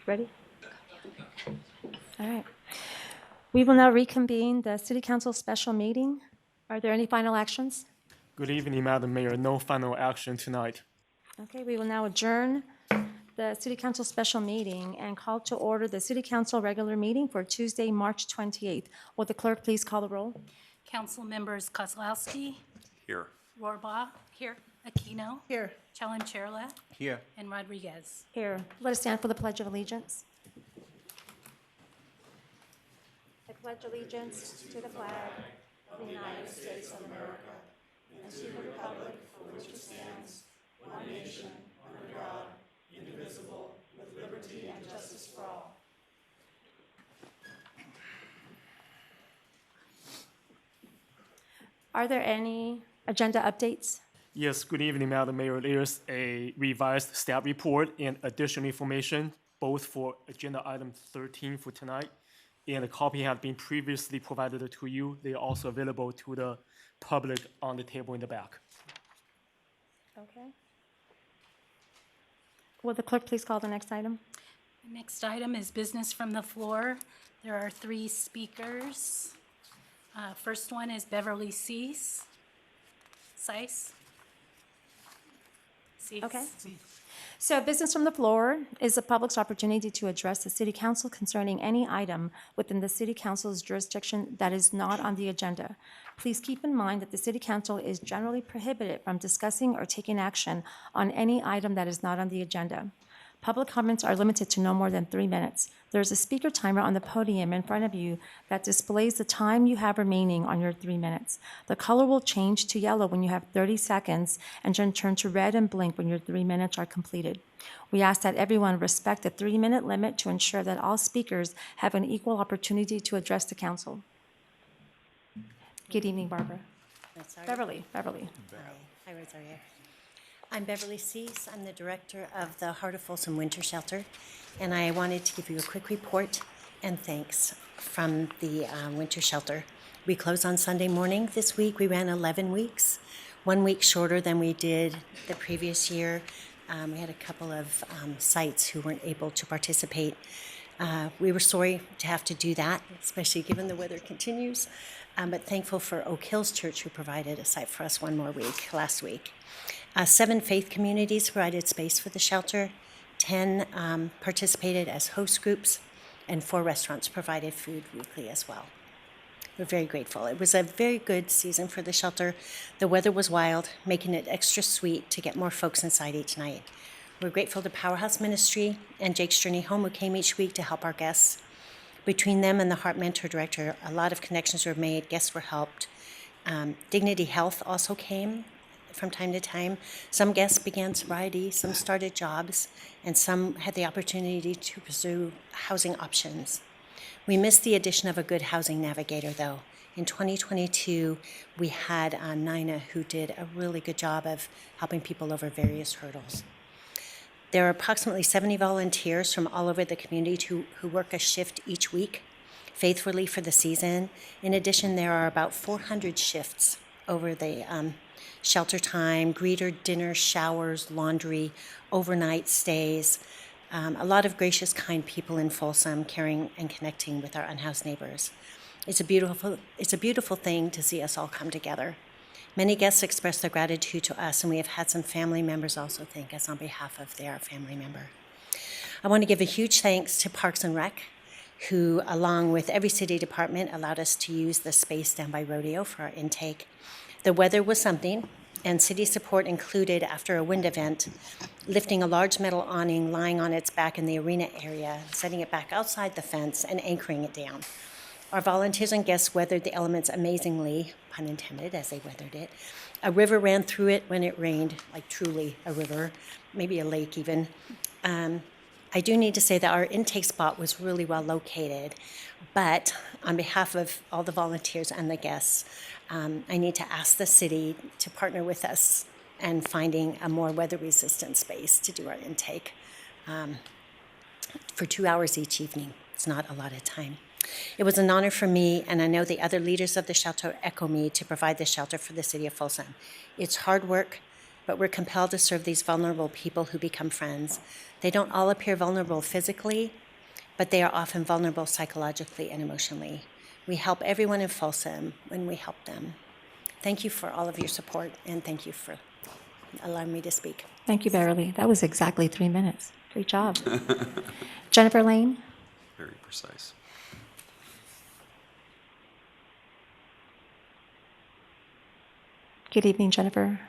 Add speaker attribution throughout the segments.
Speaker 1: Ready? All right. We will now reconvene the City Council special meeting. Are there any final actions?
Speaker 2: Good evening, Madam Mayor. No final action tonight.
Speaker 1: Okay, we will now adjourn the City Council special meeting and call to order the City Council regular meeting for Tuesday, March 28th. Will the clerk please call the roll?
Speaker 3: Council members Kozlowski.
Speaker 4: Here.
Speaker 3: Rohrbaugh. Here. Aquino.
Speaker 5: Here.
Speaker 3: Chalem-Cherla.
Speaker 4: Here.
Speaker 3: And Rodriguez.
Speaker 1: Here, let us stand for the Pledge of Allegiance. I pledge allegiance to the flag of the United States of America and to the republic for which it stands, one nation, under God, indivisible, with liberty and justice for all. Are there any agenda updates?
Speaker 2: Yes, good evening, Madam Mayor. There's a revised staff report and additional information, both for agenda item 13 for tonight, and a copy had been previously provided to you. They are also available to the public on the table in the back.
Speaker 1: Okay. Will the clerk please call the next item?
Speaker 3: The next item is business from the floor. There are 3 speakers. First one is Beverly Cease. Cease.
Speaker 1: Okay. So business from the floor is the public's opportunity to address the city council concerning any item within the city council's jurisdiction that is not on the agenda. Please keep in mind that the city council is generally prohibited from discussing or taking action on any item that is not on the agenda. Public comments are limited to no more than 3 minutes. There is a speaker timer on the podium in front of you that displays the time you have remaining on your 3 minutes. The color will change to yellow when you have 30 seconds and then turn to red and blink when your 3 minutes are completed. We ask that everyone respect the 3-minute limit to ensure that all speakers have an equal opportunity to address the council. Good evening, Barbara. Beverly.
Speaker 5: Hi, Rosario. I'm Beverly Cease. I'm the director of the Heart of Folsom Winter Shelter, and I wanted to give you a quick report and thanks from the winter shelter. We closed on Sunday morning this week. We ran 11 weeks, 1 week shorter than we did the previous year. We had a couple of sites who weren't able to participate. We were sorry to have to do that, especially given the weather continues, but thankful for Oak Hills Church, who provided a site for us 1 more week last week. 7 faith communities provided space for the shelter, 10 participated as host groups, and 4 restaurants provided food weekly as well. We're very grateful. It was a very good season for the shelter. The weather was wild, making it extra sweet to get more folks inside each night. We're grateful to Powerhouse Ministry and Jake's Journey Home, who came each week to help our guests. Between them and the Heart Mentor Director, a lot of connections were made, guests were helped. Dignity Health also came from time to time. Some guests began sobriety, some started jobs, and some had the opportunity to pursue housing options. We missed the addition of a good housing navigator, though. In 2022, we had Nina, who did a really good job of helping people over various hurdles. There are approximately 70 volunteers from all over the community who work a shift each week, faithfully for the season. In addition, there are about 400 shifts over the shelter time, greeter, dinner, showers, laundry, overnight stays. A lot of gracious, kind people in Folsom caring and connecting with our unhoused neighbors. It's a beautiful thing to see us all come together. Many guests express their gratitude to us, and we have had some family members also thank us on behalf of their family member. I want to give a huge thanks to Parks and Rec, who, along with every city department, allowed us to use the space down by Rodeo for our intake. The weather was something, and city support included, after a wind event, lifting a large metal awning lying on its back in the arena area, setting it back outside the fence, and anchoring it down. Our volunteers and guests weathered the elements amazingly, pun intended, as they weathered it. A river ran through it when it rained, like truly a river, maybe a lake even. I do need to say that our intake spot was really well located, but on behalf of all the volunteers and the guests, I need to ask the city to partner with us in finding a more weather-resistant space to do our intake for 2 hours each evening. It's not a lot of time. It was an honor for me, and I know the other leaders of the shelter echo me, to provide the shelter for the city of Folsom. It's hard work, but we're compelled to serve these vulnerable people who become friends. They don't all appear vulnerable physically, but they are often vulnerable psychologically and emotionally. We help everyone in Folsom when we help them. Thank you for all of your support, and thank you for allowing me to speak.
Speaker 1: Thank you, Beverly. That was exactly 3 minutes. Great job. Jennifer Lane?
Speaker 4: Very precise.
Speaker 1: Good evening, Jennifer.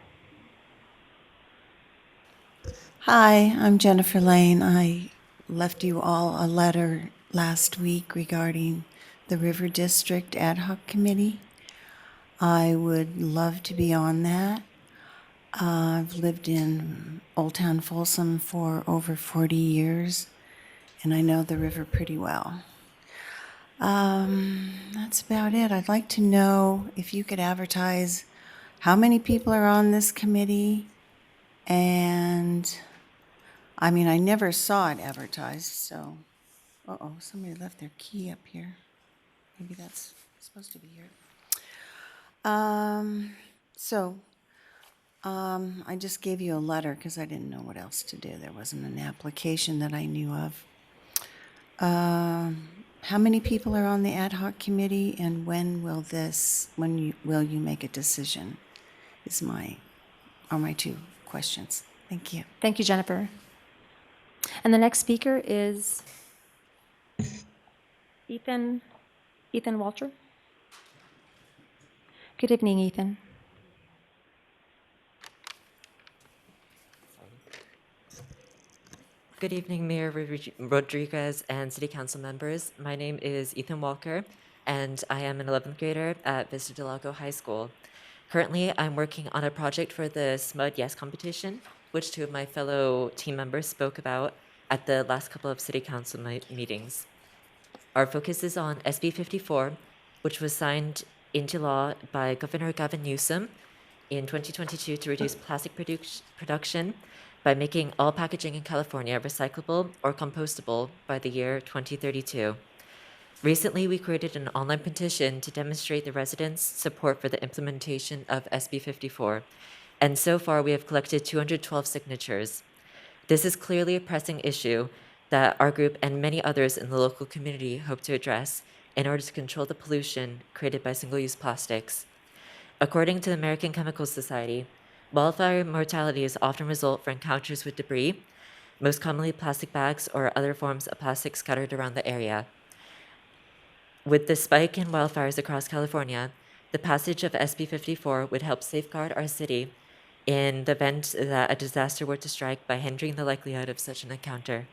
Speaker 6: Hi, I'm Jennifer Lane. I left you all a letter last week regarding the River District Ad Hoc Committee. I would love to be on that. I've lived in Old Town Folsom for over 40 years, and I know the river pretty well. That's about it. I'd like to know if you could advertise how many people are on this committee, and I mean, I never saw it advertised, so, somebody left their key up here. Maybe that's supposed to be here. I just gave you a letter because I didn't know what else to do. There wasn't an application that I knew of. How many people are on the ad hoc committee, and when will you make a decision? Are my two questions. Thank you.
Speaker 1: Thank you, Jennifer. And the next speaker is Ethan Walter. Good evening, Ethan.
Speaker 7: Good evening, Mayor Rodriguez and City Council members. My name is Ethan Walker, and I am an 11th grader at Vista Del Lago High School. Currently, I'm working on a project for the SMUD Yes competition, which two of my fellow team members spoke about at the last couple of City Council meetings. Our focus is on SB 54, which was signed into law by Governor Gavin Newsom in 2022 to reduce plastic production by making all packaging in California recyclable or compostable by the year 2032. Recently, we created an online petition to demonstrate the residents' support for the implementation of SB 54, and so far we have collected 212 signatures. This is clearly a pressing issue that our group and many others in the local community hope to address in order to control the pollution created by single-use plastics. According to the American Chemical Society, wildfire mortalities often result from encounters with debris, most commonly plastic bags or other forms of plastic scattered around the area. With the spike in wildfires across California, the passage of SB 54 would help safeguard our city in the event that a disaster were to strike by hindering the likelihood of such an encounter.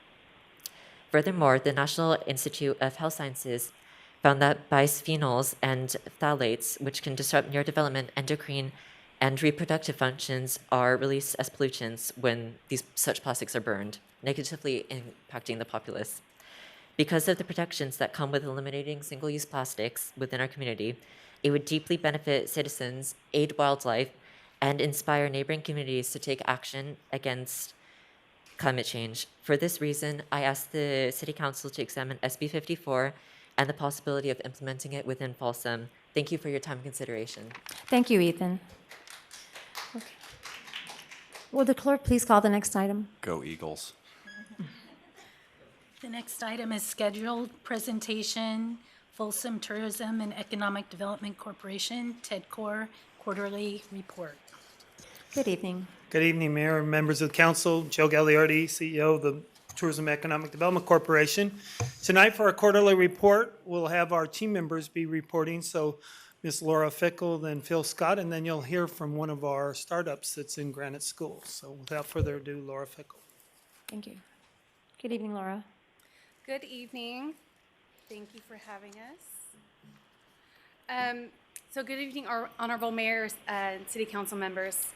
Speaker 7: Furthermore, the National Institute of Health Sciences found that bisphenols and phthalates, which can disrupt neurodevelopment, endocrine, and reproductive functions, are released as pollutants when such plastics are burned, negatively impacting the populace. Because of the protections that come with eliminating single-use plastics within our community, it would deeply benefit citizens, aid wildlife, and inspire neighboring communities to take action against climate change. For this reason, I asked the City Council to examine SB 54 and the possibility of implementing it within Folsom. Thank you for your time and consideration.
Speaker 1: Thank you, Ethan. Okay. Will the clerk please call the next item?
Speaker 4: Go Eagles.
Speaker 3: The next item is scheduled presentation, Folsom Tourism and Economic Development Corporation, TEDCOR, quarterly report.
Speaker 1: Good evening.
Speaker 8: Good evening, Mayor and members of the council. Joe Gagliardi, CEO of the Tourism Economic Development Corporation. Tonight for our quarterly report, we'll have our team members be reporting. So Ms. Laura Fickle, then Phil Scott, and then you'll hear from one of our startups that's in Granite School. So without further ado, Laura Fickle.
Speaker 1: Thank you. Good evening, Laura.
Speaker 9: Good evening. Thank you for having us. Good evening, our honorable mayors and city council members.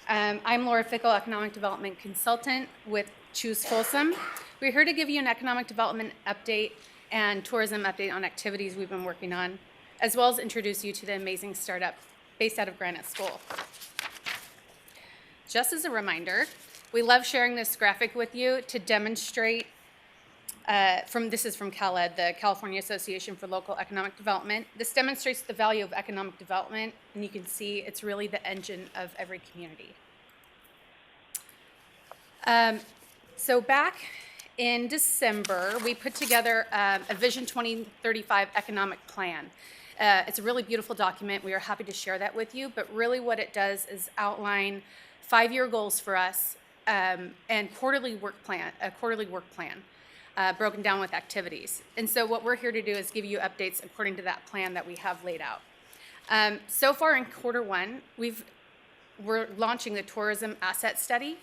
Speaker 9: I'm Laura Fickle, economic development consultant with Choose Folsom. We're here to give you an economic development update and tourism update on activities we've been working on, as well as introduce you to the amazing startup based out of Granite School. Just as a reminder, we love sharing this graphic with you to demonstrate this is from CalEd, the California Association for Local Economic Development. This demonstrates the value of economic development, and you can see it's really the engine of every community. So back in December, we put together a Vision 2035 economic plan. It's a really beautiful document. We are happy to share that with you, but really what it does is outline 5-year goals for us and a quarterly work plan, broken down with activities. And so what we're here to do is give you updates according to that plan that we have laid out. So far in Q1, we're launching the tourism asset study.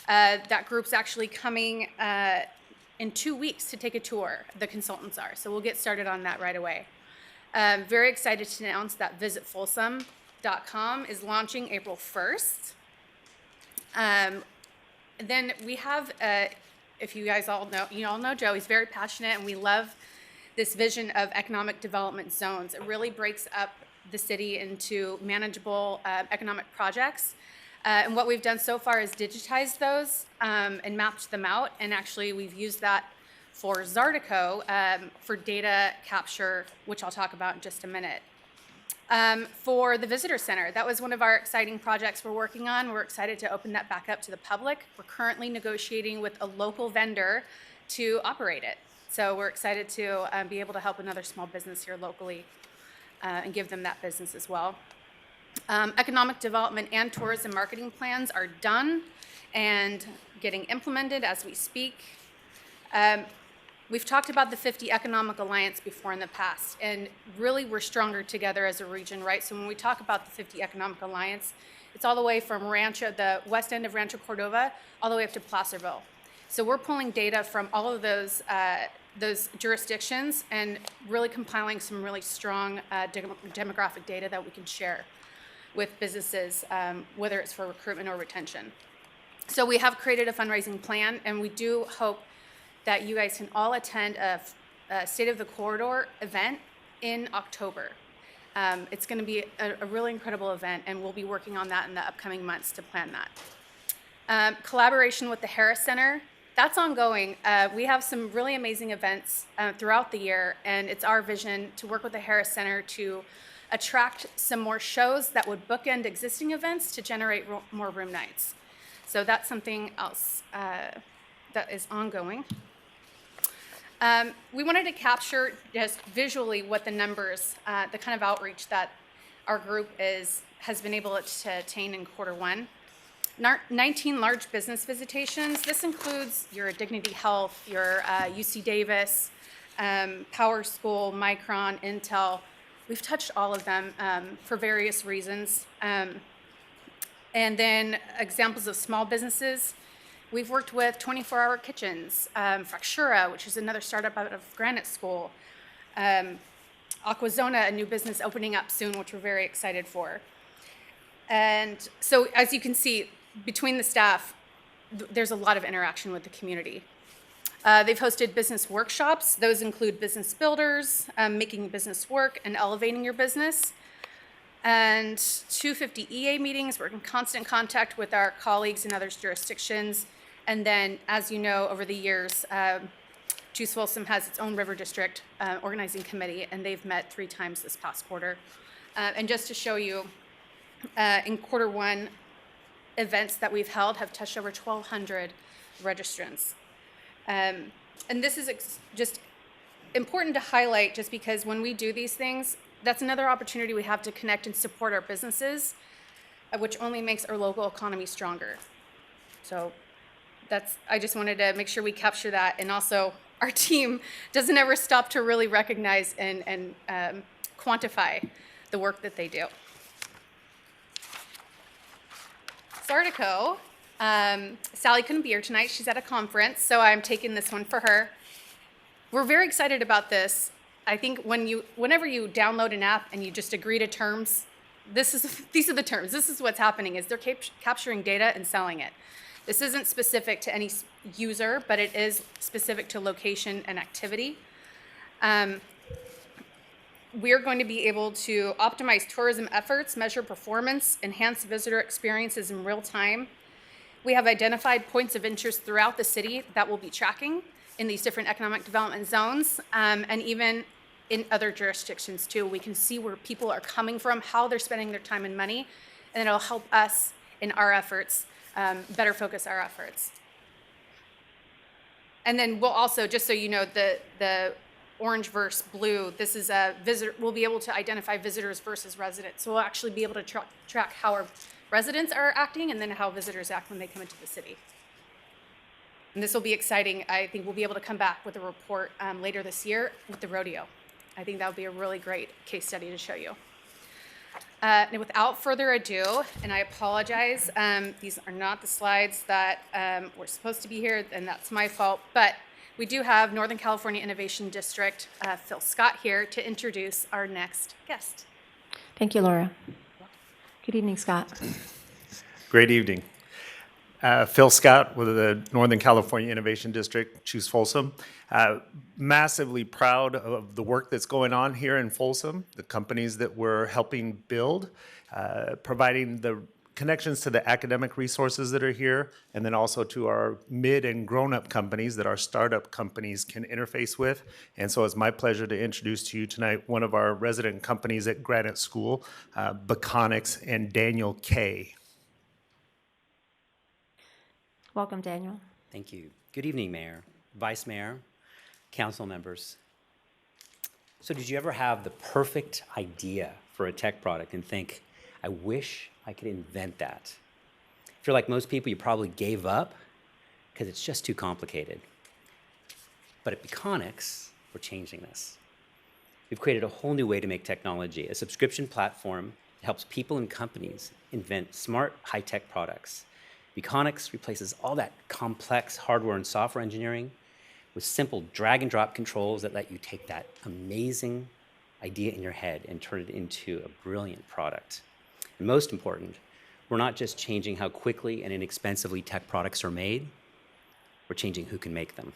Speaker 9: That group's actually coming in 2 weeks to take a tour, the consultants are. So we'll get started on that right away. Very excited to announce that visitfolsom.com is launching April 1st. Then we have, if you guys all know, you all know Joe, he's very passionate, and we love this vision of economic development zones. It really breaks up the city into manageable economic projects. And what we've done so far is digitize those and mapped them out. And actually, we've used that for Zartico for data capture, which I'll talk about in just a minute. For the visitor center, that was one of our exciting projects we're working on. We're excited to open that back up to the public. We're currently negotiating with a local vendor to operate it. So we're excited to be able to help another small business here locally and give them that business as well. Economic development and tourism marketing plans are done and getting implemented as we speak. We've talked about the 50 Economic Alliance before in the past, and really we're stronger together as a region, right? So when we talk about the 50 Economic Alliance, it's all the way from the west end of Rancho Cordova, all the way up to Placerville. So we're pulling data from all of those jurisdictions and really compiling some really strong demographic data that we can share with businesses, whether it's for recruitment or retention. So we have created a fundraising plan, and we do hope that you guys can all attend a State of the Corridor event in October. It's going to be a really incredible event, and we'll be working on that in the upcoming months to plan that. Collaboration with the Harris Center, that's ongoing. We have some really amazing events throughout the year, and it's our vision to work with the Harris Center to attract some more shows that would bookend existing events to generate more room nights. So that's something else that is ongoing. We wanted to capture just visually what the numbers, the kind of outreach that our group has been able to attain in Q1. 19 large business visitations. This includes your Dignity Health, your UC Davis, Power School, Micron, Intel. We've touched all of them for various reasons. And then examples of small businesses. We've worked with 24-Hour Kitchens, Fractura, which is another startup out of Granite School, Aquazona, a new business opening up soon, which we're very excited for. And so as you can see, between the staff, there's a lot of interaction with the community. They've hosted business workshops. Those include business builders, making business work, and elevating your business. And 250 EA meetings. We're in constant contact with our colleagues in other jurisdictions. And then, as you know, over the years, Juice Folsom has its own River District organizing committee, and they've met 3 times this past quarter. And just to show you, in Q1, events that we've held have touched over 1,200 registrants. And this is just important to highlight, just because when we do these things, that's another opportunity we have to connect and support our businesses, which only makes our local economy stronger. So I just wanted to make sure we capture that. And also, our team doesn't ever stop to really recognize and quantify the work that they do. Zartico, Sally couldn't be here tonight. She's at a conference, so I'm taking this one for her. We're very excited about this. I think whenever you download an app and you just agree to terms, these are the terms. This is what's happening, is they're capturing data and selling it. This isn't specific to any user, but it is specific to location and activity. We're going to be able to optimize tourism efforts, measure performance, enhance visitor experiences in real time. We have identified points of interest throughout the city that we'll be tracking in these different economic development zones, and even in other jurisdictions too. We can see where people are coming from, how they're spending their time and money, and it'll help us in our efforts, better focus our efforts. And then we'll also, just so you know, the orange versus blue, this is a visitor, we'll be able to identify visitors versus residents. So we'll actually be able to track how our residents are acting and then how visitors act when they come into the city. And this will be exciting. I think we'll be able to come back with a report later this year with the rodeo. I think that would be a really great case study to show you. And without further ado, and I apologize, these are not the slides that were supposed to be here, and that's my fault, but we do have Northern California Innovation District, Phil Scott here to introduce our next guest.
Speaker 1: Thank you, Laura. Good evening, Scott.
Speaker 10: Great evening. Phil Scott with the Northern California Innovation District, choose Folsom. Massively proud of the work that's going on here in Folsom, the companies that we're helping build, providing the connections to the academic resources that are here, and then also to our mid and grown-up companies that our startup companies can interface with. And so it's my pleasure to introduce to you tonight one of our resident companies at Granite School, Baconics and Daniel Kay.
Speaker 1: Welcome, Daniel.
Speaker 11: Thank you. Good evening, Mayor, Vice Mayor, council members. So did you ever have the perfect idea for a tech product and think, I wish I could invent that? If you're like most people, you probably gave up because it's just too complicated. But at Baconics, we're changing this. We've created a whole new way to make technology, a subscription platform that helps people and companies invent smart, high-tech products. Baconics replaces all that complex hardware and software engineering with simple drag and drop controls that let you take that amazing idea in your head and turn it into a brilliant product. And most important, we're not just changing how quickly and inexpensively tech products are made, we're changing who can make them.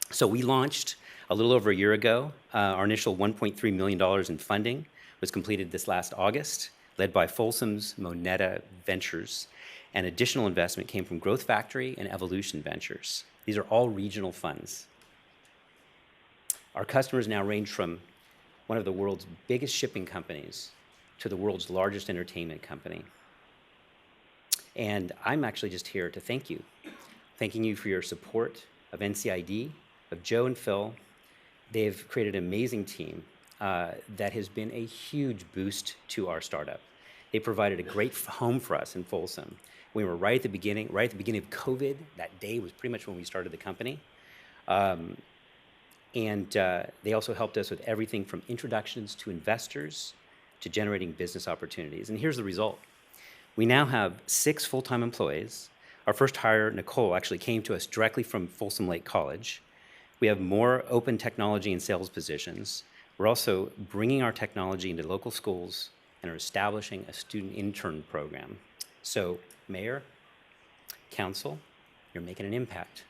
Speaker 11: So we launched a little over a year ago. Our initial $1.3 million in funding was completed this last August, led by Folsom's Moneta Ventures. And additional investment came from Growth Factory and Evolution Ventures. These are all regional funds. Our customers now range from one of the world's biggest shipping companies to the world's largest entertainment company. And I'm actually just here to thank you. Thanking you for your support of NCID, of Joe and Phil. They've created an amazing team that has been a huge boost to our startup. They provided a great home for us in Folsom. We were right at the beginning of COVID. That day was pretty much when we started the company. They also helped us with everything from introductions to investors to generating business opportunities. And here's the result. We now have 6 full-time employees. Our first hire, Nicole, actually came to us directly from Folsom Lake College. We have more open technology and sales positions. We're also bringing our technology into local schools and are establishing a student intern program. So, Mayor, Council, you're making an impact.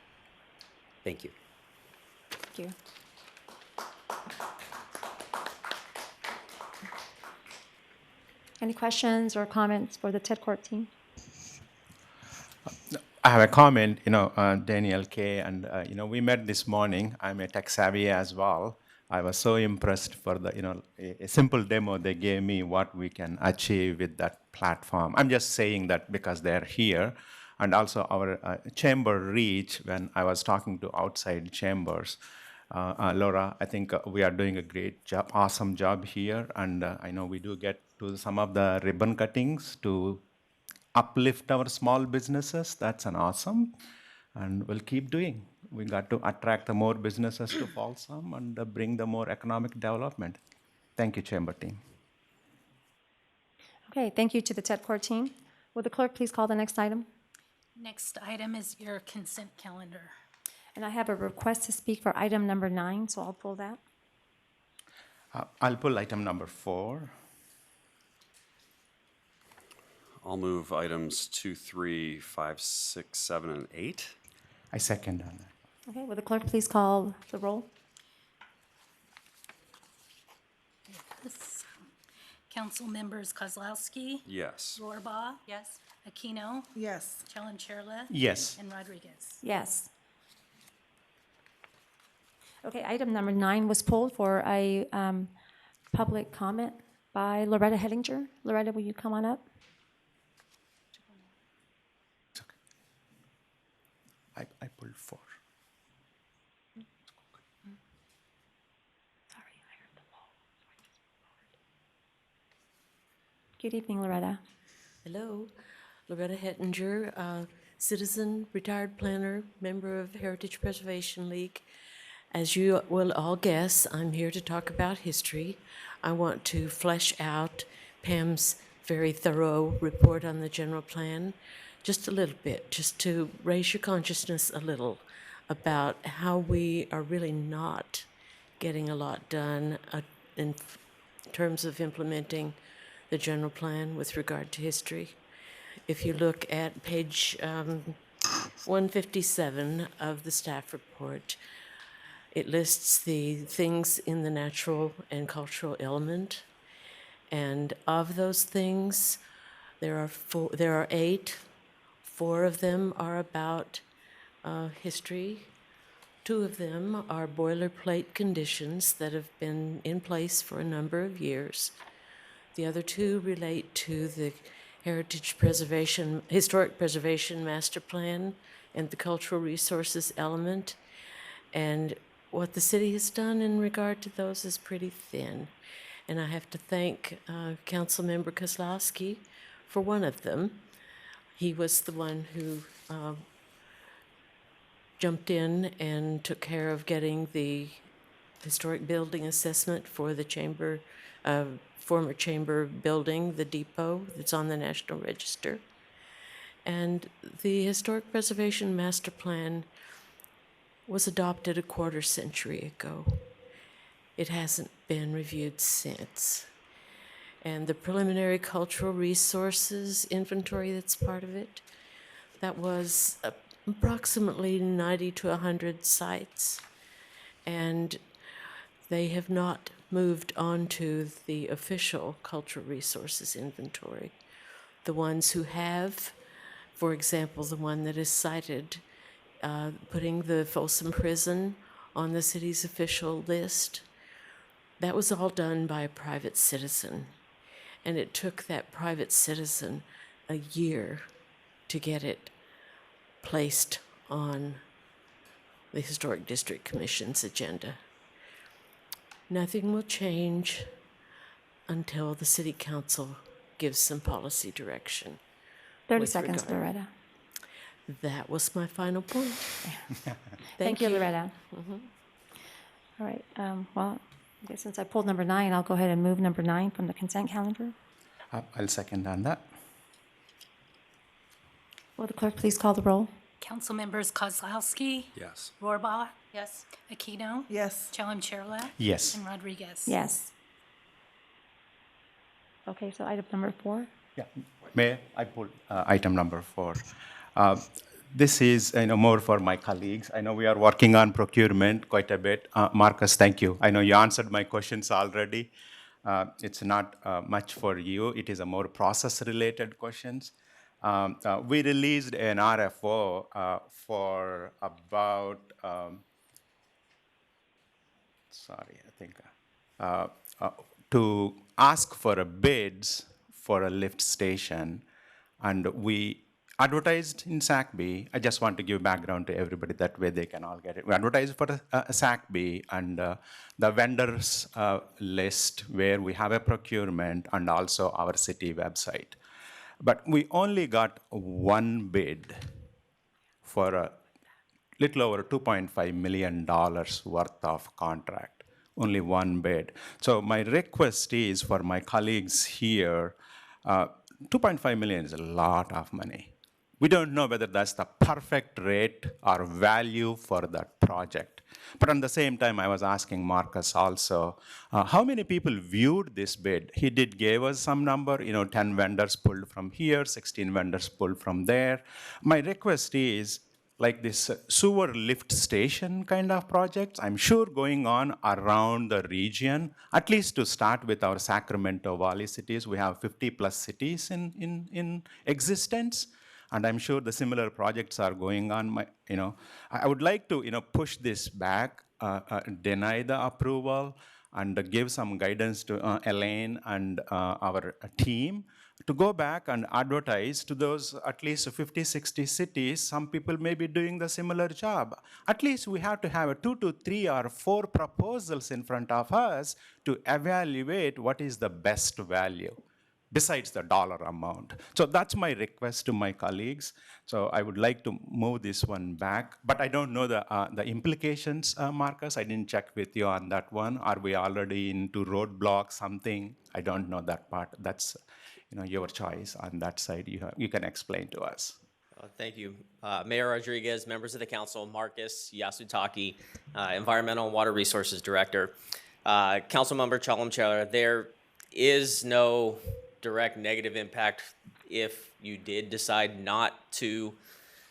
Speaker 11: Thank you.
Speaker 1: Thank you. Any questions or comments for the TED Court team?
Speaker 12: I have a comment, Daniel Kay, and we met this morning. I'm a tech savvy as well. I was so impressed for the, a simple demo they gave me what we can achieve with that platform. I'm just saying that because they're here, and also our chamber reach when I was talking to outside chambers. Laura, I think we are doing a great job, awesome job here, and I know we do get to some of the ribbon cuttings to uplift our small businesses. That's an awesome, and we'll keep doing. We got to attract the more businesses to Folsom and bring the more economic development. Thank you, Chamber team.
Speaker 1: Okay, thank you to the TED Court team. Will the clerk please call the next item?
Speaker 3: Next item is your consent calendar.
Speaker 1: And I have a request to speak for item number 9, so I'll pull that.
Speaker 12: I'll pull item number 4.
Speaker 4: I'll move items 2, 3, 5, 6, 7, and 8.
Speaker 12: I second on that.
Speaker 1: Okay, will the clerk please call the roll?
Speaker 3: Yes. Council members Kozlowski.
Speaker 4: Yes.
Speaker 3: Rohrbaugh. Yes. Aquino.
Speaker 13: Yes.
Speaker 3: Challen-Cherla.
Speaker 12: Yes.
Speaker 3: And Rodriguez.
Speaker 1: Yes. Okay, item number 9 was pulled for a public comment by Loretta Hettinger. Loretta, will you come on up?
Speaker 12: It's okay. I pulled 4.
Speaker 1: Good evening, Loretta.
Speaker 13: Hello, Loretta Hettinger, citizen, retired planner, member of Heritage Preservation League. As you will all guess, I'm here to talk about history. I want to flesh out Pam's very thorough report on the general plan just a little bit, just to raise your consciousness a little about how we are really not getting a lot done in terms of implementing the general plan with regard to history. If you look at page 157 of the staff report, it lists the things in the natural and cultural element. And of those things, there are 8. 4 of them are about history. 2 of them are boilerplate conditions that have been in place for a number of years. The other 2 relate to the Historic Preservation Master Plan and the Cultural Resources element. And what the city has done in regard to those is pretty thin. And I have to thank Councilmember Kozlowski for one of them. He was the one who jumped in and took care of getting the historic building assessment for the chamber, former chamber building, the depot that's on the National Register. And the Historic Preservation Master Plan was adopted a quarter century ago. It hasn't been reviewed since. And the preliminary cultural resources inventory that's part of it, that was approximately 90 to 100 sites. And they have not moved on to the official cultural resources inventory. The ones who have, for example, the one that is cited, putting the Folsom Prison on the city's official list, that was all done by a private citizen. And it took that private citizen a year to get it placed on the Historic District Commission's agenda. Nothing will change until the City Council gives some policy direction.
Speaker 1: 30
Speaker 13: with
Speaker 1: seconds,
Speaker 13: regard-
Speaker 1: Loretta.
Speaker 13: That was my final point.
Speaker 1: Thank you, Loretta. All right, well, I guess since I pulled number 9, I'll go ahead and move number 9 from the consent calendar.
Speaker 12: I'll second on that.
Speaker 1: Will the clerk please call the roll?
Speaker 3: Council members Kozlowski,
Speaker 4: Yes.
Speaker 3: Rohrbaugh,
Speaker 9: Yes.
Speaker 3: Aquino,
Speaker 14: Yes.
Speaker 3: Chalem Cherilat,
Speaker 12: Yes.
Speaker 3: and Rodriguez.
Speaker 1: Yes. Okay, so item number 4.
Speaker 12: Yeah. Mayor, I pulled item number 4. This is more for my colleagues. I know we are working on procurement quite a bit. Marcus, thank you. I know you answered my questions already. It's not much for you. It is a more process-related questions. We released an RFO for about, to ask for a bids for a lift station, and we advertised in SACB. I just want to give background to everybody, that way they can all get it. We advertised for a SACB and the vendors list where we have a procurement and also our city website. But we only got one bid for a little over $2.5 million worth of contract, only one bid. So my request is for my colleagues here, $2.5 million is a lot of money. We don't know whether that's the perfect rate or value for that project. But at the same time, I was asking Marcus also, how many people viewed this bid? He did give us some number, 10 vendors pulled from here, 16 vendors pulled from there. My request is, like this sewer lift station kind of projects, I'm sure going on around the region, at least to start with our Sacramento Valley cities. We have 50 plus cities in existence. And I'm sure the similar projects are going on. I would like to, push this back, deny the approval, and give some guidance to Elaine and our team to go back and advertise to those at least 50, 60 cities. Some people may be doing the similar job. At least we have to have 2 to 3 or 4 proposals in front of us to evaluate what is the best value. besides the dollar amount. So that's my request to my colleagues. So I would like to move this one back, but I don't know the implications, Marcus. I didn't check with you on that one. Are we already into roadblock, something? I don't know that part. That's your choice on that side. You can explain to us.
Speaker 14: Thank you. Mayor Rodriguez, members of the council, Marcus Yasutaki, Environmental and Water Resources Director. Councilmember Chalem-Chella, there is no direct negative impact if you did decide not to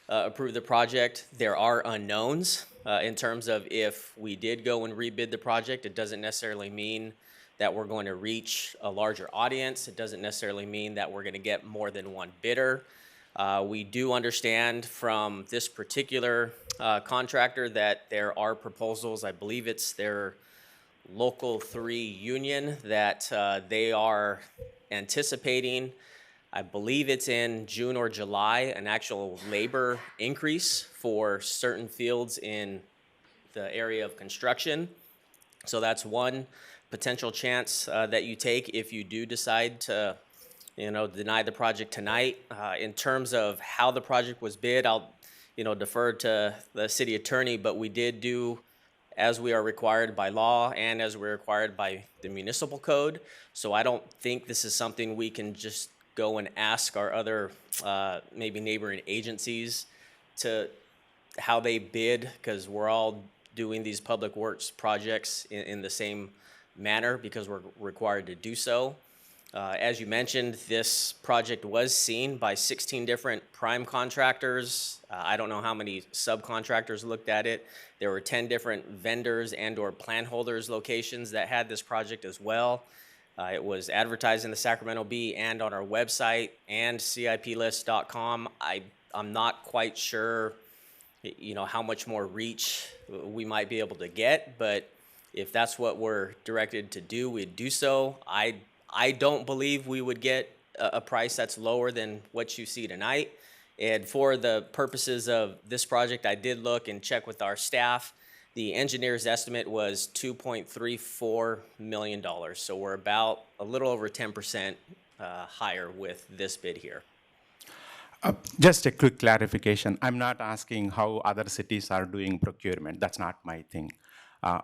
Speaker 14: approve the project. There are unknowns in terms of if we did go and rebid the project, it doesn't necessarily mean that we're going to reach a larger audience. It doesn't necessarily mean that we're going to get more than one bidder. We do understand from this particular contractor that there are proposals, I believe it's their Local 3 union, that they are anticipating, I believe it's in June or July, an actual labor increase for certain fields in the area of construction. So that's one potential chance that you take if you do decide to deny the project tonight. In terms of how the project was bid, I'll, defer to the city attorney, but we did do as we are required by law and as we're required by the municipal code. So I don't think this is something we can just go and ask our other, maybe neighboring agencies to how they bid, because we're all doing these public works projects in the same manner because we're required to do so. As you mentioned, this project was seen by 16 different prime contractors. I don't know how many subcontractors looked at it. There were 10 different vendors and or plan holders locations that had this project as well. It was advertised in the Sacramento Bee and on our website and ciplist.com. I'm not quite sure, how much more reach we might be able to get, but if that's what we're directed to do, we'd do so. I don't believe we would get a price that's lower than what you see tonight. And for the purposes of this project, I did look and check with our staff. The engineer's estimate was $2.34 million. So we're about a little over 10% higher with this bid here.
Speaker 12: Just a quick clarification. I'm not asking how other cities are doing procurement. That's not my thing.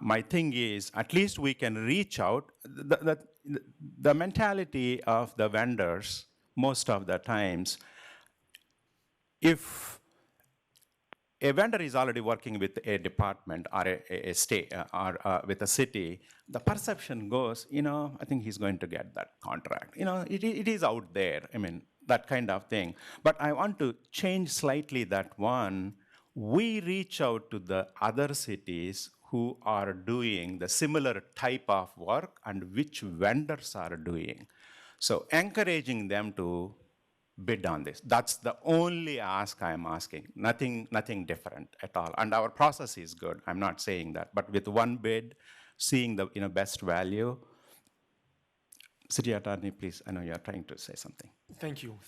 Speaker 12: My thing is, at least we can reach out. The mentality of the vendors, most of the times, if a vendor is already working with a department or a state or with a city, the perception goes, I think he's going to get that contract. It is out there. I mean, that kind of thing. But I want to change slightly that one. We reach out to the other cities who are doing the similar type of work and which vendors are doing. So encouraging them to bid on this. That's the only ask I'm asking. Nothing different at all. And our process is good. I'm not saying that. But with one bid, seeing the best value. City Attorney, please, I know you're trying to say something.
Speaker 2: Thank you.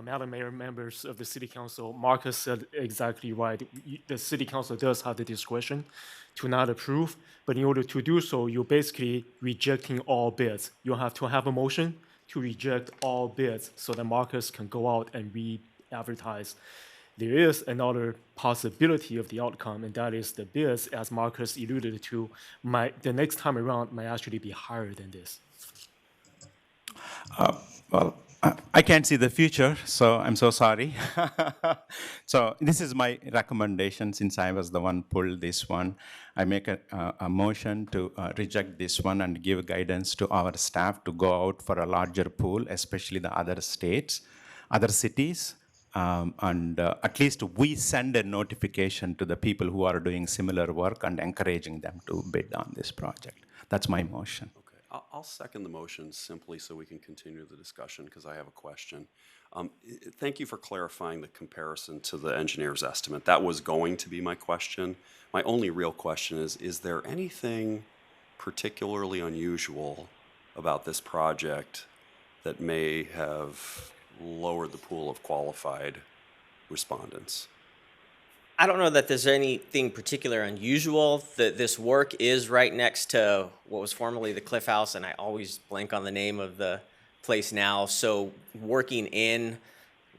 Speaker 2: Madam Mayor, members of the City Council, Marcus said exactly right. The City Council does have the discretion to not approve, but in order to do so, you're basically rejecting all bids. You'll have to have a motion to reject all bids so that Marcus can go out and re-advertise. There is another possibility of the outcome, and that is the bids, as Marcus alluded to, the next time around might actually be higher than this.
Speaker 12: Well, I can't see the future, so I'm so sorry. So this is my recommendation, since I was the one pulled this one. I make a motion to reject this one and give guidance to our staff to go out for a larger pool, especially the other states, other cities. And at least we send a notification to the people who are doing similar work and encouraging them to bid on this project. That's my motion.
Speaker 4: I'll second the motion simply so we can continue the discussion because I have a question. Thank you for clarifying the comparison to the engineer's estimate. That was going to be my question. My only real question is there anything particularly unusual about this project that may have lowered the pool of qualified respondents?
Speaker 14: I don't know that there's anything particular unusual. This work is right next to what was formerly the Cliff House, and I always blank on the name of the place now. So working in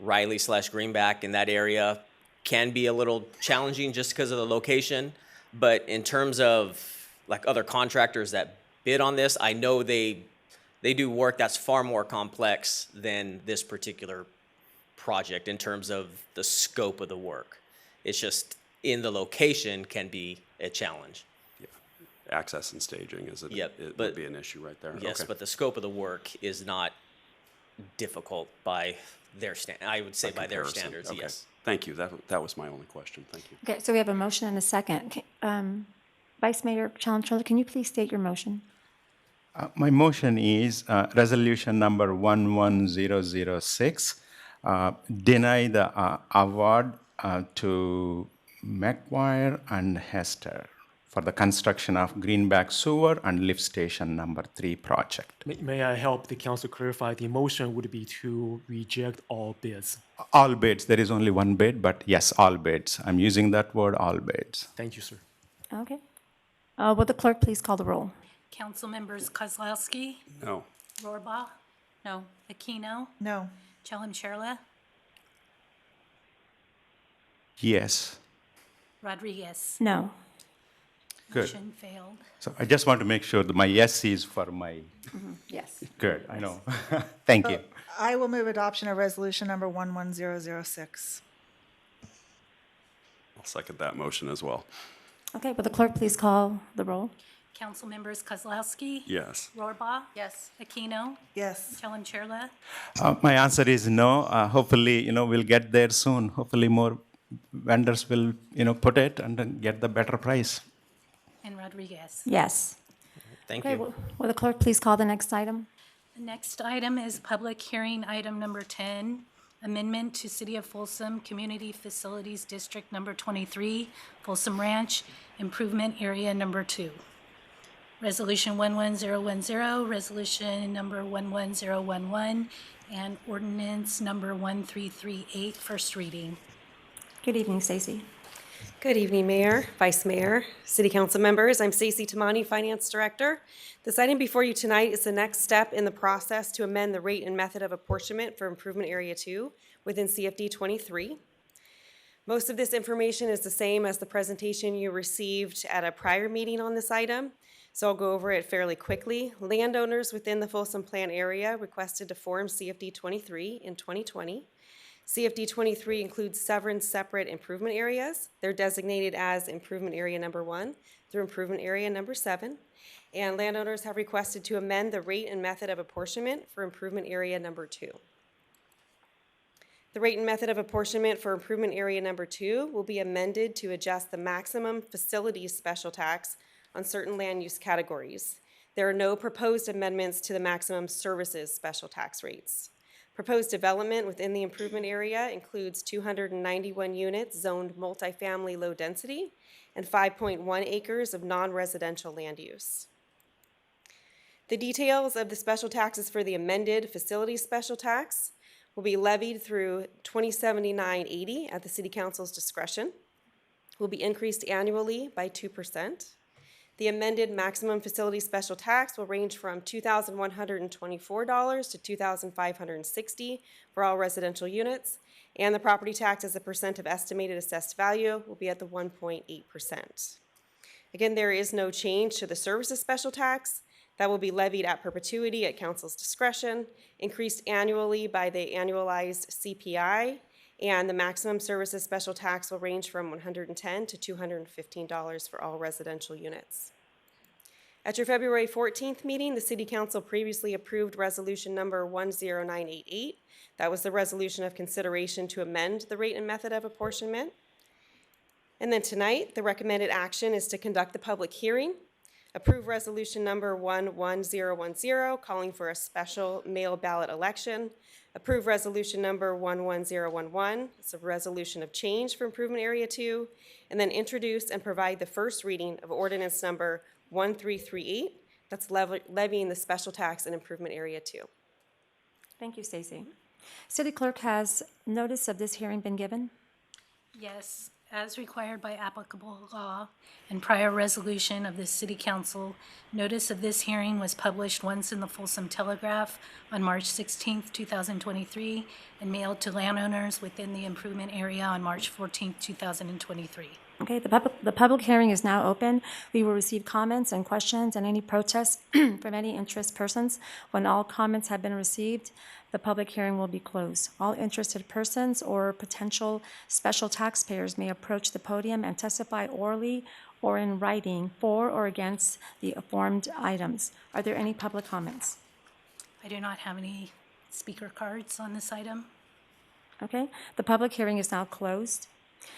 Speaker 14: Riley/Greenback in that area can be a little challenging just because of the location. But in terms of like other contractors that bid on this, I know they do work that's far more complex than this particular project in terms of the scope of the work. It's just in the location can be a challenge.
Speaker 4: Access and staging is
Speaker 14: Yep,
Speaker 4: it
Speaker 14: but-
Speaker 4: would be an issue right there.
Speaker 14: Yes,
Speaker 4: Okay.
Speaker 14: but the scope of the work is not difficult by their I would say by their
Speaker 4: comparison.
Speaker 14: standards,
Speaker 4: Okay.
Speaker 14: yes.
Speaker 4: Thank you. That was my only question. Thank you.
Speaker 1: Okay, so we have a motion and a second. Vice Mayor Chalem-Chella, can you please state your motion?
Speaker 12: My motion is resolution number 11006, deny the award to McGuire and Hester for the construction of Greenback Sewer and Lift Station number 3 project.
Speaker 2: May I help the council clarify? The motion would be to reject all bids.
Speaker 12: All bids, there is only one bid, but yes, all bids. I'm using that word, all bids.
Speaker 2: Thank you, sir.
Speaker 1: Okay. Will the clerk please call the roll?
Speaker 3: Council members Kozlowski,
Speaker 4: No.
Speaker 3: Rohrbaugh,
Speaker 9: No.
Speaker 3: Aquino,
Speaker 13: No.
Speaker 3: Chalem-Chella,
Speaker 12: Yes.
Speaker 3: Rodriguez.
Speaker 1: No.
Speaker 12: Good.
Speaker 3: Motion failed.
Speaker 12: So I just want to make sure that my yes is for my,
Speaker 1: Yes.
Speaker 12: good, I know. Thank you.
Speaker 13: I will move adoption of resolution number 11006.
Speaker 4: I'll second that motion as well.
Speaker 1: Okay, will the clerk please call the roll?
Speaker 3: Council members Kozlowski,
Speaker 4: Yes.
Speaker 3: Rohrbaugh,
Speaker 9: Yes.
Speaker 3: Aquino,
Speaker 13: Yes.
Speaker 3: Chalem-Chella,
Speaker 12: My answer is no. Hopefully, we'll get there soon. Hopefully more vendors will, put it and then get the better price.
Speaker 3: and Rodriguez.
Speaker 1: Yes.
Speaker 14: Thank
Speaker 1: Okay,
Speaker 14: you.
Speaker 1: will the clerk please call the next item?
Speaker 3: The next item is public hearing item number 10, amendment to City of Folsom Community Facilities District Number 23, Folsom Ranch, Improvement Area Number 2. Resolution 11010, resolution number 11011, and ordinance number 1338, first reading.
Speaker 1: Good evening, Stacy.
Speaker 15: Good evening, Mayor, Vice Mayor, City Council members. I'm Stacy Tamani, Finance Director. This item before you tonight is the next step in the process to amend the rate and method of apportionment for Improvement Area 2 within CFD 23. Most of this information is the same as the presentation you received at a prior meeting on this item, so I'll go over it fairly quickly. Landowners within the Folsom Plan area requested to form CFD 23 in 2020. CFD 23 includes seven separate improvement areas. They're designated as Improvement Area Number 1 through Improvement Area Number 7. And landowners have requested to amend the rate and method of apportionment for Improvement Area Number 2. The rate and method of apportionment for Improvement Area Number 2 will be amended to adjust the maximum facilities special tax on certain land use categories. There are no proposed amendments to the maximum services special tax rates. Proposed development within the improvement area includes 291 units zoned multifamily low density and 5.1 acres of non-residential land use. The details of the special taxes for the amended facility special tax will be levied through 2079-80 at the City Council's discretion, will be increased annually by 2%. The amended maximum facility special tax will range from $2,124 to $2,560 for all residential units, and the property tax as a percent of estimated assessed value will be at the 1.8%. Again, there is no change to the services special tax. That will be levied at perpetuity at council's discretion, increased annually by the annualized CPI, and the maximum services special tax will range from $110 to $215 for all residential units. At your February 14th meeting, the City Council previously approved resolution number 10988. That was the resolution of consideration to amend the rate and method of apportionment. And then tonight, the recommended action is to conduct the public hearing, approve resolution number 11010, calling for a special mail ballot election, approve resolution number 11011, it's a resolution of change for Improvement Area 2, and then introduce and provide the first reading of ordinance number 1338, that's levying the special tax in Improvement Area 2.
Speaker 1: Thank you, Stacy. City Clerk, has notice of this hearing been given?
Speaker 3: Yes, As required by applicable law and prior resolution of the City Council, notice of this hearing was published once in the Folsom Telegraph on March 16th, 2023, and mailed to landowners within the improvement area on March 14th, 2023.
Speaker 1: Okay, the public hearing is now open. We will receive comments and questions and any protests from any interest persons. When all comments have been received, the public hearing will be closed. All interested persons or potential special taxpayers may approach the podium and testify orally or in writing for or against the informed items. Are there any public comments?
Speaker 3: I do not have any speaker cards on this item.
Speaker 1: Okay, the public hearing is now closed.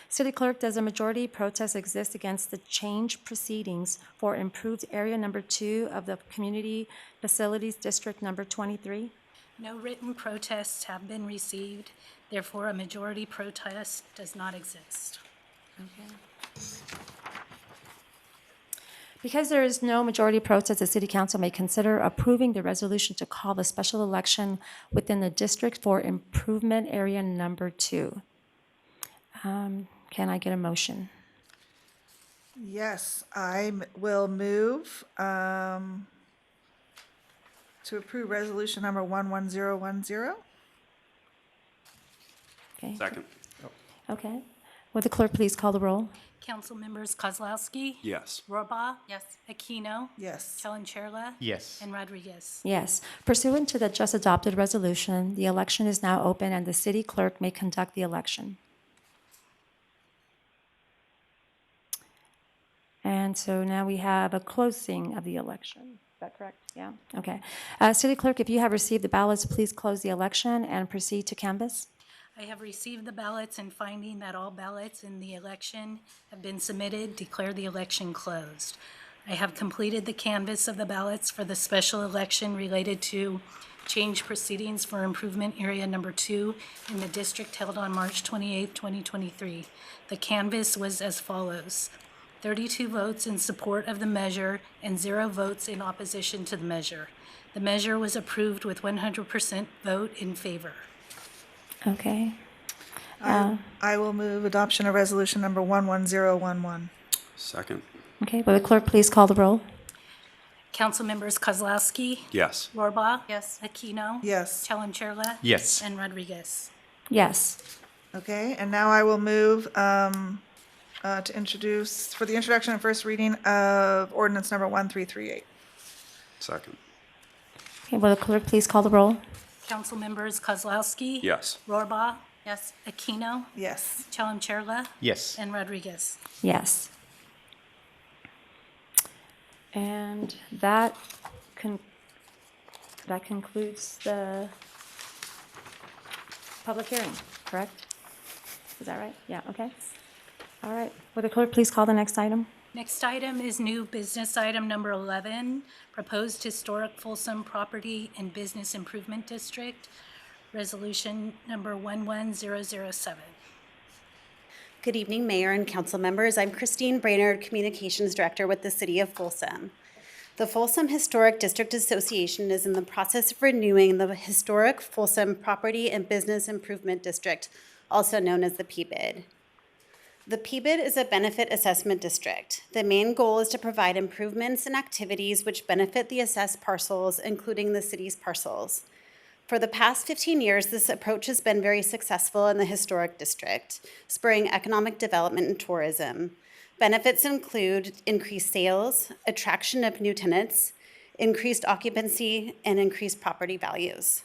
Speaker 1: City Clerk, does a majority protest exist against the change proceedings for improved area number 2 of the Community Facilities District number 23?
Speaker 3: No written protests have been received, therefore a majority protest does not exist.
Speaker 1: Because there is no majority protest, the City Council may consider approving the resolution to call the special election within the district for improvement area number 2. Can I get a motion?
Speaker 16: Yes, will move to approve resolution number 11010.
Speaker 1: Okay.
Speaker 4: Second.
Speaker 1: Okay. Will the clerk please call the roll?
Speaker 3: Council members Kozlowski?
Speaker 4: Yes.
Speaker 3: Rohrbaugh? Yes. Aquino?
Speaker 16: Yes.
Speaker 3: Chalem-Chella?
Speaker 12: Yes.
Speaker 3: And Rodriguez?
Speaker 1: Yes. Pursuant to the just adopted resolution, the election is now open and the city clerk may conduct the election. And so now we have a closing of the election. Is that correct? Yeah? Okay. City Clerk, if you have received the ballots, please close the election and proceed to canvass.
Speaker 3: I have received the ballots and finding that all ballots in the election have been submitted, declare the election closed. I have completed the canvass of the ballots for the special election related to change proceedings for improvement area number 2 in the district held on March 28, 2023. The canvass was as follows: 32 votes in support of the measure and 0 votes in opposition to the measure. The measure was approved with 100% vote in favor.
Speaker 1: Okay.
Speaker 16: I will move adoption of resolution number 11011.
Speaker 4: Second.
Speaker 1: Okay. Will the clerk please call the roll?
Speaker 3: Council members Kozlowski?
Speaker 4: Yes.
Speaker 3: Rohrbaugh? Yes. Aquino?
Speaker 16: Yes.
Speaker 3: Chalem-Chella?
Speaker 12: Yes.
Speaker 3: And Rodriguez?
Speaker 1: Yes.
Speaker 16: Okay, and now I will move to introduce, for the introduction and first reading of ordinance number 1338.
Speaker 4: Second.
Speaker 1: Okay. Will the clerk please call the roll?
Speaker 3: Council members Kozlowski?
Speaker 4: Yes.
Speaker 3: Rohrbaugh? Yes. Aquino?
Speaker 16: Yes.
Speaker 3: Chalem-Chella?
Speaker 12: Yes.
Speaker 3: And Rodriguez?
Speaker 1: Yes. And that concludes the public hearing, correct? Is that right? Yeah, okay. All right. Will the clerk please call the next item?
Speaker 3: Next item is new business item number 11, proposed historic Folsom Property and Business Improvement District, resolution number 11007.
Speaker 17: Good evening, Mayor and council members. I'm Christine Brainerd, Communications Director with the City of Folsom. The Folsom Historic District Association is in the process of renewing the historic Folsom Property and Business Improvement District, also known as the PBID. The PBID is a benefit assessment district. The main goal is to provide improvements and activities which benefit the assessed parcels, including the city's parcels. For the past 15 years, this approach has been very successful in the historic district, spurring economic development and tourism. Benefits include increased sales, attraction of new tenants, increased occupancy, and increased property values.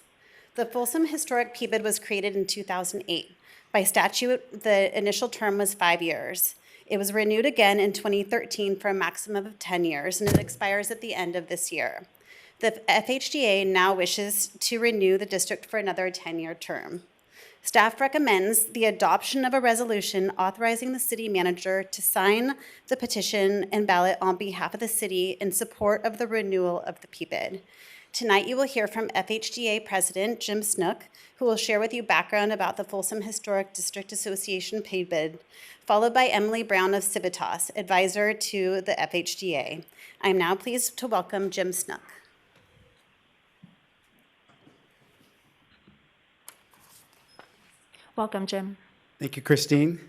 Speaker 17: The Folsom Historic PBID was created in 2008. By statute, the initial term was 5 years. It was renewed again in 2013 for a maximum of 10 years, and it expires at the end of this year. The FHDA now wishes to renew the district for another 10-year term. Staff recommends the adoption of a resolution authorizing the city manager to sign the petition and ballot on behalf of the city in support of the renewal of the PBID. Tonight you will hear from FHDA President Jim Snook, who will share with you background about the Folsom Historic District Association PBID, followed by Emily Brown of Civitas, advisor to the FHDA. I am now pleased to welcome Jim Snook.
Speaker 1: Welcome, Jim.
Speaker 18: Thank you, Christine.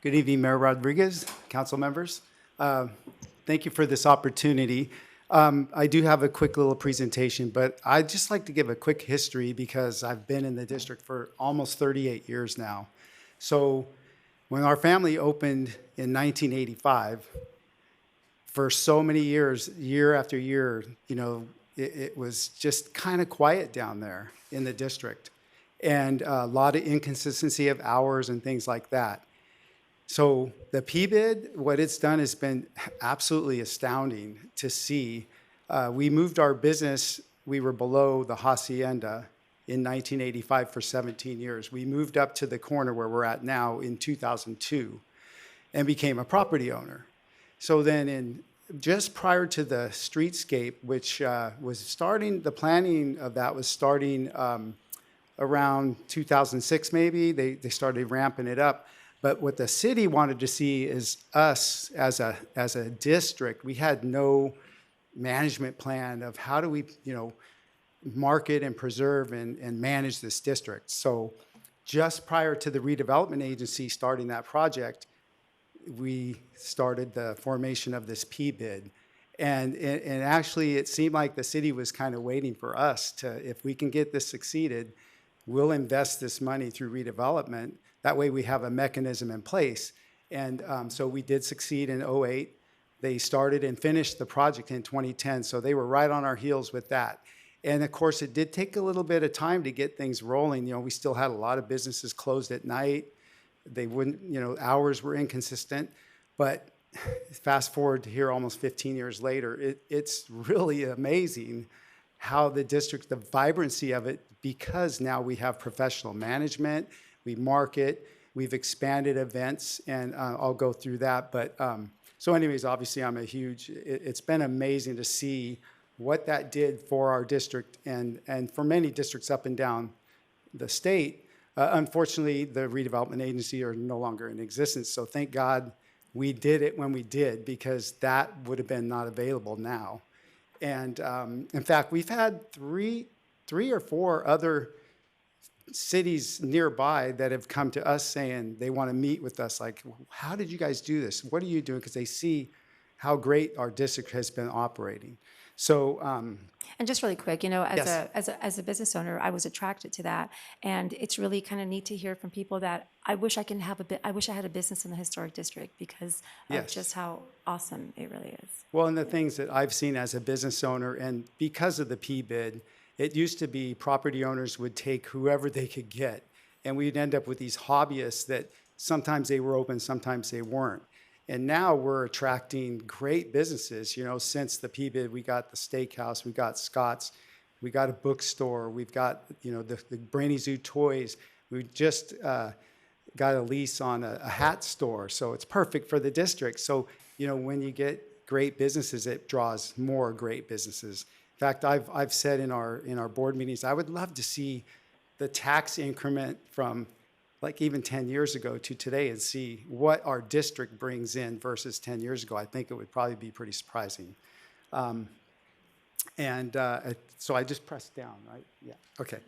Speaker 18: Good evening, Mayor Rodriguez, council members. Thank you for this opportunity. I do have a quick little presentation, but I'd just like to give a quick history because I've been in the district for almost 38 years now. So when our family opened in 1985, for so many years, year after year, you know, it was just kind of quiet down there in the district, and a lot of inconsistency of hours and things like that. So the PBID, what it's done has been absolutely astounding to see. We moved our business, we were below the Hacienda in 1985 for 17 years. We moved up to the corner where we're at now in 2002 and became a property owner. So then just prior to the streetscape, which was starting, the planning of that was starting around 2006 maybe, they started ramping it up. But what the city wanted to see is us as a district. We had no management plan of how do we, you know, market and preserve and manage this district. So just prior to the redevelopment agency starting that project, we started the formation of this PBID. And actually it seemed like the city was kind of waiting for us to, if we can get this succeeded, we'll invest this money through redevelopment. That way we have a mechanism in place. And so we did succeed in 2008. They started and finished the project in 2010. So they were right on our heels with that. And of course, it did take a little bit of time to get things rolling. You know, we still had a lot of businesses closed at night. They wouldn't, you know, hours were inconsistent. But fast forward to here almost 15 years later, it's really amazing how the district, the vibrancy of it, because now we have professional management, we market, we've expanded events, and I'll go through that. But so anyways, obviously it's been amazing to see what that did for our district and for many districts up and down the state. Unfortunately, the redevelopment agency are no longer in existence. So thank God we did it when we did, because that would have been not available now. And in fact, we've had three or four other cities nearby that have come to us saying they want to meet with us. Like, how did you guys do this? What are you doing? Because they see how great our district has been operating. So,
Speaker 1: and just really quick, you know,
Speaker 18: Yes.
Speaker 1: as a business owner, I was attracted to that, and it's really kind of neat to hear from people that I wish I had a business in the historic district because of
Speaker 18: Yes.
Speaker 1: just how awesome it really is.
Speaker 18: Well, and the things that I've seen as a business owner, and because of the PBID, it used to be property owners would take whoever they could get, and we'd end up with these hobbyists that sometimes they were open, sometimes they weren't. And now we're attracting great businesses. You know, since the PBID, we got the steakhouse, we got Scott's, we got a bookstore, we've got, you know, the Brainy Zoo toys. We just got a lease on a hat store, so it's perfect for the district. So, you know, when you get great businesses, it draws more great businesses. In fact, I've said in our board meetings, I would love to see the tax increment from like even 10 years ago to today and see what our district brings in versus 10 years ago. I think it would probably be pretty surprising. So I just pressed down, right? Yeah, okay.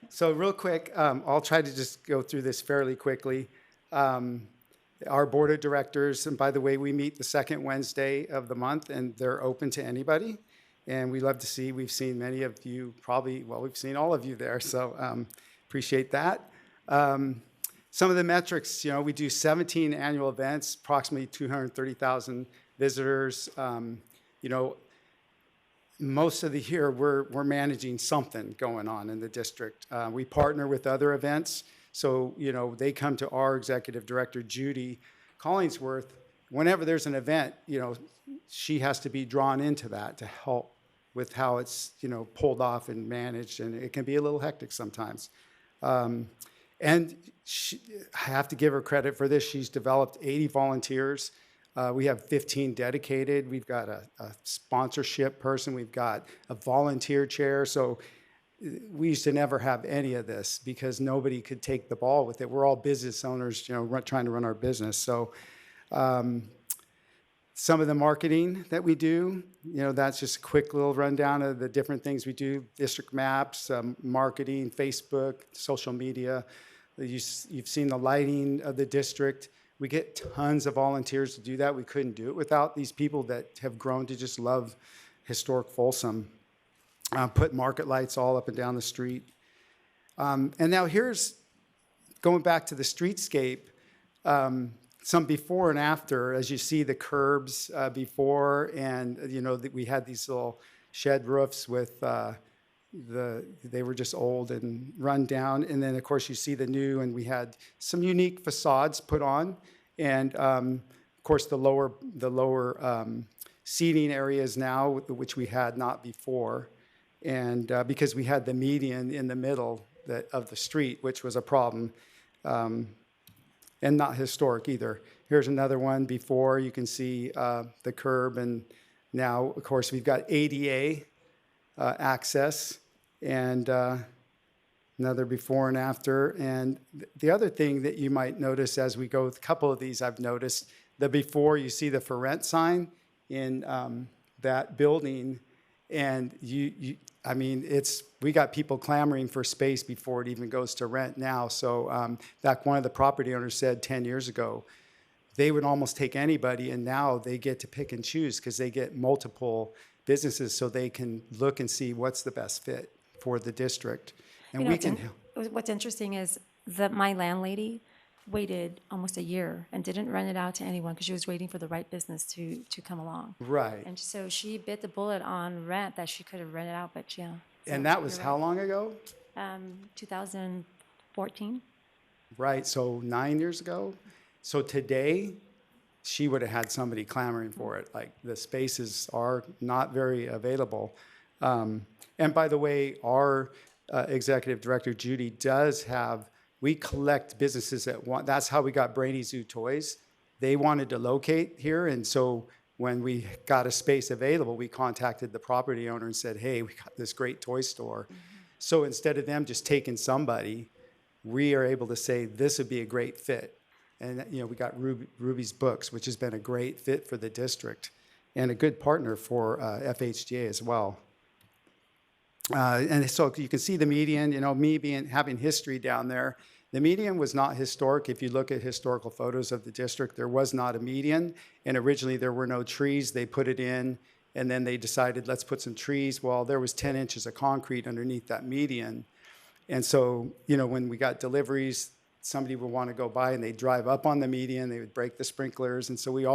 Speaker 18: So real quick, I'll try to just go through this fairly quickly. Our board of directors, and by the way, we meet the second Wednesday of the month, and they're open to anybody. And we love to see, we've seen many of you probably, well, we've seen all of you there, so appreciate that. Some of the metrics, you know, we do 17 annual events, approximately 230,000 visitors. You know, most of the year we're managing something going on in the district. We partner with other events. So, you know, they come to our executive director, Judy Collingsworth. Whenever there's an event, you know, she has to be drawn into that to help with how it's, you know, pulled off and managed. And it can be a little hectic sometimes. And I have to give her credit for this. She's developed 80 volunteers. We have 15 dedicated. We've got a sponsorship person. We've got a volunteer chair. So we used to never have any of this because nobody could take the ball with it. We're all business owners, you know, trying to run our business. So some of the marketing that we do, you know, that's just a quick little rundown of the different things we do. District maps, marketing, Facebook, social media. You've seen the lighting of the district. We get tons of volunteers to do that. We couldn't do it without these people that have grown to just love historic Folsom. Put market lights all up and down the street. And now here's, going back to the streetscape, some before and after, as you see the curbs before, and we had these little shed roofs with they were just old and run down. And then of course you see the new, and we had some unique facades put on, and of course the lower seating areas now, which we had not before, and because we had the median in the middle of the street, which was a problem. And not historic either. Here's another one before. You can see the curb, and now, of course, we've got ADA access, and another before and after. And the other thing that you might notice as we go with a couple of these, I've noticed the before, you see the for rent sign in that building, and I mean, we got people clamoring for space before it even goes to rent now. So back one of the property owners said 10 years ago, they would almost take anybody, and now they get to pick and choose because they get multiple businesses, so they can look and see what's the best fit for the district. And we can help.
Speaker 1: What's interesting is that my landlady waited almost a year and didn't rent it out to anyone because she was waiting for the right business to come along.
Speaker 18: Right.
Speaker 1: And so she bit the bullet on rent that she could have rented out, but yeah.
Speaker 18: And that was how long ago?
Speaker 1: 2014.
Speaker 18: Right, so 9 years ago. So today, she would have had somebody clamoring for it. Like, the spaces are not very available. And by the way, our executive director, Judy, we collect businesses that want, that's how we got Brainy Zoo Toys. They wanted to locate here, and so when we got a space available, we contacted the property owner and said, hey, we got this great toy store. So instead of them just taking somebody, we are able to say this would be a great fit. And we got Ruby's Books, which has been a great fit for the district and a good partner for FHDA as well. And so you can see the median, me having history down there. The median was not historic. If you look at historical photos of the district, there was not a median. And originally there were no trees. They put it in, and then they decided, let's put some trees. Well, there was 10 inches of concrete underneath that median. And so, when we got deliveries, somebody would want to go by and they'd drive up on the median, they would break the sprinklers. And so it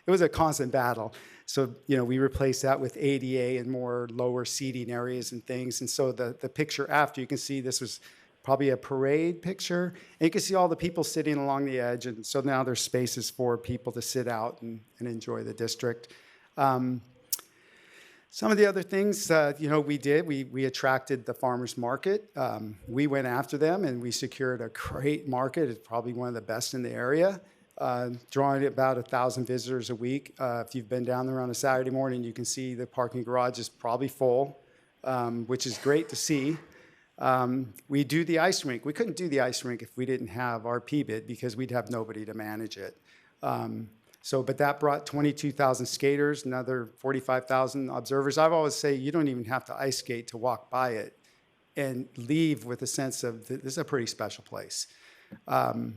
Speaker 18: was a constant battle. So, we replaced that with ADA and more lower seating areas and things. And so the picture after, you can see this was probably a parade picture. And you can see all the people sitting along the edge. And so now there's spaces for people to sit out and enjoy the district. Some of the other things, we did, we attracted the farmers market. We went after them, and we secured a great market. It's probably one of the best in the area, drawing about 1,000 visitors a week. If you've been down there on a Saturday morning, you can see the parking garage is probably full, which is great to see. We do the ice rink. We couldn't do the ice rink if we didn't have our PBID, because we'd have nobody to manage it. But that brought 22,000 skaters, another 45,000 observers. I've always say you don't even have to ice skate to walk by it and leave with a sense of this is a pretty special place. Of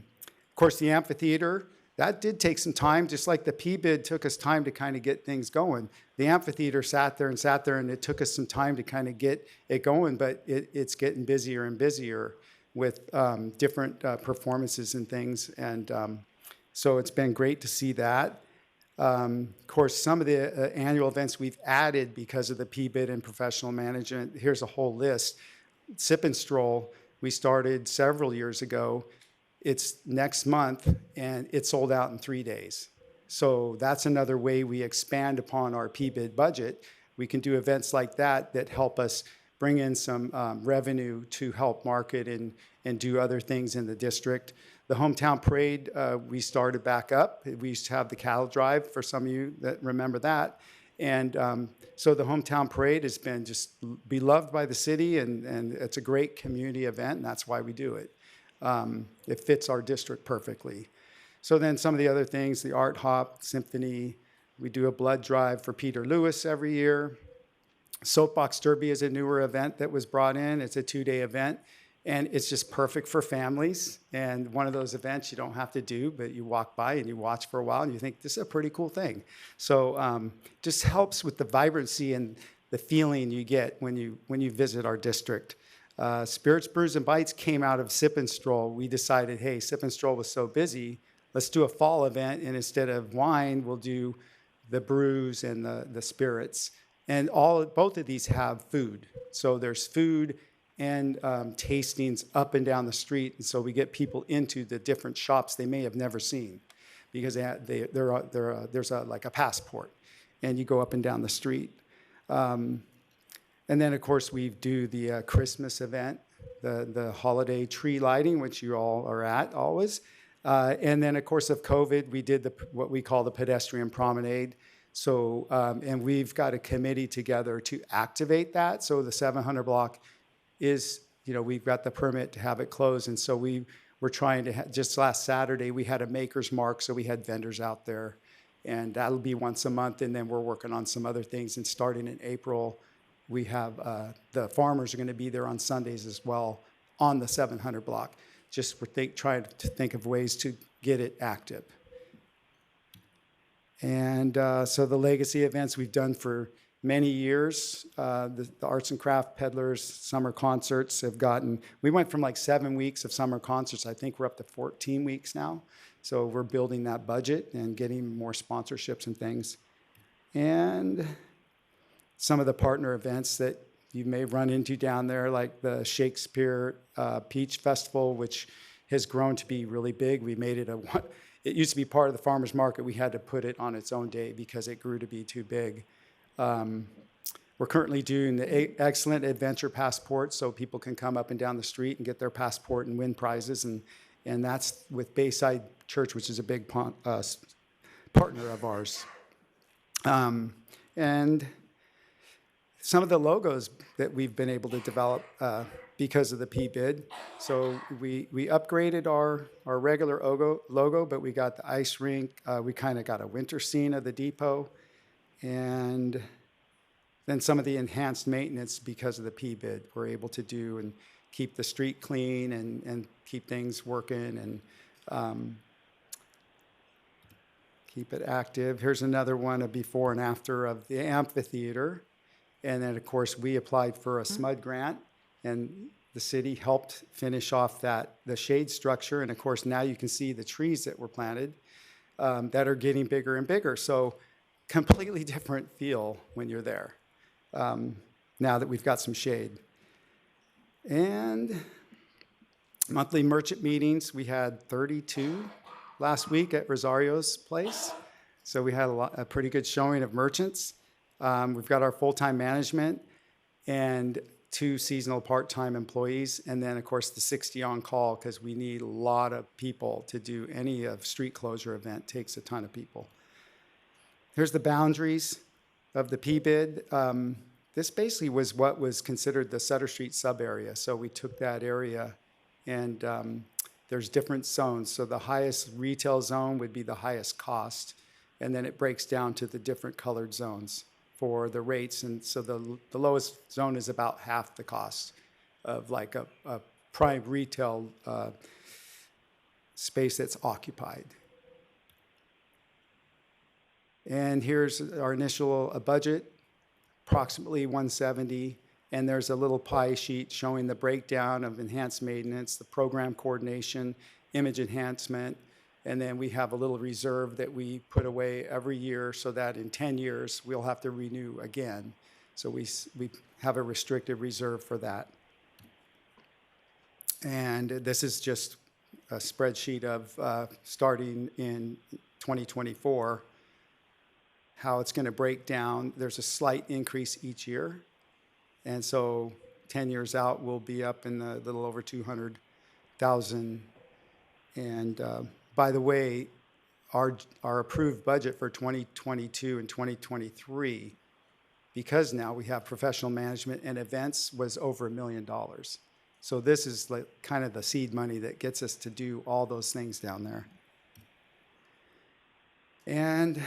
Speaker 18: course, the amphitheater, that did take some time, just like the PBID took us time to kind of get things going. The amphitheater sat there, and it took us some time to kind of get it going, but it's getting busier and busier with different performances and things. And so it's been great to see that. Of course, some of the annual events we've added because of the PBID and professional management. Here's a whole list. Sip and Stroll, we started several years ago. It's next month, and it sold out in 3 days. So that's another way we expand upon our PBID budget. We can do events like that help us bring in some revenue to help market and do other things in the district. The Hometown Parade, we started back up. We used to have the cattle drive, for some of you that remember that. And so the Hometown Parade has been just beloved by the city, and it's a great community event, and that's why we do it. It fits our district perfectly. So then some of the other things, the Art Hop, Symphony, we do a blood drive for Peter Lewis every year. Soapbox Derby is a newer event that was brought in. It's a 2-day event. And it's just perfect for families. And one of those events you don't have to do, but you walk by and you watch for a while and you think, this is a pretty cool thing. So just helps with the vibrancy and the feeling you get when you visit our district. Spirits, Brews, and Bites came out of Sip and Stroll. We decided, hey, Sip and Stroll was so busy, let's do a fall event, and instead of wine, we'll do the brews and the spirits. And both of these have food. So there's food and tastings up and down the street, and so we get people into the different shops they may have never seen, because there's like a passport, and you go up and down the street. And then, of course, we do the Christmas event, the holiday tree lighting, which you all are at always. And then, of course, of COVID, we did what we call the pedestrian promenade. So, and we've got a committee together to activate that. So the 700 block is, we've got the permit to have it closed. And so we were trying to, just last Saturday, we had a maker's mark. So we had vendors out there. And that'll be once a month. And then we're working on some other things. And starting in April, we have the farmers are going to be there on Sundays as well on the 700 block. Just we're trying to think of ways to get it active. And so the legacy events we've done for many years, the arts and craft peddlers summer concerts have we went from like 7 weeks of summer concerts. I think we're up to 14 weeks now. So we're building that budget and getting more sponsorships and things. And some of the partner events that you may run into down there, like the Shakespeare Peach Festival, which has grown to be really big. We made it it used to be part of the farmers market. We had to put it on its own day because it grew to be too big. We're currently doing the Excellent Adventure Passport, so people can come up and down the street and get their passport and win prizes. And that's with Bayside Church, which is a big partner of ours. And some of the logos that we've been able to develop because of the PBID. So we upgraded our regular logo, but we got the ice rink. We kind of got a winter scene of the depot. And then some of the enhanced maintenance because of the PBID we're able to do and keep the street clean and keep things working and keep it active. Here's another one of before and after of the amphitheater. And then, of course, we applied for a SMUD grant, and the city helped finish off the shade structure. And, of course, now you can see the trees that were planted that are getting bigger and bigger. So completely different feel when you're there now that we've got some shade. And monthly merchant meetings, we had 32 last week at Rosario's place. So we had a pretty good showing of merchants. We've got our full-time management and 2 seasonal part-time employees, and then, of course, the 60 on-call, because we need a lot of people to do any street closure event. Takes a ton of people. Here's the boundaries of the PBID. This basically was what was considered the Sutter Street sub-area. So we took that area, and there's different zones. So the highest retail zone would be the highest cost, and then it breaks down to the different colored zones for the rates. And so the lowest zone is about half the cost of like a prime retail space that's occupied. And here's our initial budget, approximately 170. And there's a little pie sheet showing the breakdown of enhanced maintenance, the program coordination, image enhancement. And then we have a little reserve that we put away every year so that in 10 years, we'll have to renew again. So we have a restricted reserve for that. And this is just a spreadsheet of starting in 2024, how it's going to break down. There's a slight increase each year. And so 10 years out, we'll be up in the little over 200,000. And by the way, our approved budget for 2022 and 2023, because now we have professional management and events, was over $1 million. So this is like kind of the seed money that gets us to do all those things down there. And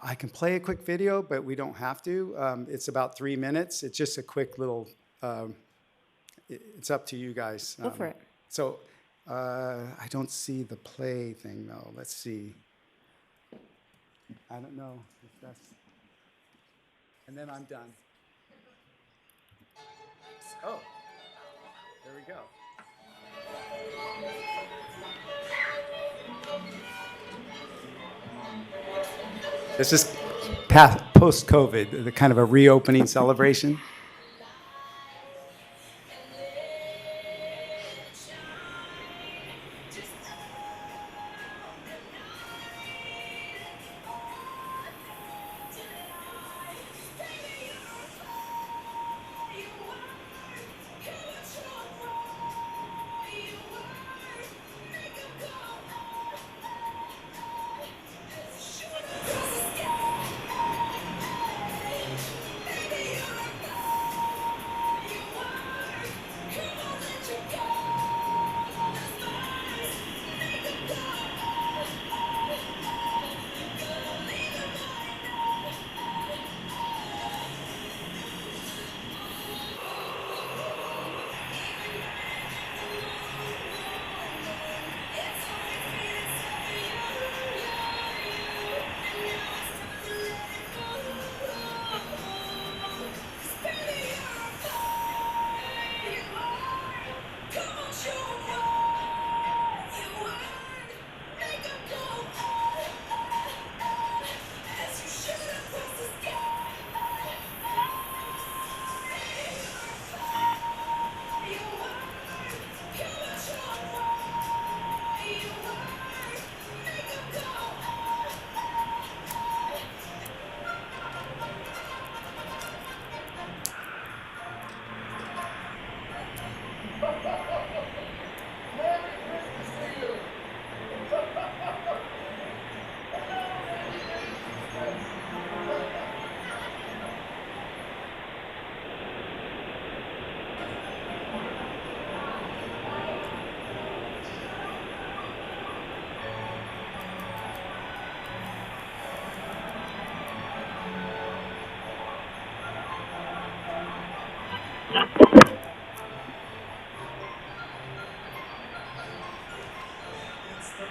Speaker 18: I can play a quick video, but we don't have to. It's about 3 minutes. It's just a quick little it's up to you guys.
Speaker 1: Go for it.
Speaker 18: So, I don't see the play thing though. Let's see. I don't know if that's, and then I'm done. Oh, there we go. This is post-COVID, the kind of a reopening celebration.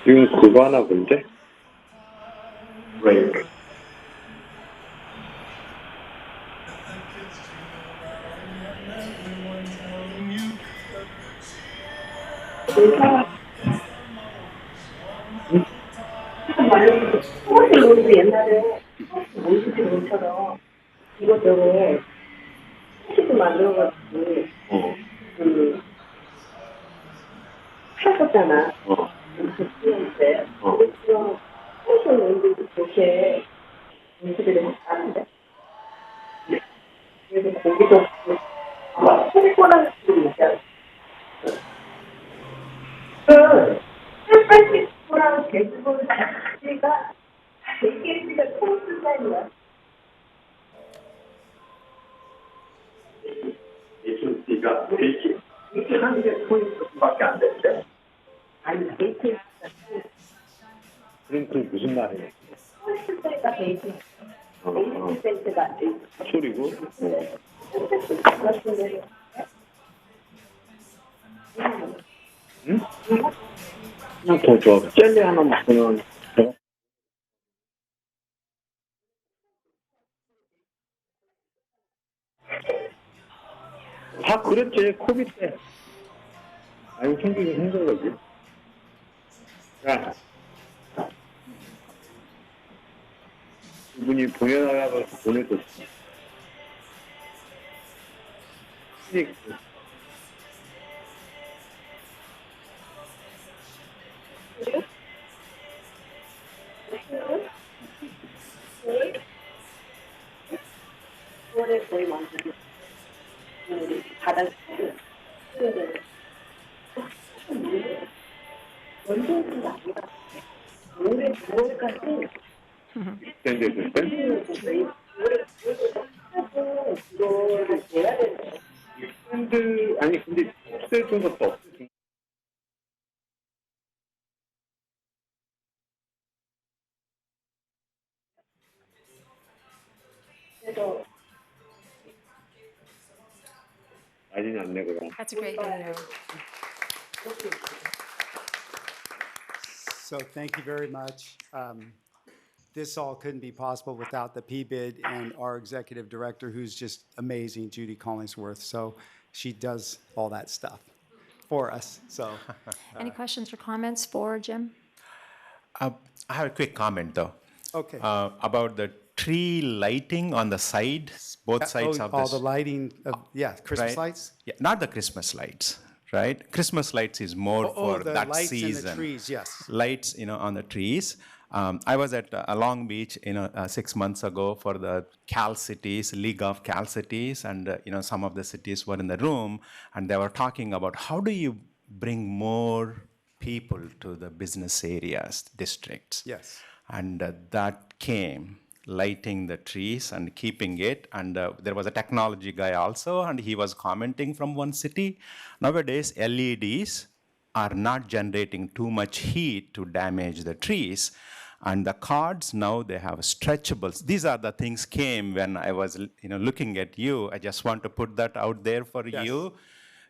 Speaker 19: 지금 그거 하나 본데? 브레이크.
Speaker 20: 우리 옛날에 모르지 못처럼 이것저것 치도 만들어가지고 그 했었잖아. 그 시험 때. 그래서 패션 원들도 그렇게 연습을 했다는데. 그래서 거기서 막 홍보라는 게 있잖아. 그 셀프라는 개그볼 자체가 되게 코스 스타일이야.
Speaker 19: 에이전시가 이렇게 하는 게 포인트밖에 안 되는데.
Speaker 20: 아니, 에이전시가
Speaker 19: 그럼 그 무슨 말이에요?
Speaker 20: 콜스가 베이징. 에이전시가
Speaker 19: 소리고? 응? 그냥 더 줘. 젤리 하나 먹으면 돼. 다 그랬지, 코비드 때. 아이고, 생기기 힘든 거지. 야. 이분이 보내달라고 보내줬어.
Speaker 20: 월에 거의 만들고 바닥 원정수가 아니라 올해 9월까지
Speaker 19: 밴드 밴드?
Speaker 20: 이거를 내야 되는데
Speaker 19: 밴드 아니 근데 없애준 것도 없어.
Speaker 20: 그래서 사진 안 내고.
Speaker 1: That's a great video.
Speaker 18: So thank you very much. This all couldn't be possible without the PBID and our executive director, who's just amazing, Judy Collingsworth. So she does all that stuff for us, so.
Speaker 1: Any questions or comments for Jim?
Speaker 12: I have a quick comment, though.
Speaker 18: Okay.
Speaker 12: About the tree lighting on the sides, both sides of
Speaker 18: All
Speaker 12: this.
Speaker 18: the lighting, Christmas
Speaker 12: right?
Speaker 18: lights?
Speaker 12: Yeah, not the Christmas lights, right? Christmas lights is more for
Speaker 18: the
Speaker 12: that
Speaker 18: lights
Speaker 12: season.
Speaker 18: in the trees, yes.
Speaker 12: Lights, on the trees. I was at Long Beach, 6 months ago for the Cal Cities, League of Cal Cities, and some of the cities were in the room, and they were talking about how do you bring more people to the business areas, districts.
Speaker 18: Yes.
Speaker 12: And that came lighting the trees and keeping it. And there was a technology guy also, and he was commenting from one city. Nowadays, LEDs are not generating too much heat to damage the trees. And the cards now, they have stretchables. These are the things came when I was looking at you. I just want to put that out there for you.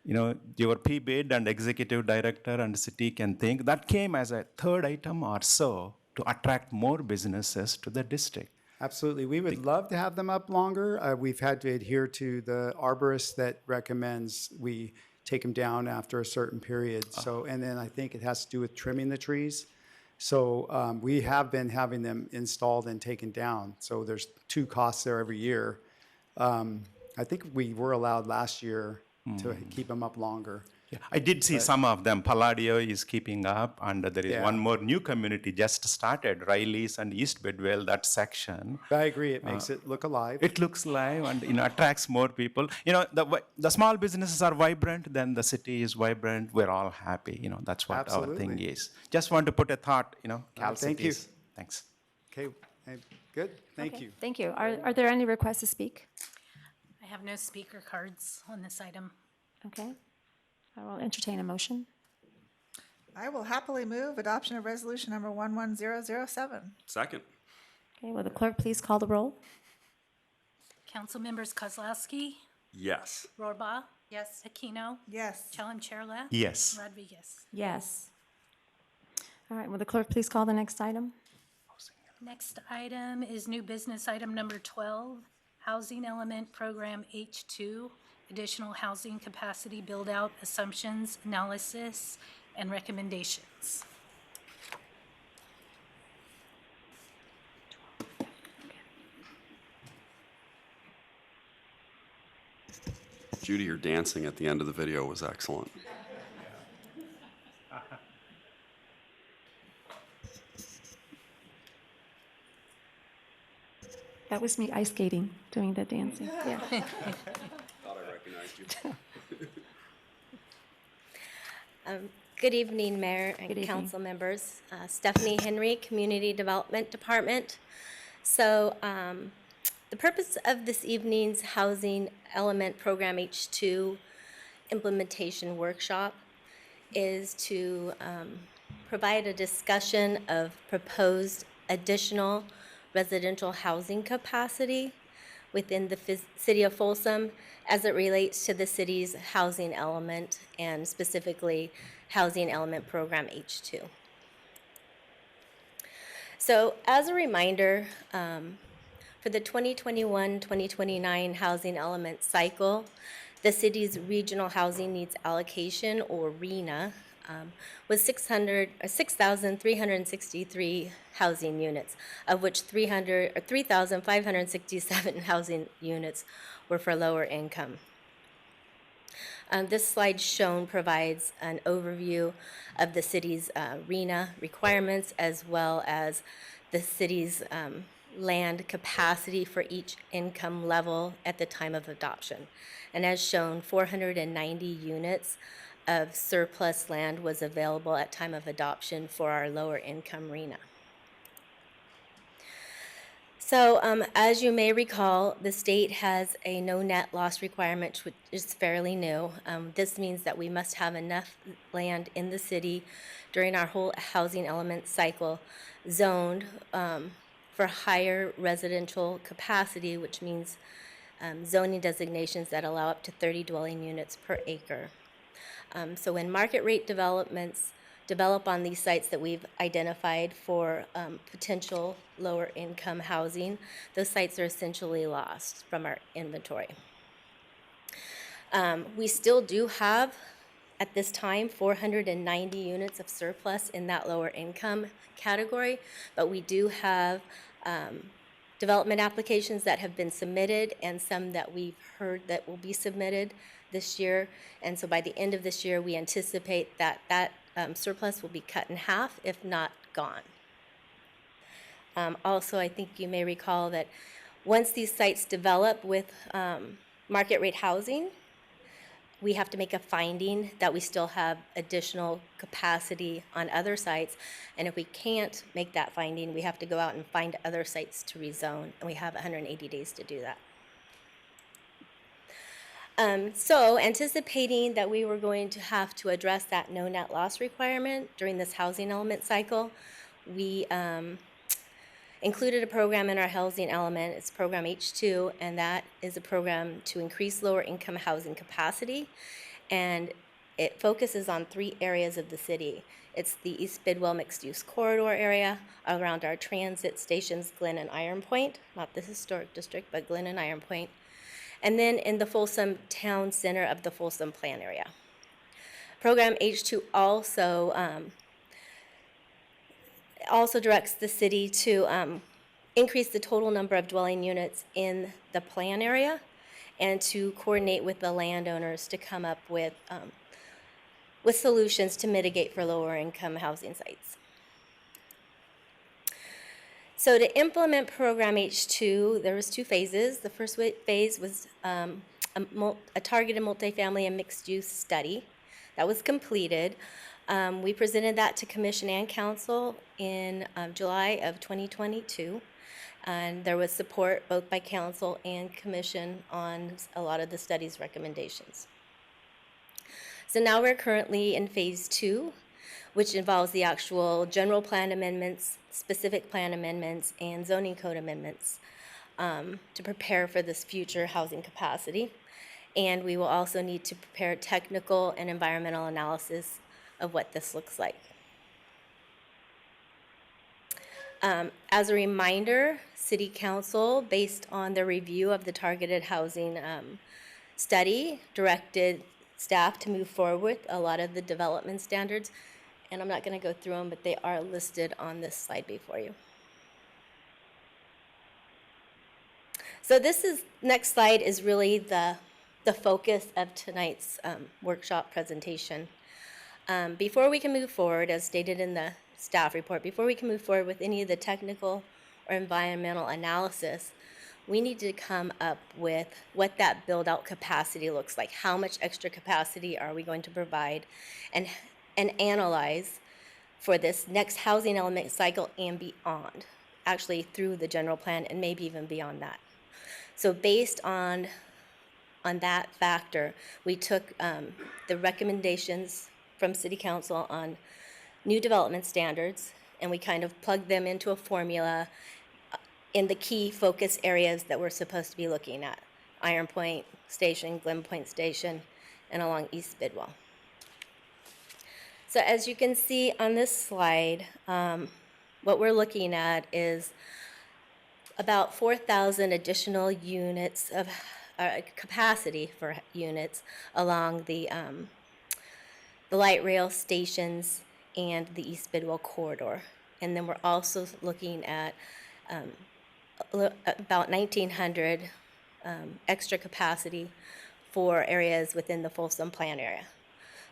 Speaker 12: Your PBID and executive director and city can think that came as a third item or so to attract more businesses to the district.
Speaker 18: Absolutely. We would love to have them up longer. We've had to adhere to the arborist that recommends we take them down after a certain period. So, and then I think it has to do with trimming the trees. So we have been having them installed and taken down. So there's 2 costs there every year. I think we were allowed last year to keep them up longer.
Speaker 12: Yeah, I did see some of them. Palladio is keeping up, and there is one more new community just started, Riley's and East Bidwell, that section.
Speaker 18: I agree. It makes it look alive.
Speaker 12: It looks live and attracts more people. The small businesses are vibrant, then the city is vibrant. We're all happy. That's what our thing
Speaker 18: Absolutely.
Speaker 12: is. Just want to put a thought, Cal
Speaker 18: Thank you.
Speaker 12: Cities. Thanks.
Speaker 18: Okay, good. Thank
Speaker 1: Okay,
Speaker 18: you.
Speaker 1: Thank you. Are there any requests to speak?
Speaker 3: I have no speaker cards on this item.
Speaker 1: Okay. I will entertain a motion.
Speaker 16: I will happily move adoption of resolution number 11007.
Speaker 4: Second.
Speaker 1: Okay, will the clerk please call the roll?
Speaker 3: Council members Kozlowski,
Speaker 4: Yes.
Speaker 3: Rohrbaugh. Yes. Aquino.
Speaker 16: Yes.
Speaker 3: Chalem Chella.
Speaker 12: Yes.
Speaker 3: Rodriguez.
Speaker 1: Yes. All right, will the clerk please call the next item?
Speaker 3: Next item is new business item number 12, Housing Element Program H2, Additional Housing Capacity Build-Out Assumptions, Analysis, and Recommendations.
Speaker 4: Judy, your dancing at the end of the video was excellent.
Speaker 1: That was me ice skating, doing the dancing. Yeah.
Speaker 4: Thought I recognized you.
Speaker 21: Good evening, Mayor and
Speaker 1: Good evening.
Speaker 21: council members. Stephanie Henry, Community Development Department. So the purpose of this evening's Housing Element Program H2 implementation workshop is to provide a discussion of proposed additional residential housing capacity within the city of Folsom as it relates to the city's housing element and specifically Housing Element Program H2. So as a reminder, for the 2021-2029 housing element cycle, the city's regional housing needs allocation, or RHNA, was 6,363 housing units, of which 3,567 housing units were for lower income. This slide shown provides an overview of the city's RHNA requirements as well as the city's land capacity for each income level at the time of adoption. And as shown, 490 units of surplus land was available at time of adoption for our lower income RHNA. So as you may recall, the state has a no net loss requirement, which is fairly new. This means that we must have enough land in the city during our whole housing element cycle zoned for higher residential capacity, which means zoning designations that allow up to 30 dwelling units per acre. So when market rate developments develop on these sites that we've identified for potential lower income housing, those sites are essentially lost from our inventory. We still do have, at this time, 490 units of surplus in that lower income category, but we do have development applications that have been submitted and some that we've heard that will be submitted this year. And so by the end of this year, we anticipate that surplus will be cut in half, if not gone. Also, I think you may recall that once these sites develop with market rate housing, we have to make a finding that we still have additional capacity on other sites. And if we can't make that finding, we have to go out and find other sites to rezone, and we have 180 days to do that. So anticipating that we were going to have to address that no net loss requirement during this housing element cycle, we included a program in our housing element. It's program H2, and that is a program to increase lower income housing capacity. And it focuses on 3 areas of the city. It's the East Bidwell mixed use corridor area around our transit stations, Glen and Iron Point, not the historic district, but Glen and Iron Point. And then in the Folsom town center of the Folsom plan area. Program H2 also directs the city to increase the total number of dwelling units in the plan area and to coordinate with the landowners to come up with solutions to mitigate for lower income housing sites. So to implement Program H2, there was 2 phases. The first phase was a targeted multifamily and mixed use study that was completed. We presented that to Commission and Council in July of 2022, and there was support both by Council and Commission on a lot of the study's recommendations. So now we're currently in phase 2, which involves the actual general plan amendments, specific plan amendments, and zoning code amendments to prepare for this future housing capacity. And we will also need to prepare technical and environmental analysis of what this looks like. As a reminder, City Council, based on the review of the targeted housing study, directed staff to move forward with a lot of the development standards. And I'm not going to go through them, but they are listed on this slide before you. So next slide is really the focus of tonight's workshop presentation. Before we can move forward, as stated in the staff report, before we can move forward with any of the technical or environmental analysis, we need to come up with what that build-out capacity looks like. How much extra capacity are we going to provide, and analyze for this next housing element cycle and beyond, actually through the general plan and maybe even beyond that. So based on that factor, we took the recommendations from City Council on new development standards, and we kind of plugged them into a formula in the key focus areas that we're supposed to be looking at: Iron Point Station, Glen Point Station, and along East Bidwell. So as you can see on this slide, what we're looking at is about 4,000 additional units of capacity for units along the light rail stations and the East Bidwell corridor. And then we're also looking at about 1,900 extra capacity for areas within the Folsom plan area.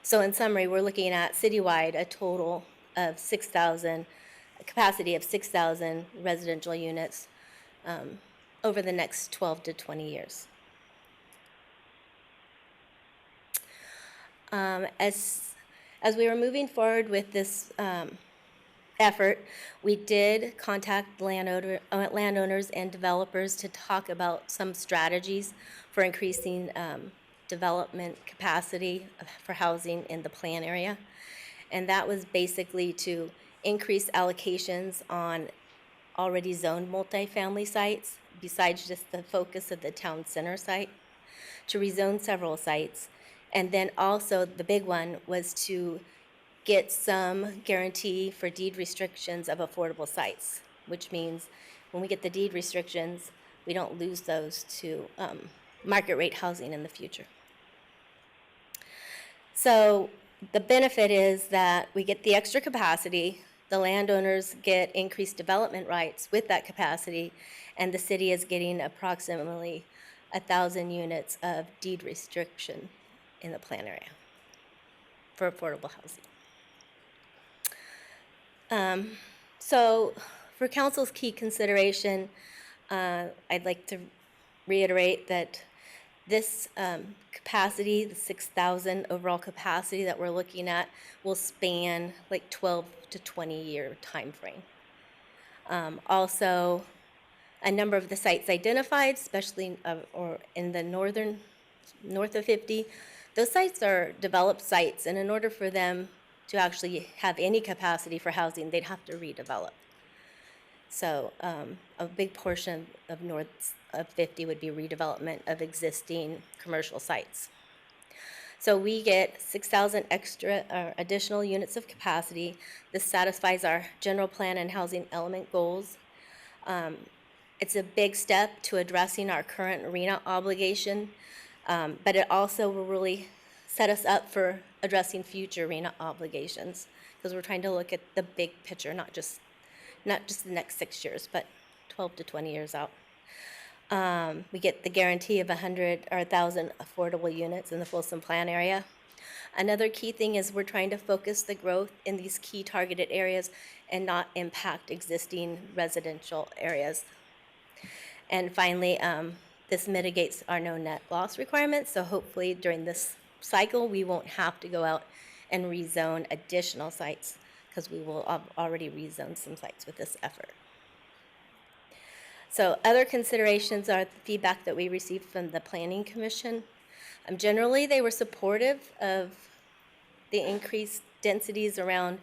Speaker 21: So in summary, we're looking at citywide a total of 6,000, a capacity of 6,000 residential units over the next 12 to 20 years. As we were moving forward with this effort, we did contact landowners and developers to talk about some strategies for increasing development capacity for housing in the plan area. And that was basically to increase allocations on already zoned multifamily sites besides just the focus of the town center site, to rezone several sites. And then also, the big one was to get some guarantee for deed restrictions of affordable sites, which means when we get the deed restrictions, we don't lose those to market rate housing in the future. So the benefit is that we get the extra capacity, the landowners get increased development rights with that capacity, and the city is getting approximately 1,000 units of deed restriction in the plan area for affordable housing. So for council's key consideration, I'd like to reiterate that this capacity, the 6,000 overall capacity that we're looking at, will span like 12 to 20-year time frame. Also, a number of the sites identified, especially or in the north of 50, those sites are developed sites, and in order for them to actually have any capacity for housing, they'd have to redevelop. So a big portion of north of 50 would be redevelopment of existing commercial sites. So we get 6,000 additional units of capacity. This satisfies our general plan and housing element goals. It's a big step to addressing our current RHNA obligation, but it also will really set us up for addressing future RHNA obligations, because we're trying to look at the big picture, not just the next 6 years, but 12 to 20 years out. We get the guarantee of 100 or 1,000 affordable units in the Folsom Plan area. Another key thing is we're trying to focus the growth in these key targeted areas and not impact existing residential areas. And finally, this mitigates our no net loss requirements, so hopefully during this cycle, we won't have to go out and rezone additional sites, because we will have already rezoned some sites with this effort. So other considerations are the feedback that we received from the Planning Commission. Generally, they were supportive of the increased densities around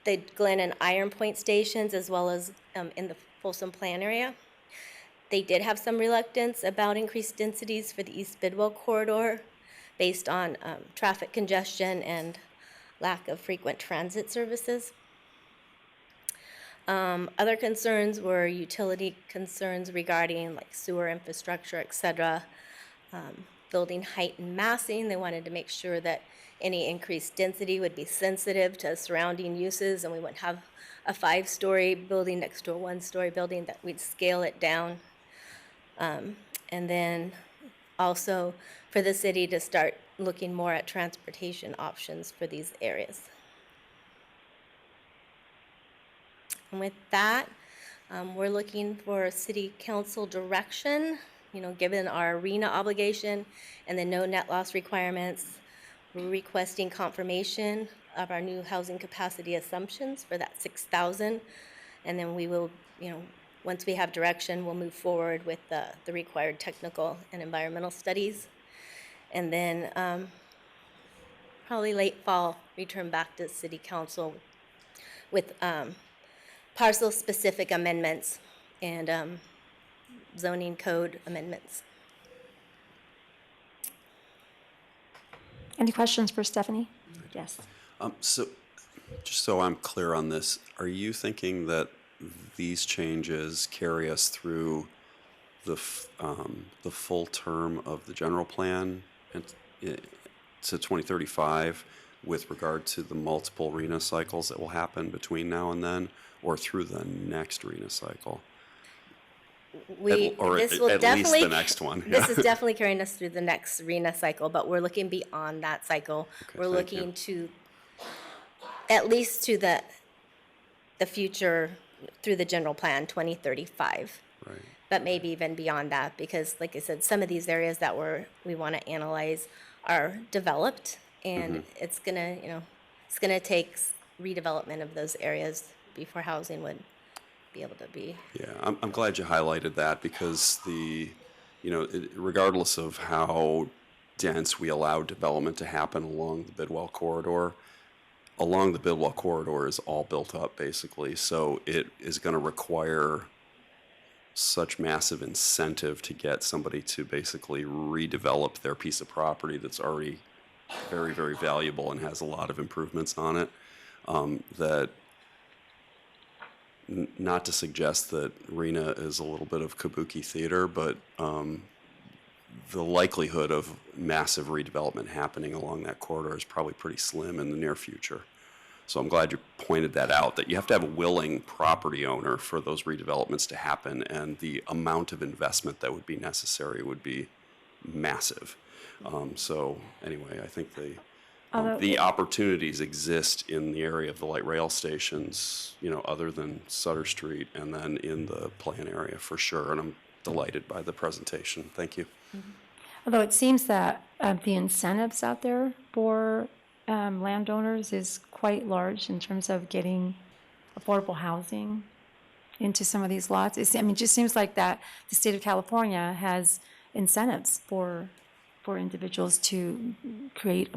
Speaker 21: the Glen and Iron Point stations, as well as in the Folsom Plan area. They did have some reluctance about increased densities for the East Bidwell corridor based on traffic congestion and lack of frequent transit services. Other concerns were utility concerns regarding like sewer infrastructure, et cetera. Building height and massing, they wanted to make sure that any increased density would be sensitive to surrounding uses, and we wouldn't have a 5-story building next to a 1-story building, that we'd scale it down. And then also for the city to start looking more at transportation options for these areas. And with that, we're looking for city council direction, given our RHNA obligation and the no net loss requirements. We're requesting confirmation of our new housing capacity assumptions for that 6,000. And then we will, once we have direction, we'll move forward with the required technical and environmental studies. And then probably late fall, return back to city council with parcel-specific amendments and zoning code amendments.
Speaker 1: Any questions for Stephanie? Yes.
Speaker 4: So, just so I'm clear on this, are you thinking that these changes carry us through the full term of the general plan and to 2035 with regard to the multiple RHNA cycles that will happen between now and then, or through the next RHNA cycle?
Speaker 21: This will
Speaker 4: at
Speaker 21: definitely,
Speaker 4: least the next one.
Speaker 21: This is definitely carrying us through the next RHNA cycle, but we're looking beyond that cycle.
Speaker 4: Okay,
Speaker 21: we're
Speaker 4: thank
Speaker 21: looking to at least to the future through the general plan 2035.
Speaker 4: Right.
Speaker 21: But maybe even beyond that, because like I said, some of these areas that we want to analyze are developed, and it's gonna take redevelopment of those areas before housing would be able to be.
Speaker 4: Yeah, I'm glad you highlighted that, because regardless of how dense we allow development to happen along the Bidwell corridor, is all built up basically. So it is going to require such massive incentive to get somebody to basically redevelop their piece of property that's already very, very valuable and has a lot of improvements on it, that not to suggest that RENA is a little bit of kabuki theater, but the likelihood of massive redevelopment happening along that corridor is probably pretty slim in the near future. So I'm glad you pointed that out, that you have to have a willing property owner for those redevelopments to happen, and the amount of investment that would be necessary would be massive. So anyway, I think the opportunities exist in the area of the light rail stations, you know, other than Sutter Street, and then in the plan area for sure. And I'm delighted by the presentation. Thank you.
Speaker 1: Although it seems that the incentives out there for landowners is quite large in terms of getting affordable housing into some of these lots. It just seems like that the state of California has incentives for individuals to create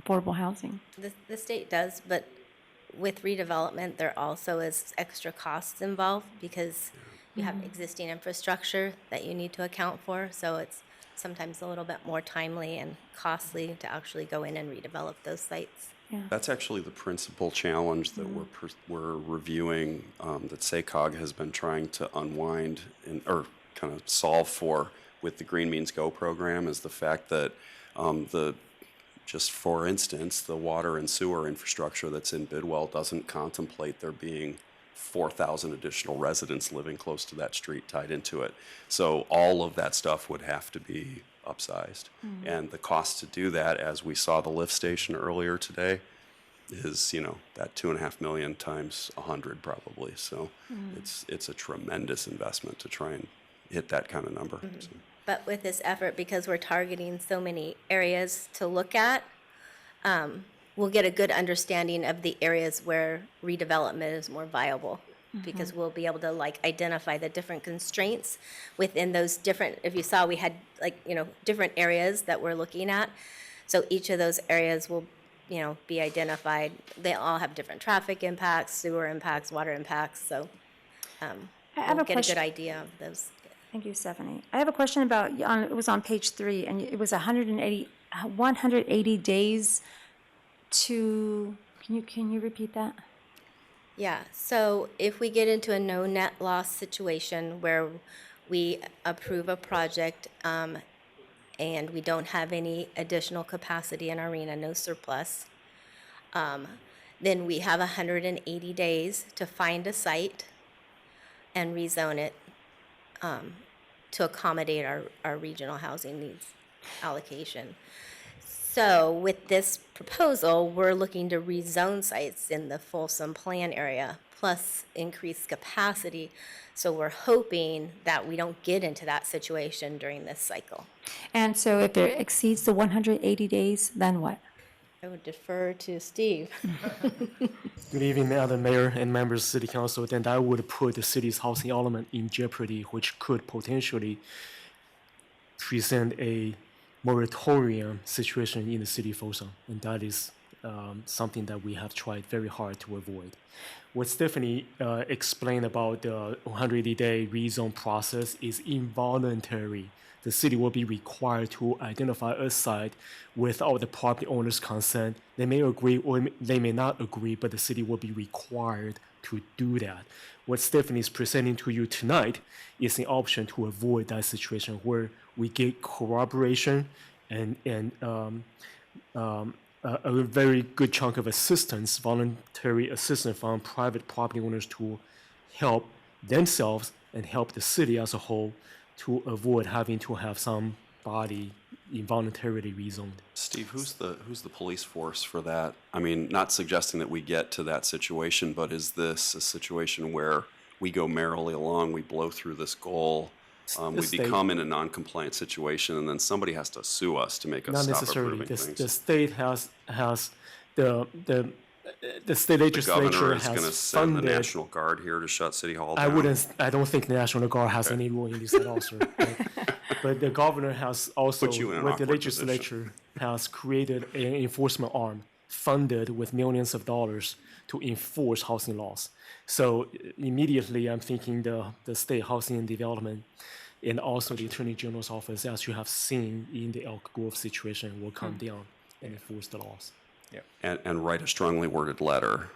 Speaker 1: affordable housing.
Speaker 21: The state does, but with redevelopment, there also is extra costs involved because you have existing infrastructure that you need to account for. So it's sometimes a little bit more timely and costly to actually go in and redevelop those sites.
Speaker 4: That's actually the principal challenge that we're reviewing, that SACOG has been trying to unwind or kind of solve for with the Green Means Go program, is the fact that just for instance, the water and sewer infrastructure that's in Bidwell doesn't contemplate there being 4,000 additional residents living close to that street tied into it. So all of that stuff would have to be upsized. And the cost to do that, as we saw the lift station earlier today, is, you know, that $2.5 million times 100 probably. So it's a tremendous investment to try and hit that kind of number. So.
Speaker 21: But with this effort, because we're targeting so many areas to look at, we'll get a good understanding of the areas where redevelopment is more viable. Because we'll be able to identify the different constraints within those different, if you saw, we had different areas that we're looking at. So each of those areas will, be identified. They all have different traffic impacts, sewer impacts, water impacts. So we'll get a good idea of those.
Speaker 1: Thank you, Stephanie. I have a question about, it was on page 3, and it was 180 days to, can you repeat that?
Speaker 21: Yeah, so if we get into a no net loss situation where we approve a project and we don't have any additional capacity in our arena, no surplus, then we have 180 days to find a site and rezone it to accommodate our regional housing needs allocation. So with this proposal, we're looking to rezone sites in the Folsom Plan area, plus increase capacity. So we're hoping that we don't get into that situation during this cycle.
Speaker 1: And so if it exceeds the 180 days, then what?
Speaker 21: I would defer to Steve.
Speaker 2: Good evening, Madam Mayor and members of City Council. Then that would put the city's housing element in jeopardy, which could potentially present a moratorium situation in the city of Folsom, and that is something that we have tried very hard to avoid. What Stephanie explained about the 180-day rezone process is involuntary. The city will be required to identify a site without the property owner's consent. They may agree or they may not agree, but the city will be required to do that. What Stephanie is presenting to you tonight is an option to avoid that situation where we get corroboration and a very good chunk of assistance, voluntary assistance from private property owners to help themselves and help the city as a whole to avoid having to have somebody involuntarily rezoned.
Speaker 4: Steve, who's the police force for that? I mean, not suggesting that we get to that situation, but is this a situation where we go merrily along, we blow through this goal, we become in a non-compliant situation, and then somebody has to sue us to make us
Speaker 2: not
Speaker 4: stop
Speaker 2: necessarily.
Speaker 4: approving things?
Speaker 2: The state has the state legislature
Speaker 4: The governor is
Speaker 2: has
Speaker 4: going to send the
Speaker 2: funded.
Speaker 4: National Guard here to shut City Hall down.
Speaker 2: I don't think the National Guard has any role in this at all, sir. But the governor has also,
Speaker 4: Put you in an
Speaker 2: with the
Speaker 4: awkward
Speaker 2: legislature, has created an enforcement arm funded with millions of dollars to enforce housing laws. So immediately I'm thinking the State Housing and Development and also the Attorney General's office, as you have seen in the Elk Grove situation, will come down and enforce the laws.
Speaker 4: And write a strongly worded letter.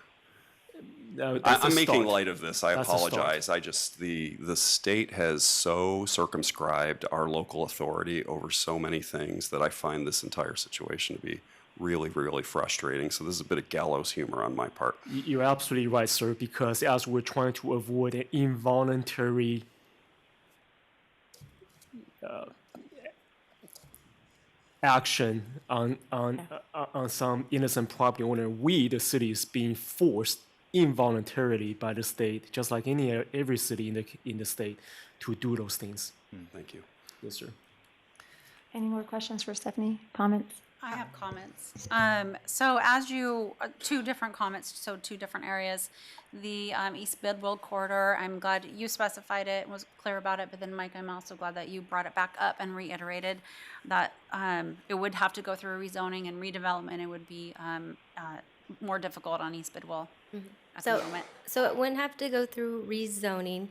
Speaker 2: That's a
Speaker 4: I'm making
Speaker 2: start.
Speaker 4: light of this. I
Speaker 2: That's a start.
Speaker 4: apologize. I just, the state has so circumscribed our local authority over so many things that I find this entire situation to be really, really frustrating. So this is a bit of gallows humor on my part.
Speaker 2: You're absolutely right, sir, because as we're trying to avoid an involuntary action on some innocent property owner, we, the city, is being forced involuntarily by the state, just like every city in the state, to do those things.
Speaker 4: Thank you.
Speaker 2: Yes, sir.
Speaker 1: Any more questions for Stephanie? Comments?
Speaker 5: I have comments. So as you, two different comments, so two different areas. The East Bidwell corridor, I'm glad you specified it, was clear about it, but then Mike, I'm also glad that you brought it back up and reiterated that it would have to go through rezoning and redevelopment. It would be more difficult on East Bidwell at the moment.
Speaker 21: So it wouldn't have to go through rezoning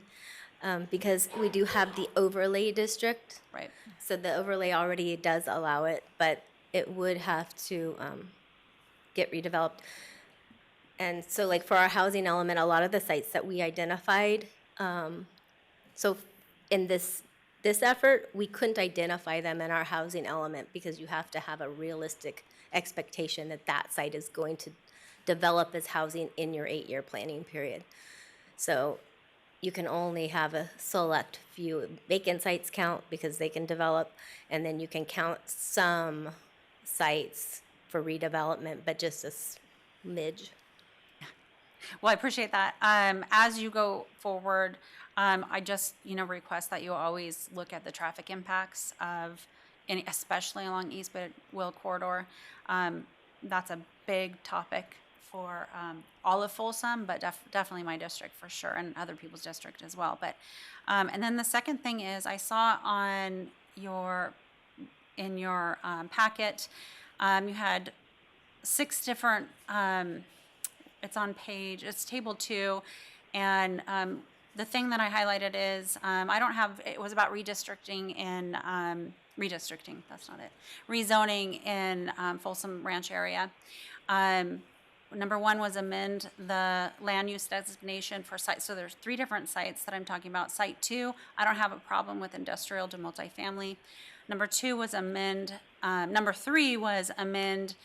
Speaker 21: because we do have the overlay district.
Speaker 5: Right.
Speaker 21: So the overlay already does allow it, but it would have to get redeveloped. And so like for our housing element, a lot of the sites that we identified, so in this effort, we couldn't identify them in our housing element because you have to have a realistic expectation that that site is going to develop as housing in your 8-year planning period. So you can only have a select few vacant sites count because they can develop, and then you can count some sites for redevelopment, but just a smidge.
Speaker 5: Well, I appreciate that. As you go forward, I just, request that you always look at the traffic impacts of, especially along East Bidwell corridor. That's a big topic for all of Folsom, but definitely my district for sure, and other people's district as well. But and then the second thing is, I saw on in your packet, you had 6 different. It's table 2, and the thing that I highlighted is it was about redistricting in redistricting. That's not it. Rezoning in Folsom Ranch area. Number 1 was amend the land use designation for sites. So there's 3 different sites that I'm talking about. Site 2, I don't have a problem with industrial to multifamily. Number 2 was amend. Number 3 was amend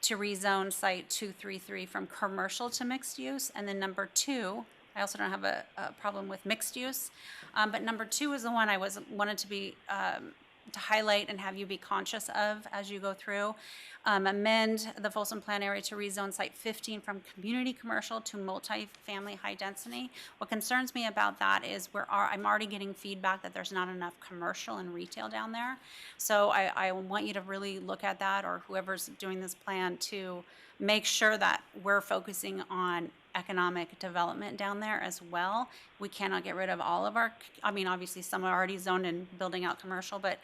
Speaker 5: to rezone site 233 from commercial to mixed use. And then number 2, I also don't have a problem with mixed use. But number 2 is the one I wanted to be to highlight and have you be conscious of as you go through. Amend the Folsom Plan area to rezone site 15 from community commercial to multifamily high density. What concerns me about that is I'm already getting feedback that there's not enough commercial and retail down there. So I want you to really look at that, or whoever's doing this plan, to make sure that we're focusing on economic development down there as well. We cannot get rid of all of obviously some are already zoned and building out commercial, but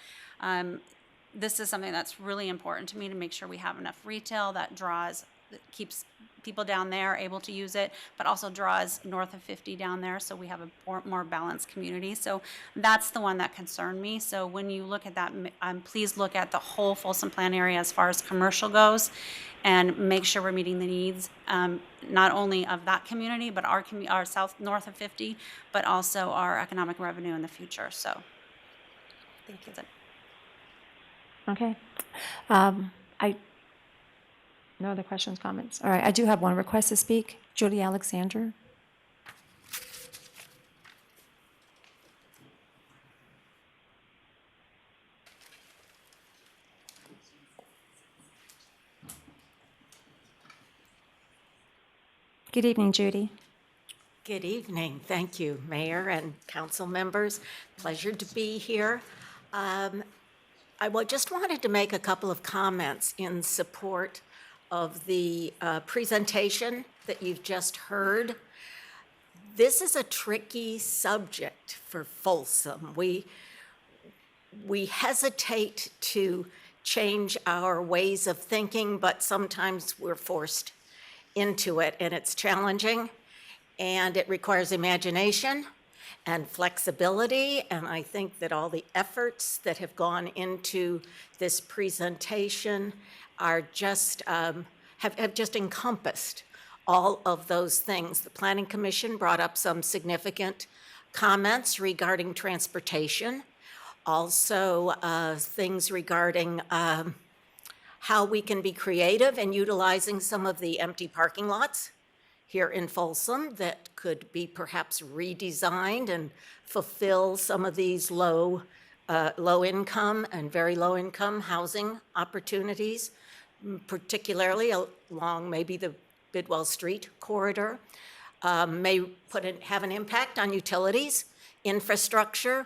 Speaker 5: this is something that's really important to me, to make sure we have enough retail that keeps people down there able to use it, but also draws north of 50 down there, so we have a more balanced community. So that's the one that concerned me. So when you look at that, please look at the whole Folsom Plan area as far as commercial goes, and make sure we're meeting the needs, not only of that community, but our south north of 50, but also our economic revenue in the future. So thank you.
Speaker 1: Okay. No other questions, comments? All right, I do have one request to speak. Julie Alexander. Good evening, Judy.
Speaker 22: Good evening. Thank you, Mayor and council members. Pleasure to be here. I just wanted to make a couple of comments in support of the presentation that you've just heard. This is a tricky subject for Folsom. We hesitate to change our ways of thinking, but sometimes we're forced into it, and it's challenging, and it requires imagination and flexibility, and I think that all the efforts that have gone into this presentation are just, have just encompassed all of those things. The Planning Commission brought up some significant comments regarding transportation, also things regarding how we can be creative in utilizing some of the empty parking lots here in Folsom that could be perhaps redesigned and fulfill some of these low income and very low income housing opportunities, particularly along maybe the Bidwell Street corridor, may have an impact on utilities, infrastructure,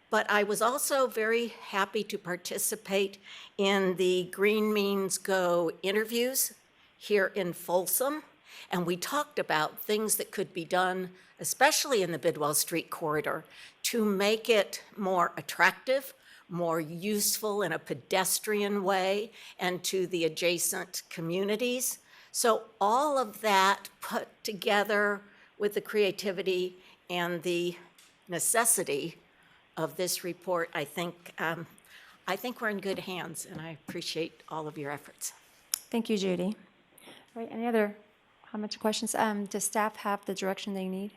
Speaker 22: but I was also very happy to participate in the Green Means Go interviews here in Folsom, and we talked about things that could be done, especially in the Bidwell Street corridor, to make it more attractive, more useful in a pedestrian way, and to the adjacent communities. So all of that put together with the creativity and the necessity of this report, I think we're in good hands, and I appreciate all of your efforts.
Speaker 1: Thank you, Judy. All right, any other comments or questions? Does staff have the direction they need?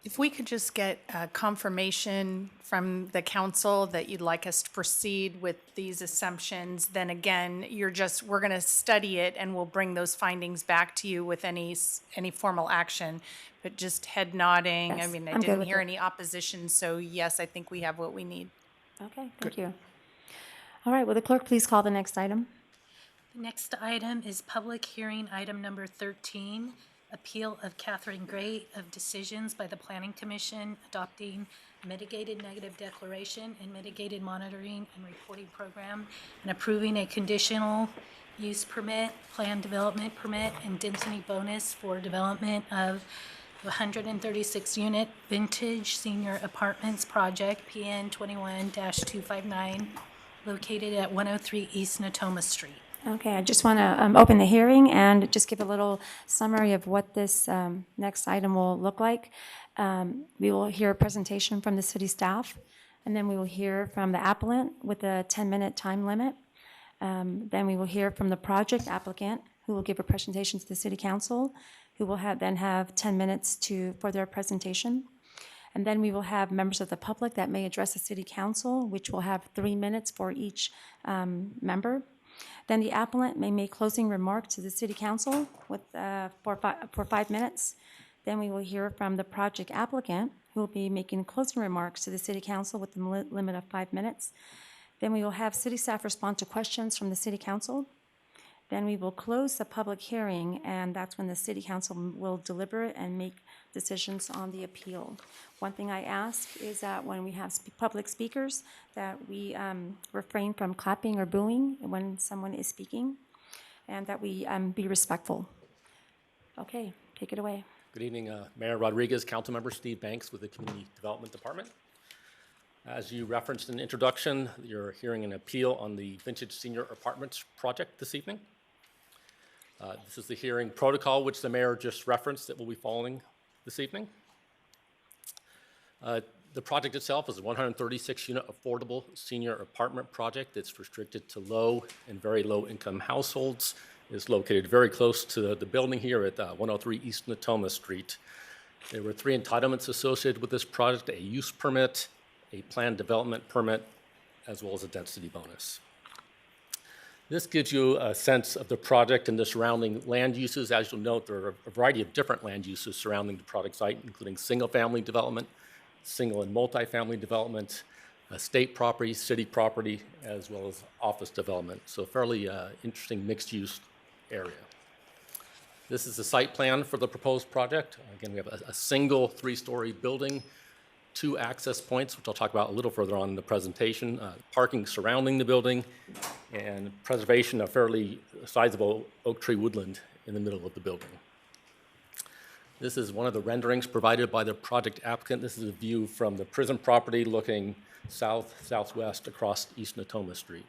Speaker 6: If we could just get confirmation from the council that you'd like us to proceed with these assumptions, then again, we're going to study it and we'll bring those findings back to you with any formal action. But just head nodding.
Speaker 1: Yes,
Speaker 6: I mean, I
Speaker 1: I'm good
Speaker 6: didn't
Speaker 1: with
Speaker 6: hear
Speaker 1: it.
Speaker 6: any opposition, so yes, I think we have what we need.
Speaker 1: Okay, thank you. All right, will the clerk please call the next item?
Speaker 3: The next item is public hearing item number 13, appeal of Catherine Gray of decisions by the Planning Commission adopting mitigated negative declaration and mitigated monitoring and reporting program and approving a conditional use permit, plan development permit, and density bonus for development of 136-unit vintage senior apartments project PN 21-259 located at 103 East Natoma Street.
Speaker 1: Okay, I just want to open the hearing and just give a little summary of what this next item will look like. We will hear a presentation from the city staff, and then we will hear from the applicant with a 10-minute time limit. Then we will hear from the project applicant, who will give a presentation to the city council, who will then have 10 minutes for their presentation. And then we will have members of the public that may address the city council, which will have 3 minutes for each member. Then the applicant may make closing remarks to the city council for 5 minutes. Then we will hear from the project applicant, who will be making closing remarks to the city council with a limit of 5 minutes. Then we will have city staff respond to questions from the city council. Then we will close the public hearing, and that's when the city council will deliberate and make decisions on the appeal. One thing I ask is that when we have public speakers, that we refrain from clapping or booing when someone is speaking, and that we be respectful. Okay, take it away.
Speaker 7: Good evening, Mayor Rodriguez, Councilmember Steve Banks with the Community Development Department. As you referenced in the introduction, you're hearing an appeal on the Vintage Senior Apartments project this evening. This is the hearing protocol which the mayor just referenced that we'll be following this evening. The project itself is a 136-unit affordable senior apartment project that's restricted to low and very low income households. It's located very close to the building here at 103 East Natoma Street. There were 3 entitlements associated with this project: a use permit, a planned development permit, as well as a density bonus. This gives you a sense of the project and the surrounding land uses. As you'll note, there are a variety of different land uses surrounding the project site, including single-family development, single and multifamily development, state property, city property, as well as office development. So a fairly interesting mixed-use area. This is the site plan for the proposed project. Again, we have a single 3-story building, 2 access points, which I'll talk about a little further on in the presentation, parking surrounding the building, and preservation of fairly sizable oak tree woodland in the middle of the building. This is one of the renderings provided by the project applicant. This is a view from the prison property looking southwest across East Natoma Street.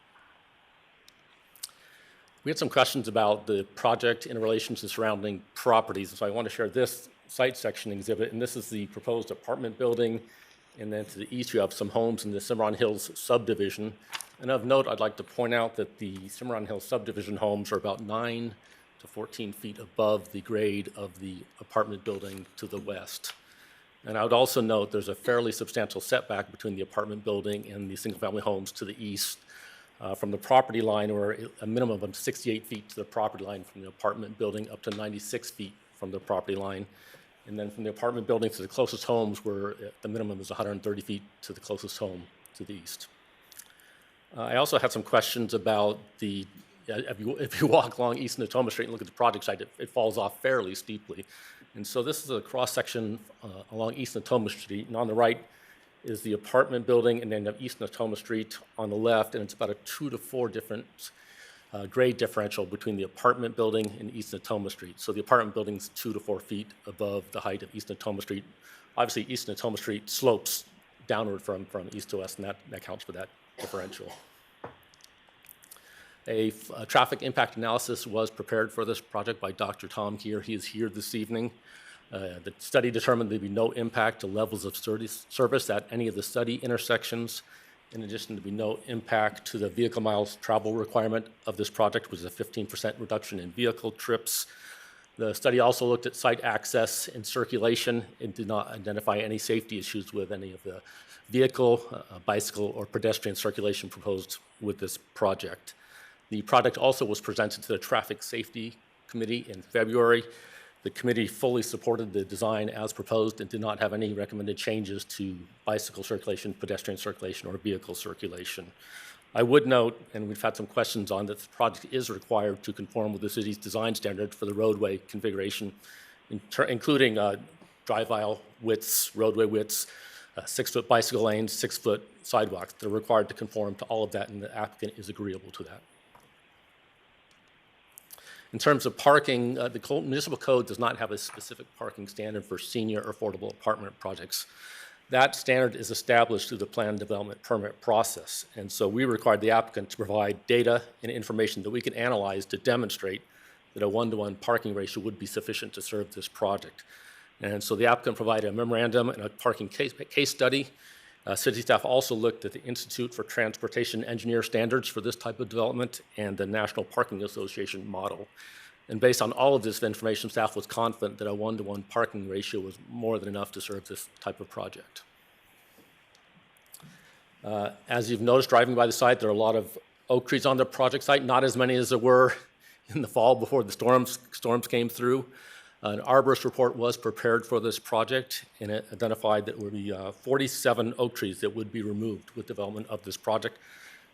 Speaker 7: We had some questions about the project in relation to surrounding properties, so I want to share this site section exhibit, and this is the proposed apartment building, and then to the east you have some homes in the Cimarron Hills subdivision. And of note, I'd like to point out that the Cimarron Hills subdivision homes are about 9 to 14 feet above the grade of the apartment building to the west. And I would also note there's a fairly substantial setback between the apartment building and the single-family homes to the east. From the property line, we're a minimum of 68 feet to the property line from the apartment building up to 96 feet from the property line. And then from the apartment building to the closest homes, where the minimum is 130 feet to the closest home to the east. I also had some questions about the, if you walk along East Natoma Street and look at the project site, it falls off fairly steeply. And so this is a cross-section along East Natoma Street, and on the right is the apartment building, and then the East Natoma Street on the left, and it's about a 2 to 4 different grade differential between the apartment building and East Natoma Street. So the apartment building is 2 to 4 feet above the height of East Natoma Street. Obviously, East Natoma Street slopes downward from east to west, and that accounts for that differential. A traffic impact analysis was prepared for this project by Dr. Tom Keir. He is here this evening. The study determined there'd be no impact to levels of service at any of the study intersections. In addition, there'd be no impact to the vehicle miles travel requirement of this project, which is a 15% reduction in vehicle trips. The study also looked at site access and circulation and did not identify any safety issues with any of the vehicle, bicycle, or pedestrian circulation proposed with this project. The project also was presented to the Traffic Safety Committee in February. The committee fully supported the design as proposed and did not have any recommended changes to bicycle circulation, pedestrian circulation, or vehicle circulation. I would note, and we've had some questions on, that the project is required to conform with the city's design standards for the roadway configuration, including drive aisle widths, roadway widths, 6-foot bicycle lanes, 6-foot sidewalks. They're required to conform to all of that, and the applicant is agreeable to that. In terms of parking, the municipal code does not have a specific parking standard for senior or affordable apartment projects. That standard is established through the plan development permit process. And so we required the applicant to provide data and information that we can analyze to demonstrate that a 1-to-1 parking ratio would be sufficient to serve this project. And so the applicant provided a memorandum and a parking case study. City staff also looked at the Institute for Transportation Engineer standards for this type of development and the National Parking Association model. And based on all of this information, staff was confident that a 1-to-1 parking ratio was more than enough to serve this type of project. As you've noticed driving by the site, there are a lot of oak trees on the project site, not as many as there were in the fall before the storms came through. An arborist report was prepared for this project, and it identified that there would be 47 oak trees that would be removed with development of this project,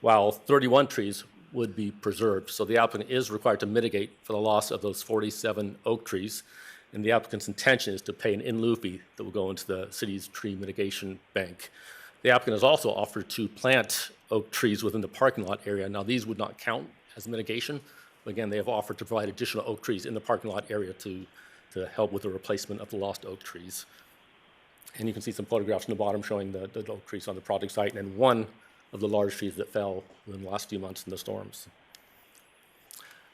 Speaker 7: while 31 trees would be preserved. So the applicant is required to mitigate for the loss of those 47 oak trees, and the applicant's intention is to pay an in lieu fee that will go into the city's tree mitigation bank. The applicant has also offered to plant oak trees within the parking lot area. Now, these would not count as mitigation, but again, they have offered to provide additional oak trees in the parking lot area to help with the replacement of the lost oak trees. And you can see some photographs on the bottom showing the oak trees on the project site, and then one of the large trees that fell in the last few months in the storms.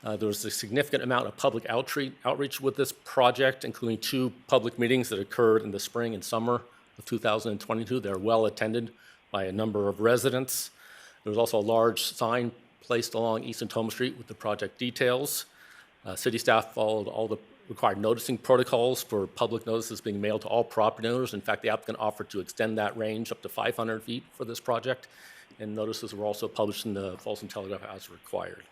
Speaker 7: There was a significant amount of public outreach with this project, including 2 public meetings that occurred in the spring and summer of 2022. They're well attended by a number of residents. There was also a large sign placed along East Natoma Street with the project details. City staff followed all the required noticing protocols for public notices being mailed to all property owners. In fact, the applicant offered to extend that range up to 500 feet for this project, and notices were also published in the Folsom Telegraph as required.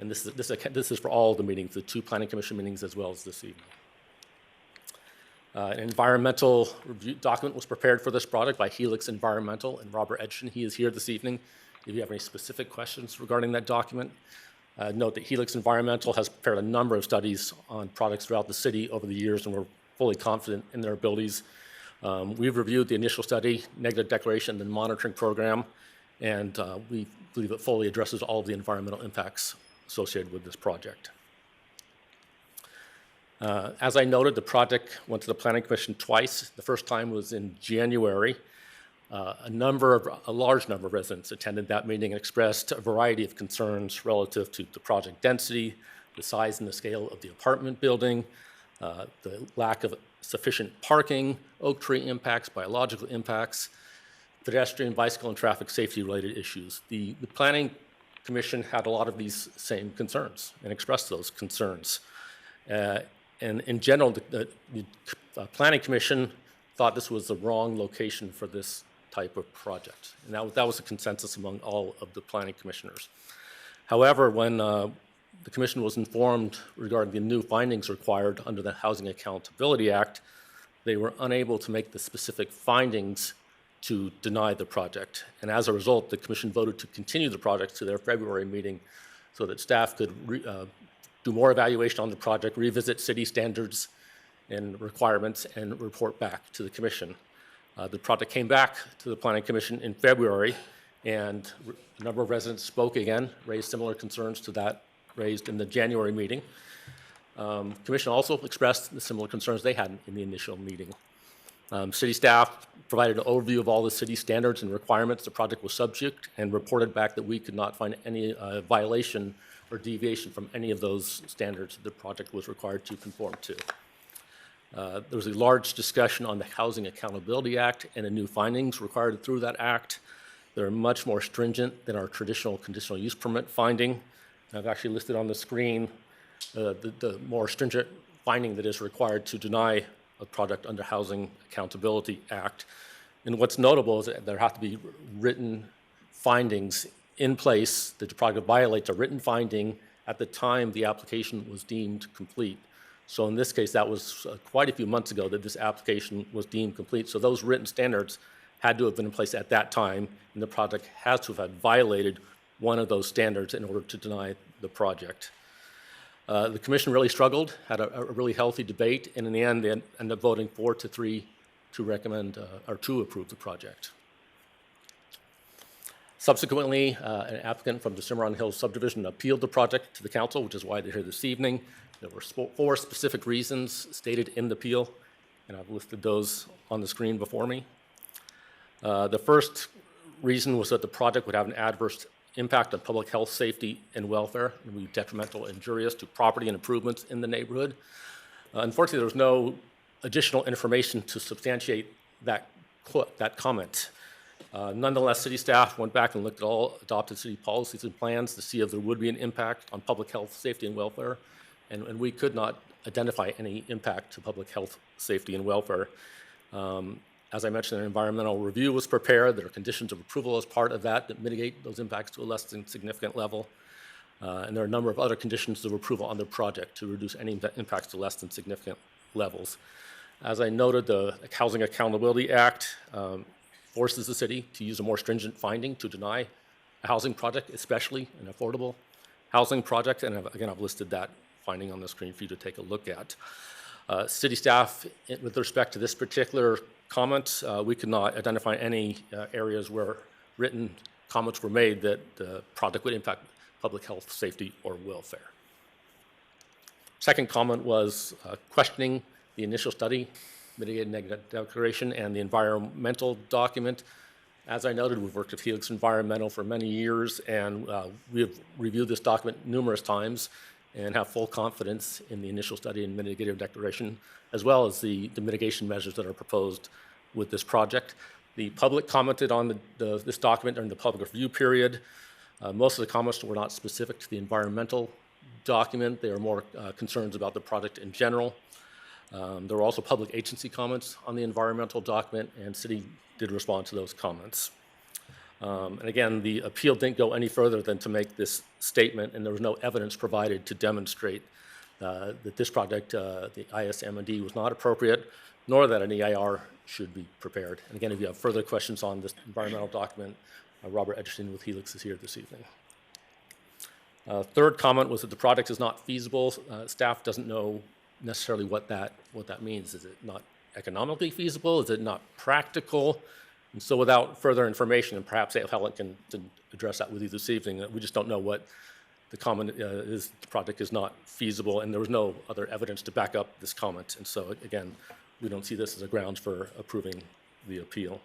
Speaker 7: And this is for all the meetings, the 2 planning commission meetings as well as this evening. An environmental review document was prepared for this project by Helix Environmental and Robert Edgerton. He is here this evening. If you have any specific questions regarding that document, note that Helix Environmental has prepared a number of studies on projects throughout the city over the years, and we're fully confident in their abilities. We've reviewed the initial study, negative declaration, and monitoring program, and we believe it fully addresses all of the environmental impacts associated with this project. As I noted, the project went to the Planning Commission twice. The first time was in January. A large number of residents attended that meeting and expressed a variety of concerns relative to the project density, the size and the scale of the apartment building, the lack of sufficient parking, oak tree impacts, biological impacts, pedestrian, bicycle, and traffic safety-related issues. The Planning Commission had a lot of these same concerns and expressed those concerns. And in general, the Planning Commission thought this was the wrong location for this type of project. And that was a consensus among all of the planning commissioners. However, when the commission was informed regarding the new findings required under the Housing Accountability Act, they were unable to make the specific findings to deny the project. And as a result, the commission voted to continue the project to their February meeting so that staff could do more evaluation on the project, revisit city standards and requirements, and report back to the commission. The project came back to the Planning Commission in February, and a number of residents spoke again, raised similar concerns to that raised in the January meeting. Commission also expressed the similar concerns they had in the initial meeting. City staff provided an overview of all the city standards and requirements the project was subject and reported back that we could not find any violation or deviation from any of those standards that the project was required to conform to. There was a large discussion on the Housing Accountability Act and the new findings required through that act. They're much more stringent than our traditional conditional use permit finding. I've actually listed on the screen the more stringent finding that is required to deny a project under Housing Accountability Act. And what's notable is that there have to be written findings in place that the project violates a written finding at the time the application was deemed complete. So in this case, that was quite a few months ago that this application was deemed complete. So those written standards had to have been in place at that time, and the project has to have had violated one of those standards in order to deny the project. The commission really struggled, had a really healthy debate, and in the end, they ended up voting 4-3 to recommend or to approve the project. Subsequently, an applicant from the Cimarron Hills subdivision appealed the project to the council, which is why they're here this evening. There were 4 specific reasons stated in the appeal, and I've listed those on the screen before me. The first reason was that the project would have an adverse impact on public health, safety, and welfare, and would be detrimental and injurious to property and improvements in the neighborhood. Unfortunately, there was no additional information to substantiate that comment. Nonetheless, city staff went back and looked at all adopted city policies and plans to see if there would be an impact on public health, safety, and welfare, and we could not identify any impact to public health, safety, and welfare. As I mentioned, an environmental review was prepared. There are conditions of approval as part of that that mitigate those impacts to a less than significant level. And there are a number of other conditions of approval on the project to reduce any impacts to less than significant levels. As I noted, the Housing Accountability Act forces the city to use a more stringent finding to deny a housing project, especially an affordable housing project. And again, I've listed that finding on the screen for you to take a look at. City staff, with respect to this particular comment, we could not identify any areas where written comments were made that the project would impact public health, safety, or welfare. Second comment was questioning the initial study, mitigated negative declaration, and the environmental document. As I noted, we've worked with Helix Environmental for many years, and we have reviewed this document numerous times and have full confidence in the initial study and mitigated declaration, as well as the mitigation measures that are proposed with this project. The public commented on this document during the public review period. Most of the comments were not specific to the environmental document. They were more concerns about the project in general. There were also public agency comments on the environmental document, and city did respond to those comments. And again, the appeal didn't go any further than to make this statement, and there was no evidence provided to demonstrate that this project, the ISM&D, was not appropriate, nor that an EIR should be prepared. And again, if you have further questions on this environmental document, Robert Edgerton with Helix is here this evening. Third comment was that the project is not feasible. Staff doesn't know necessarily what that means. Is it not economically feasible? Is it not practical? And so without further information, and perhaps Helen can address that with you this evening, we just don't know what the comment is the project is not feasible, and there was no other evidence to back up this comment. And so, again, we don't see this as a grounds for approving the appeal.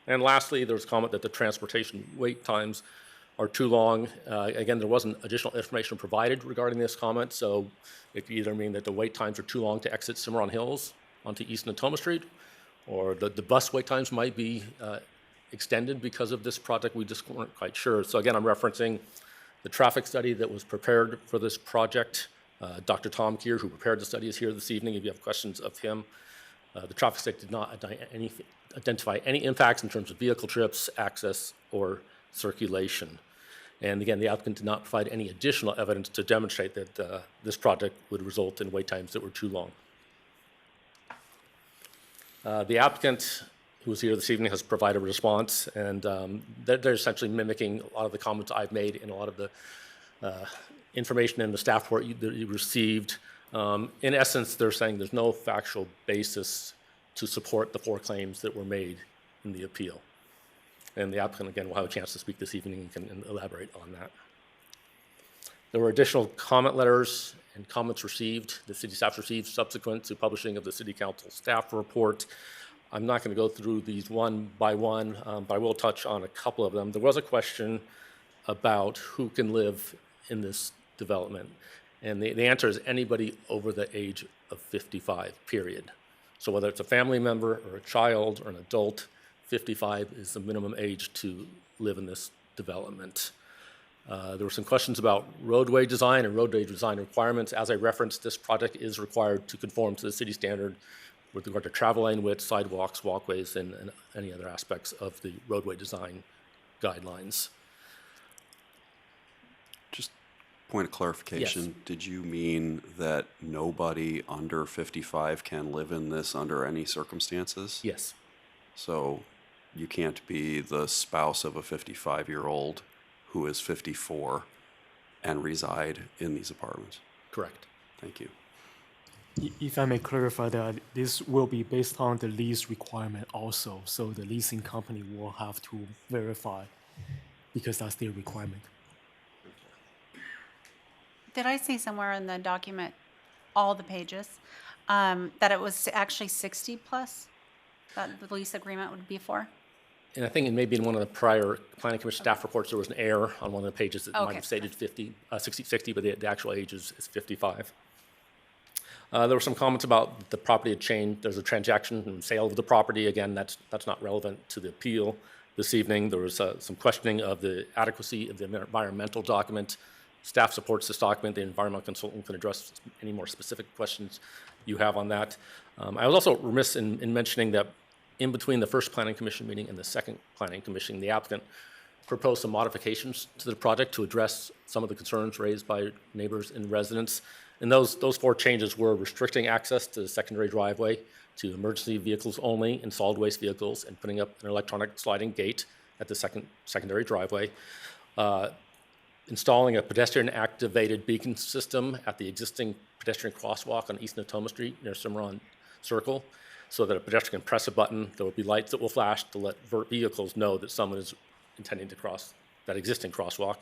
Speaker 7: And lastly, there was comment that the transportation wait times are too long. Again, there wasn't additional information provided regarding this comment, so it could either mean that the wait times are too long to exit Cimarron Hills onto East Natoma Street, or the bus wait times might be extended because of this project. We just weren't quite sure. So again, I'm referencing the traffic study that was prepared for this project. Dr. Tom Keir, who prepared the study, is here this evening if you have questions of him. The traffic study did not identify any impacts in terms of vehicle trips, access, or circulation. And again, the applicant did not provide any additional evidence to demonstrate that this project would result in wait times that were too long. The applicant, who is here this evening, has provided a response, and they're essentially mimicking a lot of the comments I've made and a lot of the information in the staff report that you received. In essence, they're saying there's no factual basis to support the 4 claims that were made in the appeal. And the applicant, again, will have a chance to speak this evening and can elaborate on that. There were additional comment letters and comments received, the city staff received subsequent to publishing of the city council staff report. I'm not going to go through these one by one, but I will touch on a couple of them. There was a question about who can live in this development. And the answer is anybody over the age of 55, period. So whether it's a family member or a child or an adult, 55 is the minimum age to live in this development. There were some questions about roadway design and roadway design requirements. As I referenced, this project is required to conform to the city standard with regard to travel lane width, sidewalks, walkways, and any other aspects of the roadway design guidelines.
Speaker 4: Just point of clarification.
Speaker 7: Yes.
Speaker 4: Did you mean that nobody under 55 can live in this under any circumstances?
Speaker 7: Yes.
Speaker 4: So you can't be the spouse of a 55-year-old who is 54 and reside in these apartments?
Speaker 7: Correct.
Speaker 4: Thank you.
Speaker 2: If I may clarify that, this will be based on the lease requirement also. So the leasing company will have to verify because that's their requirement.
Speaker 5: Did I see somewhere in the document, all the pages, that it was actually 60 plus that the lease agreement would be for?
Speaker 7: And I think it may be in one of the prior Planning Commission staff reports, there was an error on one of the pages that might
Speaker 5: Okay.
Speaker 7: have stated 60, but the actual age is 55. There were some comments about the property had changed. There's a transaction and sale of the property. Again, that's not relevant to the appeal this evening. There was some questioning of the adequacy of the environmental document. Staff supports this document. The environmental consultant can address any more specific questions you have on that. I was also remiss in mentioning that in between the first Planning Commission meeting and the second Planning Commission, the applicant proposed some modifications to the project to address some of the concerns raised by neighbors and residents. And those 4 changes were restricting access to the secondary driveway to emergency vehicles only and solid waste vehicles, and putting up an electronic sliding gate at the secondary driveway. Installing a pedestrian-activated beacon system at the existing pedestrian crosswalk on East Natoma Street near Cimarron Circle, so that a pedestrian can press a button. There will be lights that will flash to let vehicles know that someone is intending to cross that existing crosswalk.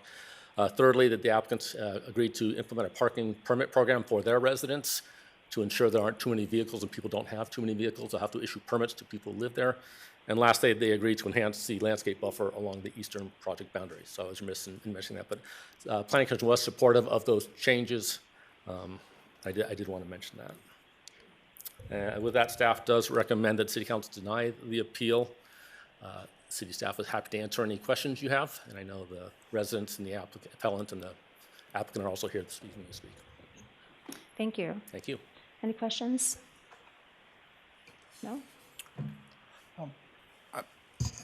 Speaker 7: Thirdly, that the applicants agreed to implement a parking permit program for their residents to ensure there aren't too many vehicles and people don't have too many vehicles. They'll have to issue permits to people who live there. And lastly, they agreed to enhance the landscape buffer along the eastern project boundary. So I was remiss in mentioning that, but Planning Commission was supportive of those changes. I did want to mention that. With that, staff does recommend that City Council deny the appeal. City staff is happy to answer any questions you have, and I know the residents and the appellant and the applicant are also here this evening to speak.
Speaker 1: Thank you.
Speaker 7: Thank you.
Speaker 1: Any questions? No?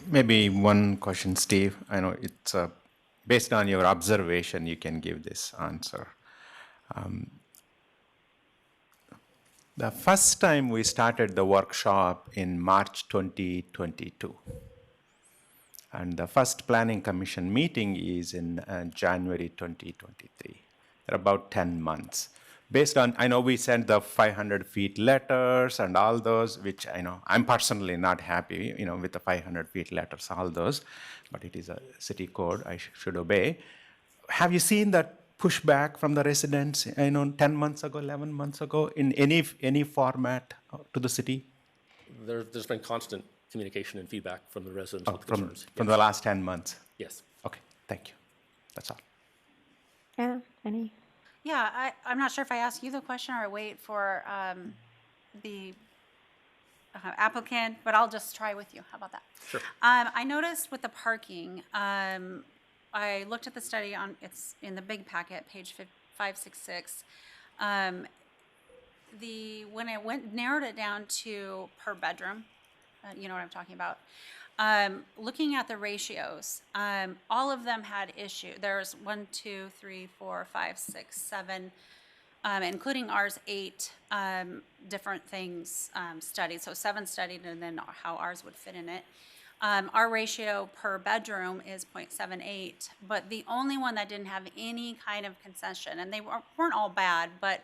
Speaker 12: Maybe one question, Steve. I know it's based on your observation, you can give this answer. The first time we started the workshop in March 2022. And the first Planning Commission meeting is in January 2023. They're about 10 months. Based on, I know we sent the 500 feet letters and all those, which I know I'm personally not happy, with the 500 feet letters, all those, but it is a city code I should obey. Have you seen that pushback from the residents, 10 months ago, 11 months ago, in any format to the city?
Speaker 7: There's been constant communication and feedback from the residents with
Speaker 12: From
Speaker 7: concerns.
Speaker 12: the last 10 months?
Speaker 7: Yes.
Speaker 12: Okay, thank you. That's all.
Speaker 1: Anna, any?
Speaker 5: Yeah, I'm not sure if I ask you the question or wait for the applicant, but I'll just try with you. How about that?
Speaker 7: Sure.
Speaker 5: I noticed with the parking, I looked at the study it's in the big packet, page 566. When it narrowed it down to per bedroom, you know what I'm talking about. Looking at the ratios, all of them had issue. There's 1, 2, 3, 4, 5, 6, 7, including ours, 8 different things studied. So 7 studied, and then how ours would fit in it. Our ratio per bedroom is 0.78, but the only one that didn't have any kind of concession, and they weren't all bad, but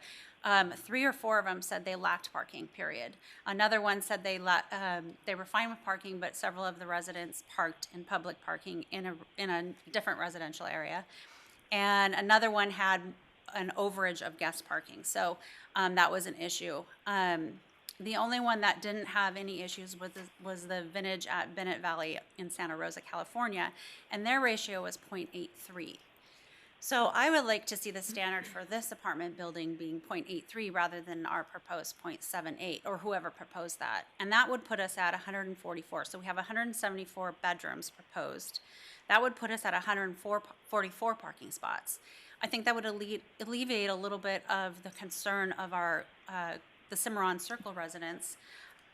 Speaker 5: 3 or 4 of them said they lacked parking, period. Another one said they were fine with parking, but several of the residents parked in public parking in a different residential area. And another one had an overage of guest parking, so that was an issue. The only one that didn't have any issues was the Vintage at Bennett Valley in Santa Rosa, California, and their ratio was 0.83. So I would like to see the standard for this apartment building being 0.83 rather than our proposed 0.78, or whoever proposed that. And that would put us at 144. So we have 174 bedrooms proposed. That would put us at 144 parking spots. I think that would alleviate a little bit of the concern of our the Cimarron Circle residents,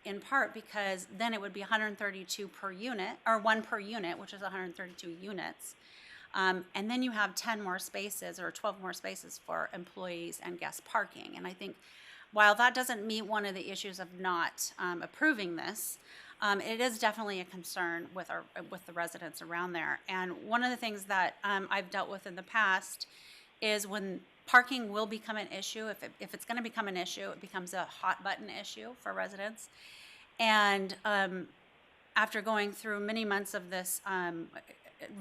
Speaker 5: in part because then it would be 132 per unit, or 1 per unit, which is 132 units. And then you have 10 more spaces or 12 more spaces for employees and guest parking. And I think while that doesn't meet one of the issues of not approving this, it is definitely a concern with the residents around there. And one of the things that I've dealt with in the past is when parking will become an issue. If it's going to become an issue, it becomes a hot button issue for residents. And after going through many months of this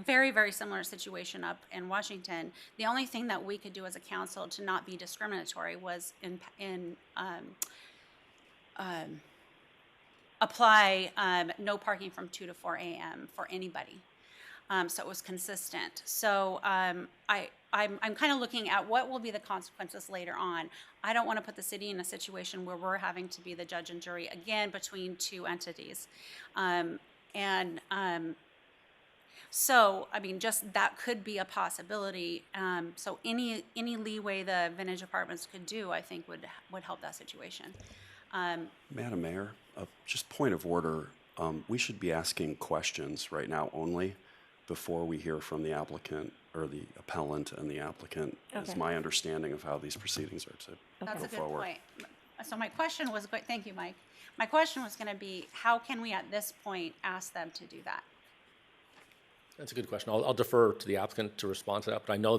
Speaker 5: very, very similar situation up in Washington, the only thing that we could do as a council to not be discriminatory was apply no parking from 2 to 4 a.m. for anybody. So it was consistent. So I'm kind of looking at what will be the consequences later on. I don't want to put the city in a situation where we're having to be the judge and jury again between 2 entities. So, I mean, just that could be a possibility. So any leeway the Vintage Apartments could do, I think would help that situation.
Speaker 4: Madam Mayor, just point of order, we should be asking questions right now only before we hear from the applicant or the appellant and the applicant, is my understanding of how these proceedings are to
Speaker 5: That's
Speaker 4: go
Speaker 5: a good
Speaker 4: forward.
Speaker 5: point. So my question was, thank you, Mike. My question was going to be, how can we at this point ask them to do that?
Speaker 7: That's a good question. I'll defer to the applicant to respond to that, but I know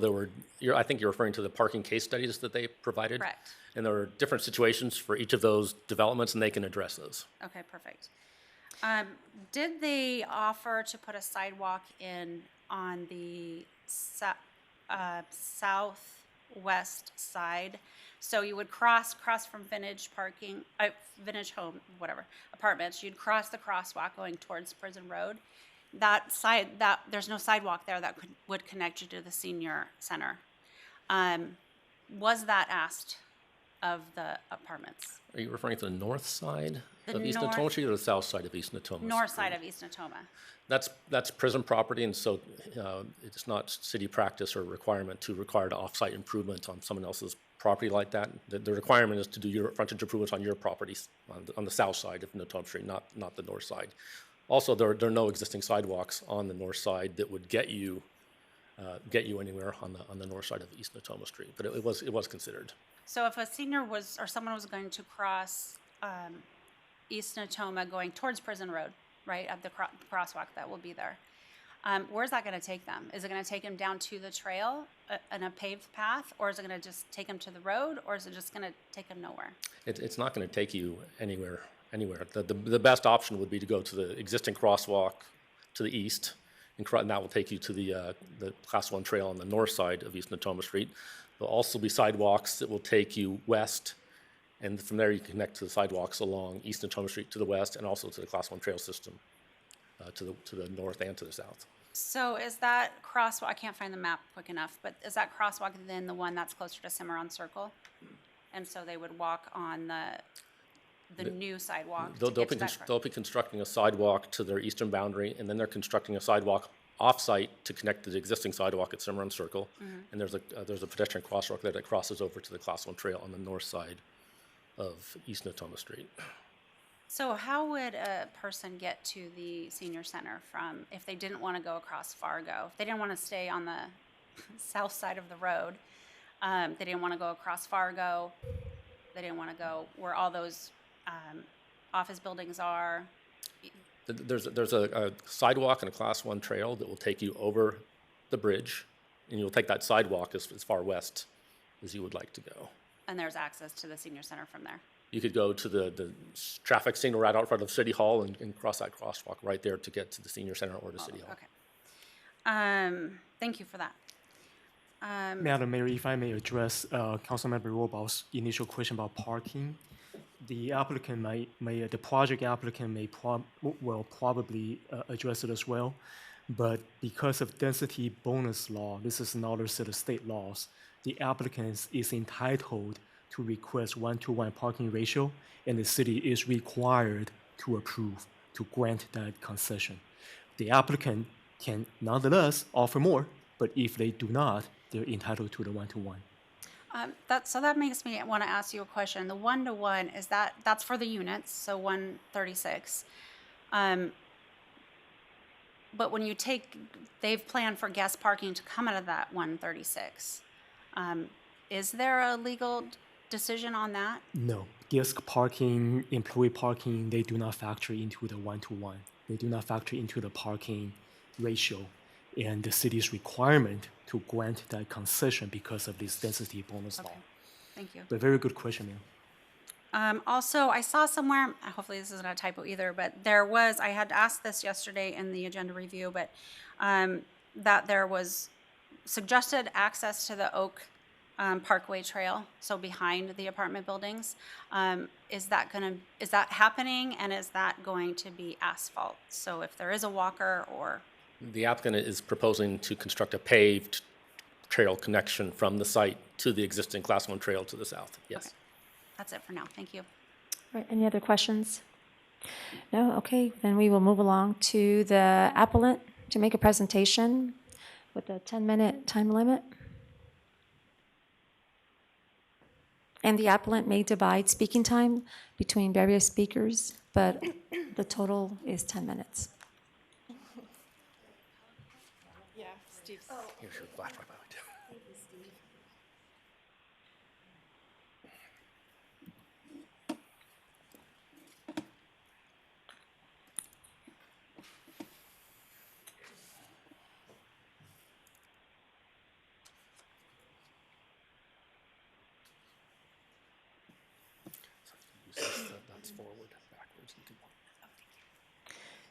Speaker 7: I think you're referring to the parking case studies that they provided.
Speaker 5: Correct.
Speaker 7: And there are different situations for each of those developments, and they can address those.
Speaker 5: Okay, perfect. Did they offer to put a sidewalk in on the southwest side? So you would cross from Vintage parking, Vintage home, whatever, apartments. You'd cross the crosswalk going towards Prison Road. That side, there's no sidewalk there that would connect you to the senior center. Was that asked of the apartments?
Speaker 7: Are you referring to the north side
Speaker 5: The
Speaker 7: of East
Speaker 5: north-
Speaker 7: Natoma Street or the south side of East Natoma?
Speaker 5: North side of East Natoma.
Speaker 7: That's prison property, and so it's not city practice or requirement to require off-site improvement on someone else's property like that. The requirement is to do your frontage improvements on your properties on the south side of Natoma Street, not the north side. Also, there are no existing sidewalks on the north side that would get you anywhere on the north side of East Natoma Street, but it was considered.
Speaker 5: So if a senior or someone was going to cross East Natoma going towards Prison Road, right, at the crosswalk that will be there, where's that going to take them? Is it going to take them down to the trail in a paved path, or is it going to just take them to the road, or is it just going to take them nowhere?
Speaker 7: It's not going to take you anywhere. The best option would be to go to the existing crosswalk to the east and that will take you to the Class 1 trail on the north side of East Natoma Street. There'll also be sidewalks that will take you west, and from there you can connect to the sidewalks along East Natoma Street to the west and also to the Class 1 trail system to the north and to the south.
Speaker 5: So is that crosswalk, I can't find the map quick enough, but is that crosswalk then the one that's closer to Cimarron Circle? And so they would walk on the new sidewalk to get to that
Speaker 7: They'll be constructing a sidewalk to their eastern boundary, and then they're constructing a sidewalk off-site to connect to the existing sidewalk at Cimarron Circle. And there's a pedestrian crosswalk there that crosses over to the Class 1 trail on the north side of East Natoma Street.
Speaker 5: So how would a person get to the senior center from, if they didn't want to go across Fargo, if they didn't want to stay on the south side of the road, they didn't want to go across Fargo, they didn't want to go where all those office buildings are?
Speaker 7: There's a sidewalk and a Class 1 trail that will take you over the bridge, and you'll take that sidewalk as far west as you would like to go.
Speaker 5: And there's access to the senior center from there?
Speaker 7: You could go to the traffic signal right out front of City Hall and cross that crosswalk right there to get to the senior center or to City Hall.
Speaker 5: Okay. Thank you for that.
Speaker 2: Madam Mayor, if I may address Councilmember Rohrbaug's initial question about parking. The applicant the project applicant will probably address it as well, but because of density bonus law, this is another set of state laws, the applicant is entitled to request 1-to-1 parking ratio, and the city is required to approve, to grant that concession. The applicant can nonetheless offer more, but if they do not, they're entitled to the 1-to-1.
Speaker 5: So that makes me want to ask you a question. The 1-to-1, that's for the units, so 136. But when they've planned for guest parking to come out of that 136. Is there a legal decision on that?
Speaker 2: No, guest parking, employee parking, they do not factor into the 1-to-1. They do not factor into the parking ratio and the city's requirement to grant that concession because of this density bonus law.
Speaker 5: Thank you.
Speaker 2: But very good question, ma'am.
Speaker 5: Also, I saw somewhere, hopefully this isn't a typo either, but I had asked this yesterday in the agenda review, but that there was suggested access to the Oak Parkway Trail, so behind the apartment buildings. Is that happening, and is that going to be asphalt? So if there is a walker or...
Speaker 7: The applicant is proposing to construct a paved trail connection from the site to the existing Class 1 trail to the south, yes.
Speaker 5: Okay. That's it for now, thank you.
Speaker 1: Right, any other questions? No, okay, then we will move along to the appellant to make a presentation with a 10-minute time limit. And the appellant may divide speaking time between various speakers, but the total is 10 minutes.
Speaker 6: Yeah, Steve.
Speaker 7: Here's your flash drive. That's forward, backwards, and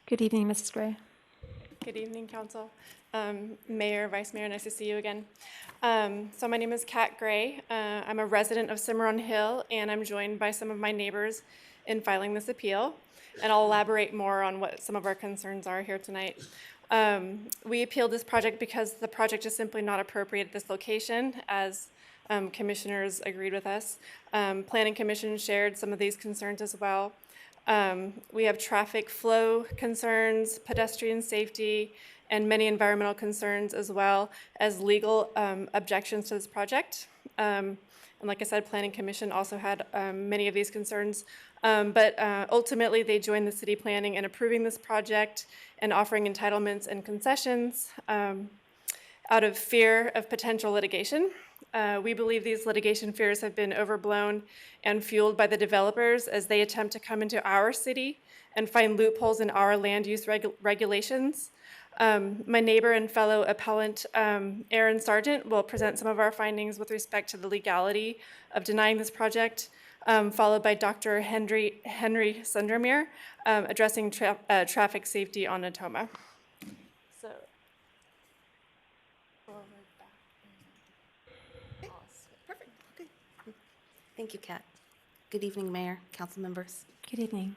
Speaker 1: Good evening, Mrs. Gray.
Speaker 8: Good evening, Council. Mayor, Vice Mayor, nice to see you again. So my name is Kat Gray. I'm a resident of Cimarron Hill, and I'm joined by some of my neighbors in filing this appeal. And I'll elaborate more on what some of our concerns are here tonight. We appealed this project because the project is simply not appropriate at this location, as commissioners agreed with us. Planning Commission shared some of these concerns as well. We have traffic flow concerns, pedestrian safety, and many environmental concerns, as well as legal objections to this project. And like I said, Planning Commission also had many of these concerns. But ultimately, they joined the city planning in approving this project and offering entitlements and concessions out of fear of potential litigation. We believe these litigation fears have been overblown and fueled by the developers as they attempt to come into our city and find loopholes in our land use regulations. My neighbor and fellow appellant, Aaron Sargent, will present some of our findings with respect to the legality of denying this project, followed by Dr. Henry Sundermeer, addressing traffic safety on Natoma. So
Speaker 9: Thank you, Kat. Good evening, Mayor, council members.
Speaker 1: Good evening.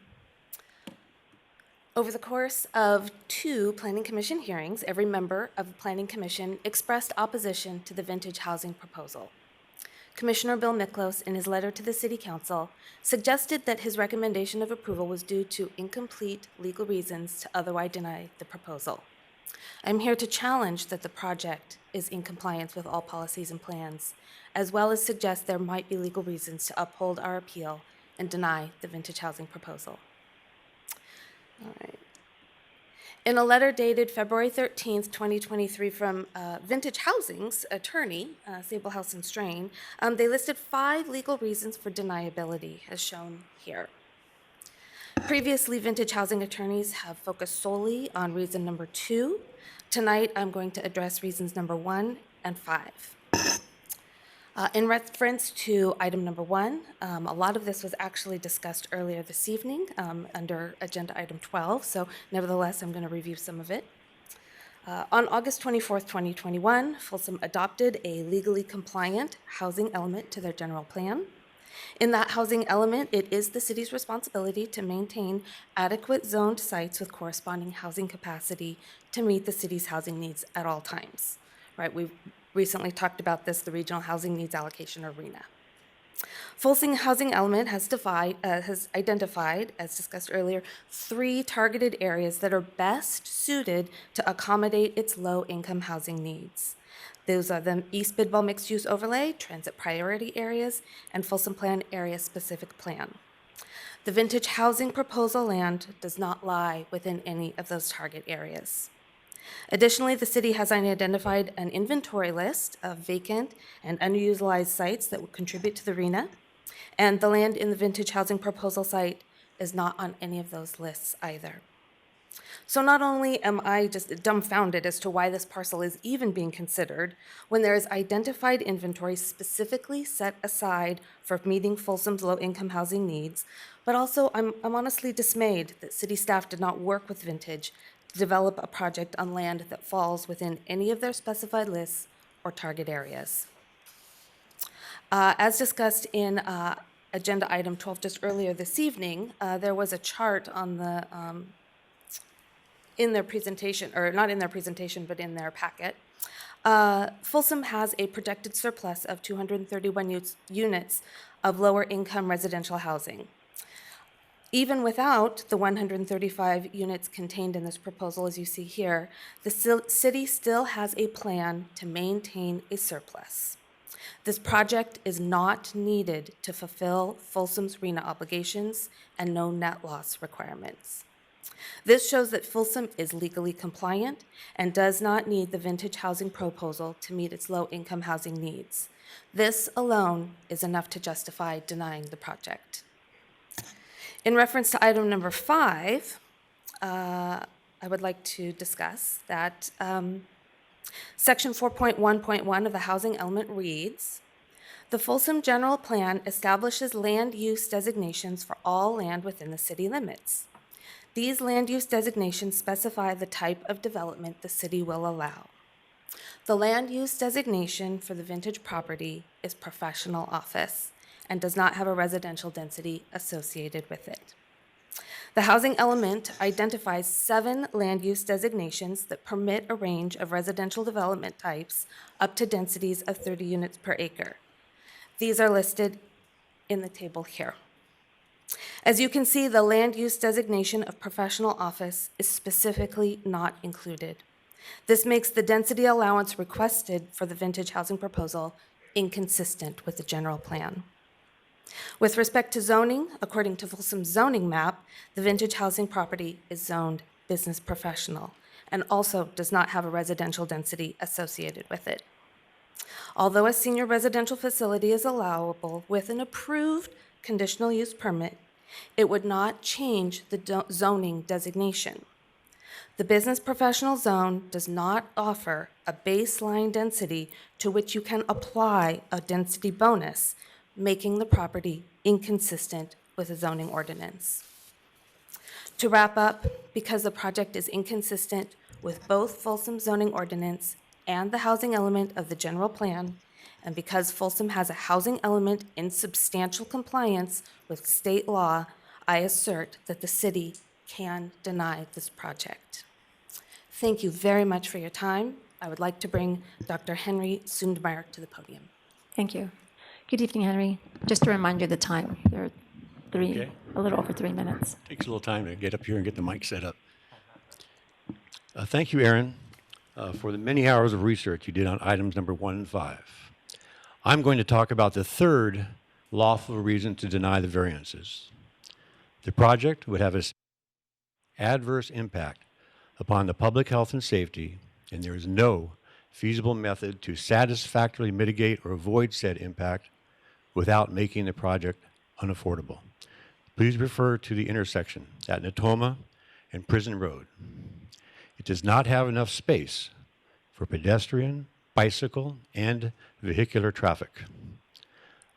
Speaker 9: Over the course of 2 Planning Commission hearings, every member of the Planning Commission expressed opposition to the Vintage Housing proposal. Commissioner Bill Miklos, in his letter to the City Council, suggested that his recommendation of approval was due to incomplete legal reasons to otherwise deny the proposal. I'm here to challenge that the project is in compliance with all policies and plans, as well as suggest there might be legal reasons to uphold our appeal and deny the Vintage Housing proposal. All right. In a letter dated February 13th, 2023 from Vintage Housing's attorney, Sable House and Strain, they listed 5 legal reasons for deniability, as shown here. Previously, Vintage Housing attorneys have focused solely on reason number 2. Tonight, I'm going to address reasons number 1 and 5. In reference to item number 1, a lot of this was actually discussed earlier this evening under agenda item 12, so nevertheless, I'm going to review some of it. On August 24th, 2021, Folsom adopted a legally compliant housing element to their general plan. In that housing element, it is the city's responsibility to maintain adequate zoned sites with corresponding housing capacity to meet the city's housing needs at all times. Right? We've recently talked about this, the Regional Housing Needs Allocation, or RHNA. Folsom Housing Element has identified, as discussed earlier, 3 targeted areas that are best suited to accommodate its low-income housing needs. Those are the East Bidwell Mixed-Use Overlay, Transit Priority Areas, and Folsom Plan Area-Specific Plan. The Vintage Housing proposal land does not lie within any of those target areas. Additionally, the city has identified an inventory list of vacant and underutilized sites that would contribute to the RHNA, and the land in the Vintage Housing proposal site is not on any of those lists either. So not only am I just dumbfounded as to why this parcel is even being considered when there is identified inventory specifically set aside for meeting Folsom's low-income housing needs, but also I'm honestly dismayed that city staff did not work with Vintage to develop a project on land that falls within any of their specified lists or target areas. As discussed in agenda item 12 just earlier this evening, there was a chart on the in their presentation, or not in their presentation, but in their packet. Folsom has a projected surplus of 231 units of lower income residential housing. Even without the 135 units contained in this proposal, as you see here, the city still has a plan to maintain a surplus. This project is not needed to fulfill Folsom's RHNA obligations and no net loss requirements. This shows that Folsom is legally compliant and does not need the Vintage Housing proposal to meet its low-income housing needs. This alone is enough to justify denying the project. In reference to item number 5, I would like to discuss that Section 4.1.1 of the housing element reads, "The Folsom General Plan establishes land use designations for all land within the city limits. These land use designations specify the type of development the city will allow. The land use designation for the Vintage property is professional office and does not have a residential density associated with it. The housing element identifies 7 land use designations that permit a range of residential development types up to densities of 30 units per acre. These are listed in the table here. As you can see, the land use designation of professional office is specifically not included. This makes the density allowance requested for the Vintage Housing proposal inconsistent with the general plan. With respect to zoning, according to Folsom's zoning map, the Vintage Housing property is zoned business professional and also does not have a residential density associated with it. Although a senior residential facility is allowable with an approved conditional use permit, it would not change the zoning designation. The business professional zone does not offer a baseline density to which you can apply a density bonus, making the property inconsistent with the zoning ordinance. To wrap up, because the project is inconsistent with both Folsom zoning ordinance and the housing element of the general plan,
Speaker 10: And because Folsom has a housing element in substantial compliance with state law, I assert that the city can deny this project. Thank you very much for your time. I would like to bring Dr. Henry Sundmeyer to the podium.
Speaker 1: Thank you. Good evening, Henry. Just to remind you of the time, there are
Speaker 11: Okay.
Speaker 1: a little over 3 minutes.
Speaker 11: Takes a little time to get up here and get the mic set up. Thank you, Aaron, for the many hours of research you did on items number 1 and 5. I'm going to talk about the third lawful reason to deny the variances. The project would have an adverse impact upon the public health and safety, and there is no feasible method to satisfactorily mitigate or avoid said impact without making the project unaffordable. Please refer to the intersection at Natoma and Prison Road. It does not have enough space for pedestrian, bicycle, and vehicular traffic.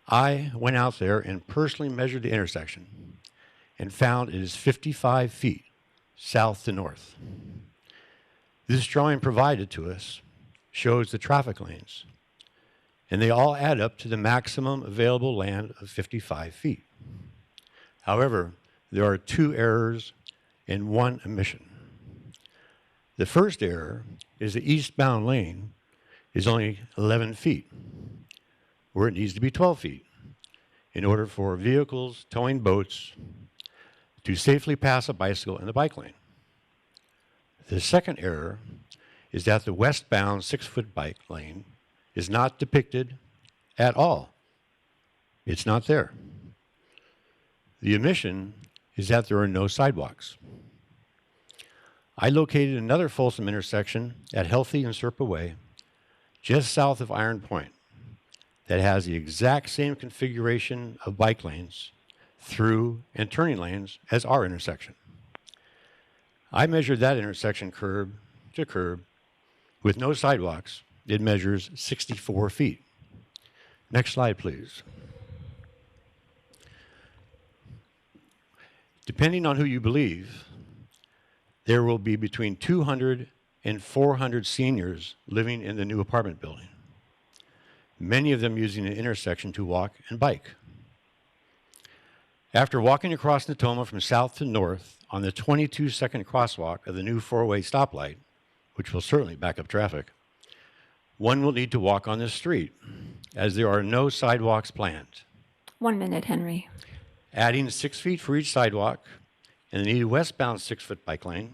Speaker 11: I went out there and personally measured the intersection and found it is 55 feet south to north. This drawing provided to us shows the traffic lanes, and they all add up to the maximum available land of 55 feet. However, there are 2 errors and 1 omission. The first error is the eastbound lane is only 11 feet, where it needs to be 12 feet in order for vehicles towing boats to safely pass a bicycle in the bike lane. The second error is that the westbound 6-foot bike lane is not depicted at all. It's not there. The omission is that there are no sidewalks. I located another Folsom intersection at Healthy and Serpa Way, just south of Iron Point, that has the exact same configuration of bike lanes, through and turning lanes as our intersection. I measured that intersection curb to curb with no sidewalks. It measures 64 feet. Next slide, please. Depending on who you believe, there will be between 200 and 400 seniors living in the new apartment building, many of them using the intersection to walk and bike. After walking across Natoma from south to north on the 22-second crosswalk of the new 4-way stoplight, which will certainly back up traffic, one will need to walk on this street, as there are no sidewalks planned.
Speaker 1: 1 minute, Henry.
Speaker 11: Adding 6 feet for each sidewalk and the needed westbound 6-foot bike lane,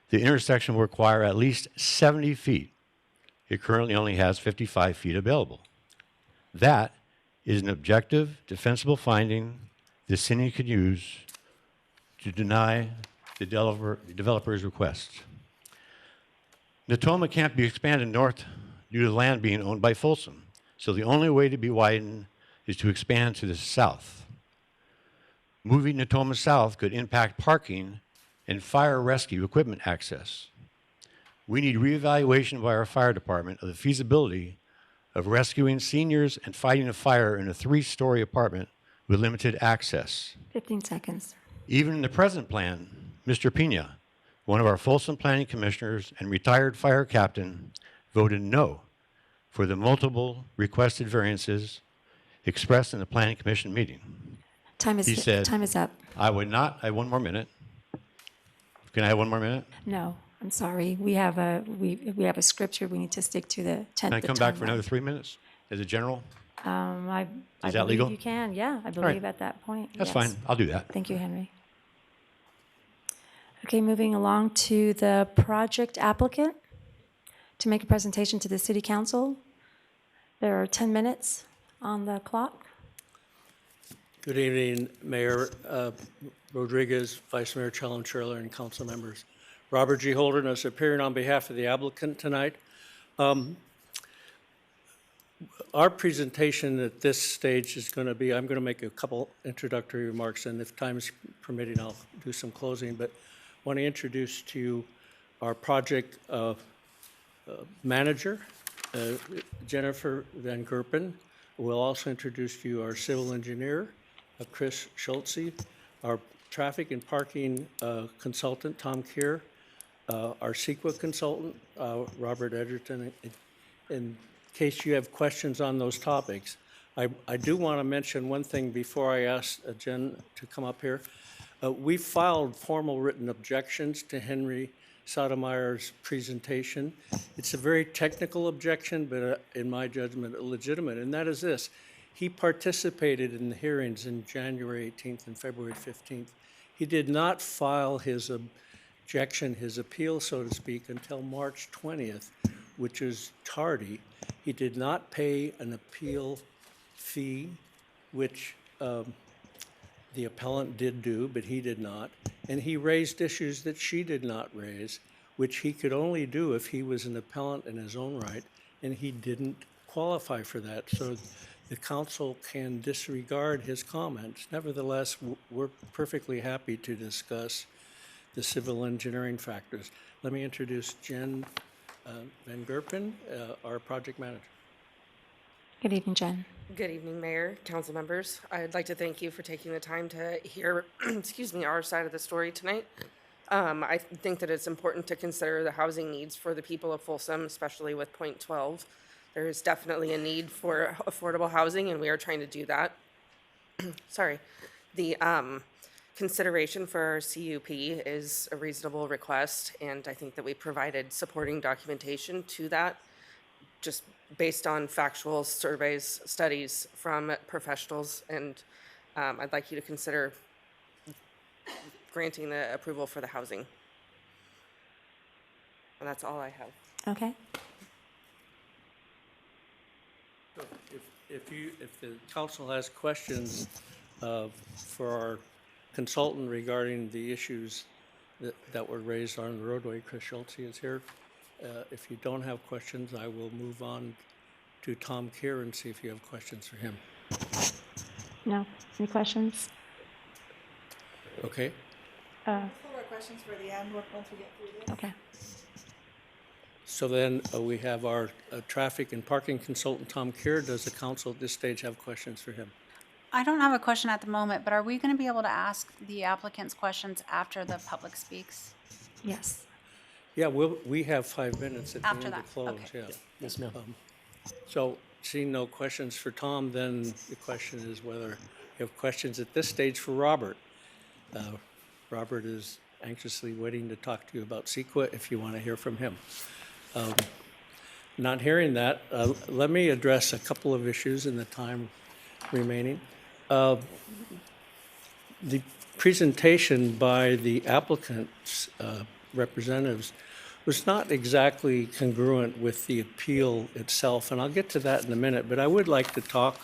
Speaker 11: the intersection will require at least 70 feet. It currently only has 55 feet available. That is an objective, defensible finding the city could use to deny the developer's request. Natoma can't be expanded north due to land being owned by Folsom, so the only way to be widened is to expand to the south. Moving Natoma south could impact parking and fire rescue equipment access. We need reevaluation by our fire department of the feasibility of rescuing seniors and fighting a fire in a 3-story apartment with limited access.
Speaker 1: 15 seconds.
Speaker 11: Even in the present plan, Mr. Pena, one of our Folsom Planning Commissioners and retired fire captain, voted no for the multiple requested variances expressed in the Planning Commission meeting. He said,
Speaker 1: time is up.
Speaker 11: I would not, I have 1 more minute. Can I have 1 more minute?
Speaker 1: No, I'm sorry. We have a script here. We need to stick to the 10.
Speaker 11: Can I come back for another 3 minutes as a general?
Speaker 1: I
Speaker 11: Is that
Speaker 1: believe
Speaker 11: legal?
Speaker 1: you can. Yeah, I
Speaker 11: right.
Speaker 1: believe at that point.
Speaker 11: That's
Speaker 1: yes.
Speaker 11: fine. I'll do that.
Speaker 1: Thank you, Henry. Okay, moving along to the project applicant to make a presentation to the City Council. There are 10 minutes on the clock.
Speaker 23: Good evening, Mayor Rodriguez, Vice Mayor Chalem-Churler, and council members. Robert G. Holden is appearing on behalf of the applicant tonight. Our presentation at this stage is going to be, I'm going to make a couple introductory remarks, and if time is permitting, I'll do some closing, but I want to introduce to you our project manager, Jennifer Van Gerpen. We'll also introduce to you our civil engineer, Chris Schultze, our traffic and parking consultant, Tom Keir, our CEQA consultant, Robert Edgerton, and case you have questions on those topics. I do want to mention one thing before I ask Jen to come up here. We filed formal written objections to Henry Sotomayor's presentation. It's a very technical objection, but in my judgment, legitimate, and that is this. He participated in the hearings in January 18th and February 15th. He did not file his objection, his appeal, so to speak, until March 20th, which is tardy. He did not pay an appeal fee, which the appellant did do, but he did not. And he raised issues that she did not raise, which he could only do if he was an appellant in his own right, and he didn't qualify for that. So the council can disregard his comments. Nevertheless, we're perfectly happy to discuss the civil engineering factors. Let me introduce Jen Van Gerpen, our project manager.
Speaker 1: Good evening, Jen.
Speaker 13: Good evening, Mayor, council members. I'd like to thank you for taking the time to hear, excuse me, our side of the story tonight. I think that it's important to consider the housing needs for the people of Folsom, especially with Point 12. There is definitely a need for affordable housing, and we are trying to do that. Sorry. The consideration for our CUP is a reasonable request, and I think that we provided supporting documentation to that, just based on factual surveys, studies from professionals, and I'd like you to consider granting the approval for the housing. And that's all I have.
Speaker 1: Okay.
Speaker 23: If the council has questions for our consultant regarding the issues that were raised on the roadway, Chris Schultze is here. If you don't have questions, I will move on to Tom Keir and see if you have questions for him.
Speaker 1: No? Any questions?
Speaker 23: Okay.
Speaker 16: More questions for the end once we get through this.
Speaker 1: Okay.
Speaker 23: So then we have our traffic and parking consultant, Tom Keir. Does the council at this stage have questions for him?
Speaker 5: I don't have a question at the moment, but are we going to be able to ask the applicants questions after the public speaks?
Speaker 1: Yes.
Speaker 23: Yeah, we have 5 minutes at the
Speaker 5: After
Speaker 23: end
Speaker 5: that,
Speaker 23: to close,
Speaker 5: okay.
Speaker 23: yeah.
Speaker 2: Yes, ma'am.
Speaker 23: So seeing no questions for Tom, then the question is whether you have questions at this stage for Robert. Robert is anxiously waiting to talk to you about CEQA if you want to hear from him. Not hearing that, let me address a couple of issues in the time remaining. The presentation by the applicant's representatives was not exactly congruent with the appeal itself, and I'll get to that in a minute, but I would like to talk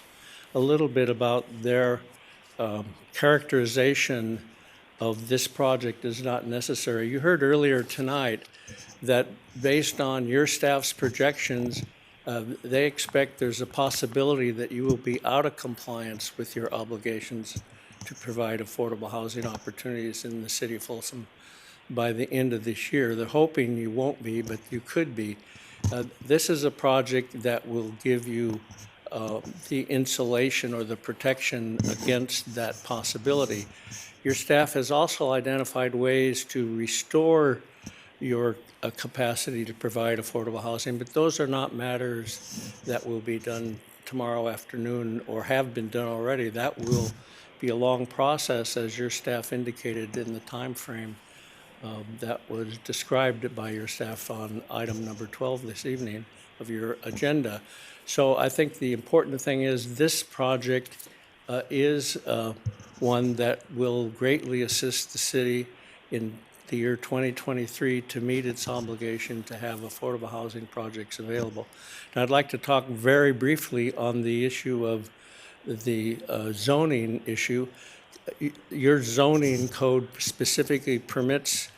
Speaker 23: a little bit about their characterization of this project as not necessary. You heard earlier tonight that based on your staff's projections, they expect there's a possibility that you will be out of compliance with your obligations to provide affordable housing opportunities in the city of Folsom by the end of this year. They're hoping you won't be, but you could be. This is a project that will give you the insulation or the protection against that possibility. Your staff has also identified ways to restore your capacity to provide affordable housing, but those are not matters that will be done tomorrow afternoon or have been done already. That will be a long process, as your staff indicated in the time frame that was described by your staff on item number 12 this evening of your agenda. So I think the important thing is this project is one that will greatly assist the city in the year 2023 to meet its obligation to have affordable housing projects available. And I'd like to talk very briefly on the issue of the zoning issue. Your zoning code specifically permits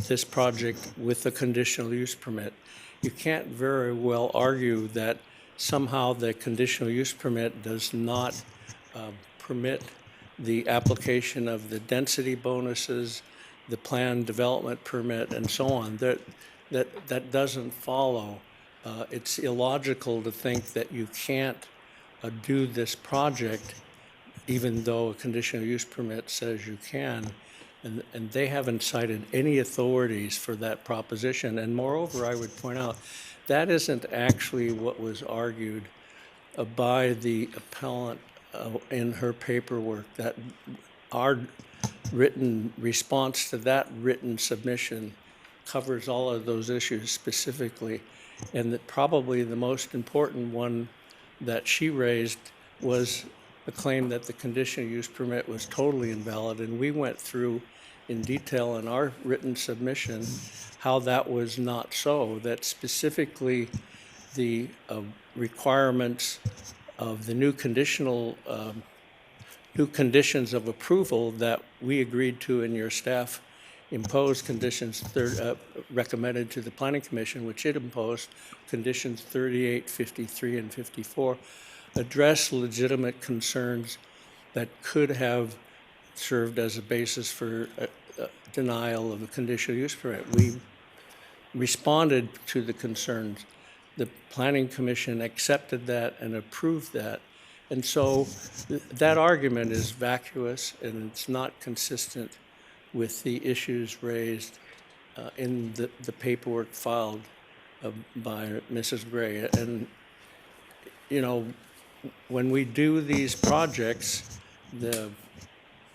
Speaker 23: this project with a conditional use permit. You can't very well argue that somehow the conditional use permit does not permit the application of the density bonuses, the planned development permit, and so on. That doesn't follow. It's illogical to think that you can't do this project, even though a conditional use permit says you can, And they haven't cited any authorities for that proposition. And moreover, I would point out, that isn't actually what was argued by the appellant in her paperwork. That our written response to that written submission covers all of those issues specifically. And that probably the most important one that she raised was the claim that the conditional use permit was totally invalid. And we went through in detail in our written submission how that was not so, that specifically the requirements of the new conditions of approval that we agreed to in your staff imposed conditions recommended to the Planning Commission, which it imposed, conditions 38, 53, and 54, address legitimate concerns that could have served as a basis for denial of a conditional use permit. We responded to the concerns. The Planning Commission accepted that and approved that. And so that argument is vacuous and it's not consistent with the issues raised in the paperwork filed by Mrs. Gray. And, you know, when we do these projects, the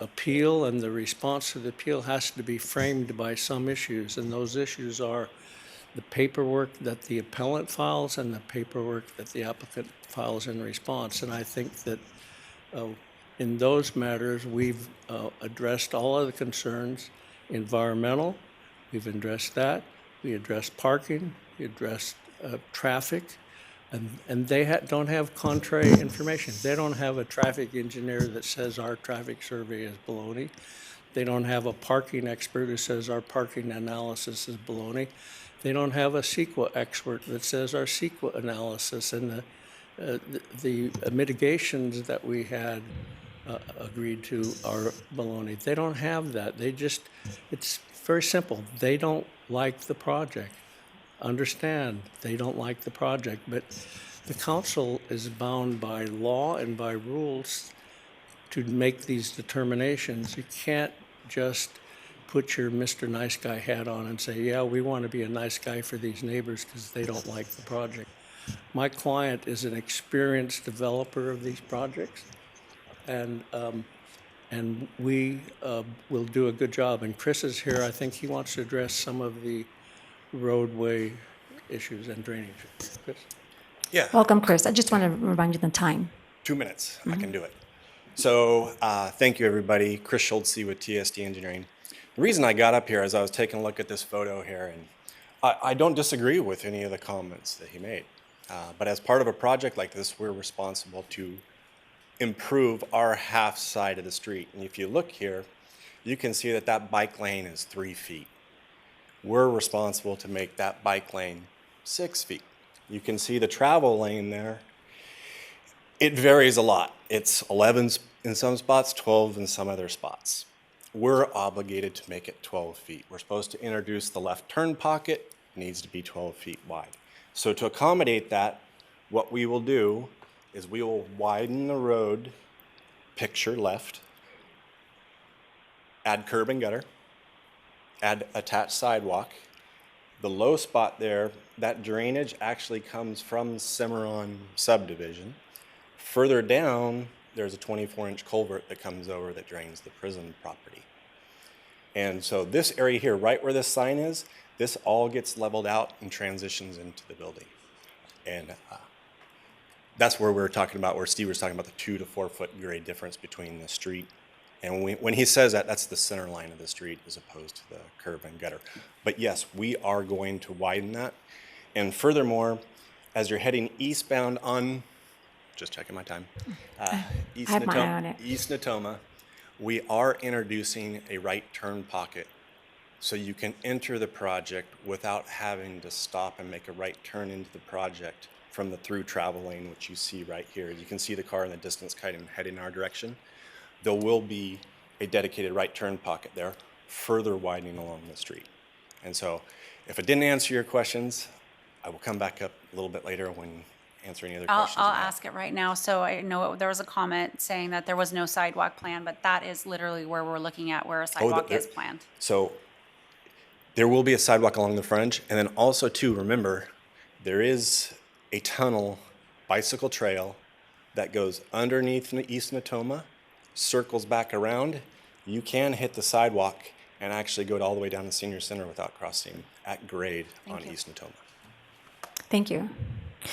Speaker 23: appeal and the response to the appeal has to be framed by some issues, and those issues are the paperwork that the appellant files and the paperwork that the applicant files in response. And I think that in those matters, we've addressed all of the concerns. Environmental, we've addressed that. We addressed parking, we addressed traffic, and they don't have contrary information. They don't have a traffic engineer that says our traffic survey is baloney. They don't have a parking expert who says our parking analysis is baloney. They don't have a CEQA expert that says our CEQA analysis and the mitigations that we had agreed to are baloney. They don't have that. It's very simple. They don't like the project. Understand, they don't like the project, but the council is bound by law and by rules to make these determinations. You can't just put your Mr. Nice Guy hat on and say, yeah, we want to be a nice guy for these neighbors because they don't like the project. My client is an experienced developer of these projects, and we will do a good job. And Chris is here. I think he wants to address some of the roadway issues and drainage. Chris?
Speaker 14: Yeah.
Speaker 1: Welcome, Chris. I just want to remind you the time.
Speaker 14: 2 minutes. I can do it. So thank you, everybody. Chris Schultze with TSD Engineering. The reason I got up here is I was taking a look at this photo here, and I don't disagree with any of the comments that he made. But as part of a project like this, we're responsible to improve our half side of the street. And if you look here, you can see that that bike lane is 3 feet. We're responsible to make that bike lane 6 feet. You can see the travel lane there. It varies a lot. It's 11 in some spots, 12 in some other spots. We're obligated to make it 12 feet. We're supposed to introduce the left turn pocket, it needs to be 12 feet wide. So to accommodate that, what we will do is we will widen the road, picture left, add curb and gutter, add attached sidewalk. The low spot there, that drainage actually comes from Cimarron subdivision. Further down, there's a 24-inch culvert that comes over that drains the prison property. And so this area here, right where this sign is, this all gets leveled out and transitions into the building. And that's where we're talking about, where Steve was talking about the 2 to 4 foot grade difference between the street. And when he says that, that's the center line of the street as opposed to the curb and gutter. But yes, we are going to widen that. And furthermore, as you're heading eastbound on, just checking my time, East Natoma, we are introducing a right turn pocket so you can enter the project without having to stop and make a right turn into the project from the through travel lane, which you see right here. You can see the car in the distance kind of heading our direction. There will be a dedicated right turn pocket there, further widening along the street. And so if I didn't answer your questions, I will come back up a little bit later when answer any other
Speaker 5: I'll
Speaker 14: questions. you have.
Speaker 5: ask it right now. So I know there was a comment saying that there was no sidewalk plan, but that is literally where we're looking at, where a sidewalk is planned.
Speaker 14: So there will be a sidewalk along the frontage, and then also too, remember, there is a tunnel bicycle trail that goes underneath East Natoma, circles back around. You can hit the sidewalk and actually go all the way down to Senior Center without crossing at grade on East Natoma.
Speaker 1: Thank you.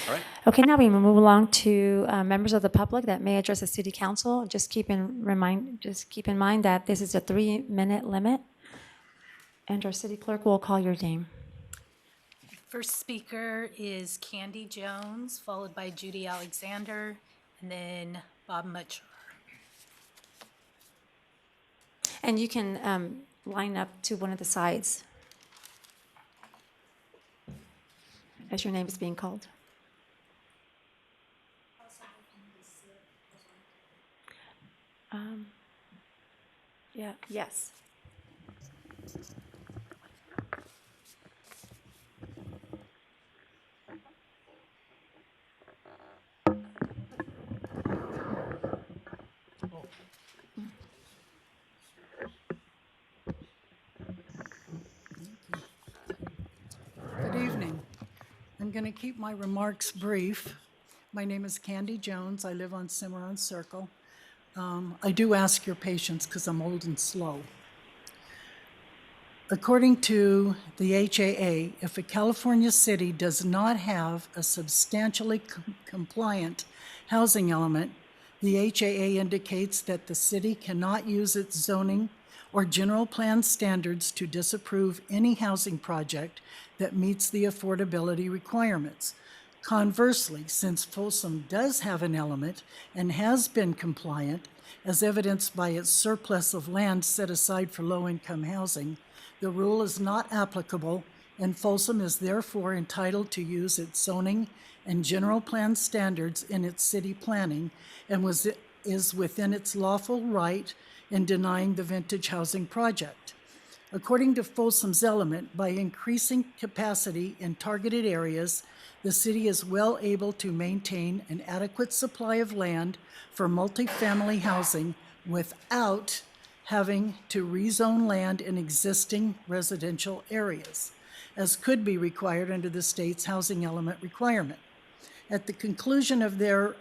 Speaker 14: All right.
Speaker 1: Okay, now we will move along to members of the public that may address the city council. Just keep in mind that this is a 3-minute limit, and our city clerk will call your name.
Speaker 3: First speaker is Candy Jones, followed by Judy Alexander, and then Bob Mutchar.
Speaker 1: And you can line up to one of the sides as your name is being called. Yeah, yes.
Speaker 15: Good evening. I'm going to keep my remarks brief. My name is Candy Jones. I live on Cimarron Circle. I do ask your patience because I'm old and slow. According to the HAA, if a California city does not have a substantially compliant housing element, the HAA indicates that the city cannot use its zoning or general plan standards to disapprove any housing project that meets the affordability requirements. Conversely, since Folsom does have an element and has been compliant, as evidenced by its surplus of land set aside for low-income housing, the rule is not applicable, and Folsom is therefore entitled to use its zoning and general plan standards in its city planning and is within its lawful right in denying the Vintage Housing project. According to Folsom's element, by increasing capacity in targeted areas, the city is well able to maintain an adequate supply of land for multifamily housing without having to rezone land in existing residential areas, as could be required under the state's housing element requirement. At the conclusion of their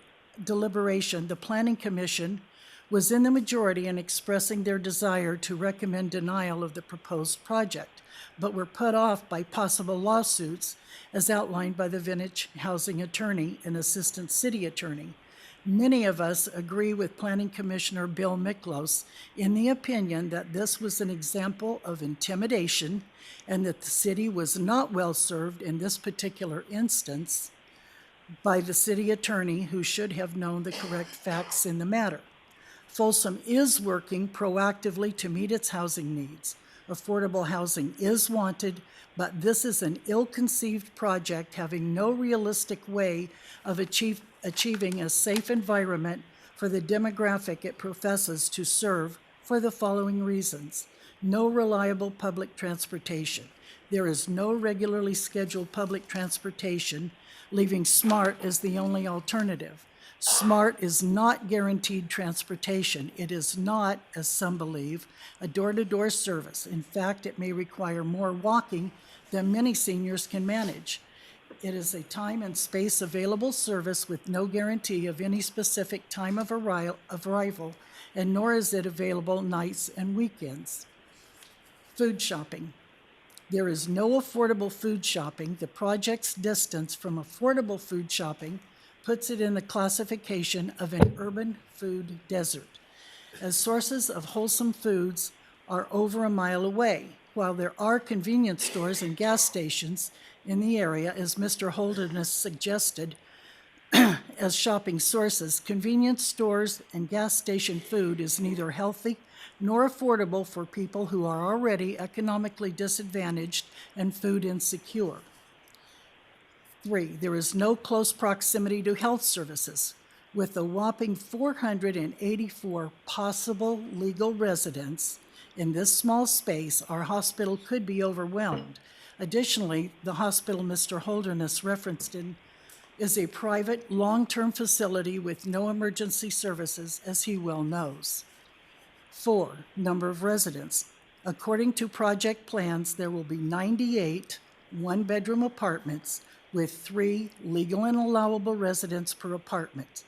Speaker 15: deliberation, the Planning Commission was in the majority in expressing their desire to recommend denial of the proposed project, but were put off by possible lawsuits as outlined by the Vintage Housing attorney and assistant city attorney. Many of us agree with Planning Commissioner Bill Miklos in the opinion that this was an example of intimidation and that the city was not well served in this particular instance by the city attorney who should have known the correct facts in the matter. Folsom is working proactively to meet its housing needs. Affordable housing is wanted, but this is an ill-conceived project having no realistic way of achieving a safe environment for the demographic it professes to serve for the following reasons. No reliable public transportation. There is no regularly scheduled public transportation, leaving SMART as the only alternative. SMART is not guaranteed transportation. It is not, as some believe, a door-to-door service. In fact, it may require more walking than many seniors can manage. It is a time and space available service with no guarantee of any specific time of arrival, and nor is it available nights and weekends. Food shopping. There is no affordable food shopping. The project's distance from affordable food shopping puts it in the classification of an urban food desert, as sources of wholesome foods are over a mile away. While there are convenience stores and gas stations in the area, as Mr. Holderness suggested, as shopping sources, convenience stores and gas station food is neither healthy nor affordable for people who are already economically disadvantaged and food insecure. 3, there is no close proximity to health services. With a whopping 484 possible legal residents in this small space, our hospital could be overwhelmed. Additionally, the hospital Mr. Holderness referenced in is a private, long-term facility with no emergency services, as he well knows. 4, number of residents. According to project plans, there will be 98 one-bedroom apartments with 3 legal and allowable residents per apartment,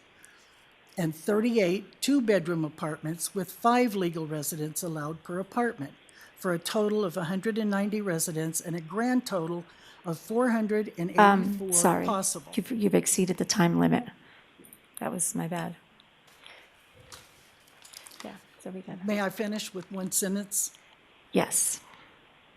Speaker 15: and 38 two-bedroom apartments with 5 legal residents allowed per apartment, for a total of 190 residents and a grand total of 484
Speaker 1: Sorry,
Speaker 15: possible.
Speaker 1: you've exceeded the time limit. That was my bad. Yeah, so we got.
Speaker 15: May I finish with one sentence?
Speaker 1: Yes.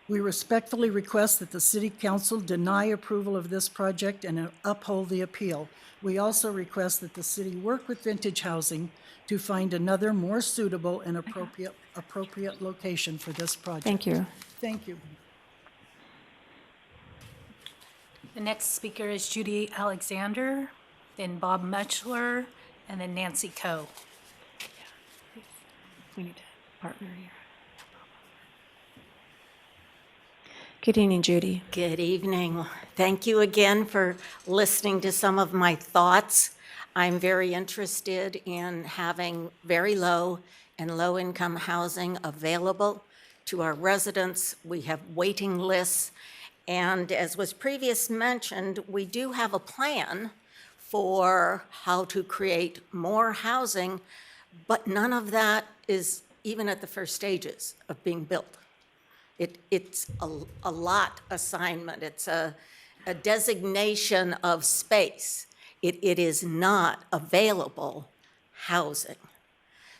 Speaker 15: We respectfully request that the City Council deny approval of this project and uphold the appeal. We also request that the city work with Vintage Housing to find another more suitable and appropriate location for this project.
Speaker 1: Thank you.
Speaker 15: Thank you.
Speaker 3: The next speaker is Judy Alexander, then Bob Mutchler, and then Nancy Coe.
Speaker 1: We need a partner here. Good evening, Judy.
Speaker 22: Good evening. Thank you again for listening to some of my thoughts. I'm very interested in having very low and low-income housing available to our residents. We have waiting lists, and as was previously mentioned, we do have a plan for how to create more housing, but none of that is even at the first stages of being built. It's a lot assignment. It's a designation of space. It is not available housing.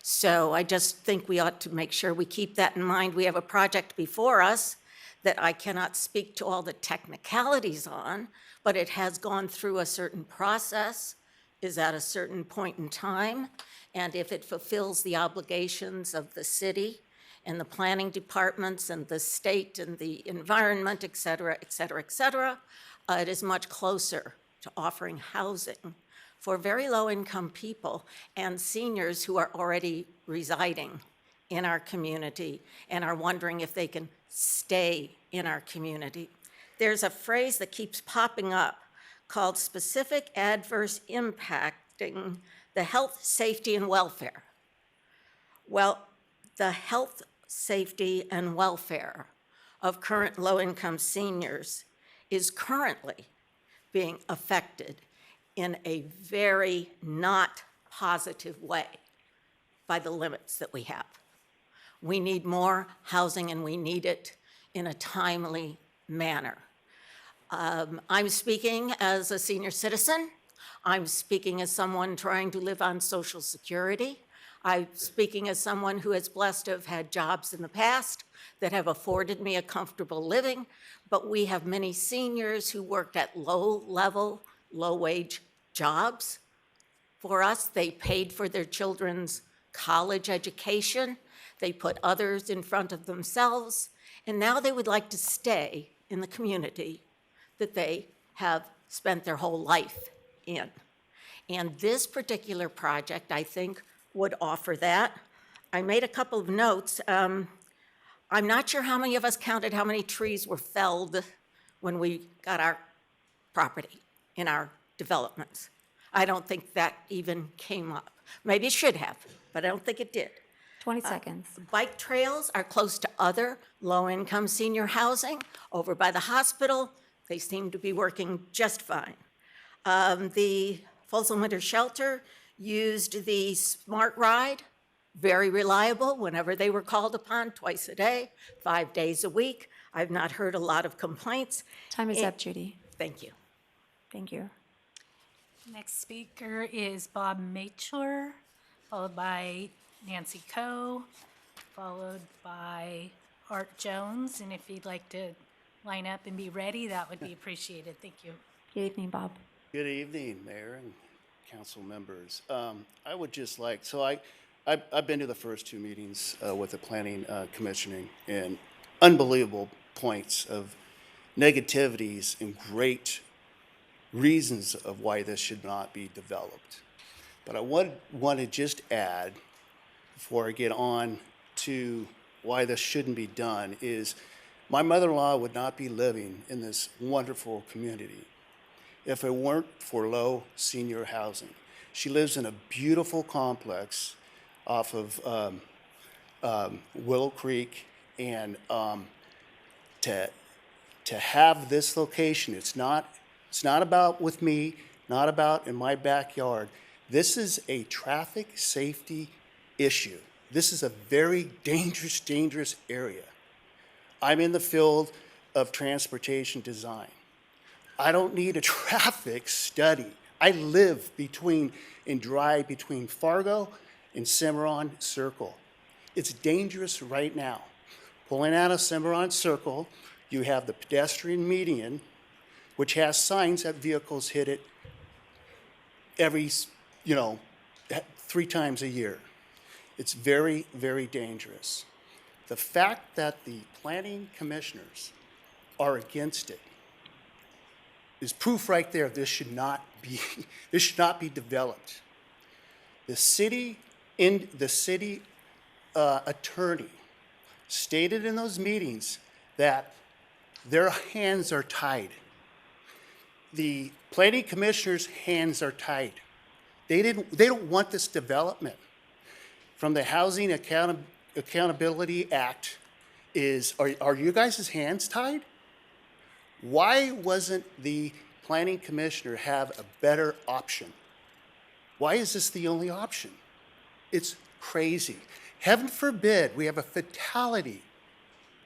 Speaker 22: So I just think we ought to make sure we keep that in mind. We have a project before us that I cannot speak to all the technicalities on, but it has gone through a certain process, is at a certain point in time, and if it fulfills the obligations of the city and the planning departments and the state and the environment, et cetera, et cetera, et cetera, it is much closer to offering housing for very low-income people and seniors who are already residing in our community and are wondering if they can stay in our community. There's a phrase that keeps popping up called specific adverse impacting the health, safety, and welfare. Well, the health, safety, and welfare of current low-income seniors is currently being affected in a very not positive way by the limits that we have. We need more housing, and we need it in a timely manner. I'm speaking as a senior citizen. I'm speaking as someone trying to live on Social Security. I'm speaking as someone who is blessed to have had jobs in the past that have afforded me a comfortable living, but we have many seniors who worked at low-level, low-wage jobs. For us, they paid for their children's college education. They put others in front of themselves, and now they would like to stay in the community that they have spent their whole life in. And this particular project, I think, would offer that. I made a couple of notes. I'm not sure how many of us counted how many trees were felled when we got our property in our developments. I don't think that even came up. Maybe it should have, but I don't think it did.
Speaker 1: 20 seconds.
Speaker 22: Bike trails are close to other low-income senior housing. Over by the hospital, they seem to be working just fine. The Folsom Winter Shelter used the Smart Ride, very reliable whenever they were called upon, twice a day, 5 days a week. I've not heard a lot of complaints.
Speaker 1: Time is up, Judy.
Speaker 22: Thank you.
Speaker 1: Thank you.
Speaker 3: Next speaker is Bob Mutchler, followed by Nancy Coe, followed by Art Jones. And if you'd like to line up and be ready, that would be appreciated. Thank you.
Speaker 1: Good evening, Bob.
Speaker 17: Good evening, Mayor and council members. I would just like, so I've been to the first two meetings with the Planning Commissioning, and unbelievable points of negativities and great reasons of why this should not be developed. But I want to just add, before I get on to why this shouldn't be done, is my mother-in-law would not be living in this wonderful community if it weren't for low senior housing. She lives in a beautiful complex off of Willow Creek, and to have this location, it's not about with me, not about in my backyard. This is a traffic safety issue. This is a very dangerous area. I'm in the field of transportation design. I don't need a traffic study. I live and drive between Fargo and Cimarron Circle. It's dangerous right now. Pulling out of Cimarron Circle, you have the pedestrian median, which has signs that vehicles hit it every, 3 times a year. It's very, very dangerous. The fact that the planning commissioners are against it is proof right there this should not be developed. The city attorney stated in those meetings that their hands are tied. The planning commissioners' hands are tied. They don't want this development. From the Housing Accountability Act are you guys' hands tied? Why wasn't the planning commissioner have a better option? Why is this the only option? It's crazy. Heaven forbid we have a fatality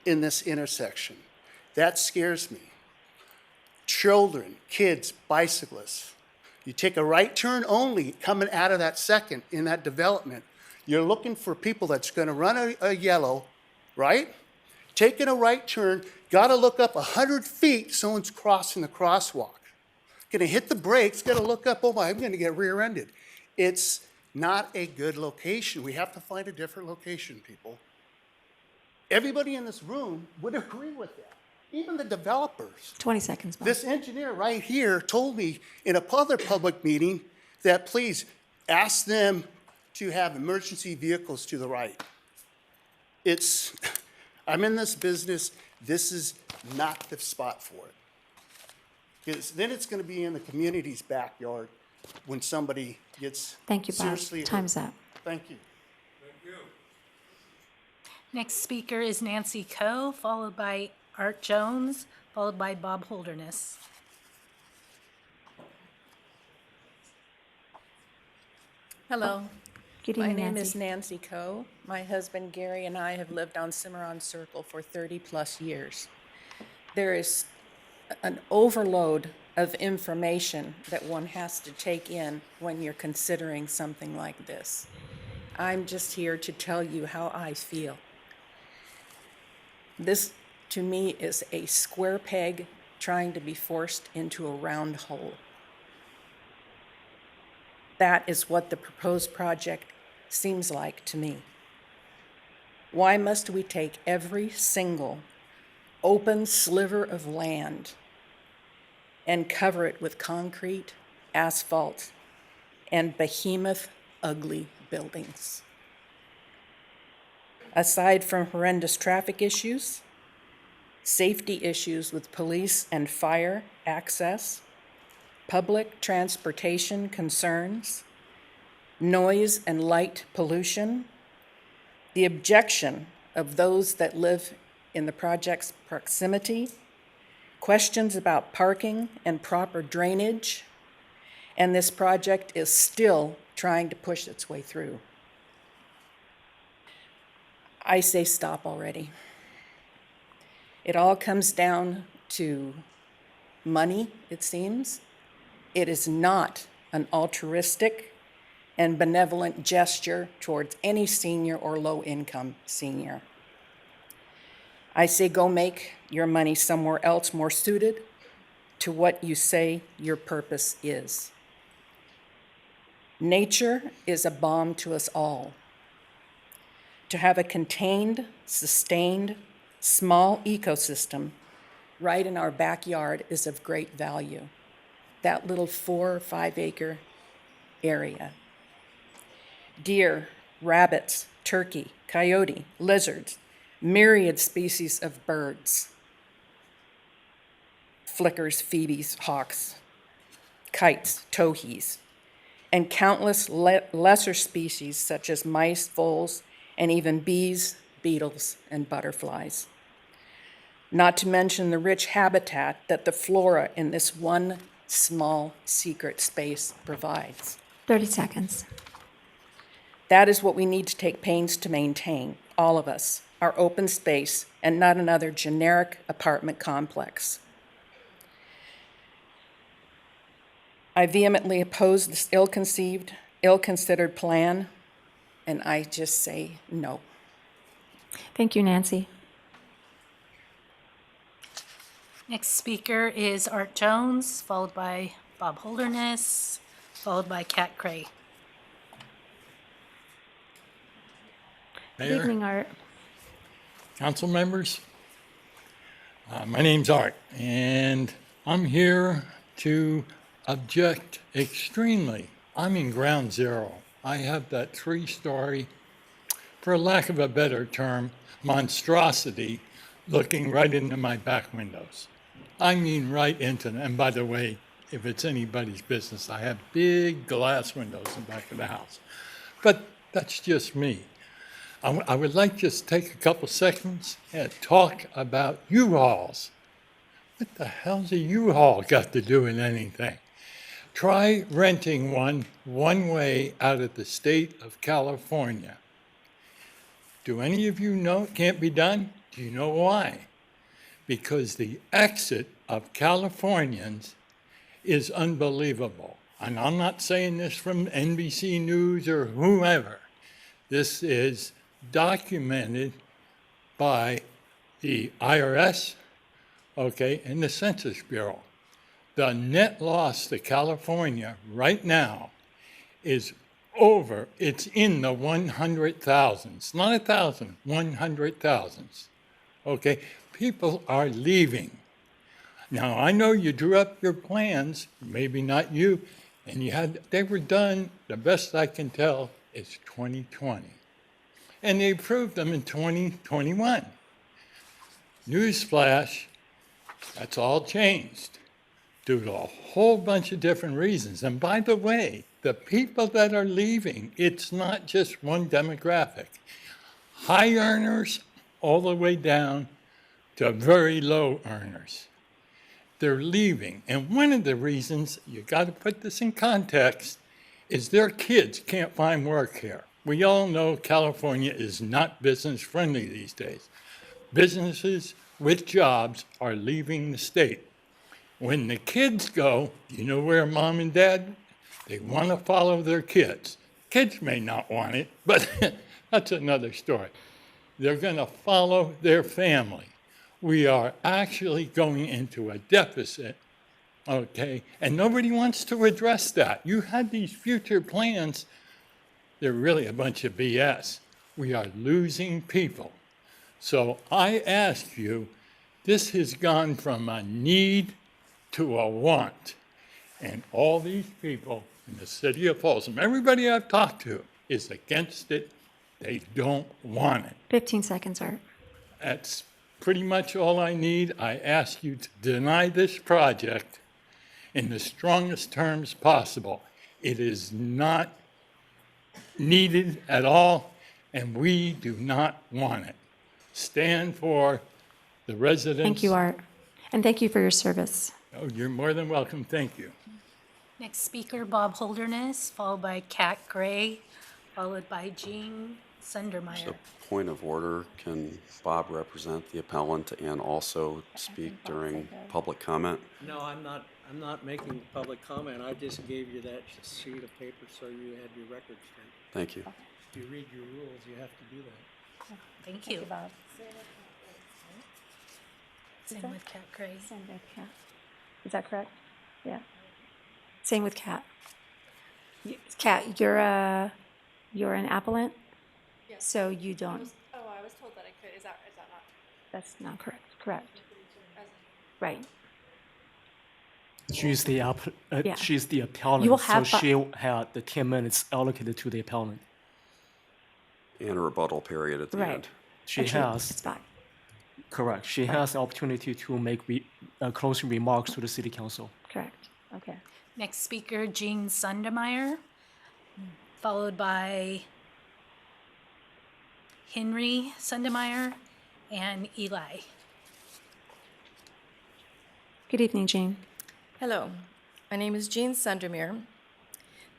Speaker 17: in this intersection. That scares me. Children, kids, bicyclists. You take a right turn only coming out of that second in that development. You're looking for people that's going to run a yellow, right? Taking a right turn, got to look up 100 feet, someone's crossing the crosswalk. Going to hit the brakes, got to look up, oh my, I'm going to get rear-ended. It's not a good location. We have to find a different location, people. Everybody in this room would agree with that. Even the developers.
Speaker 1: 20 seconds, Bob.
Speaker 17: This engineer right here told me in a other public meeting that please ask them to have emergency vehicles to the right. I'm in this business. This is not the spot for it. Because then it's going to be in the community's backyard when somebody gets
Speaker 1: Thank you, Bob.
Speaker 17: seriously hurt.
Speaker 1: Time's up.
Speaker 17: Thank you.
Speaker 3: Next speaker is Nancy Coe, followed by Art Jones, followed by Bob Holderness.
Speaker 18: Hello.
Speaker 1: Good
Speaker 18: My
Speaker 1: evening,
Speaker 18: name
Speaker 1: Nancy.
Speaker 18: is Nancy Coe. My husband Gary and I have lived on Cimarron Circle for 30-plus years. There is an overload of information that one has to take in when you're considering something like this. I'm just here to tell you how I feel. This, to me, is a square peg trying to be forced into a round hole. That is what the proposed project seems like to me. Why must we take every single open sliver of land and cover it with concrete, asphalt, and behemoth, ugly buildings? Aside from horrendous traffic issues, safety issues with police and fire access, public transportation concerns, noise and light pollution, the objection of those that live in the project's proximity, questions about parking and proper drainage, and this project is still trying to push its way through. I say stop already. It all comes down to money, it seems. It is not an altruistic and benevolent gesture towards any senior or low-income senior. I say go make your money somewhere else more suited to what you say your purpose is. Nature is a balm to us all. To have a contained, sustained, small ecosystem right in our backyard is of great value. That little 4 or 5 acre area. Deer, rabbits, turkey, coyote, lizards, myriad species of birds, flickers, phoebes, hawks, kites, towhees, and countless lesser species such as mice, voles, and even bees, beetles, and butterflies. Not to mention the rich habitat that the flora in this one small secret space provides.
Speaker 1: 30 seconds.
Speaker 18: That is what we need to take pains to maintain, all of us, our open space, and not another generic apartment complex. I vehemently oppose this ill-conceived, ill-considered plan, and I just say no.
Speaker 1: Thank you, Nancy.
Speaker 3: Next speaker is Art Jones, followed by Bob Holderness, followed by Kat Gray.
Speaker 1: Good evening, Art.
Speaker 19: Council members, my name's Art, and I'm here to object extremely. I'm in ground zero. I have that 3-story, for lack of a better term, monstrosity looking right into my back windows. I mean right into them. And by the way, if it's anybody's business, I have big glass windows in the back of the house. But that's just me. I would like to just take a couple seconds and talk about U-Hauls. What the hell's a U-Haul got to do with anything? Try renting one way out of the state of California. Do any of you know it can't be done? Do you know why? Because the exit of Californians is unbelievable. And I'm not saying this from NBC News or whoever. This is documented by the IRS, okay, and the Census Bureau. The net loss to California right now is it's in the 100,000s, not 1,000, 100,000s, okay? People are leaving. Now, I know you drew up your plans, maybe not you, and they were done, the best I can tell, is 2020. And they approved them in 2021. Newsflash, that's all changed due to a whole bunch of different reasons. And by the way, the people that are leaving, it's not just one demographic. High earners all the way down to very low earners. They're leaving. And one of the reasons, you got to put this in context, is their kids can't find work here. We all know California is not business friendly these days. Businesses with jobs are leaving the state. When the kids go, you know where mom and dad, they want to follow their kids. Kids may not want it, but that's another story. They're going to follow their family. We are actually going into a deficit, okay? And nobody wants to address that. You had these future plans. They're really a bunch of BS. We are losing people. So I ask you, this has gone from a need to a want. And all these people in the city of Folsom, everybody I've talked to is against it. They don't want it.
Speaker 1: 15 seconds, Art.
Speaker 19: That's pretty much all I need. I ask you to deny this project in the strongest terms possible. It is not needed at all, and we do not want it. Stand for the residents.
Speaker 1: Thank you, Art. And thank you for your service.
Speaker 19: Oh, you're more than welcome. Thank you.
Speaker 3: Next speaker, Bob Holderness, followed by Kat Gray, followed by Jean Sundermeyer.
Speaker 4: So, point of order, can Bob represent the appellant and also speak during public comment?
Speaker 23: No, I'm not making public comment. I just gave you that sheet of paper so you had your record straight.
Speaker 4: Thank you.
Speaker 23: If you read your rules, you have to do that.
Speaker 3: Thank you.
Speaker 1: Bob.
Speaker 3: Same with Kat Gray.
Speaker 1: Same with Kat. Is that correct? Yeah. Same with Kat. Kat, you're an appellant,
Speaker 8: Yes.
Speaker 1: so you don't.
Speaker 8: I was told that I could. Is that not?
Speaker 1: That's not correct. Correct. Right.
Speaker 2: She's the
Speaker 1: Yeah.
Speaker 2: she's the appellant,
Speaker 1: You will
Speaker 2: so
Speaker 1: have
Speaker 2: she'll have the 10 minutes allocated to the appellant.
Speaker 4: And a rebuttal period at the
Speaker 1: Right.
Speaker 4: end.
Speaker 2: She
Speaker 1: Actually,
Speaker 2: has.
Speaker 1: It's fine.
Speaker 2: Correct. She has the opportunity to make closing remarks to the city council.
Speaker 1: Correct. Okay.
Speaker 3: Next speaker, Jean Sundemeyer, followed by Henry Sundemeyer and Eli.
Speaker 1: Good evening, Jean.
Speaker 12: Hello, my name is Jean Sundermeer.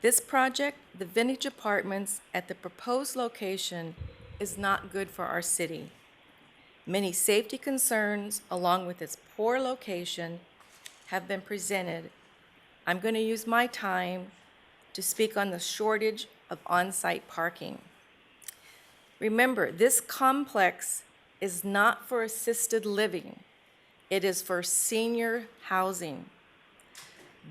Speaker 12: This project, the Vintage Apartments at the proposed location, is not good for our city. Many safety concerns, along with its poor location, have been presented. I'm going to use my time to speak on the shortage of on-site parking. Remember, this complex is not for assisted living. It is for senior housing.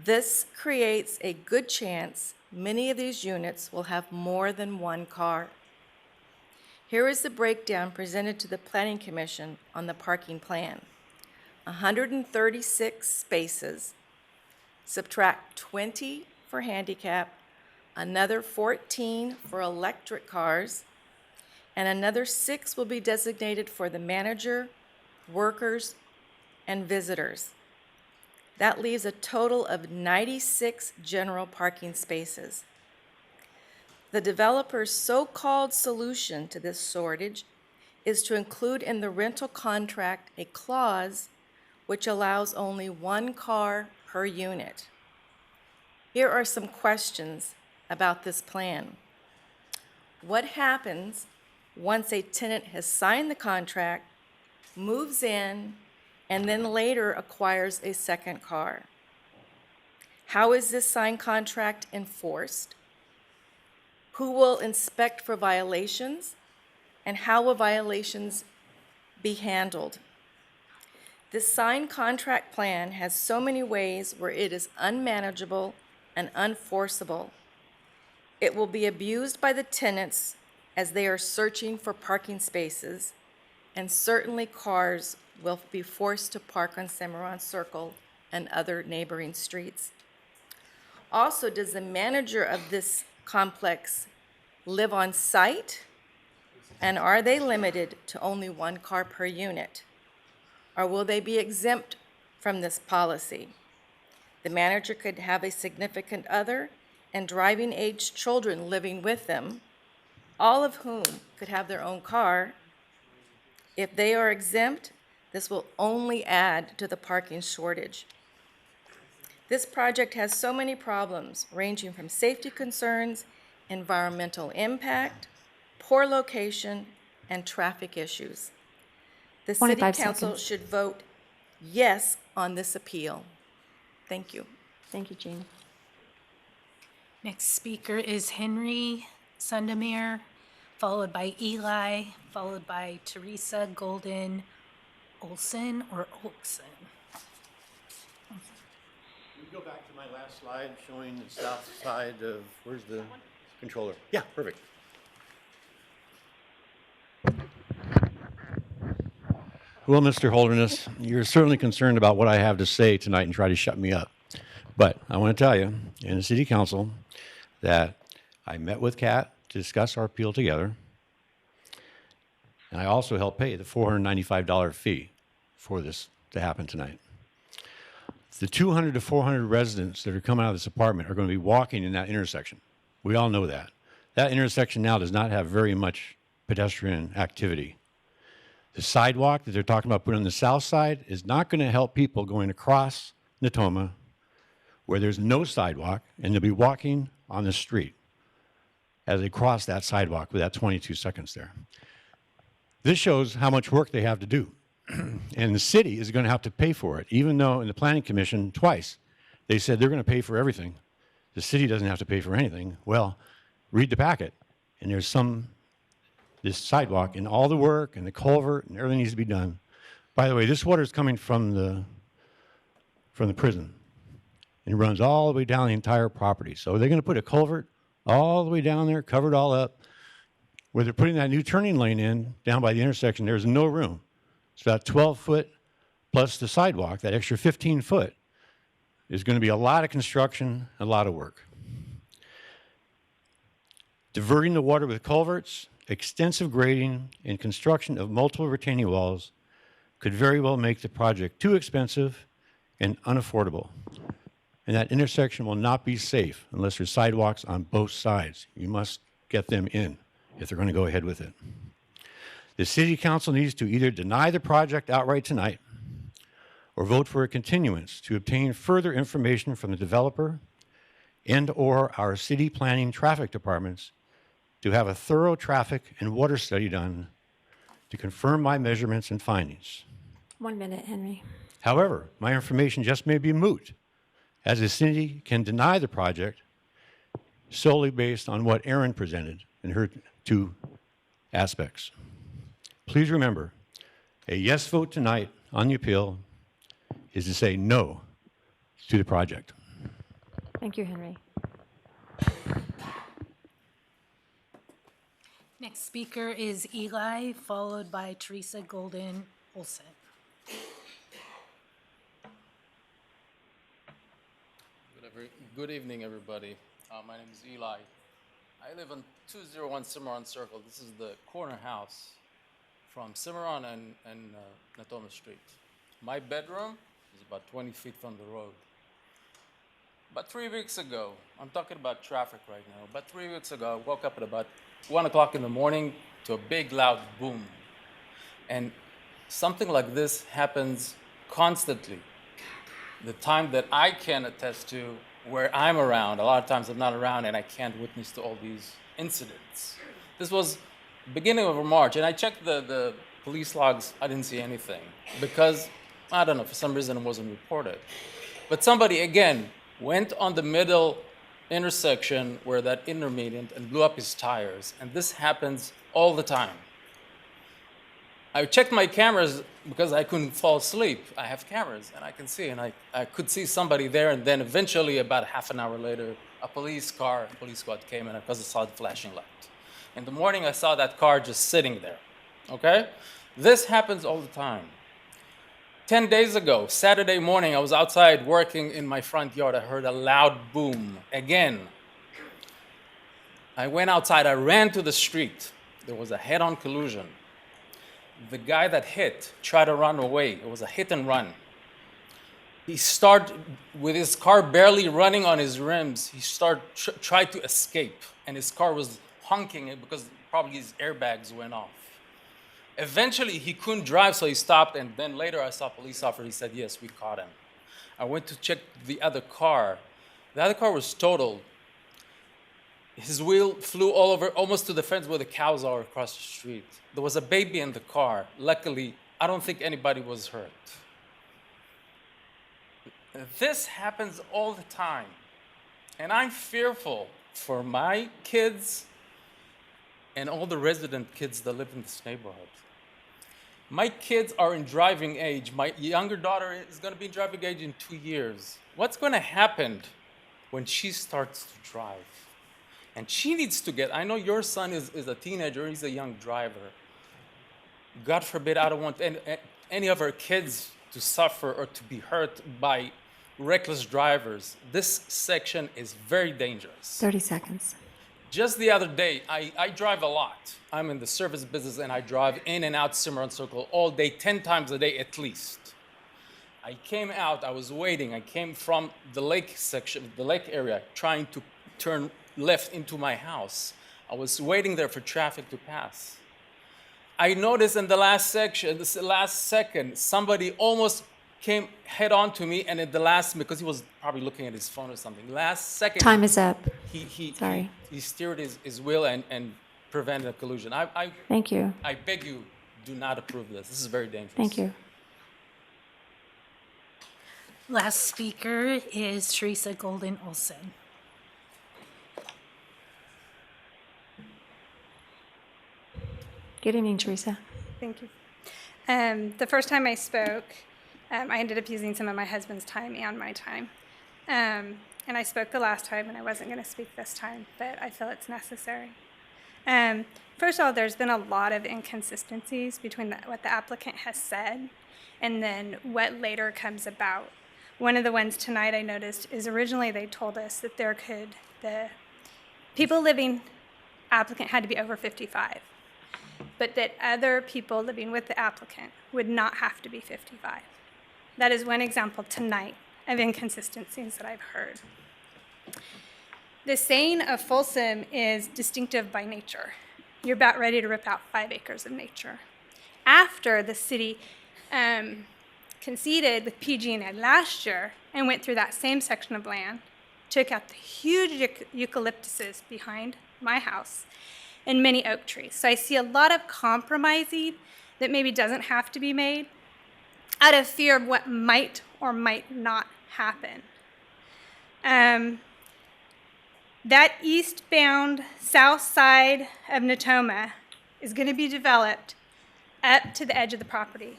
Speaker 12: This creates a good chance many of these units will have more than one car. Here is the breakdown presented to the Planning Commission on the parking plan. 136 spaces. Subtract 20 for handicap, another 14 for electric cars, and another 6 will be designated for the manager, workers, and visitors. That leaves a total of 96 general parking spaces. The developer's so-called solution to this shortage is to include in the rental contract a clause which allows only one car per unit. Here are some questions about this plan. What happens once a tenant has signed the contract, moves in, and then later acquires a second car? How is this signed contract enforced? Who will inspect for violations? And how will violations be handled? This signed contract plan has so many ways where it is unmanageable and unenforceable. It will be abused by the tenants as they are searching for parking spaces, and certainly cars will be forced to park on Cimarron Circle and other neighboring streets. Also, does the manager of this complex live on site? And are they limited to only one car per unit? Or will they be exempt from this policy? The manager could have a significant other and driving-age children living with them, all of whom could have their own car. If they are exempt, this will only add to the parking shortage. This project has so many problems, ranging from safety concerns, environmental impact, poor location, and traffic issues. The City
Speaker 1: 25
Speaker 12: Council
Speaker 1: seconds.
Speaker 12: should vote yes on this appeal. Thank you.
Speaker 1: Thank you, Jean.
Speaker 3: Next speaker is Henry Sundemeer, followed by Eli, followed by Teresa Golden Olson or Olson.
Speaker 11: Can we go back to my last slide showing the south side of, where's the controller? Yeah, perfect. Well, Mr. Holderness, you're certainly concerned about what I have to say tonight and try to shut me up. But I want to tell you, in the City Council, that I met with Kat to discuss our appeal together. And I also helped pay the $495 fee for this to happen tonight. The 200 to 400 residents that are coming out of this apartment are going to be walking in that intersection. We all know that. That intersection now does not have very much pedestrian activity. The sidewalk that they're talking about putting on the south side is not going to help people going across Natoma where there's no sidewalk, and they'll be walking on the street as they cross that sidewalk with that 22 seconds there. This shows how much work they have to do. And the city is going to have to pay for it, even though in the Planning Commission twice they said they're going to pay for everything. The city doesn't have to pay for anything. Well, read the packet, and there's this sidewalk and all the work and the culvert and everything needs to be done. By the way, this water is coming from the prison and runs all the way down the entire property. So they're going to put a culvert all the way down there, cover it all up. Where they're putting that new turning lane in down by the intersection, there's no room. It's about 12 foot plus the sidewalk, that extra 15 foot. There's going to be a lot of construction, a lot of work. Diverting the water with culverts, extensive grading, and construction of multiple retaining walls could very well make the project too expensive and unaffordable. and that intersection will not be safe unless there's sidewalks on both sides. You must get them in if they're going to go ahead with it. The City Council needs to either deny the project outright tonight or vote for a continuance to obtain further information from the developer and/or our city planning traffic departments to have a thorough traffic and water study done to confirm my measurements and findings.
Speaker 1: 1 minute, Henry.
Speaker 11: However, my information just may be moot, as the city can deny the project solely based on what Erin presented in her two aspects. Please remember, a yes vote tonight on the appeal is to say no to the project.
Speaker 1: Thank you, Henry.
Speaker 3: Next speaker is Eli, followed by Teresa Golden Olson.
Speaker 6: Good evening, everybody. My name is Eli. I live on 201 Cimarron Circle. This is the corner house from Cimarron and Natoma Street. My bedroom is about 20 feet from the road. About 3 weeks ago, I'm talking about traffic right now. About 3 weeks ago, I woke up at about 1 o'clock in the morning to a big loud boom. And something like this happens constantly. The time that I can attest to where I'm around, a lot of times I'm not around and I can't witness to all these incidents. This was beginning of March, and I checked the police logs. I didn't see anything because, I don't know, for some reason it wasn't reported. But somebody, again, went on the middle intersection where that intermediate and blew up his tires. And this happens all the time. I checked my cameras because I couldn't fall asleep. I have cameras and I can see, and I could see somebody there, and then eventually about half an hour later, a police squad came in because I saw the flashing light. In the morning, I saw that car just sitting there, okay? This happens all the time. 10 days ago, Saturday morning, I was outside working in my front yard. I heard a loud boom again. I went outside, I ran to the street. There was a head-on collision. The guy that hit tried to run away. It was a hit and run. He started, with his car barely running on his rims, he tried to escape, and his car was honking because probably his airbags went off. Eventually, he couldn't drive, so he stopped, and then later I saw a police officer. He said, yes, we caught him. I went to check the other car. The other car was totaled. His wheel flew all over, almost to the fence where the cows are across the street. There was a baby in the car. Luckily, I don't think anybody was hurt. This happens all the time. And I'm fearful for my kids and all the resident kids that live in this neighborhood. My kids are in driving age. My younger daughter is going to be in driving age in 2 years. What's going to happen when she starts to drive? And she needs to get, I know your son is a teenager, he's a young driver. God forbid, I don't want any of our kids to suffer or to be hurt by reckless drivers. This section is very dangerous.
Speaker 1: 30 seconds.
Speaker 6: Just the other day, I drive a lot. I'm in the service business and I drive in and out Cimarron Circle all day, 10 times a day at least. I came out, I was waiting. I came from the lake section, the lake area, trying to turn left into my house. I was waiting there for traffic to pass. I noticed in the last second, somebody almost came head on to me, and at the last, because he was probably looking at his phone or something, last second.
Speaker 1: Time is up.
Speaker 6: Sorry. He steered his wheel and prevented a collision.
Speaker 1: Thank you.
Speaker 6: I beg you, do not approve this. This is very dangerous.
Speaker 1: Thank you.
Speaker 3: Last speaker is Teresa Golden Olson.
Speaker 1: Good evening, Teresa.
Speaker 20: Thank you. The first time I spoke, I ended up using some of my husband's time and my time. And I spoke the last time, and I wasn't going to speak this time, but I feel it's necessary. First of all, there's been a lot of inconsistencies between what the applicant has said and then what later comes about. One of the ones tonight I noticed is originally they told us that the people living, applicant had to be over 55. But that other people living with the applicant would not have to be 55. That is one example tonight of inconsistencies that I've heard. The saying of Folsom is distinctive by nature. You're about ready to rip out 5 acres of nature. After the city conceded with PG&E last year and went through that same section of land, took out the huge eucalyptuses behind my house and many oak trees. So I see a lot of compromising that maybe doesn't have to be made out of fear of what might or might not happen. That eastbound south side of Natoma is going to be developed up to the edge of the property.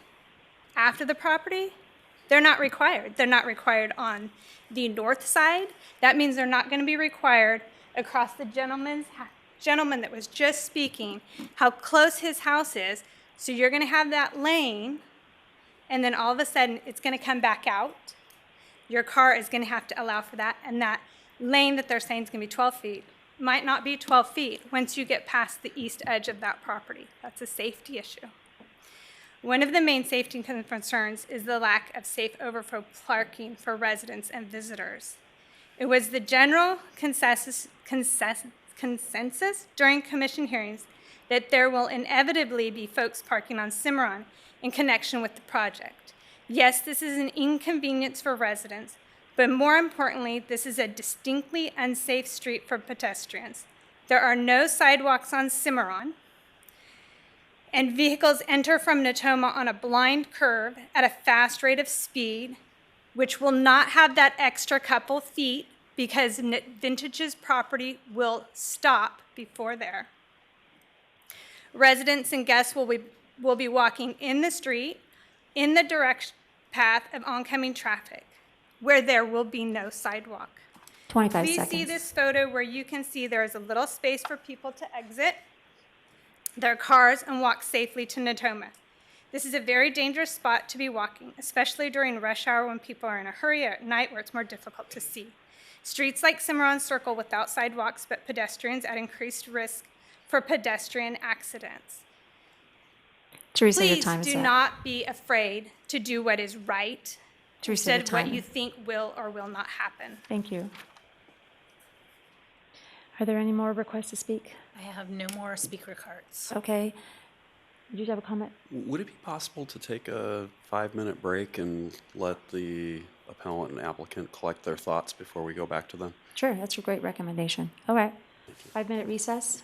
Speaker 20: After the property, they're not required. They're not required on the north side. That means they're not going to be required across the gentleman that was just speaking, how close his house is. So you're going to have that lane, and then all of a sudden it's going to come back out. Your car is going to have to allow for that, and that lane that they're saying is going to be 12 feet might not be 12 feet once you get past the east edge of that property. That's a safety issue. One of the main safety concerns is the lack of safe overflow parking for residents and visitors. It was the general consensus during commission hearings that there will inevitably be folks parking on Cimarron in connection with the project. Yes, this is an inconvenience for residents, but more importantly, this is a distinctly unsafe street for pedestrians. There are no sidewalks on Cimarron, and vehicles enter from Natoma on a blind curve at a fast rate of speed, which will not have that extra couple feet because Vintage's property will stop before there. Residents and guests will be walking in the street in the direct path of oncoming traffic, where there will be no sidewalk.
Speaker 1: 25
Speaker 20: Please
Speaker 1: seconds.
Speaker 20: see this photo where you can see there is a little space for people to exit their cars and walk safely to Natoma. This is a very dangerous spot to be walking, especially during rush hour when people are in a hurry or at night where it's more difficult to see. Streets like Cimarron Circle without sidewalks but pedestrians at increased risk for pedestrian accidents.
Speaker 1: Teresa, your time
Speaker 20: Please
Speaker 1: is
Speaker 20: do
Speaker 1: up.
Speaker 20: not be afraid to do what is right
Speaker 1: Teresa, your
Speaker 20: instead of what
Speaker 1: time.
Speaker 20: you think will or will not happen.
Speaker 1: Thank you. Are there any more requests to speak?
Speaker 3: I have no more speaker cards.
Speaker 1: Okay. Did you have a comment?
Speaker 4: Would it be possible to take a 5-minute break and let the appellant and applicant collect their thoughts before we go back to them?
Speaker 1: Sure, that's a great recommendation. All right. 5-minute recess.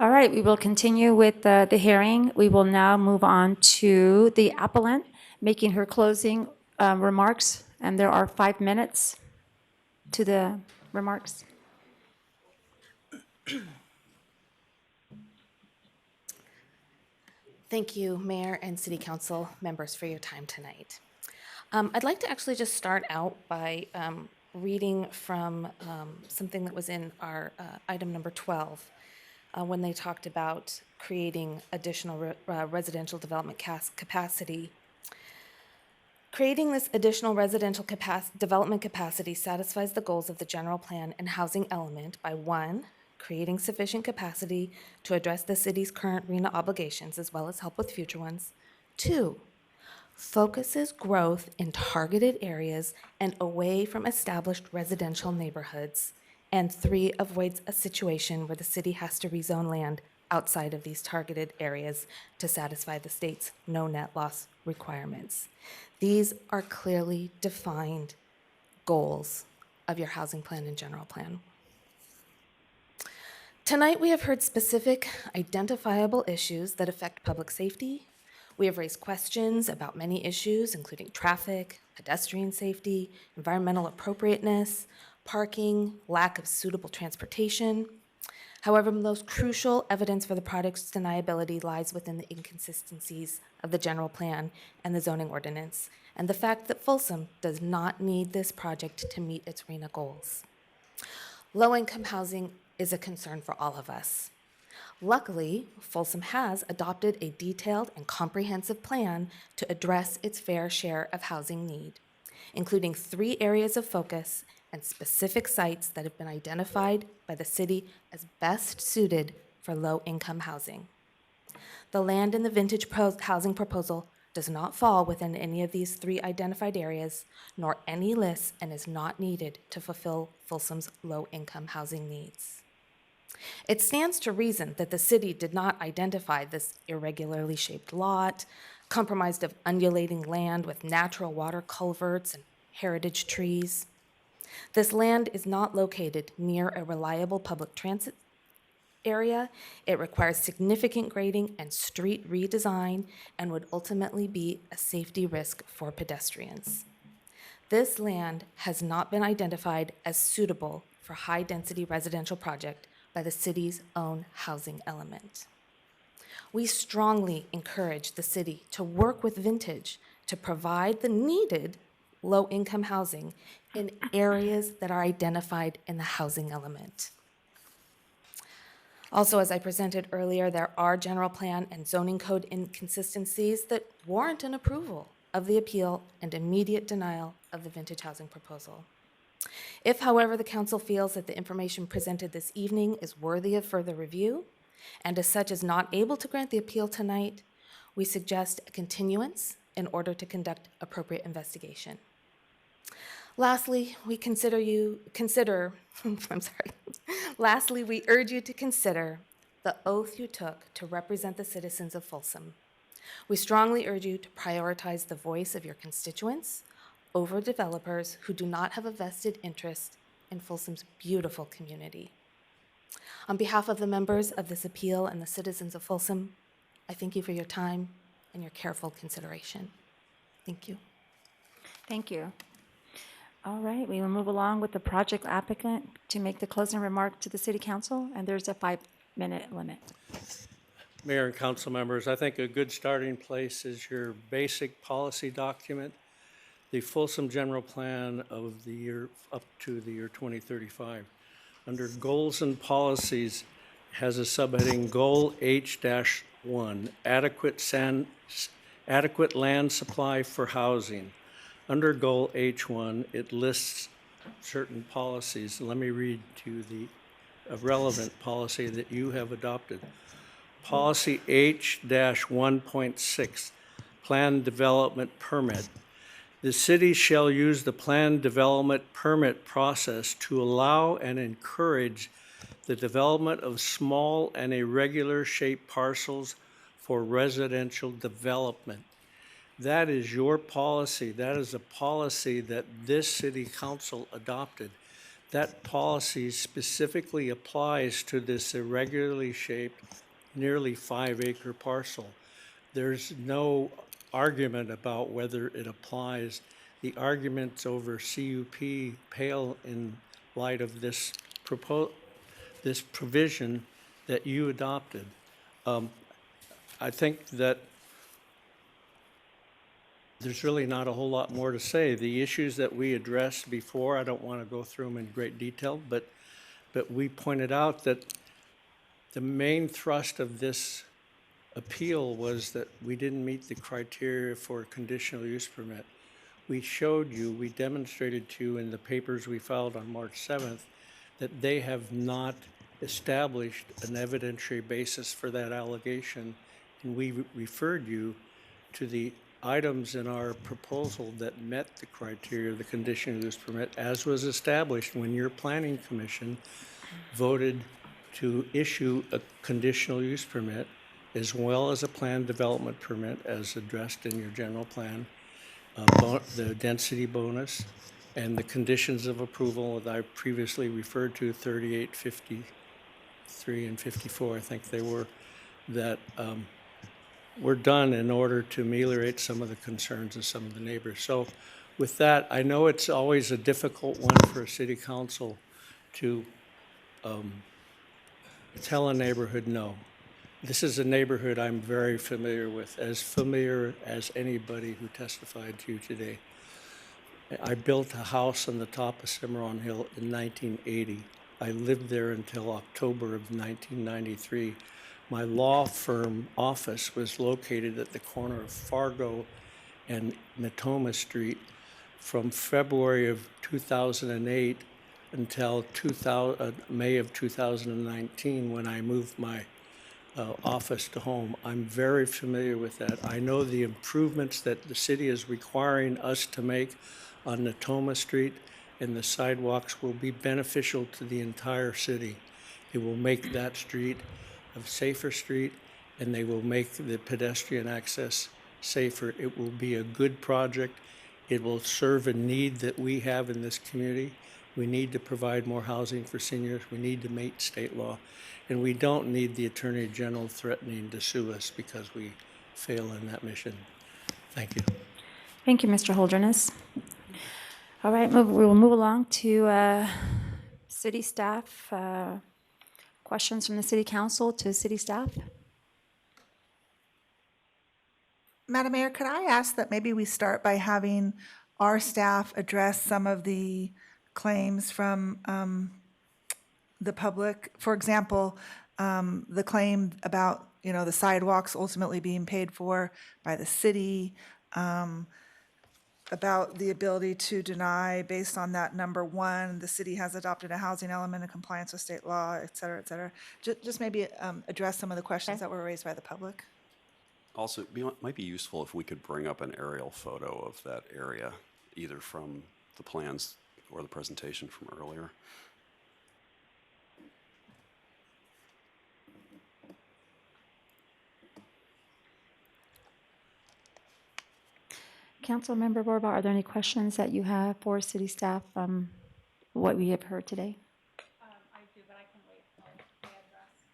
Speaker 1: All right, we will continue with the hearing. We will now move on to the appellant making her closing remarks, and there are 5 minutes to the remarks.
Speaker 10: Thank you, Mayor and City Council members, for your time tonight. I'd like to actually just start out by reading from something that was in our item number 12, when they talked about creating additional residential development capacity. Creating this additional residential development capacity satisfies the goals of the general plan and housing element by 1, creating sufficient capacity to address the city's current RHNA obligations as well as help with future ones. 2, focuses growth in targeted areas and away from established residential neighborhoods. And 3, avoids a situation where the city has to rezone land outside of these targeted areas to satisfy the state's no net loss requirements. These are clearly defined goals of your housing plan and general plan. Tonight, we have heard specific, identifiable issues that affect public safety. We have raised questions about many issues, including traffic, pedestrian safety, environmental appropriateness, parking, lack of suitable transportation. However, the most crucial evidence for the project's deniability lies within the inconsistencies of the general plan and the zoning ordinance, and the fact that Folsom does not need this project to meet its RHNA goals. Low-income housing is a concern for all of us. Luckily, Folsom has adopted a detailed and comprehensive plan to address its fair share of housing need, including 3 areas of focus and specific sites that have been identified by the city as best suited for low-income housing. The land in the Vintage housing proposal does not fall within any of these 3 identified areas, nor any lists, and is not needed to fulfill Folsom's low-income housing needs. It stands to reason that the city did not identify this irregularly shaped lot, comprised of undulating land with natural water culverts and heritage trees. This land is not located near a reliable public transit area. It requires significant grading and street redesign and would ultimately be a safety risk for pedestrians. This land has not been identified as suitable for high-density residential project by the city's own housing element. We strongly encourage the city to work with Vintage to provide the needed low-income housing in areas that are identified in the housing element. Also, as I presented earlier, there are general plan and zoning code inconsistencies that warrant an approval of the appeal and immediate denial of the Vintage housing proposal. If, however, the council feels that the information presented this evening is worthy of further review, and as such is not able to grant the appeal tonight, we suggest a continuance in order to conduct appropriate investigation. Lastly, we Lastly, we urge you to consider the oath you took to represent the citizens of Folsom. We strongly urge you to prioritize the voice of your constituents over developers who do not have a vested interest in Folsom's beautiful community. On behalf of the members of this appeal and the citizens of Folsom, I thank you for your time and your careful consideration. Thank you.
Speaker 1: Thank you. All right, we will move along with the project applicant to make the closing remark to the city council, and there's a 5-minute limit.
Speaker 23: Mayor and council members, I think a good starting place is your basic policy document, the Folsom General Plan of the year up to the year 2035. Under goals and policies, has a subheading Goal H-1, adequate land supply for housing. Under Goal H1, it lists certain policies. Let me read to you a relevant policy that you have adopted. Policy H-1.6, Plan Development Permit. The city shall use the Plan Development Permit process to allow and encourage the development of small and irregular shaped parcels for residential development. That is your policy. That is a policy that this city council adopted. That policy specifically applies to this irregularly shaped, nearly 5-acre parcel. There's no argument about whether it applies. The arguments over CUP pale in light of this provision that you adopted. I think that there's really not a whole lot more to say. The issues that we addressed before, I don't want to go through them in great detail, but we pointed out that the main thrust of this appeal was that we didn't meet the criteria for a conditional use permit. We showed you, we demonstrated to you in the papers we filed on March 7th that they have not established an evidentiary basis for that allegation, and we referred you to the items in our proposal that met the criteria of the conditional use permit, as was established when your planning commission voted to issue a conditional use permit, as well as a plan development permit as addressed in your general plan, the density bonus, and the conditions of approval that I previously referred to, 38, 53, and 54, I think they were, that were done in order to ameliorate some of the concerns of some of the neighbors. So with that, I know it's always a difficult one for a city council to tell a neighborhood no. This is a neighborhood I'm very familiar with, as familiar as anybody who testified to you today. I built a house on the top of Cimarron Hill in 1980. I lived there until October of 1993. My law firm office was located at the corner of Fargo and Matoma Street from February of 2008 until May of 2019, when I moved my office to home. I'm very familiar with that. I know the improvements that the city is requiring us to make on Natoma Street, and the sidewalks will be beneficial to the entire city. It will make that street a safer street, and they will make the pedestrian access safer. It will be a good project. It will serve a need that we have in this community. We need to provide more housing for seniors. We need to meet state law. And we don't need the Attorney General threatening to sue us because we fail in that mission. Thank you.
Speaker 1: Thank you, Mr. Holderness. All right, we will move along to city staff. Questions from the city council to city staff?
Speaker 16: Madam Mayor, could I ask that maybe we start by having our staff address some of the claims from the public? For example, the claim about, the sidewalks ultimately being paid for by the city, about the ability to deny based on that number one, the city has adopted a housing element in compliance with state law, et cetera, et cetera. Just maybe address some of the questions that were raised by the public.
Speaker 4: Also, it might be useful if we could bring up an aerial photo of that area, either from the plans or the presentation from earlier.
Speaker 1: Councilmember Borba, are there any questions that you have for city staff from what we have heard today?
Speaker 3: I do, but I can wait till they address.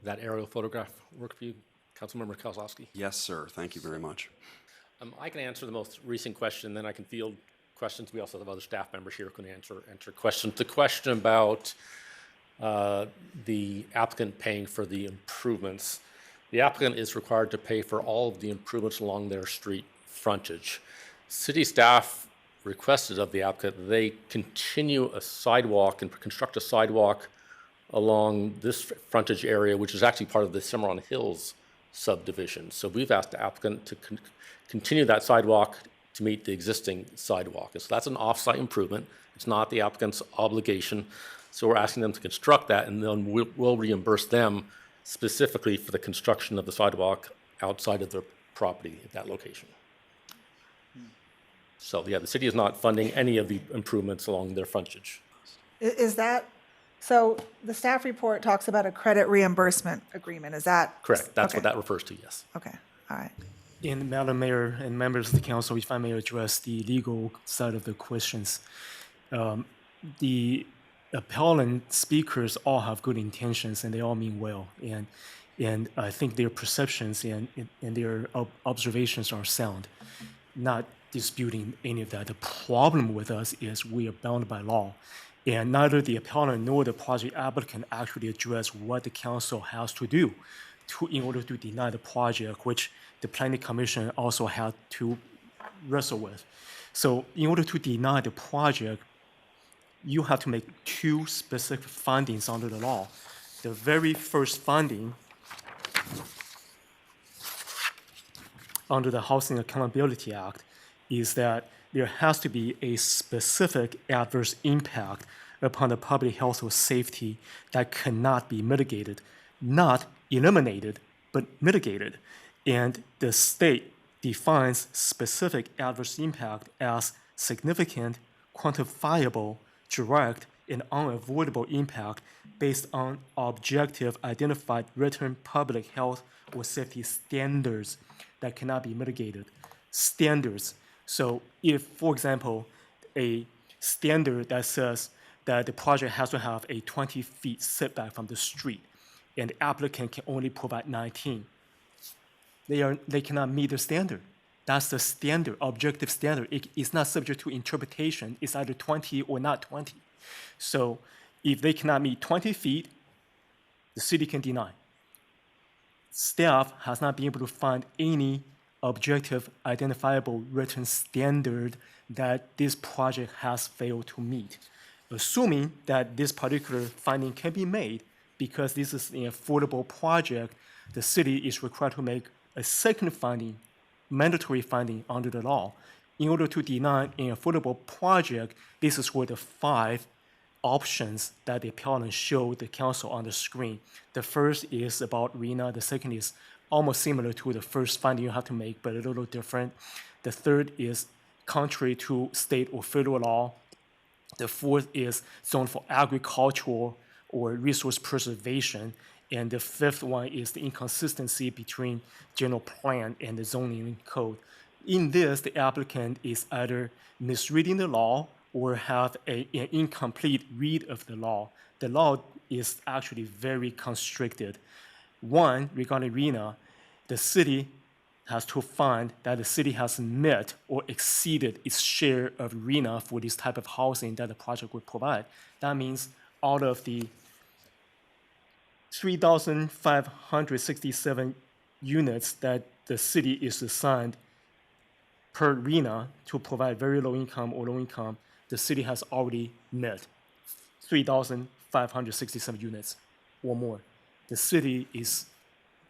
Speaker 7: That aerial photograph work for you, Councilmember Kozlowski?
Speaker 4: Yes, sir. Thank you very much.
Speaker 7: I can answer the most recent question, then I can field questions. We also have other staff members here who can answer questions. The question about the applicant paying for the improvements. The applicant is required to pay for all of the improvements along their street frontage. City staff requested of the applicant that they continue a sidewalk and construct a sidewalk along this frontage area, which is actually part of the Cimarron Hills subdivision. So we've asked the applicant to continue that sidewalk to meet the existing sidewalk. And so that's an off-site improvement. It's not the applicant's obligation. So we're asking them to construct that, and then we'll reimburse them specifically for the construction of the sidewalk outside of their property at that location. So yeah, the city is not funding any of the improvements along their frontage.
Speaker 16: Is that, so the staff report talks about a credit reimbursement agreement, is that?
Speaker 7: Correct, that's
Speaker 16: okay.
Speaker 7: what that refers to, yes.
Speaker 16: Okay, all right.
Speaker 2: And Madam Mayor and members of the council, if I may address the legal side of the questions. The appellant speakers all have good intentions and they all mean well. And I think their perceptions and their observations are sound, not disputing any of that. The problem with us is we are bound by law. And neither the appellant nor the project applicant actually address what the council has to do in order to deny the project, which the planning commission also had to wrestle with. So in order to deny the project, you have to make two specific findings under the law. The very first finding under the Housing Accountability Act is that there has to be a specific adverse impact upon the public health or safety that cannot be mitigated, not eliminated, but mitigated. And the state defines specific adverse impact as significant, quantifiable, direct, and unavoidable impact based on objective identified written public health or safety standards that cannot be mitigated. Standards. So if, for example, a standard that says that the project has to have a 20 feet setback from the street, and the applicant can only provide 19, they cannot meet the standard. That's the standard, objective standard. It's not subject to interpretation. It's either 20 or not 20. So if they cannot meet 20 feet, the city can deny. Staff has not been able to find any objective, identifiable written standard that this project has failed to meet. Assuming that this particular finding can be made, because this is an affordable project, the city is required to make a second finding, mandatory finding under the law. In order to deny an affordable project, this is where the 5 options that the appellant showed the council on the screen. The first is about RENA. The second is almost similar to the first finding you have to make, but a little different. The third is contrary to state or federal law. The fourth is zoned for agricultural or resource preservation. And the fifth one is the inconsistency between general plan and the zoning code. In this, the applicant is either misreading the law or have an incomplete read of the law. The law is actually very constricted. One, regarding RENA, the city has to find that the city has met or exceeded its share of RENA for this type of housing that the project would provide. That means out of the 3,567 units that the city is assigned per RENA to provide very low income or low income, the city has already met 3,567 units or more. The city is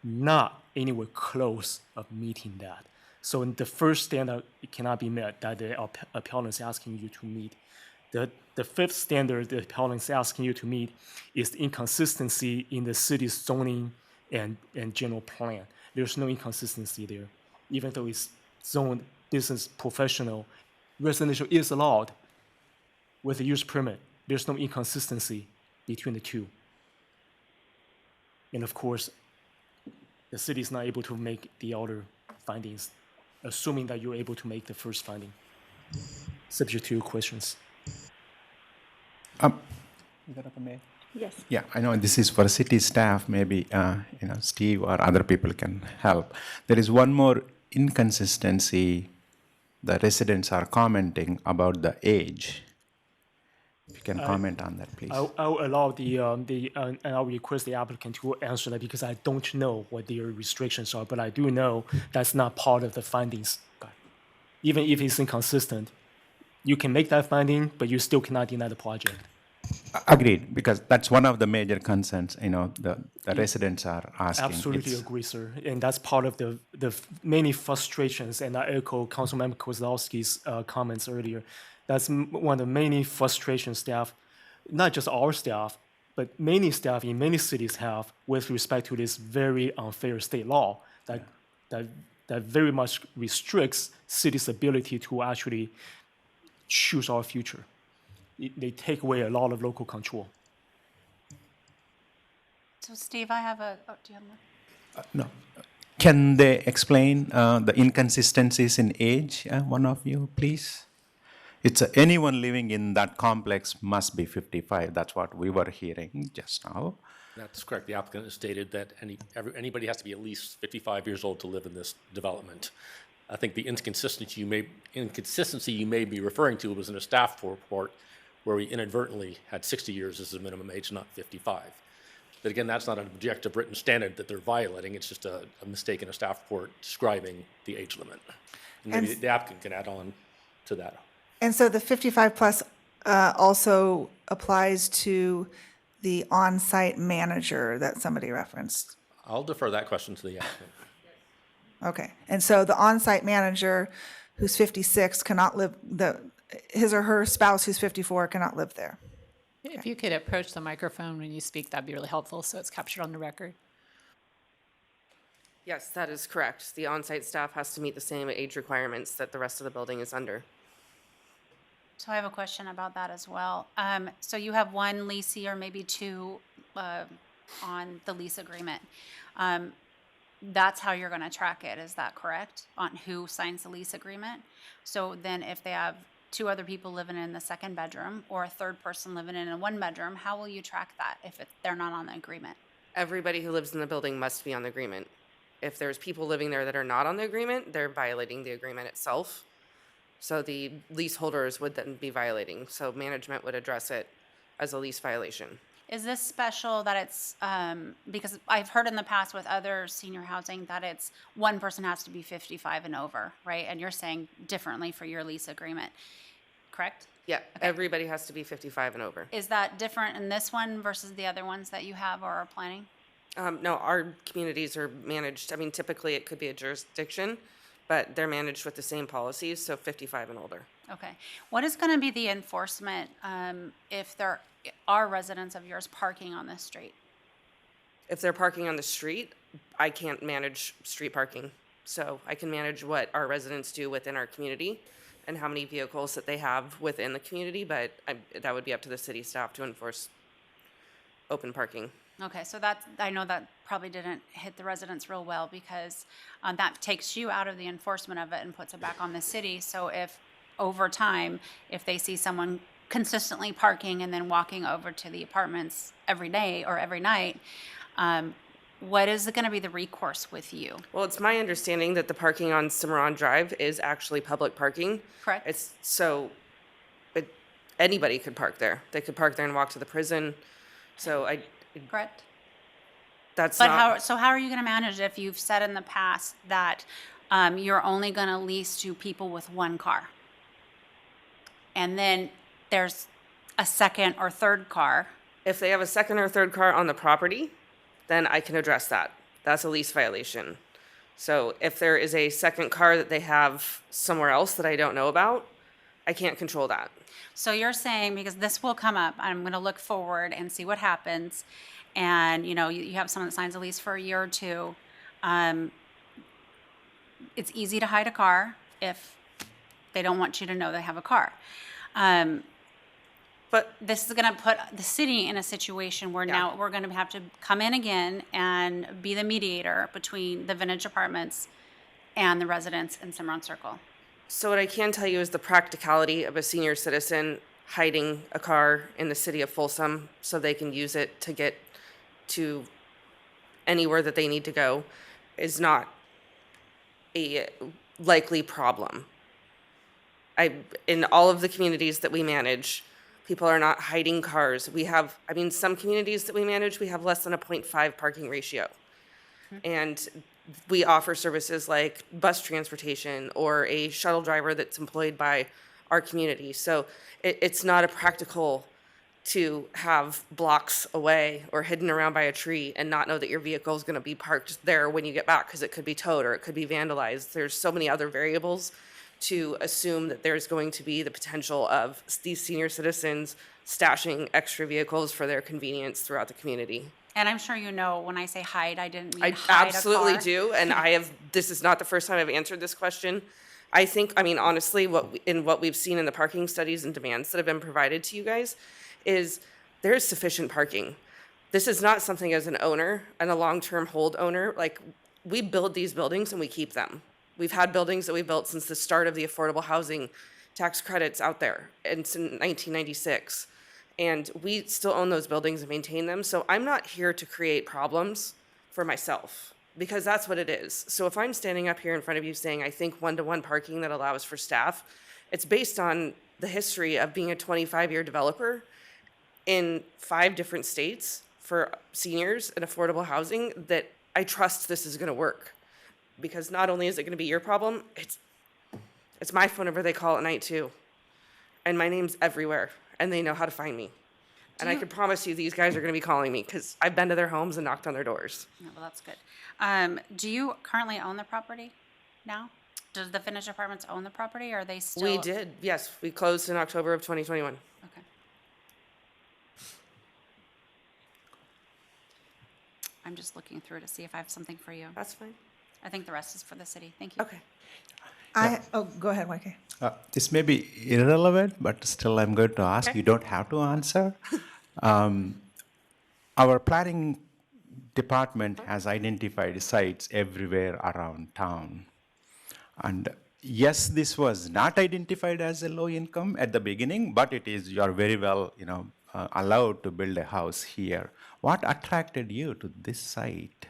Speaker 2: not anywhere close of meeting that. So in the first standard, it cannot be met that the appellant is asking you to meet. The fifth standard the appellant is asking you to meet is the inconsistency in the city's zoning and general plan. There's no inconsistency there. Even though it's zoned business professional, residential is allowed with a use permit. There's no inconsistency between the two. And of course, the city is not able to make the other findings, assuming that you're able to make the first finding. Subject to your questions.
Speaker 1: Yes.
Speaker 9: Yeah, I know this is for city staff. Maybe Steve or other people can help. There is one more inconsistency. The residents are commenting about the age. If you can comment on that, please.
Speaker 2: I'll allow and I'll request the applicant to answer that because I don't know what their restrictions are, but I do know that's not part of the findings. Even if it's inconsistent, you can make that finding, but you still cannot deny the project.
Speaker 9: Agreed, because that's one of the major concerns, the residents are asking.
Speaker 2: Absolutely agree, sir. And that's part of the many frustrations, and I echo Councilmember Kozlowski's comments earlier. That's one of the many frustrations staff, not just our staff, but many staff in many cities have with respect to this very unfair state law that very much restricts cities' ability to actually choose our future. They take away a lot of local control.
Speaker 5: So Steve, I have a, do you have more?
Speaker 9: No. Can they explain the inconsistencies in age, one of you, please? It's anyone living in that complex must be 55. That's what we were hearing just now.
Speaker 7: That's correct. The applicant has stated that anybody has to be at least 55 years old to live in this development. I think the inconsistency you may be referring to was in a staff report where we inadvertently had 60 years as the minimum age, not 55. But again, that's not an objective written standard that they're violating. It's just a mistake in a staff report describing the age limit. And maybe the applicant can add on to that.
Speaker 16: And so the 55 plus also applies to the on-site manager that somebody referenced.
Speaker 7: I'll defer that question to the applicant.
Speaker 16: Okay. And so the on-site manager who's 56 cannot live, his or her spouse who's 54 cannot live there.
Speaker 13: If you could approach the microphone when you speak, that'd be really helpful so it's captured on the record.
Speaker 21: Yes, that is correct. The on-site staff has to meet the same age requirements that the rest of the building is under.
Speaker 5: So I have a question about that as well. So you have one leasee or maybe two on the lease agreement. That's how you're going to track it, is that correct? On who signs the lease agreement? So then if they have two other people living in the second bedroom or a third person living in a one bedroom, how will you track that if they're not on the agreement?
Speaker 21: Everybody who lives in the building must be on the agreement. If there's people living there that are not on the agreement, they're violating the agreement itself. So the leaseholders would then be violating. So management would address it as a lease violation.
Speaker 5: Is this special that it's, because I've heard in the past with other senior housing that it's one person has to be 55 and over, right? And you're saying differently for your lease agreement, correct?
Speaker 21: Yeah, everybody has to be 55 and over.
Speaker 5: Is that different in this one versus the other ones that you have or are planning?
Speaker 21: No, our communities are managed, I mean, typically it could be a jurisdiction, but they're managed with the same policies, so 55 and older.
Speaker 5: Okay. What is going to be the enforcement if there are residents of yours parking on this street?
Speaker 21: If they're parking on the street, I can't manage street parking. So I can manage what our residents do within our community and how many vehicles that they have within the community, but that would be up to the city staff to enforce open parking.
Speaker 5: Okay, so I know that probably didn't hit the residents real well because that takes you out of the enforcement of it and puts it back on the city. So if over time, if they see someone consistently parking and then walking over to the apartments every day or every night, what is going to be the recourse with you?
Speaker 21: Well, it's my understanding that the parking on Cimarron Drive is actually public parking.
Speaker 5: Correct.
Speaker 21: Anybody could park there. They could park there and walk to the prison. So
Speaker 5: Correct.
Speaker 21: That's
Speaker 5: but
Speaker 21: not.
Speaker 5: How are you going to manage if you've said in the past that you're only going to lease to people with one car, and then there's a second or third car?
Speaker 21: If they have a second or third car on the property, then I can address that. That's a lease violation. So if there is a second car that they have somewhere else that I don't know about, I can't control that.
Speaker 5: So you're saying, because this will come up, I'm going to look forward and see what happens. And, you have someone that signs a lease for a year or two. It's easy to hide a car if they don't want you to know they have a car. But this is going to put the city in a situation where now we're going to have to come in again and be the mediator between the Vintage Apartments and the residents in Cimarron Circle.
Speaker 21: So what I can tell you is the practicality of a senior citizen hiding a car in the city of Folsom so they can use it to get to anywhere that they need to go is not a likely problem. In all of the communities that we manage, people are not hiding cars. Some communities that we manage, we have less than a 0.5 parking ratio. And we offer services like bus transportation or a shuttle driver that's employed by our community. So it's not a practical to have blocks away or hidden around by a tree and not know that your vehicle is going to be parked there when you get back because it could be towed or it could be vandalized. There's so many other variables to assume that there's going to be the potential of these senior citizens stashing extra vehicles for their convenience throughout the community.
Speaker 5: And I'm sure when I say hide, I didn't mean
Speaker 21: I
Speaker 5: hide
Speaker 21: absolutely
Speaker 5: a car.
Speaker 21: do, and this is not the first time I've answered this question. Honestly, what we've seen in the parking studies and demands that have been provided to you guys is there is sufficient parking. This is not something as an owner and a long-term hold owner, like we build these buildings and we keep them. We've had buildings that we built since the start of the affordable housing tax credits out there, and since 1996. And we still own those buildings and maintain them. So I'm not here to create problems for myself because that's what it is. So if I'm standing up here in front of you saying I think one-to-one parking that allows for staff, it's based on the history of being a 25-year developer in 5 different states for seniors and affordable housing that I trust this is going to work. Because not only is it going to be your problem, it's my phone number they call at night too. And my name's everywhere. And they know how to find me. And I can promise you these guys are going to be calling me because I've been to their homes and knocked on their doors.
Speaker 5: Yeah, well, that's good. Do you currently own the property now? Does the Vintage Apartments own the property, or are they still?
Speaker 21: We did, yes. We closed in October of 2021.
Speaker 5: Okay. I'm just looking through to see if I have something for you.
Speaker 21: That's fine.
Speaker 5: I think the rest is for the city. Thank you.
Speaker 21: Okay.
Speaker 16: Go ahead, YK.
Speaker 9: This may be irrelevant, but still I'm going to ask. You don't have to answer. Our planning department has identified sites everywhere around town. And yes, this was not identified as a low income at the beginning, but it is, you are very well, allowed to build a house here. What attracted you to this site?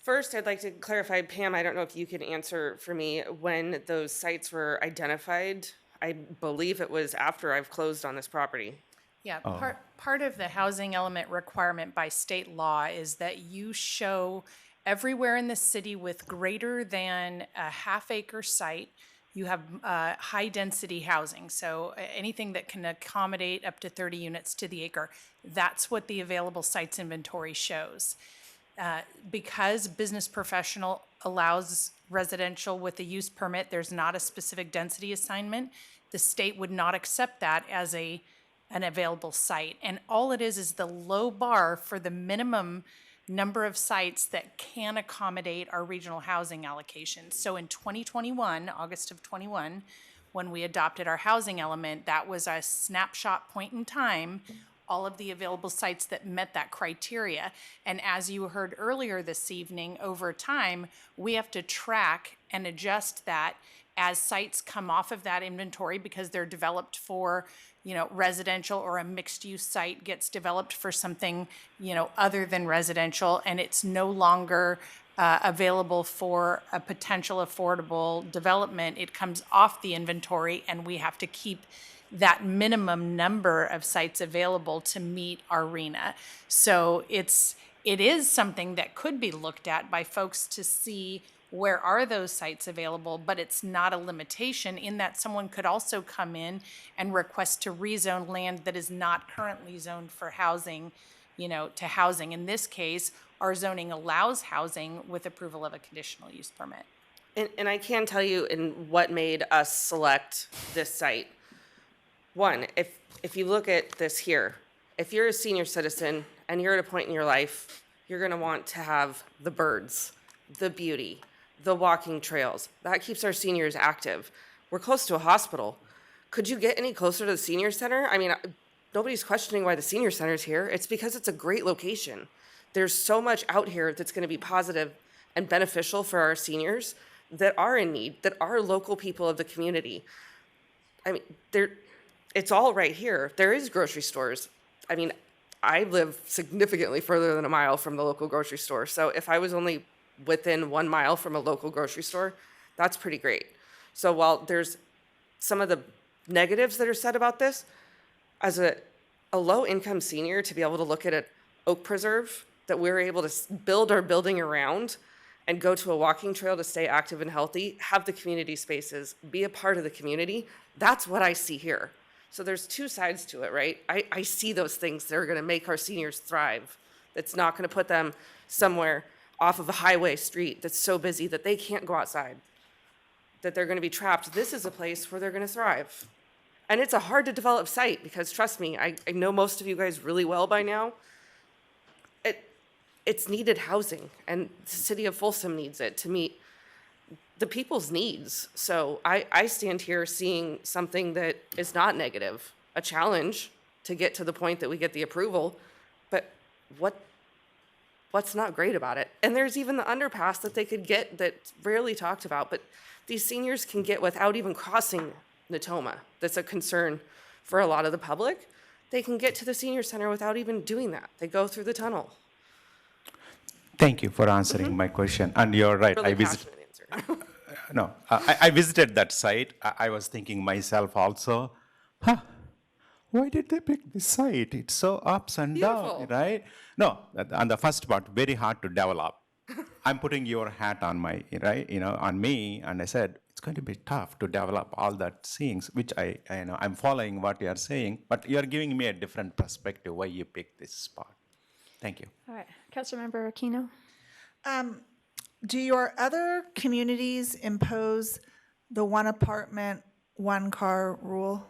Speaker 21: First, I'd like to clarify, Pam, I don't know if you can answer for me when those sites were identified. I believe it was after I've closed on this property.
Speaker 13: Yeah, part of the housing element requirement by state law is that you show everywhere in the city with greater than a half-acre site, you have high-density housing. So anything that can accommodate up to 30 units to the acre, that's what the available sites inventory shows. Because business professional allows residential with a use permit, there's not a specific density assignment. The state would not accept that as an available site. And all it is the low bar for the minimum number of sites that can accommodate our regional housing allocations. So in 2021, August of 21, when we adopted our housing element, that was a snapshot point in time, all of the available sites that met that criteria. And as you heard earlier this evening, over time, we have to track and adjust that as sites come off of that inventory because they're developed for, residential, or a mixed-use site gets developed for something, other than residential, and it's no longer available for a potential affordable development. It comes off the inventory, and we have to keep that minimum number of sites available to meet our RENA. So it is something that could be looked at by folks to see where are those sites available, but it's not a limitation in that someone could also come in and request to rezone land that is not currently zoned for housing, to housing. In this case, our zoning allows housing with approval of a conditional use permit.
Speaker 21: And I can tell you in what made us select this site. One, if you look at this here, if you're a senior citizen and you're at a point in your life, you're gonna want to have the birds, the beauty, the walking trails. That keeps our seniors active. We're close to a hospital. Could you get any closer to the senior center? I mean, nobody's questioning why the senior center's here. It's because it's a great location. There's so much out here that's gonna be positive and beneficial for our seniors that are in need, that are local people of the community. I mean, it's all right here. There is grocery stores. I mean, I live significantly further than a mile from the local grocery store. So if I was only within 1 mile from a local grocery store, that's pretty great. So while there's some of the negatives that are said about this, as a low-income senior, to be able to look at an oak preserve that we're able to build our building around and go to a walking trail to stay active and healthy, have the community spaces, be a part of the community, that's what I see here. So there's two sides to it, right? I see those things that are gonna make our seniors thrive. It's not gonna put them somewhere off of a highway street that's so busy that they can't go outside, that they're gonna be trapped. This is a place where they're gonna thrive. And it's a hard to develop site because trust me, I know most of you guys really well by now. It's needed housing, and the city of Folsom needs it to meet the people's needs. So I stand here seeing something that is not negative, a challenge to get to the point that we get the approval, but what's not great about it? And there's even the underpass that they could get that's rarely talked about, but these seniors can get without even crossing Natoma. That's a concern for a lot of the public. They can get to the senior center without even doing that. They go through the tunnel.
Speaker 9: Thank you for answering my question. And you're right.
Speaker 21: Really
Speaker 9: I visited.
Speaker 21: passionate answer.
Speaker 9: No, I visited that site. I was thinking myself also, why did they pick this site? It's so ups and downs, right? No, on the first part, very hard to develop. I'm putting your hat on on me, and I said, it's going to be tough to develop all that things, which I'm following what you're saying, but you're giving me a different perspective why you picked this spot. Thank you.
Speaker 1: All right, Councilmember Aquino.
Speaker 16: Do your other communities impose the one apartment, one car rule?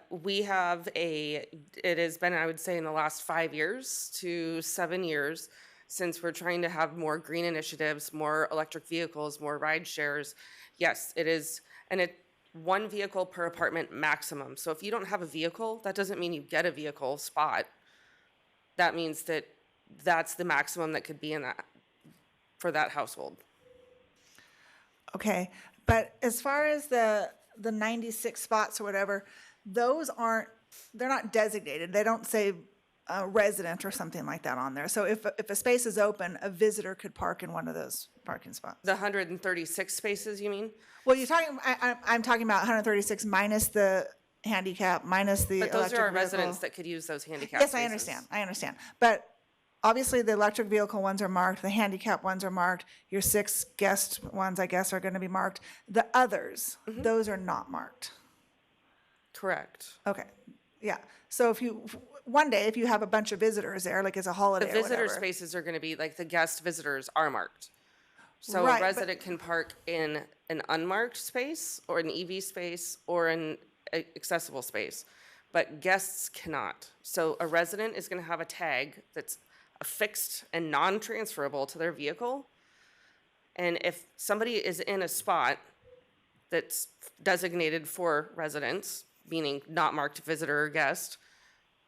Speaker 21: We have it has been, I would say, in the last 5 years to 7 years, since we're trying to have more green initiatives, more electric vehicles, more ride shares. Yes, it is, and one vehicle per apartment maximum. So if you don't have a vehicle, that doesn't mean you get a vehicle spot. That means that's the maximum that could be in that, for that household.
Speaker 16: Okay, but as far as the 96 spots or whatever, they're not designated. They don't say resident or something like that on there. So if a space is open, a visitor could park in one of those parking spots.
Speaker 21: The 136 spaces, you mean?
Speaker 16: Well, I'm talking about 136 minus the handicap minus the
Speaker 21: But
Speaker 16: electric
Speaker 21: those are our
Speaker 16: vehicle.
Speaker 21: residents that could use those handicap
Speaker 16: Yes,
Speaker 21: spaces.
Speaker 16: I understand. But obviously, the electric vehicle ones are marked, the handicap ones are marked, your 6 guest ones, I guess, are gonna be marked. The others, those are not marked.
Speaker 21: Correct.
Speaker 16: Okay, yeah. So if you, one day, if you have a bunch of visitors there, like it's a
Speaker 21: The
Speaker 16: holiday or
Speaker 21: visitor
Speaker 16: whatever.
Speaker 21: spaces are gonna be, like, the guest visitors are marked. So
Speaker 16: Right,
Speaker 21: a
Speaker 16: but-
Speaker 21: resident can park in an unmarked space, or an EV space, or an accessible space, but guests cannot. So a resident is gonna have a tag that's affixed and non-transferable to their vehicle. And if somebody is in a spot that's designated for residents, meaning not marked visitor or guest,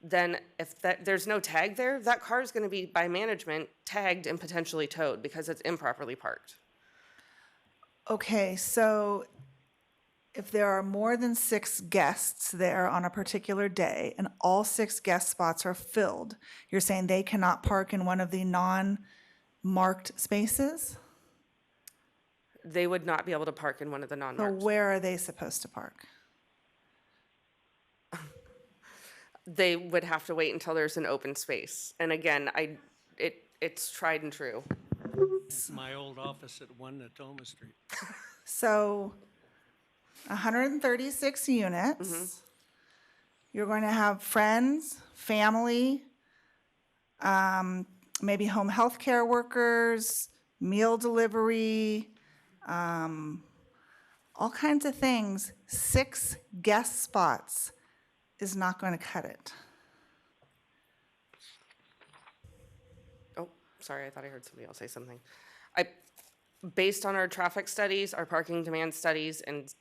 Speaker 21: then if there's no tag there, that car is going to be by management tagged and potentially towed because it's improperly parked.
Speaker 16: Okay, so if there are more than 6 guests there on a particular day and all 6 guest spots are filled, you're saying they cannot park in one of the non-marked spaces?
Speaker 21: They would not be able to park in one of the
Speaker 16: So
Speaker 21: non-marked.
Speaker 16: where are they supposed to park?
Speaker 21: They would have to wait until there's an open space. And again, it's tried and true.
Speaker 23: My old office at 1 Natoma Street.
Speaker 16: So 136 units. You're going to have friends, family, maybe home health care workers, meal delivery, all kinds of things. 6 guest spots is not going to cut it.
Speaker 21: Oh, sorry, I thought I heard somebody else say something. Based on our traffic studies, our parking demand studies, and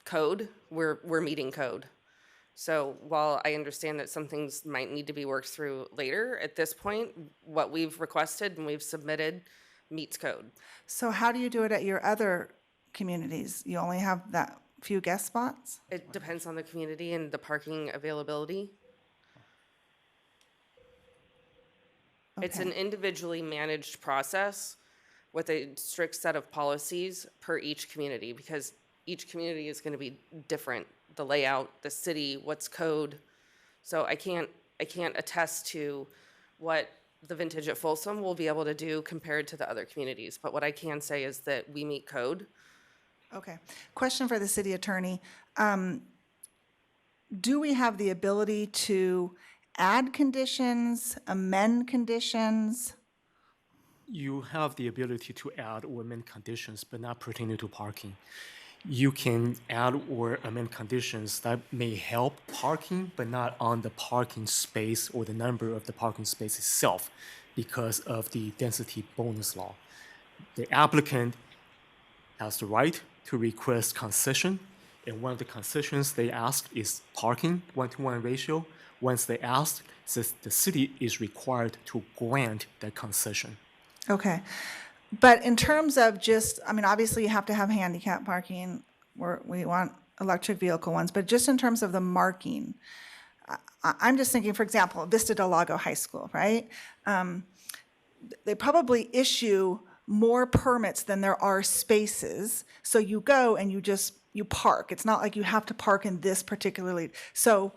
Speaker 21: code, we're meeting code. So while I understand that some things might need to be worked through later, at this point, what we've requested and we've submitted meets code.
Speaker 16: So how do you do it at your other communities? You only have that few guest spots?
Speaker 21: It depends on the community and the parking availability. It's an individually managed process with a strict set of policies per each community, because each community is going to be different. The layout, the city, what's code. So I can't attest to what the Vintage at Folsom will be able to do compared to the other communities. But what I can say is that we meet code.
Speaker 16: Okay. Question for the city attorney. Do we have the ability to add conditions, amend conditions?
Speaker 2: You have the ability to add or amend conditions, but not pertaining to parking. You can add or amend conditions that may help parking, but not on the parking space or the number of the parking space itself because of the density bonus law. The applicant has the right to request concession, and one of the concessions they ask is parking, 1-to-1 ratio. Once they ask, says the city is required to grant that concession.
Speaker 16: Okay. But in terms of just, I mean, obviously you have to have handicap parking, we want electric vehicle ones, but just in terms of the marking, I'm just thinking, for example, Vista Del Lago High School, right? They probably issue more permits than there are spaces. So you go and you park. It's not like you have to park in this particularly. So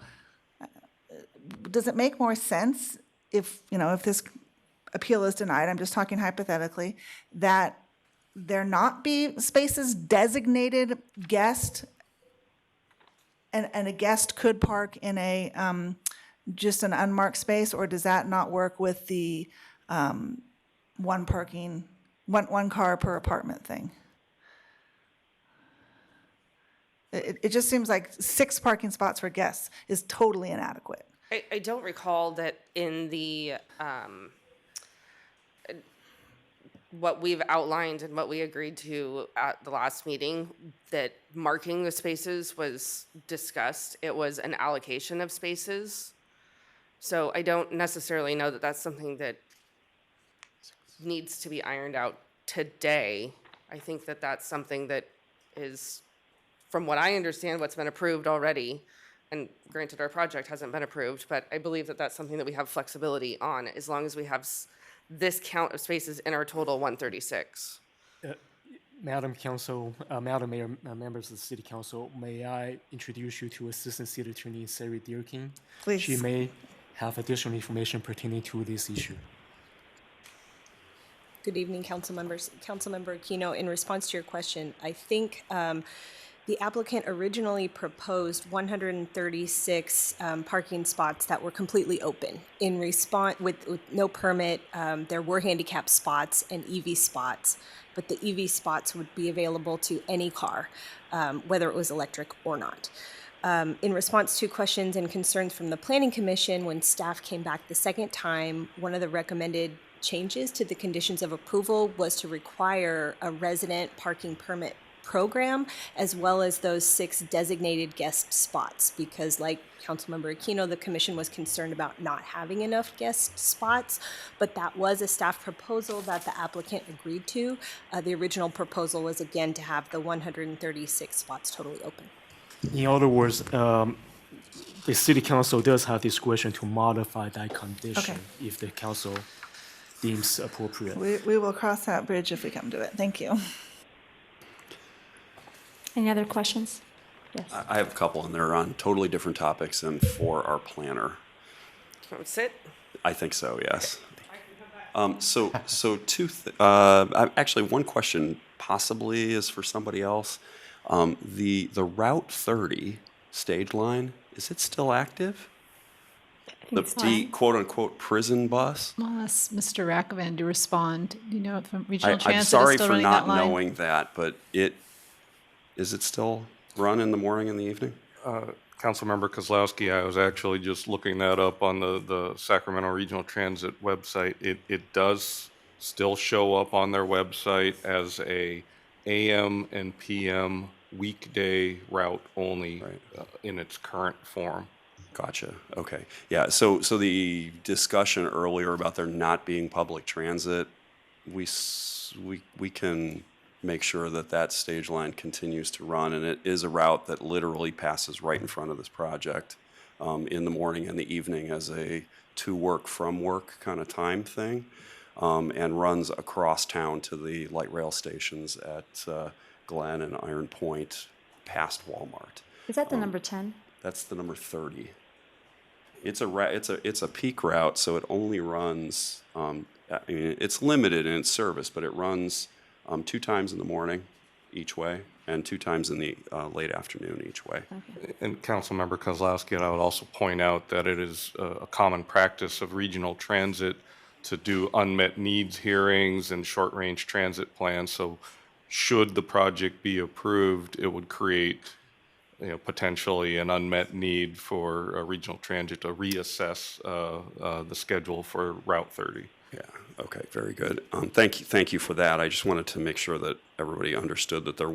Speaker 16: does it make more sense if this appeal is denied, I'm just talking hypothetically, that there not be spaces designated guest and a guest could park in a just an unmarked space, or does that not work with the one car per apartment thing? It just seems like 6 parking spots for guests is totally inadequate.
Speaker 21: I don't recall that in the what we've outlined and what we agreed to at the last meeting, that marking the spaces was discussed. It was an allocation of spaces. So I don't necessarily know that that's something that needs to be ironed out today. I think that that's something that is, from what I understand, what's been approved already. And granted, our project hasn't been approved, but I believe that that's something that we have flexibility on, as long as we have this count of spaces in our total 136.
Speaker 2: Madam Mayor, members of the City Council, may I introduce you to Assistant City Attorney Sari Deerking?
Speaker 16: Please.
Speaker 2: She may have additional information pertaining to this issue.
Speaker 14: Good evening, council members. Councilmember Aquino, in response to your question, I think the applicant originally proposed 136 parking spots that were completely open. In response, with no permit, there were handicap spots and EV spots, but the EV spots would be available to any car, whether it was electric or not. In response to questions and concerns from the Planning Commission, when staff came back the second time, one of the recommended changes to the conditions of approval was to require a resident parking permit program, as well as those 6 designated guest spots, because like Councilmember Aquino, the commission was concerned about not having enough guest spots, but that was a staff proposal that the applicant agreed to. The original proposal was again to have the 136 spots totally open.
Speaker 2: In other words, the City Council does have discretion to modify that condition if the council deems appropriate.
Speaker 16: We will cross that bridge if we come to it. Thank you.
Speaker 1: Any other questions? Yes.
Speaker 4: I have a couple, and they're on totally different topics and for our planner.
Speaker 21: Sit.
Speaker 4: I think so, yes. Actually, one question possibly is for somebody else. The Route 30 stage line, is it still active? The quote-unquote prison bus?
Speaker 15: I'll ask Mr. Rakovan to respond. You know, from Regional
Speaker 4: I'm
Speaker 15: Transit
Speaker 4: sorry
Speaker 15: is still
Speaker 4: for
Speaker 15: running
Speaker 4: not
Speaker 15: that line.
Speaker 4: knowing that, but is it still run in the morning and the evening?
Speaker 22: Councilmember Kozlowski, I was actually just looking that up on the Sacramento Regional Transit website. It does still show up on their website as a AM and PM weekday route only in its current form.
Speaker 4: Gotcha. Okay. Yeah. So the discussion earlier about there not being public transit, we can make sure that stage line continues to run, and it is a route that literally passes right in front of this project in the morning and the evening as a to work from work kind of time thing, and runs across town to the light rail stations at Glen and Iron Point past Walmart.
Speaker 1: Is that the number 10?
Speaker 4: That's the number 30. It's a peak route, so it only runs. It's limited in its service, but it runs 2 times in the morning each way and 2 times in the late afternoon each way.
Speaker 22: And Councilmember Kozlowski, and I would also point out that it is a common practice of regional transit to do unmet needs hearings and short-range transit plans. So should the project be approved, it would create potentially an unmet need for regional transit to reassess the schedule for Route 30.
Speaker 4: Yeah. Okay. Very good. Thank you for that. I just wanted to make sure that everybody understood that there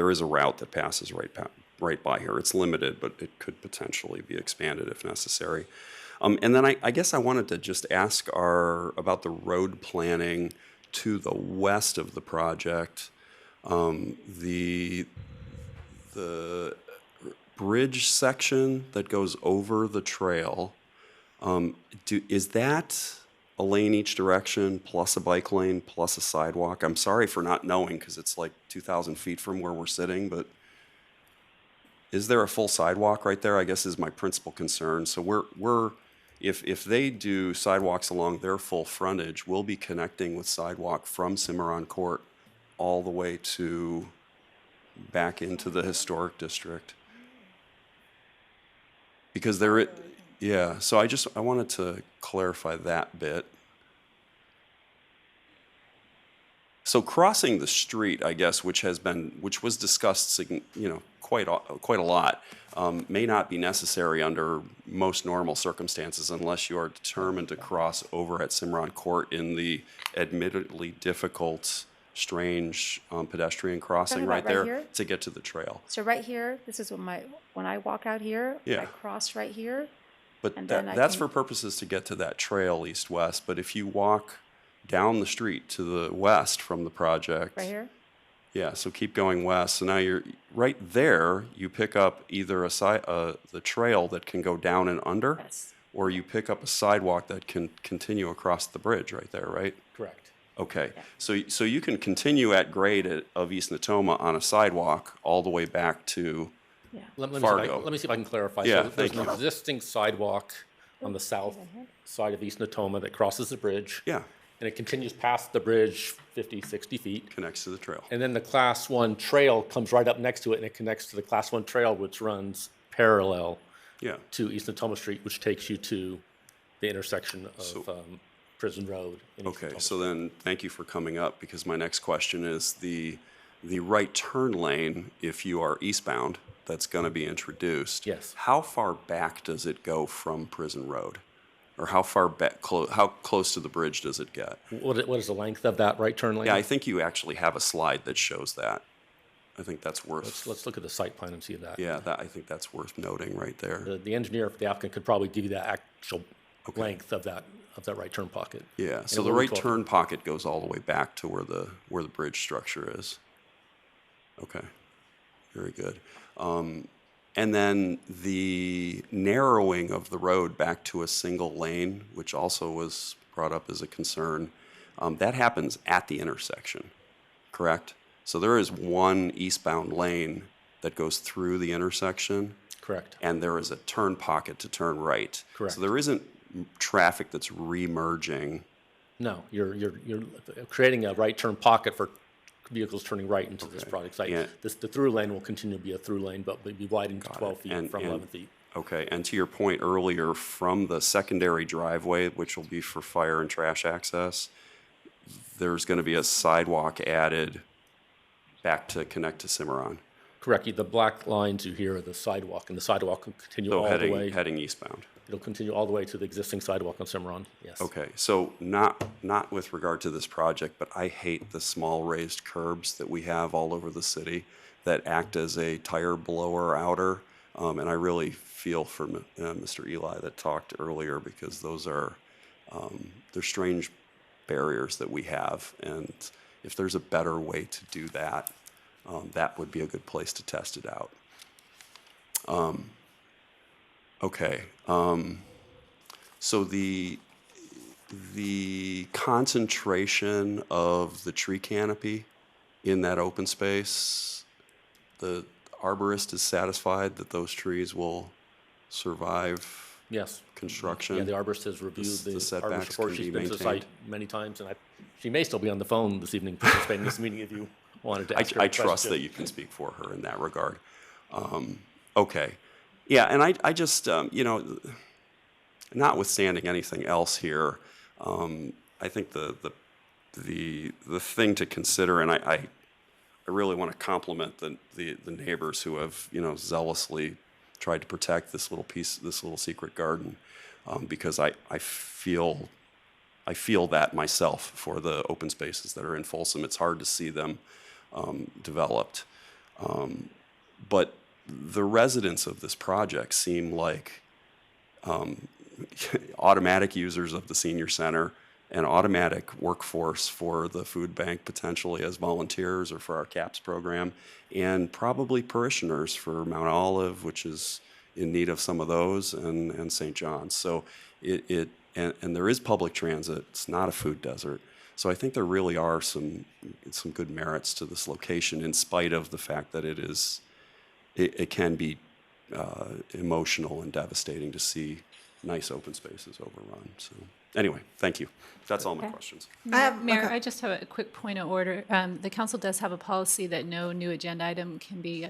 Speaker 4: is a route that passes right by here. It's limited, but it could potentially be expanded if necessary. And then I guess I wanted to just ask about the road planning to the west of the project. The bridge section that goes over the trail, is that a lane each direction plus a bike lane plus a sidewalk? I'm sorry for not knowing because it's like 2,000 feet from where we're sitting, but is there a full sidewalk right there? I guess is my principal concern. So if they do sidewalks along their full frontage, we'll be connecting with sidewalk from Cimarron Court all the way to back into the historic district. Because so I wanted to clarify that bit. So crossing the street, I guess, which was discussed, quite a lot, may not be necessary under most normal circumstances unless you are determined to cross over at Cimarron Court in the admittedly difficult, strange pedestrian crossing right there
Speaker 1: here?
Speaker 4: to get to the trail.
Speaker 1: So right here, this is when I walk out here, I cross right here.
Speaker 4: But
Speaker 1: and then
Speaker 4: that's for purposes to get to that trail east-west. But if you walk down the street to the west from the project.
Speaker 1: Right here?
Speaker 4: Yeah, so keep going west. So now you're right there, you pick up either the trail that can go down and under, or you pick up a sidewalk that can continue across the bridge right there, right?
Speaker 7: Correct.
Speaker 4: Okay, so you can continue at grade of East Natoma on a sidewalk all the way back to Fargo.
Speaker 7: Let me see if I can clarify.
Speaker 4: Yeah,
Speaker 7: So there's
Speaker 4: thank
Speaker 7: an
Speaker 4: you.
Speaker 7: existing sidewalk on the south side of East Natoma that crosses the bridge.
Speaker 4: Yeah.
Speaker 7: And it continues past the bridge 50, 60 feet.
Speaker 4: Connects to the trail.
Speaker 7: And then the Class 1 trail comes right up next to it, and it connects to the Class 1 trail, which runs parallel to East Natoma Street, which takes you to the intersection of Prison Road. in East
Speaker 4: Okay,
Speaker 7: Natoma.
Speaker 4: so then, thank you for coming up, because my next question is the right turn lane, if you are eastbound, that's going to be introduced.
Speaker 7: Yes.
Speaker 4: How far back does it go from Prison Road? Or how far back, how close to the bridge does it get?
Speaker 7: What is the length of that right turn lane?
Speaker 4: Yeah, I think you actually have a slide that shows that. I think that's worth.
Speaker 7: Let's look at the site plan and see that.
Speaker 4: Yeah, I think that's worth noting right there.
Speaker 7: The engineer for the applicant could probably give you the actual length of that right turn pocket.
Speaker 4: Yeah,
Speaker 7: And
Speaker 4: so
Speaker 7: it
Speaker 4: the
Speaker 7: will
Speaker 4: right
Speaker 7: be 12
Speaker 4: turn pocket goes all the way back to where the bridge structure is. Okay, very good. And then the narrowing of the road back to a single lane, which also was brought up as a concern, that happens at the intersection, correct? So there is one eastbound lane that goes through the intersection.
Speaker 7: Correct.
Speaker 4: And there is a turn pocket to turn right.
Speaker 7: Correct.
Speaker 4: So there isn't traffic that's remerging.
Speaker 7: No, you're creating a right turn pocket for vehicles turning right into this project site.
Speaker 4: Yeah.
Speaker 7: The through lane will continue to be a through lane, but will be widened to 12 feet from 11 feet.
Speaker 4: Okay, and to your point earlier, from the secondary driveway, which will be for fire and trash access, there's going to be a sidewalk added back to connect to Cimarron.
Speaker 7: Correct. The black lines you hear are the sidewalk, and the sidewalk will continue
Speaker 4: So
Speaker 7: all the way.
Speaker 4: heading eastbound.
Speaker 7: It'll continue all the way to the existing sidewalk on Cimarron, yes.
Speaker 4: Okay, so not with regard to this project, but I hate the small raised curbs that we have all over the city that act as a tire blower outer. And I really feel for Mr. Eli that talked earlier, because those are, they're strange barriers that we have. And if there's a better way to do that, that would be a good place to test it out. Okay, so the concentration of the tree canopy in that open space, the arborist is satisfied that those trees will survive
Speaker 7: Yes.
Speaker 4: construction?
Speaker 7: Yeah, the arborist has reviewed the arborist
Speaker 4: setbacks
Speaker 7: report.
Speaker 4: can
Speaker 7: She's
Speaker 4: be
Speaker 7: been to the
Speaker 4: maintained?
Speaker 7: site many times, and she may still be on the phone this evening participating in this meeting if you wanted to ask her a
Speaker 4: I trust
Speaker 7: question.
Speaker 4: that you can speak for her in that regard. Okay. Yeah, and I just, notwithstanding anything else here, I think the thing to consider, and I really want to compliment the neighbors who have, zealously tried to protect this little secret garden, because I feel that myself for the open spaces that are in Folsom. It's hard to see them developed. But the residents of this project seem like automatic users of the senior center, an automatic workforce for the food bank potentially as volunteers or for our CAPS program, and probably parishioners for Mount Olive, which is in need of some of those, and St. John's. So and there is public transit. It's not a food desert. So I think there really are some good merits to this location, in spite of the fact that it can be emotional and devastating to see nice open spaces overrun. So anyway, thank you. That's all my questions.
Speaker 15: Mayor, I just have a quick point of order. The council does have a policy that no new agenda item can be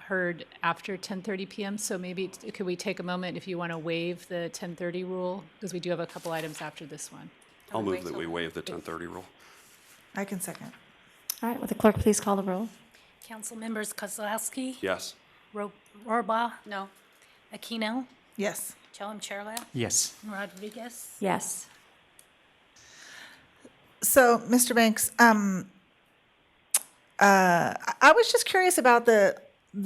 Speaker 15: heard after 10:30 p.m. So maybe could we take a moment if you want to waive the 10:30 rule, because we do have a couple items after this one.
Speaker 4: I'll move that we waive the 10:30 rule.
Speaker 16: I can second.
Speaker 1: All right, will the clerk please call the roll?
Speaker 3: Council members Kozlowski.
Speaker 4: Yes.
Speaker 3: Rohrbaugh.
Speaker 5: No.
Speaker 3: Aquino.
Speaker 16: Yes.
Speaker 3: Chelem Cherla.
Speaker 9: Yes.
Speaker 3: Rodriguez.
Speaker 1: Yes.
Speaker 16: So, Mr. Banks, I was just curious about the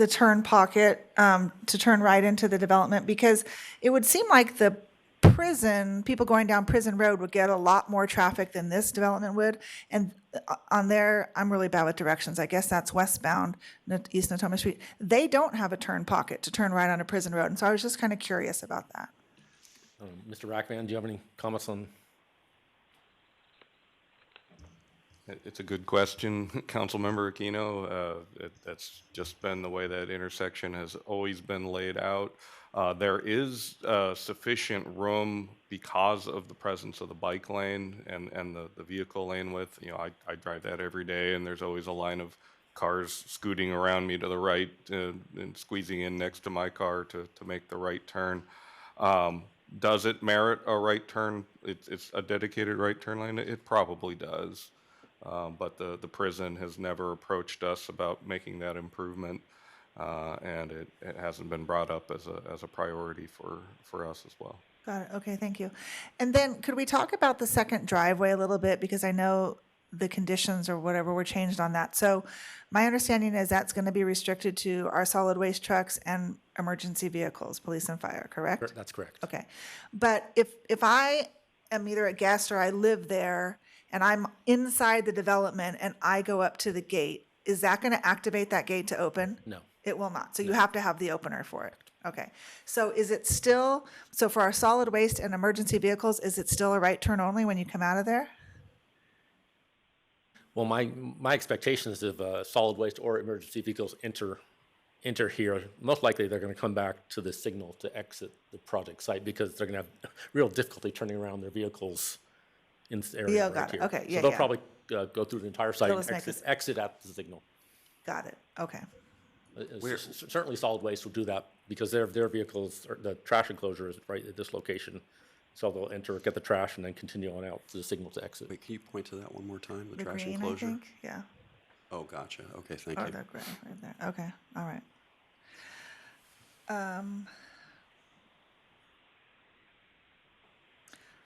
Speaker 16: turn pocket to turn right into the development, because it would seem like the people going down Prison Road would get a lot more traffic than this development would. And on there, I'm really bad with directions. I guess that's westbound, East Natoma Street. They don't have a turn pocket to turn right onto Prison Road. And so I was just kind of curious about that.
Speaker 7: Mr. Rackman, do you have any comments on?
Speaker 22: It's a good question, Councilmember Aquino. That's just been the way that intersection has always been laid out. There is sufficient room because of the presence of the bike lane and the vehicle lane width. You know, I drive that every day, and there's always a line of cars scooting around me to the right and squeezing in next to my car to make the right turn. Does it merit a right turn? It's a dedicated right turn lane? It probably does. But the prison has never approached us about making that improvement, and it hasn't been brought up as a priority for us as well.
Speaker 16: Got it. Okay, thank you. And then could we talk about the second driveway a little bit? Because I know the conditions or whatever were changed on that. So my understanding is that's going to be restricted to our solid waste trucks and emergency vehicles, police and fire, correct?
Speaker 7: That's correct.
Speaker 16: Okay. But if I am either a guest or I live there and I'm inside the development and I go up to the gate, is that going to activate that gate to open?
Speaker 7: No.
Speaker 16: It will not. So you have to have the opener for it. Okay. So is it still, so for our solid waste and emergency vehicles, is it still a right turn only when you come out of there?
Speaker 7: Well, my expectation is if solid waste or emergency vehicles enter here, most likely they're going to come back to the signal to exit the project site because they're going to have real difficulty turning around their vehicles in this area
Speaker 16: Yeah, got
Speaker 7: right
Speaker 16: it.
Speaker 7: here.
Speaker 16: Okay, yeah,
Speaker 7: So they'll
Speaker 16: yeah.
Speaker 7: probably go through the entire site
Speaker 16: let's
Speaker 7: and
Speaker 16: make this-
Speaker 7: exit at the signal.
Speaker 16: Got it. Okay.
Speaker 7: Certainly solid waste will do that because their vehicles, or the trash enclosure is right at this location. So they'll enter, get the trash, and then continue on out to the signal to exit.
Speaker 4: Wait, can you point to that one more time, the
Speaker 16: The
Speaker 4: trash
Speaker 16: green,
Speaker 4: enclosure?
Speaker 16: I think. Yeah.
Speaker 4: Oh, gotcha. Okay, thank
Speaker 16: Or
Speaker 4: you.
Speaker 16: the gray right there. Okay. All right.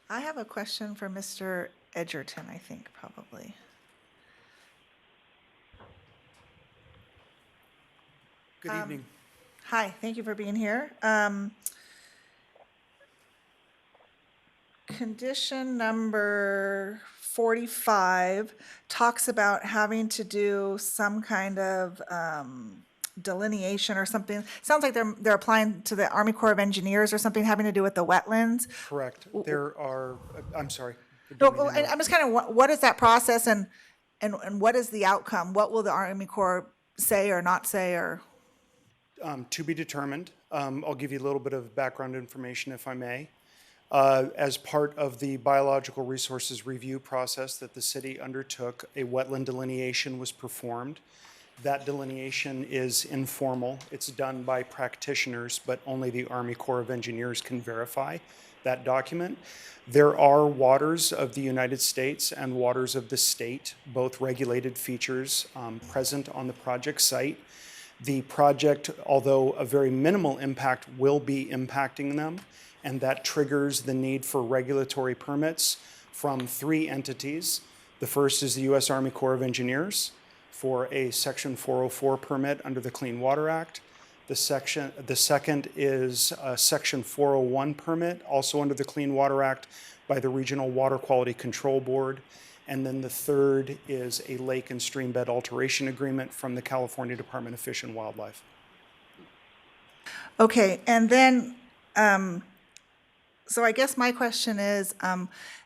Speaker 16: I have a question for Mr. Edgerton, I think, probably.
Speaker 17: Good evening.
Speaker 16: Hi, thank you for being here. Condition number 45 talks about having to do some kind of delineation or something. Sounds like they're applying to the Army Corps of Engineers or something having to do with the wetlands.
Speaker 17: Correct. There are, I'm sorry.
Speaker 16: No, well, I'm just kind of, what is that process and what is the outcome? What will the Army Corps say or not say or?
Speaker 17: To be determined. I'll give you a little bit of background information if I may. As part of the biological resources review process that the city undertook, a wetland delineation was performed. That delineation is informal. It's done by practitioners, but only the Army Corps of Engineers can verify that document. There are waters of the United States and waters of the state, both regulated features present on the project site. The project, although a very minimal impact, will be impacting them, and that triggers the need for regulatory permits from 3 entities. The first is the U.S. Army Corps of Engineers for a Section 404 permit under the Clean Water Act. The second is a Section 401 permit, also under the Clean Water Act, by the Regional Water Quality Control Board. And then the third is a lake and streambed alteration agreement from the California Department of Fish and Wildlife.
Speaker 16: Okay, and then, so I guess my question is,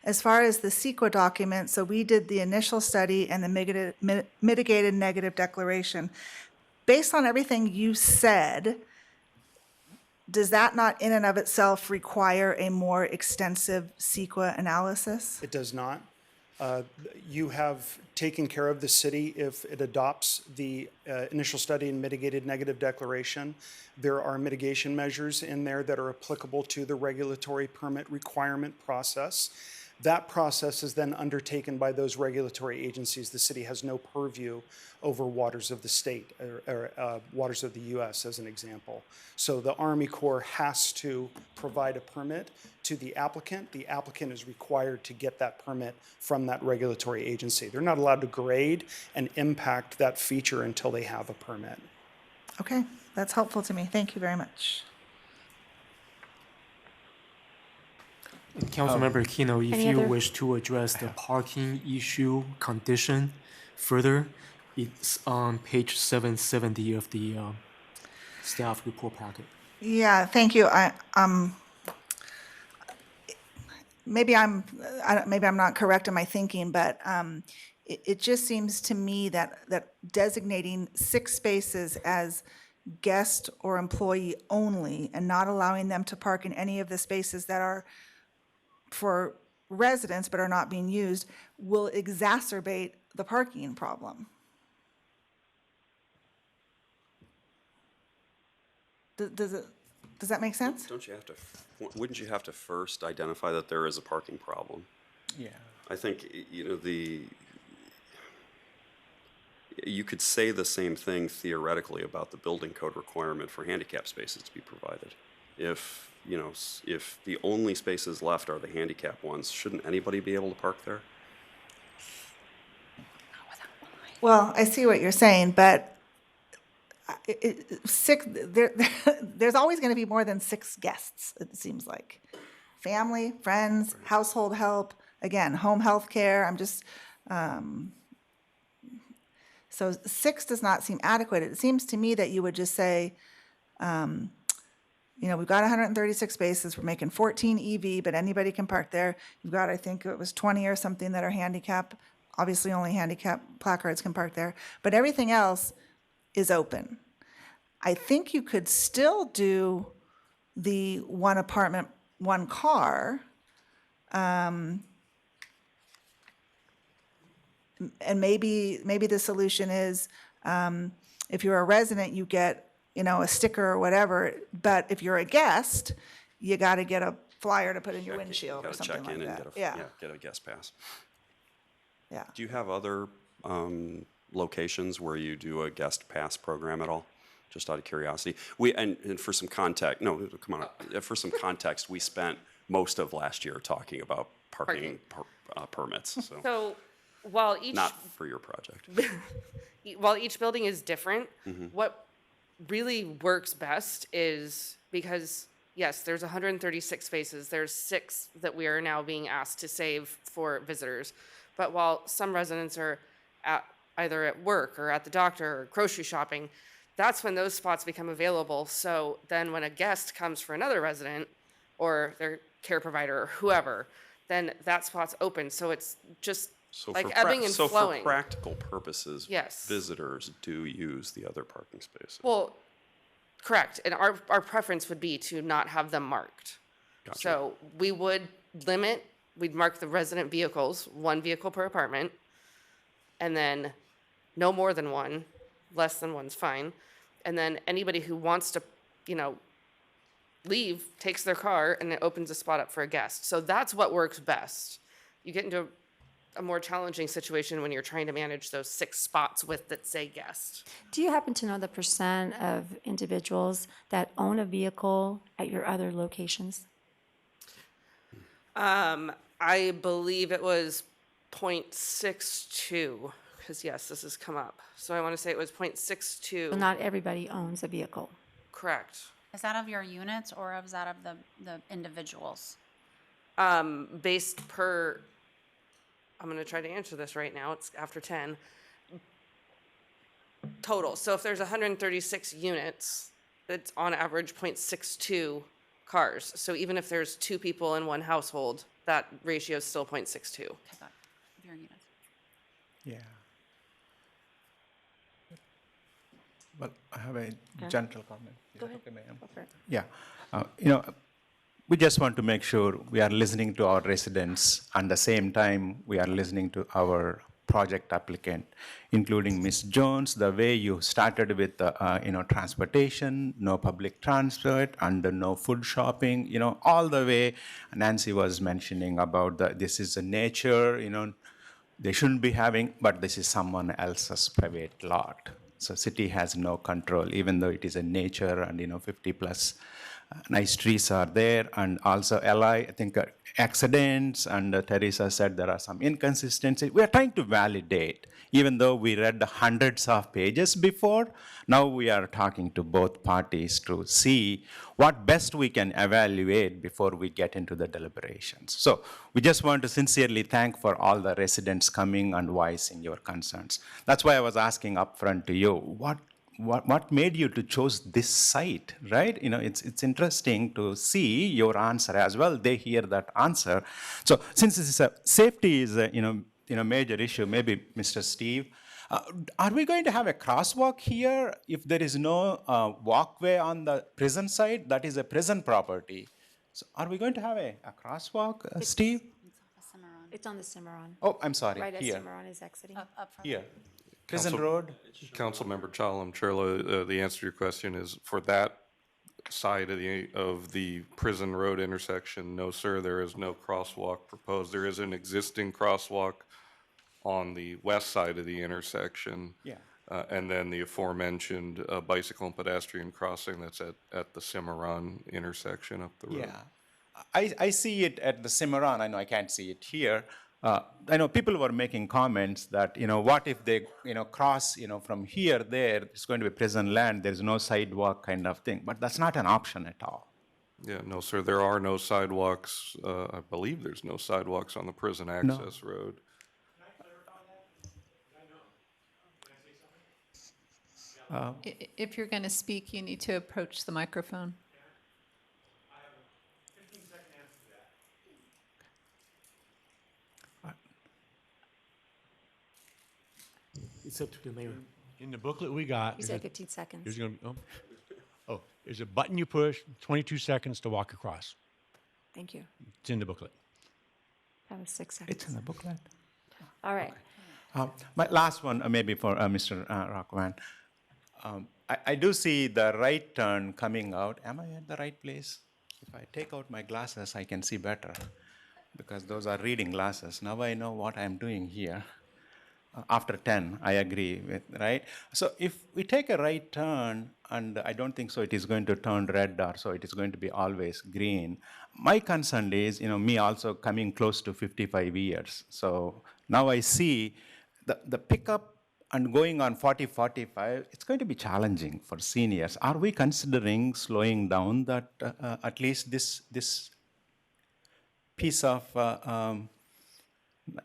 Speaker 16: as far as the CEQA document, so we did the initial study and the mitigated negative declaration. Based on everything you said, does that not in and of itself require a more extensive CEQA analysis?
Speaker 17: It does not. You have taken care of the city if it adopts the initial study and mitigated negative declaration. There are mitigation measures in there that are applicable to the regulatory permit requirement process. That process is then undertaken by those regulatory agencies. The city has no purview over waters of the state or waters of the U.S. as an example. So the Army Corps has to provide a permit to the applicant. The applicant is required to get that permit from that regulatory agency. They're not allowed to grade and impact that feature until they have a permit.
Speaker 16: Okay, that's helpful to me. Thank you very much.
Speaker 2: Councilmember Aquino, if
Speaker 1: Any
Speaker 2: you
Speaker 1: other-
Speaker 2: wish to address the parking issue condition further, it's on page 770 of the staff report packet.
Speaker 16: Yeah, thank you. Maybe I'm not correct in my thinking, but it just seems to me that designating 6 spaces as guest or employee only and not allowing them to park in any of the spaces that are for residents but are not being used will exacerbate the parking problem. Does that make sense?
Speaker 4: Don't you have to, wouldn't you have to first identify that there is a parking problem?
Speaker 9: Yeah.
Speaker 4: I think, you know, you could say the same thing theoretically about the building code requirement for handicap spaces to be provided. If, you know, if the only spaces left are the handicap ones, shouldn't anybody be able to park there?
Speaker 16: Well, I see what you're saying, but there's always going to be more than 6 guests, it seems like. Family, friends, household help, again, home health care. I'm just, so 6 does not seem adequate. It seems to me that you would just say, you know, we've got 136 spaces, we're making 14 EV, but anybody can park there. You've got, I think it was 20 or something that are handicap. Obviously, only handicap placards can park there, but everything else is open. I think you could still do the 1 apartment, 1 car, and maybe the solution is if you're a resident, you get, you know, a sticker or whatever. But if you're a guest, you got to get a flyer to put in your windshield or something like that.
Speaker 4: Get a guest pass.
Speaker 16: Yeah.
Speaker 4: Do you have other locations where you do a guest pass program at all? Just out of curiosity. And for some context, no, come on. For some context, we spent most of last year talking about parking. Permits.
Speaker 21: So while each
Speaker 4: not for your project.
Speaker 21: While each building is different,
Speaker 4: Mm-hmm.
Speaker 21: what really works best is because, yes, there's 136 spaces. There's 6 that we are now being asked to save for visitors. But while some residents are either at work or at the doctor or grocery shopping, that's when those spots become available. So then when a guest comes for another resident or their care provider or whoever, then that spot's open. So it's just like ebbing and flowing.
Speaker 4: So for practical purposes,
Speaker 21: yes,
Speaker 4: visitors do use the other parking spaces.
Speaker 21: Well, correct. And our preference would be to not have them marked.
Speaker 4: Gotcha.
Speaker 21: So we would we'd mark the resident vehicles, 1 vehicle per apartment, and then no more than 1, less than 1's fine. And then anybody who wants to, you know, leave takes their car and it opens a spot up for a guest. So that's what works best. You get into a more challenging situation when you're trying to manage those 6 spots with that say guest.
Speaker 1: Do you happen to know the percent of individuals that own a vehicle at your other locations?
Speaker 21: I believe it was 0.62, because yes, this has come up. So I want to say it was 0.62.
Speaker 1: So not everybody owns a vehicle.
Speaker 21: Correct.
Speaker 5: Is that of your units or is that of the individuals?
Speaker 21: Based per, I'm going to try to answer this right now. It's after 10. Total. So if there's 136 units, it's on average 0.62 cars. So even if there's 2 people in 1 household, that ratio is still 0.62.
Speaker 5: Your units.
Speaker 9: Yeah. Well, I have a general comment.
Speaker 1: Go ahead.
Speaker 9: Okay, ma'am?
Speaker 1: Go for it.
Speaker 9: Yeah. You know, we just want to make sure we are listening to our residents, and at the same time, we are listening to our project applicant, including Ms. Jones, the way you started with, you know, transportation, no public transport, and no food shopping, you know, all the way. Nancy was mentioning about this is a nature, you know, they shouldn't be having, but this is someone else's private lot. So city has no control, even though it is a nature and, you know, 50 plus nice trees are there. And also LI, I think accidents, and Teresa said there are some inconsistencies. We are trying to validate, even though we read the hundreds of pages before, now we are talking to both parties to see what best we can evaluate before we get into the deliberations. So we just want to sincerely thank for all the residents coming and voicing your concerns. That's why I was asking upfront to you, what made you to choose this site, right? You know, it's interesting to see your answer as well. They hear that answer. So since this is safety is, you know, major issue, maybe Mr. Steve. Are we going to have a crosswalk here if there is no walkway on the prison side? That is a prison property. So are we going to have a crosswalk, Steve?
Speaker 1: It's on the Cimarron.
Speaker 9: Oh, I'm sorry,
Speaker 1: Right as
Speaker 9: here.
Speaker 1: Cimarron is exiting.
Speaker 5: Up front.
Speaker 9: Here. Prison
Speaker 22: Council-
Speaker 9: Road?
Speaker 22: Councilmember Chalem Churla, the answer to your question is for that side of the Prison Road intersection, no, sir, there is no crosswalk proposed. There is an existing crosswalk on the west side of the intersection.
Speaker 9: Yeah.
Speaker 22: And then the aforementioned bicycle and pedestrian crossing that's at the Cimarron intersection up the road.
Speaker 9: Yeah. I see it at the Cimarron. I know I can't see it here. I know people were making comments that, what if they, cross, from here, there, it's going to be prison land, there's no sidewalk kind of thing. But that's not an option at all.
Speaker 22: Yeah, no, sir, there are no sidewalks. I believe there's no sidewalks on the prison access road.
Speaker 15: If you're going to speak, you need to approach the microphone.
Speaker 2: It's up to the mayor.
Speaker 11: In the booklet we got.
Speaker 1: You said 15 seconds.
Speaker 11: There's gonna be, there's a button you push, 22 seconds to walk across.
Speaker 1: Thank you.
Speaker 11: It's in the booklet.
Speaker 1: That was 6 seconds.
Speaker 9: It's in the booklet.
Speaker 1: All right.
Speaker 9: My last one, maybe for Mr. Rockman. I do see the right turn coming out. Am I at the right place? If I take out my glasses, I can see better because those are reading glasses. Now I know what I'm doing here. After 10, I agree with, right? So if we take a right turn, and I don't think so it is going to turn red or so it is going to be always green. My concern is, me also coming close to 55 years. So now I see the pickup and going on 40, 45, it's going to be challenging for seniors. Are we considering slowing down that, at least this piece of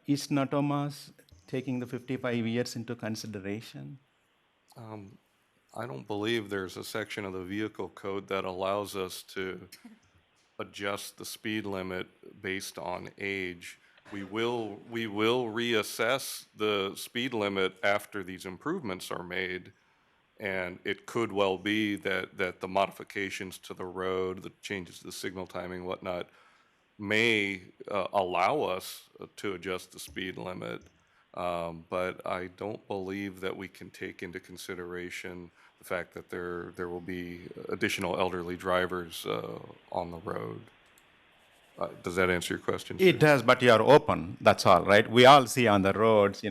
Speaker 9: East Natomas, taking the 55 years into consideration?
Speaker 22: I don't believe there's a section of the vehicle code that allows us to adjust the speed limit based on age. We will reassess the speed limit after these improvements are made, and it could well be that the modifications to the road, the changes to the signal timing, whatnot, may allow us to adjust the speed limit. But I don't believe that we can take into consideration the fact that there will be additional elderly drivers on the road. Does that answer your question, sir?
Speaker 9: It does, but you are open, that's all, right? We all see on the roads,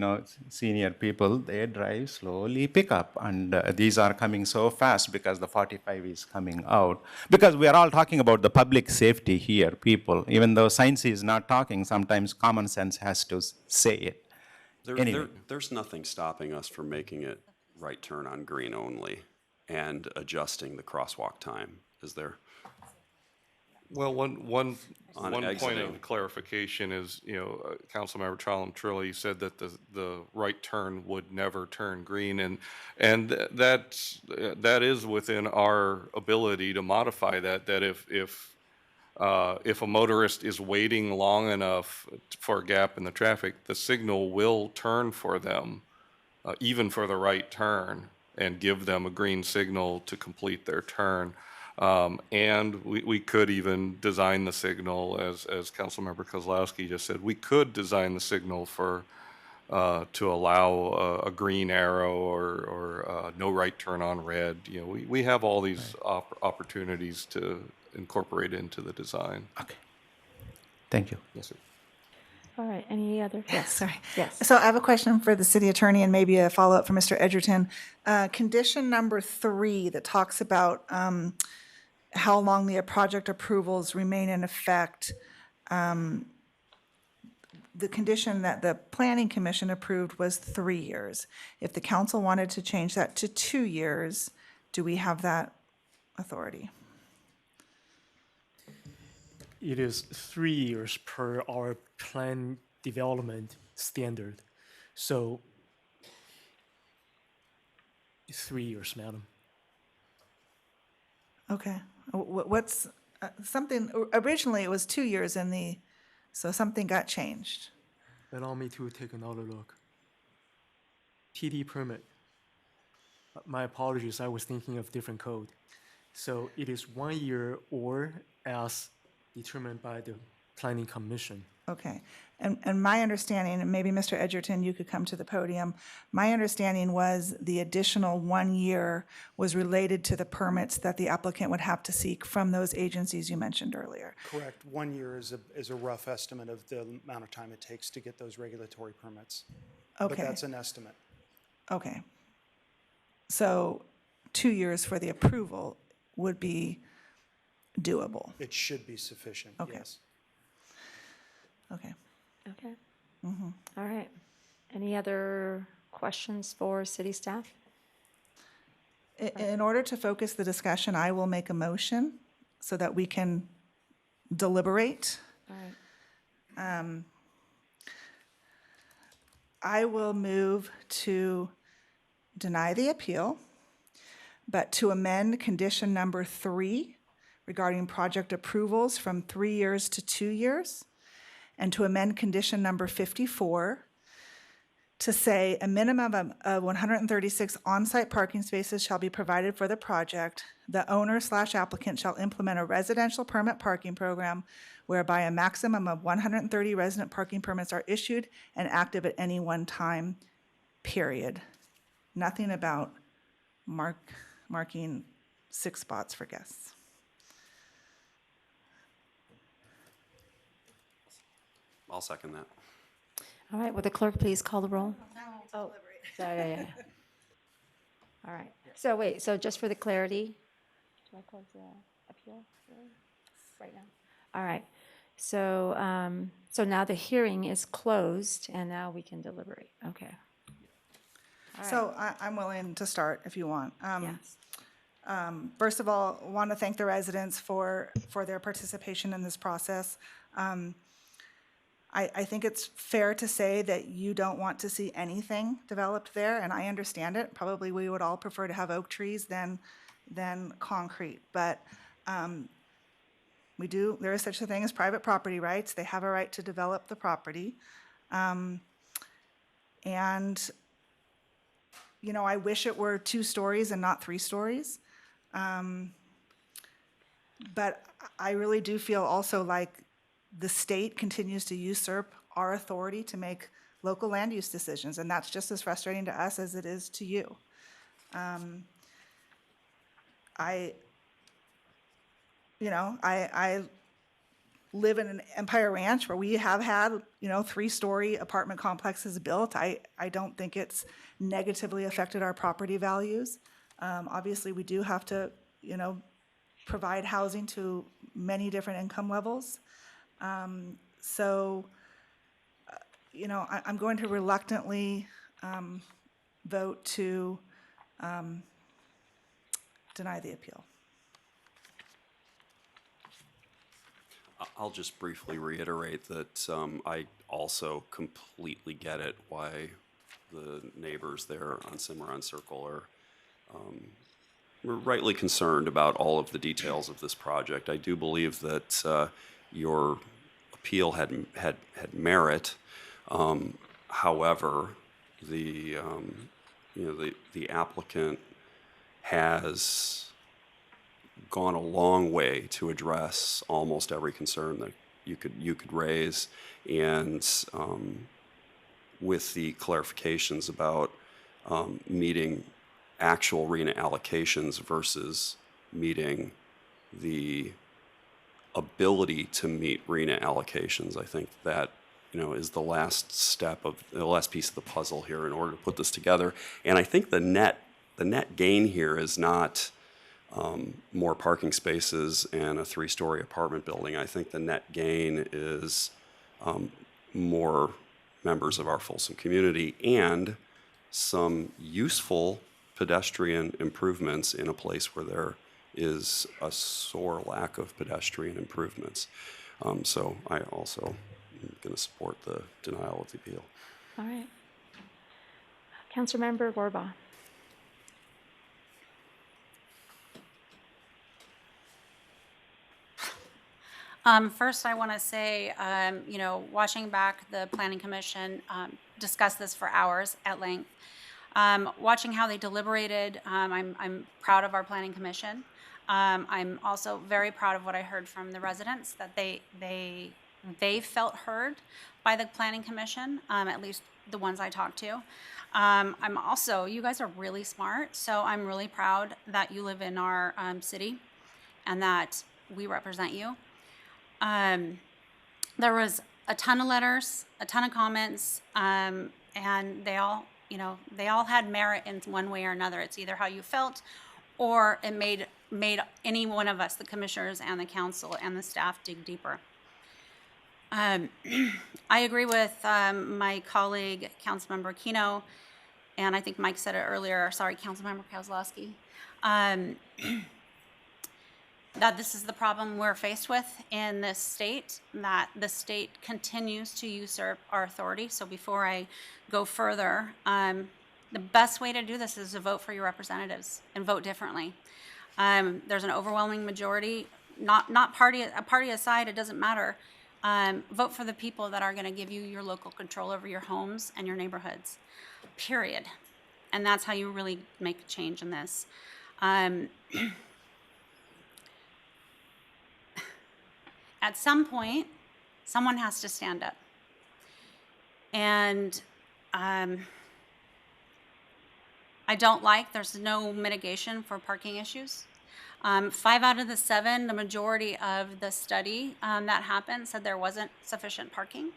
Speaker 9: senior people, they drive slowly, pick up, and these are coming so fast because the 45 is coming out. Because we are all talking about the public safety here, people. Even though science is not talking, sometimes common sense has to say it. Anyway.
Speaker 4: There's nothing stopping us from making it right turn on green only and adjusting the crosswalk time, is there?
Speaker 22: Well, one point
Speaker 4: exiting.
Speaker 22: of clarification is, Councilmember Chalem Trilli said that the right turn would never turn green, and that is within our ability to modify that. That if a motorist is waiting long enough for a gap in the traffic, the signal will turn for them, even for the right turn, and give them a green signal to complete their turn. And we could even design the signal, as Councilmember Kozlowski just said, we could design the signal to allow a green arrow or no right turn on red. We have all these opportunities to incorporate into the design.
Speaker 9: Okay. Thank you.
Speaker 22: Yes, sir.
Speaker 1: All right, any other?
Speaker 16: Yes, sorry.
Speaker 1: Yes.
Speaker 16: So I have a question for the city attorney and maybe a follow-up for Mr. Edgerton. Condition number 3 that talks about how long the project approvals remain in effect. The condition that the Planning Commission approved was 3 years. If the council wanted to change that to 2 years, do we have that authority?
Speaker 2: It is 3 years per our plan development standard. So 3 years, madam.
Speaker 16: Okay. What's something, originally it was 2 years so something got changed.
Speaker 2: Allow me to take another look. PD permit. My apologies, I was thinking of different code. So it is 1 year or as determined by the planning commission.
Speaker 16: Okay. And my understanding, and maybe Mr. Edgerton, you could come to the podium. My understanding was the additional 1 year was related to the permits that the applicant would have to seek from those agencies you mentioned earlier.
Speaker 17: Correct. 1 year is a rough estimate of the amount of time it takes to get those regulatory permits. But
Speaker 16: Okay.
Speaker 17: that's an estimate.
Speaker 16: Okay. So 2 years for the approval would be doable.
Speaker 17: It should be sufficient,
Speaker 16: Okay.
Speaker 17: yes.
Speaker 16: Okay.
Speaker 1: Okay.
Speaker 16: Mhm.
Speaker 1: All right. Any other questions for city staff?
Speaker 16: In order to focus the discussion, I will make a motion so that we can deliberate.
Speaker 1: All right.
Speaker 16: I will move to deny the appeal, but to amend condition number 3 regarding project approvals from 3 years to 2 years, and to amend condition number 54 to say a minimum of 136 on-site parking spaces shall be provided for the project. The owner/applicant shall implement a residential permit parking program whereby a maximum of 130 resident parking permits are issued and active at any one time, period. Nothing about marking 6 spots for guests.
Speaker 4: I'll second that.
Speaker 1: All right, will the clerk please call the roll? Oh, sorry, yeah. All right, so wait, so just for the clarity, do I close the appeal right now? All right, so, so now the hearing is closed and now we can deliberate, okay. All right.
Speaker 16: So I'm willing to start if you want.
Speaker 1: Yes.
Speaker 16: First of all, want to thank the residents for their participation in this process. I think it's fair to say that you don't want to see anything developed there, and I understand it. Probably we would all prefer to have oak trees than concrete, but there is such a thing as private property rights. They have a right to develop the property. And, you know, I wish it were 2 stories and not 3 stories. But I really do feel also like the state continues to usurp our authority to make local land use decisions, and that's just as frustrating to us as it is to you. I live in an Empire Ranch where we have had, 3-story apartment complexes built. I don't think it's negatively affected our property values. Obviously, we do have to, provide housing to many different income levels. I'm going to reluctantly vote to deny the appeal.
Speaker 4: I'll just briefly reiterate that I also completely get it why the neighbors there on Cimarron Circle are rightly concerned about all of the details of this project. I do believe that your appeal had merit. However, the applicant has gone a long way to address almost every concern that you could raise, and with the clarifications about meeting actual RHNA allocations versus meeting the ability to meet RHNA allocations, I think that is the last piece of the puzzle here in order to put this together. And I think the net gain here is not more parking spaces and a 3-story apartment building. I think the net gain is more members of our Folsom community and some useful pedestrian improvements in a place where there is a sore lack of pedestrian improvements. So I also am going to support the denial of the appeal.
Speaker 1: All right. Councilmember Gorba.
Speaker 5: First, I want to say, watching back the Planning Commission discuss this for hours at length. Watching how they deliberated, I'm proud of our Planning Commission. I'm also very proud of what I heard from the residents, that they felt heard by the Planning Commission, at least the ones I talked to. I'm also, you guys are really smart, so I'm really proud that you live in our city and that we represent you. There was a ton of letters, a ton of comments, and they all had merit in one way or another. It's either how you felt, or it made any one of us, the commissioners and the council and the staff, dig deeper. I agree with my colleague, Councilmember Aquino, and I think Mike said it earlier, sorry, Councilmember Kozlowski, that this is the problem we're faced with in this state, that the state continues to usurp our authority. So before I go further, the best way to do this is to vote for your representatives and vote differently. There's an overwhelming majority, not party aside, it doesn't matter. Vote for the people that are going to give you your local control over your homes and your neighborhoods, period. And that's how you really make a change in this. At some point, someone has to stand up. And I don't like, there's no mitigation for parking issues. 5 out of the 7, the majority of the study that happened said there wasn't sufficient parking.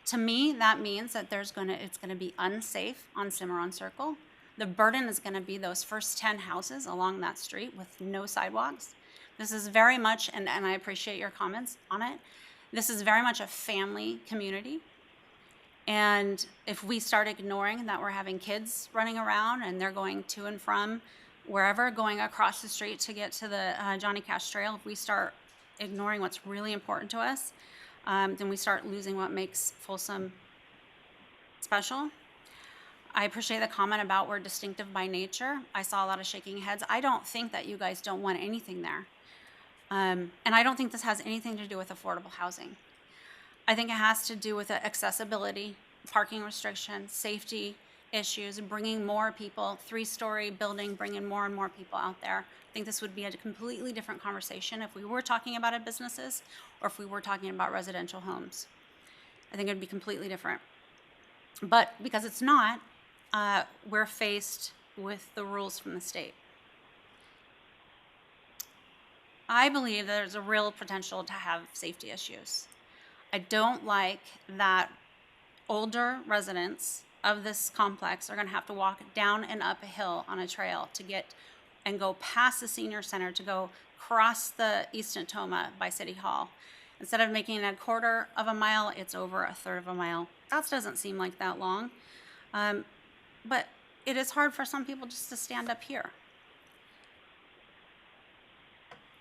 Speaker 5: To me, that means that it's gonna be unsafe on Cimarron Circle. The burden is gonna be those first 10 houses along that street with no sidewalks. This is very much, and I appreciate your comments on it, this is very much a family community. And if we start ignoring that we're having kids running around and they're going to and from wherever, going across the street to get to the Johnny Cash Trail, if we start ignoring what's really important to us, then we start losing what makes Folsom special. I appreciate the comment about we're distinctive by nature. I saw a lot of shaking heads. I don't think that you guys don't want anything there. And I don't think this has anything to do with affordable housing. I think it has to do with accessibility, parking restrictions, safety issues, bringing more people, 3-story building, bringing more and more people out there. I think this would be a completely different conversation if we were talking about businesses or if we were talking about residential homes. I think it would be completely different. But because it's not, we're faced with the rules from the state. I believe there's a real potential to have safety issues. I don't like that older residents of this complex are going to have to walk down and up a hill on a trail to get and go past the senior center to go cross the East Natoma by City Hall. Instead of making a 1/4 of a mile, it's over 1/3 of a mile. That doesn't seem like that long. But it is hard for some people just to stand up here.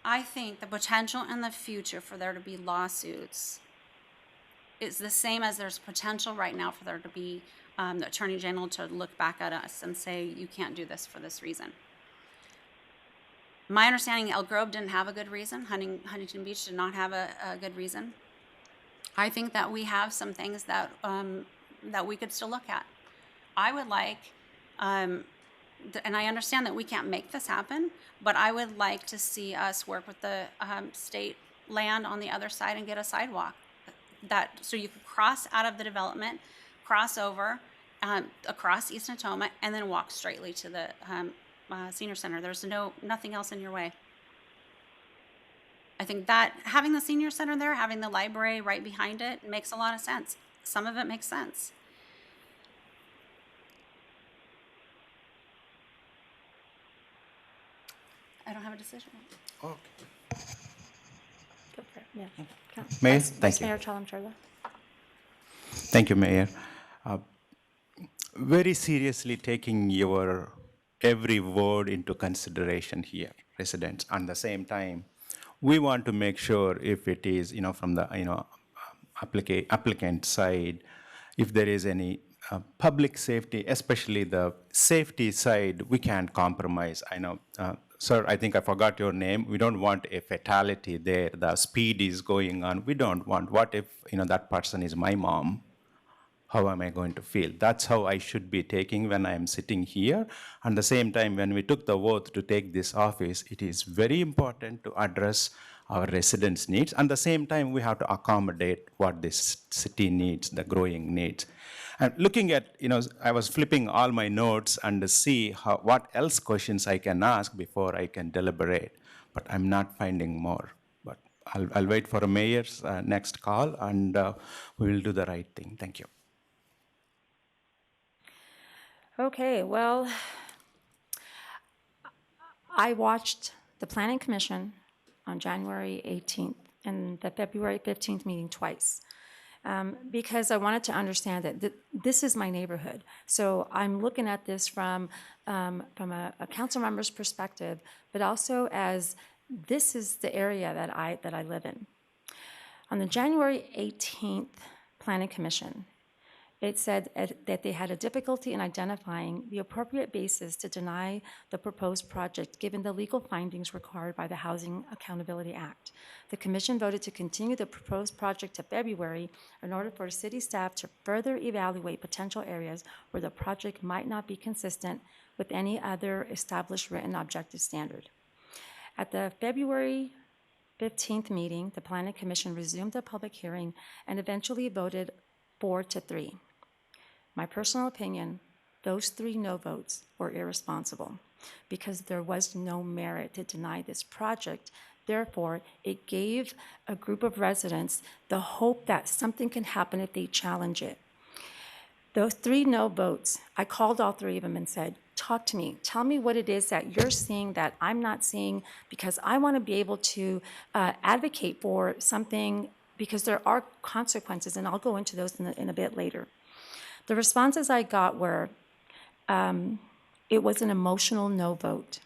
Speaker 5: I think the potential in the future for there to be lawsuits is the same as there's potential right now for there to be the Attorney General to look back at us and say, you can't do this for this reason. My understanding, Elk Grove didn't have a good reason. Huntington Beach did not have a good reason. I think that we have some things that that we could still look at. I would like, and I understand that we can't make this happen, but I would like to see us work with the state land on the other side and get a sidewalk. So you could cross out of the development, cross over across East Natoma, and then walk straightly to the senior center. There's nothing else in your way. I think that having the senior center there, having the library right behind it, makes a lot of sense. Some of it makes sense. I don't have a decision.
Speaker 9: Okay.
Speaker 1: Go for it, yeah.
Speaker 9: Mayor,
Speaker 1: Vice
Speaker 9: thank you.
Speaker 1: Mayor Chalem-Chorla.
Speaker 9: Thank you, Mayor. Very seriously taking your every word into consideration here, residents. At the same time, we want to make sure if it is, from the, applicant side, if there is any public safety, especially the safety side, we can't compromise. I know sir, I think I forgot your name. We don't want a fatality there. The speed is going on. We don't want. What if that person is my mom? How am I going to feel? That's how I should be taking when I am sitting here. And the same time, when we took the oath to take this office, it is very important to address our residents' needs. And at the same time, we have to accommodate what this city needs, the growing needs. And looking at, I was flipping all my notes and to see what else questions I can ask before I can deliberate. But I'm not finding more. But I'll wait for a mayor's next call, and we will do the right thing. Thank you.
Speaker 1: Okay, well, I watched the Planning Commission on January 18th and the February 15th meeting twice. Because I wanted to understand that this is my neighborhood. So I'm looking at this from a council member's perspective, but also as this is the area that I live in. On the January 18th Planning Commission, it said that they had a difficulty in identifying the appropriate basis to deny the proposed project given the legal findings required by the Housing Accountability Act. The commission voted to continue the proposed project to February in order for city staff to further evaluate potential areas where the project might not be consistent with any other established written objective standard. At the February 15th meeting, the Planning Commission resumed the public hearing and eventually voted 4-3. My personal opinion, those 3 no votes were irresponsible because there was no merit to deny this project. Therefore, it gave a group of residents the hope that something can happen if they challenge it. Those 3 no votes, I called all 3 of them and said, talk to me. Tell me what it is that you're seeing that I'm not seeing, because I want to be able to advocate for something, because there are consequences, and I'll go into those in a bit later. The responses I got were, it was an emotional no vote.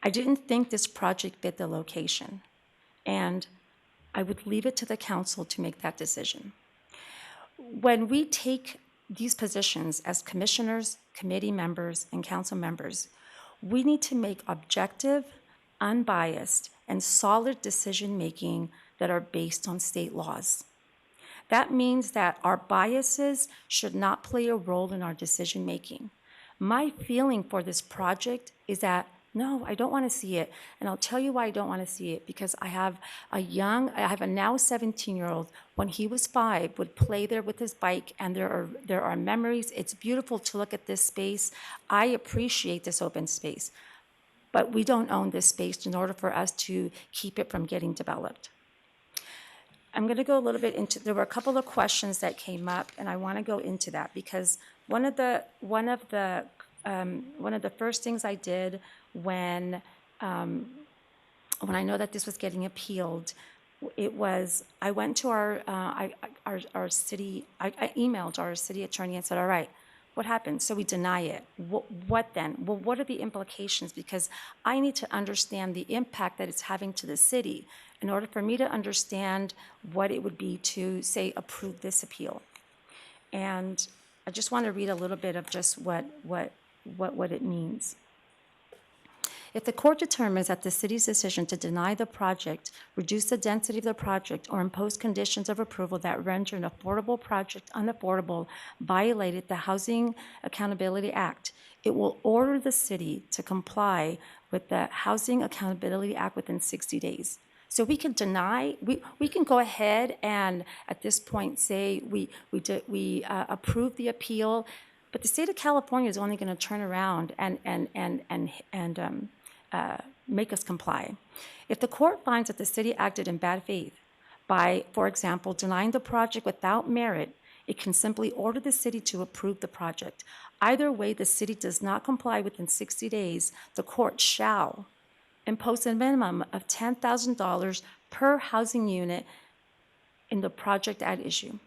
Speaker 1: I didn't think this project fit the location, and I would leave it to the council to make that decision. When we take these positions as commissioners, committee members, and council members, we need to make objective, unbiased, and solid decision-making that are based on state laws. That means that our biases should not play a role in our decision-making. My feeling for this project is that, no, I don't want to see it. And I'll tell you why I don't want to see it, because I have a now 17-year-old, when he was 5, would play there with his bike, and there are memories. It's beautiful to look at this space. I appreciate this open space, but we don't own this space in order for us to keep it from getting developed. I'm going to go a little bit into, there were a couple of questions that came up, and I want to go into that because one of the first things I did when I know that this was getting appealed, it was I went to our city, I emailed our city attorney and said, all right, what happened? So we deny it. What then? Well, what are the implications? Because I need to understand the impact that it's having to the city in order for me to understand what it would be to, say, approve this appeal. And I just want to read a little bit of just what it means. If the court determines that the city's decision to deny the project, reduce the density of the project, or impose conditions of approval that render an affordable project unaffordable violated the Housing Accountability Act, it will order the city to comply with the Housing Accountability Act within 60 days. So we can deny, we can go ahead and at this point say we approve the appeal, but the state of California is only going to turn around and make us comply. If the court finds that the city acted in bad faith by, for example, denying the project without merit, it can simply order the city to approve the project. Either way, the city does not comply within 60 days, the court shall impose a minimum of $10,000 per housing unit in the project at issue.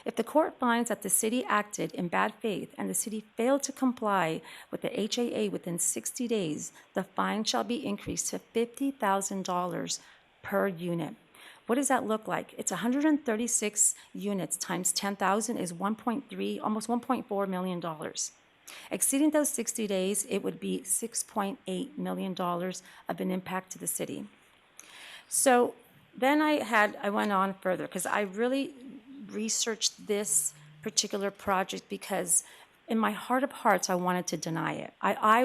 Speaker 1: If the court finds that the city acted in bad faith and the city failed to comply with the HAA within 60 days, the fine shall be increased to $50,000 per unit. What does that look like? It's 136 units times 10,000 is 1.3, almost $1.4 million. Exceeding those 60 days, it would be $6.8 million of an impact to the city. So then I went on further because I really researched this particular project because in my heart of hearts, I wanted to deny it. I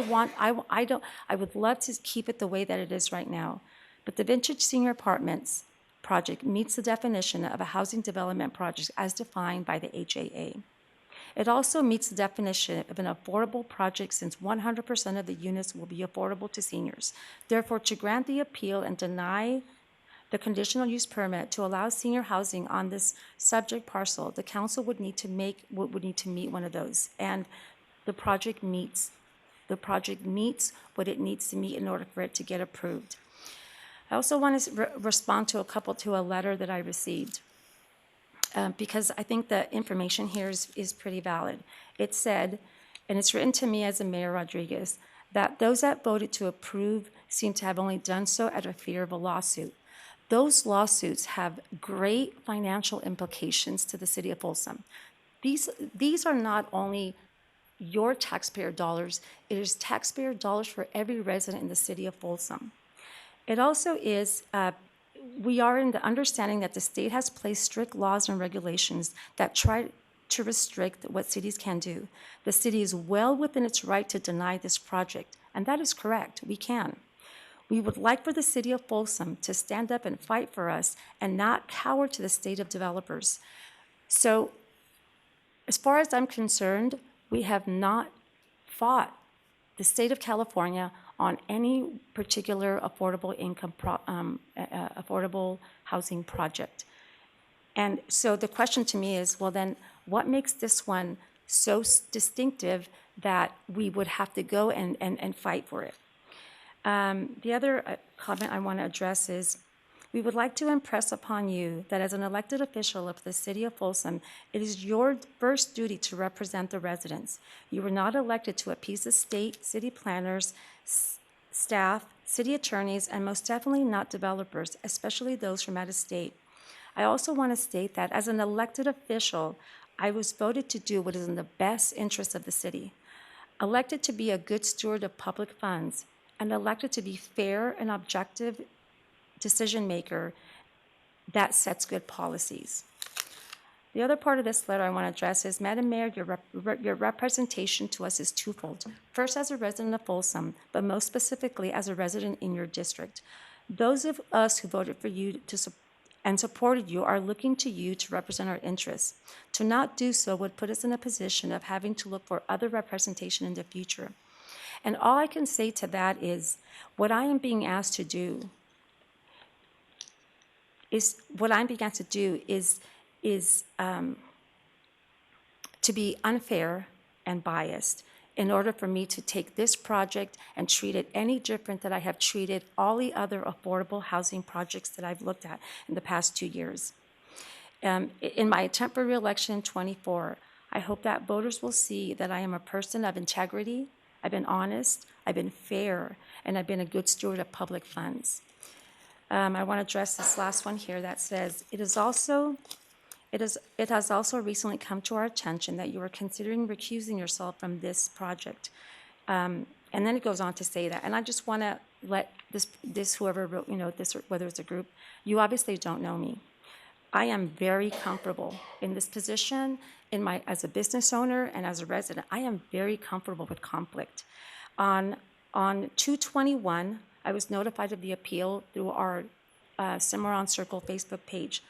Speaker 1: would love to keep it the way that it is right now. But the Vintage Senior Apartments project meets the definition of a housing development project as defined by the HAA. It also meets the definition of an affordable project since 100% of the units will be affordable to seniors. Therefore, to grant the appeal and deny the conditional use permit to allow senior housing on this subject parcel, the council would need to meet one of those. And the project meets what it needs to meet in order for it to get approved. I also want to respond to a letter that I received. Because I think the information here is pretty valid. It said, and it's written to me as a Mayor Rodriguez, that those that voted to approve seem to have only done so out of fear of a lawsuit. Those lawsuits have great financial implications to the city of Folsom. These are not only your taxpayer dollars, it is taxpayer dollars for every resident in the city of Folsom. It also is we are in the understanding that the state has placed strict laws and regulations that try to restrict what cities can do. The city is well within its right to deny this project, and that is correct. We can. We would like for the city of Folsom to stand up and fight for us and not cower to the state of developers. So, as far as I'm concerned, we have not fought the state of California on any particular affordable affordable housing project. And so the question to me is, well then, what makes this one so distinctive that we would have to go and fight for it? The other comment I want to address is, we would like to impress upon you that as an elected official of the city of Folsom, it is your first duty to represent the residents. You were not elected to appease the state, city planners, staff, city attorneys, and most definitely not developers, especially those from out of state. I also want to state that as an elected official, I was voted to do what is in the best interest of the city, elected to be a good steward of public funds, and elected to be fair and objective decision maker that sets good policies. The other part of this letter I want to address is, Madam Mayor, your representation to us is twofold. First, as a resident of Folsom, but most specifically as a resident in your district. Those of us who voted for you and supported you are looking to you to represent our interests. To not do so would put us in a position of having to look for other representation in the future. And all I can say to that is, what I am being asked to do is to be unfair and biased in order for me to take this project and treat it any different than I have treated all the other affordable housing projects that I've looked at in the past 2 years. In my attempt for re-election in '24, I hope that voters will see that I am a person of integrity, I've been honest, I've been fair, and I've been a good steward of public funds. I want to address this last one here that says, it has also recently come to our attention that you are considering recusing yourself from this project. And then it goes on to say that, and I just want to let this whoever wrote, this, whether it's a group, you obviously don't know me. I am very comfortable in this position, as a business owner and as a resident. I am very comfortable with conflict. On 2/21, I was notified of the appeal through our Cimarron Circle Facebook page,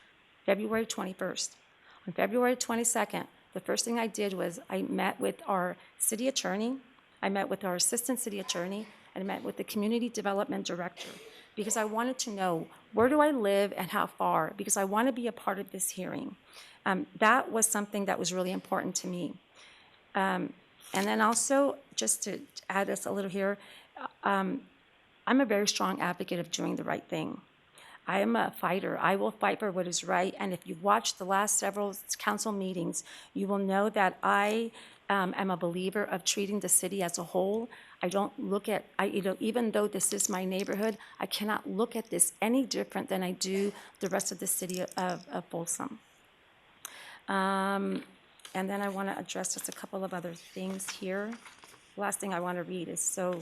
Speaker 1: February 21st. On February 22nd, the first thing I did was I met with our city attorney, I met with our assistant city attorney, and I met with the community development director, because I wanted to know, where do I live and how far, because I want to be a part of this hearing. That was something that was really important to me. And then also, just to add us a little here, I'm a very strong advocate of doing the right thing. I am a fighter. I will fight for what is right. And if you've watched the last several council meetings, you will know that I am a believer of treating the city as a whole. I don't look at, even though this is my neighborhood, I cannot look at this any different than I do the rest of the city of Folsom. And then I want to address just a couple of other things here. Last thing I want to read is, so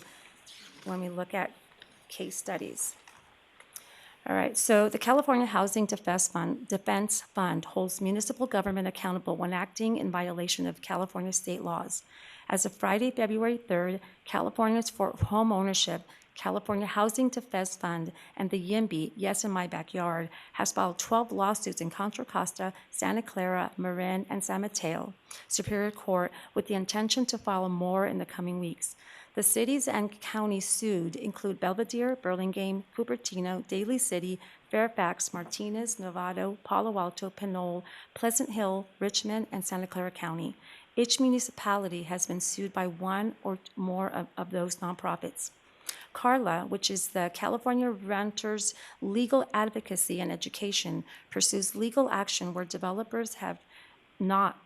Speaker 1: when we look at case studies. All right, so the California Housing Defense Fund holds municipal government accountable when acting in violation of California state laws. As of Friday, February 3rd, Californians for Home Ownership, California Housing Defense Fund, and the YIMBY, Yes in My Backyard, has filed 12 lawsuits in Contra Costa, Santa Clara, Marin, and San Mateo Superior Court with the intention to file more in the coming weeks. The cities and counties sued include Belvedere, Burlingame, Cupertino, Daly City, Fairfax, Martinez, Novato, Palo Alto, Pinole, Pleasant Hill, Richmond, and Santa Clara County. Each municipality has been sued by one or more of those nonprofits. CARLA, which is the California Renters Legal Advocacy and Education, pursues legal action where developers have not,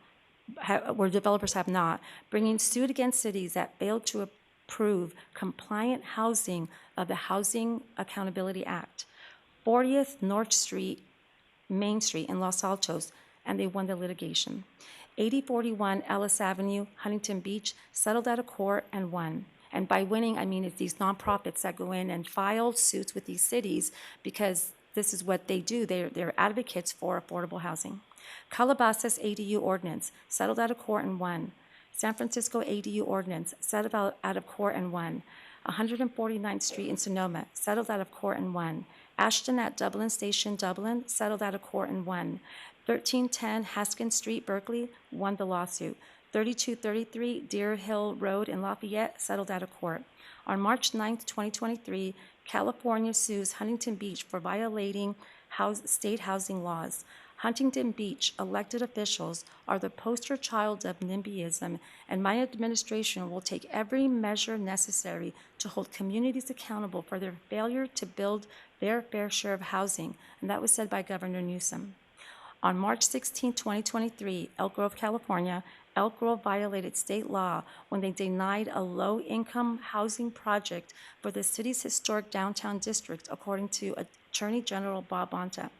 Speaker 1: bringing suit against cities that failed to approve compliant housing of the Housing Accountability Act. 40th North Street, Main Street in Los Altos, and they won the litigation. 8041 Ellis Avenue, Huntington Beach, settled out of court and won. And by winning, I mean it's these nonprofits that go in and file suits with these cities because this is what they do. They're advocates for affordable housing. Calabasas ADU ordinance, settled out of court and won. San Francisco ADU ordinance, settled out of court and won. 149th Street in Sonoma, settled out of court and won. Ashton at Dublin Station, Dublin, settled out of court and won. 1310 Haskins Street, Berkeley, won the lawsuit. 3233 Deer Hill Road in Lafayette, settled out of court. On March 9, 2023, California sues Huntington Beach for violating state housing laws. Huntington Beach elected officials are the poster child of NIMBYism, and my administration will take every measure necessary to hold communities accountable for their failure to build their fair share of housing, and that was said by Governor Newsom. On March 16, 2023, Elk Grove, California, Elk Grove violated state law when they denied a low-income housing project for the city's historic downtown district, according to Attorney General Bob Bonta.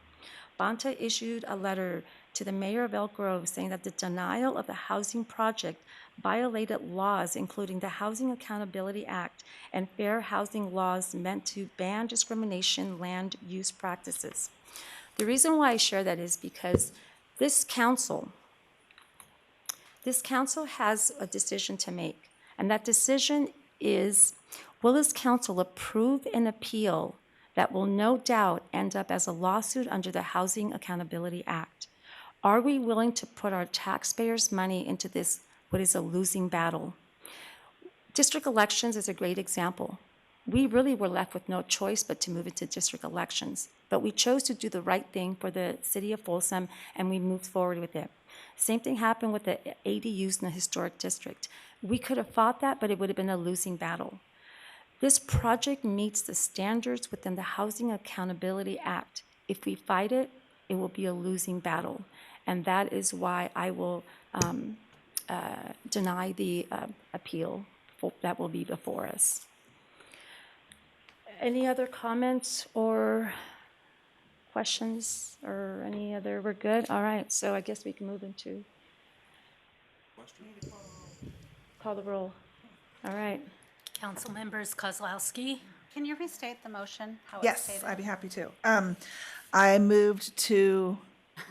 Speaker 1: Bonta issued a letter to the mayor of Elk Grove saying that the denial of the housing project violated laws including the Housing Accountability Act and fair housing laws meant to ban discrimination land use practices. The reason why I share that is because this council has a decision to make, and that decision is, will this council approve an appeal that will no doubt end up as a lawsuit under the Housing Accountability Act? Are we willing to put our taxpayers' money into this, what is a losing battle? District elections is a great example. We really were left with no choice but to move into district elections, but we chose to do the right thing for the city of Folsom, and we moved forward with it. Same thing happened with the ADUs in the historic district. We could have fought that, but it would have been a losing battle. This project meets the standards within the Housing Accountability Act. If we fight it, it will be a losing battle, and that is why I will deny the appeal that will be before us. Any other comments or questions or any other? We're good? All right, so I guess we can move into call the roll. All right.
Speaker 3: Council members Kozlowski.
Speaker 5: Can you restate the motion? How it's
Speaker 16: Yes,
Speaker 5: stated?
Speaker 16: I'd be happy to. I moved to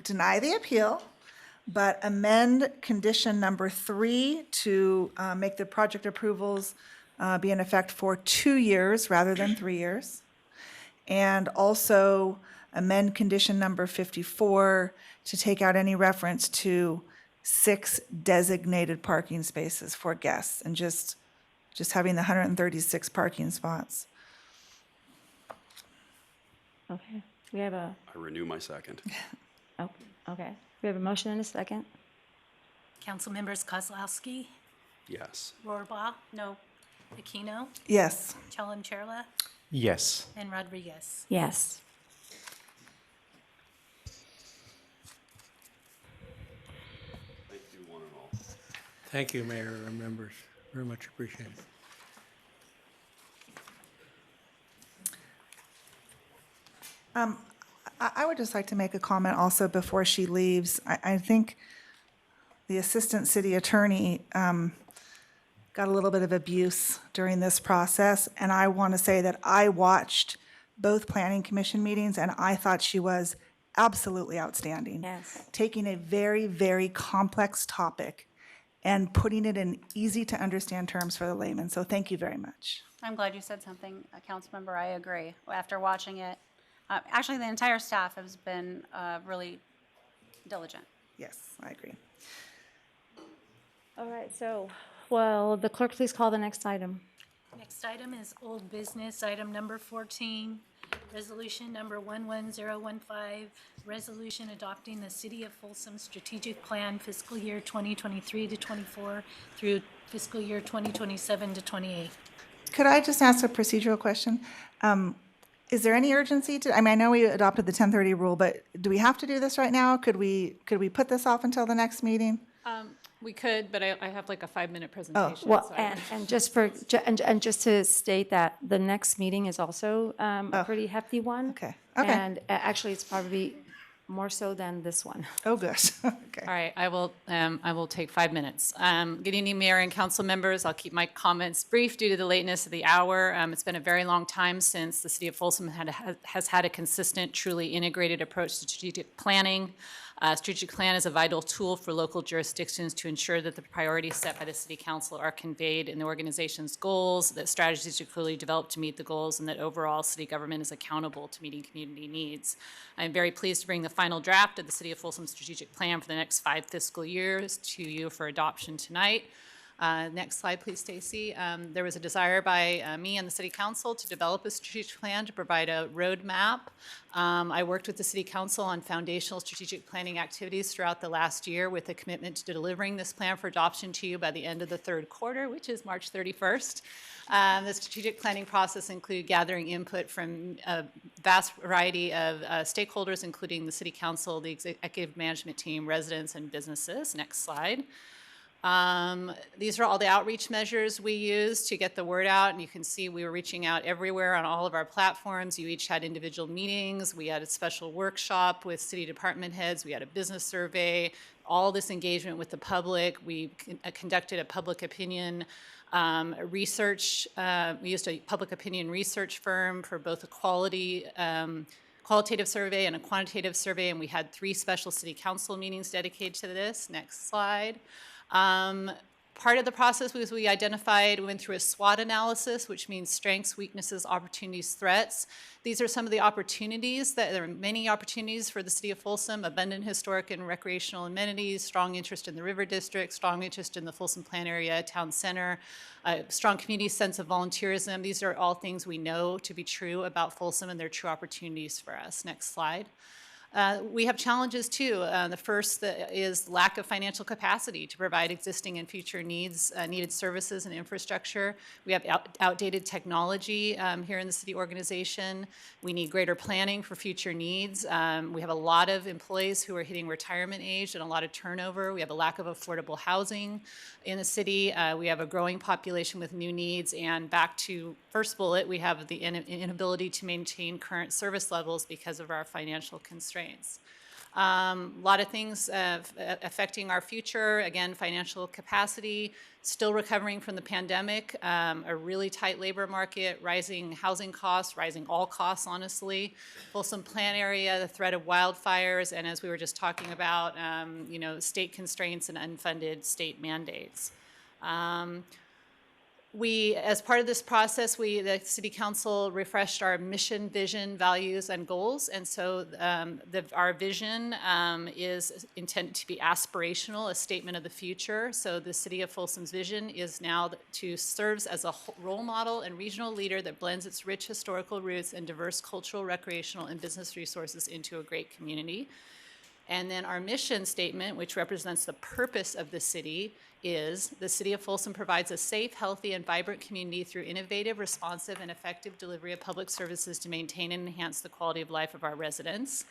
Speaker 16: deny the appeal, but amend condition number 3 to make the project approvals be in effect for 2 years rather than 3 years. And also amend condition number 54 to take out any reference to 6 designated parking spaces for guests and just having the 136 parking spots.
Speaker 1: Okay, we have a,
Speaker 4: I renew my second.
Speaker 1: oh, okay. We have a motion and a second.
Speaker 3: Council members Kozlowski,
Speaker 4: Yes.
Speaker 3: Rohrbaugh,
Speaker 5: No.
Speaker 3: Aquino,
Speaker 16: Yes.
Speaker 3: Chalem-Chella,
Speaker 9: Yes.
Speaker 3: and Rodriguez.
Speaker 1: Yes.
Speaker 4: Thank you, one and all.
Speaker 23: Thank you, Mayor and members. Very much appreciated.
Speaker 16: I would just like to make a comment also before she leaves. I think the assistant city attorney got a little bit of abuse during this process, and I want to say that I watched both planning commission meetings, and I thought she was absolutely outstanding.
Speaker 1: Yes.
Speaker 16: Taking a very, very complex topic and putting it in easy-to-understand terms for the layman. So thank you very much.
Speaker 5: I'm glad you said something, Councilmember. I agree. After watching it, actually, the entire staff has been really diligent.
Speaker 16: Yes, I agree.
Speaker 1: All right, so, well, the clerk, please call the next item.
Speaker 3: Next item is old business, item number 14, resolution number 11015, resolution adopting the City of Folsom Strategic Plan fiscal year 2023 to 24 through fiscal year 2027 to 28.
Speaker 16: Could I just ask a procedural question? Is there any urgency to, I mean, I know we adopted the 10:30 rule, but do we have to do this right now? Could we put this off until the next meeting?
Speaker 15: We could, but I have like a 5-minute
Speaker 1: Oh,
Speaker 15: presentation.
Speaker 1: well,
Speaker 15: so I-
Speaker 1: and just to state that the next meeting is also a pretty hefty one.
Speaker 16: Okay.
Speaker 1: And actually, it's probably more so than this one.
Speaker 16: Oh, good. Okay.
Speaker 15: All right, I will take 5 minutes. Good evening, Mayor and council members. I'll keep my comments brief due to the lateness of the hour. It's been a very long time since the City of Folsom has had a consistent, truly integrated approach to strategic planning. Strategic plan is a vital tool for local jurisdictions to ensure that the priorities set by the City Council are conveyed in the organization's goals, that strategies are clearly developed to meet the goals, and that overall city government is accountable to meeting community needs. I'm very pleased to bring the final draft of the City of Folsom Strategic Plan for the next 5 fiscal years to you for adoption tonight. Next slide, please, Stacy. There was a desire by me and the City Council to develop a strategic plan to provide a roadmap. I worked with the City Council on foundational strategic planning activities throughout the last year with a commitment to delivering this plan for adoption to you by the end of the 3rd quarter, which is March 31st. The strategic planning process included gathering input from a vast variety of stakeholders, including the City Council, the executive management team, residents, and businesses. Next slide. These are all the outreach measures we used to get the word out, and you can see we were reaching out everywhere on all of our platforms. You each had individual meetings. We had a special workshop with city department heads. We had a business survey, all this engagement with the public. We conducted a public opinion research. We used a public opinion research firm for both a qualitative survey and a quantitative survey, and we had 3 special city council meetings dedicated to this. Next slide. Part of the process was we went through a SWOT analysis, which means strengths, weaknesses, opportunities, threats. These are some of the opportunities. There are many opportunities for the City of Folsom: abundant historic and recreational amenities, strong interest in the River District, strong interest in the Folsom Plan area, town center, strong community sense of volunteerism. These are all things we know to be true about Folsom, and they're true opportunities for us. Next slide. We have challenges too. The first is lack of financial capacity to provide existing and future needed services and infrastructure. We have outdated technology here in the city organization. We need greater planning for future needs. We have a lot of employees who are hitting retirement age and a lot of turnover. We have a lack of affordable housing in the city. We have a growing population with new needs. And back to first bullet, we have the inability to maintain current service levels because of our financial constraints. A lot of things affecting our future. Again, financial capacity, still recovering from the pandemic, a really tight labor market, rising housing costs, rising all costs, honestly. Folsom Plan area, the threat of wildfires, and as we were just talking about, state constraints and unfunded state mandates. As part of this process, the City Council refreshed our mission, vision, values, and goals. And so our vision is intended to be aspirational, a statement of the future. So the City of Folsom's vision is now to serve as a role model and regional leader that blends its rich historical roots and diverse cultural, recreational, and business resources into a great community. And then our mission statement, which represents the purpose of the city, is the City of Folsom provides a safe, healthy, and vibrant community through innovative, responsive, and effective delivery of public services to maintain and enhance the quality of life of our residents.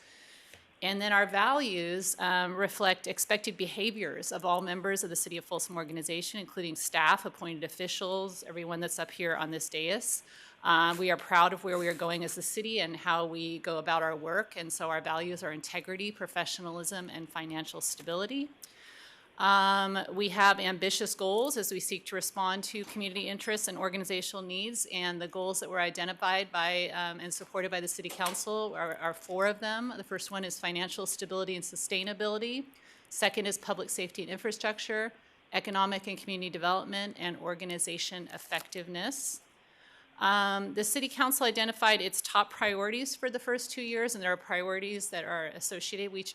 Speaker 15: And then our values reflect expected behaviors of all members of the City of Folsom organization, including staff, appointed officials, everyone that's up here on this dais. We are proud of where we are going as a city and how we go about our work, and so our values are integrity, professionalism, and financial stability. We have ambitious goals as we seek to respond to community interests and organizational needs, and the goals that were identified by and supported by the City Council are 4 of them. The first one is financial stability and sustainability. Second is public safety and infrastructure, economic and community development, and organization effectiveness. The City Council identified its top priorities for the first 2 years, and there are priorities that are associated with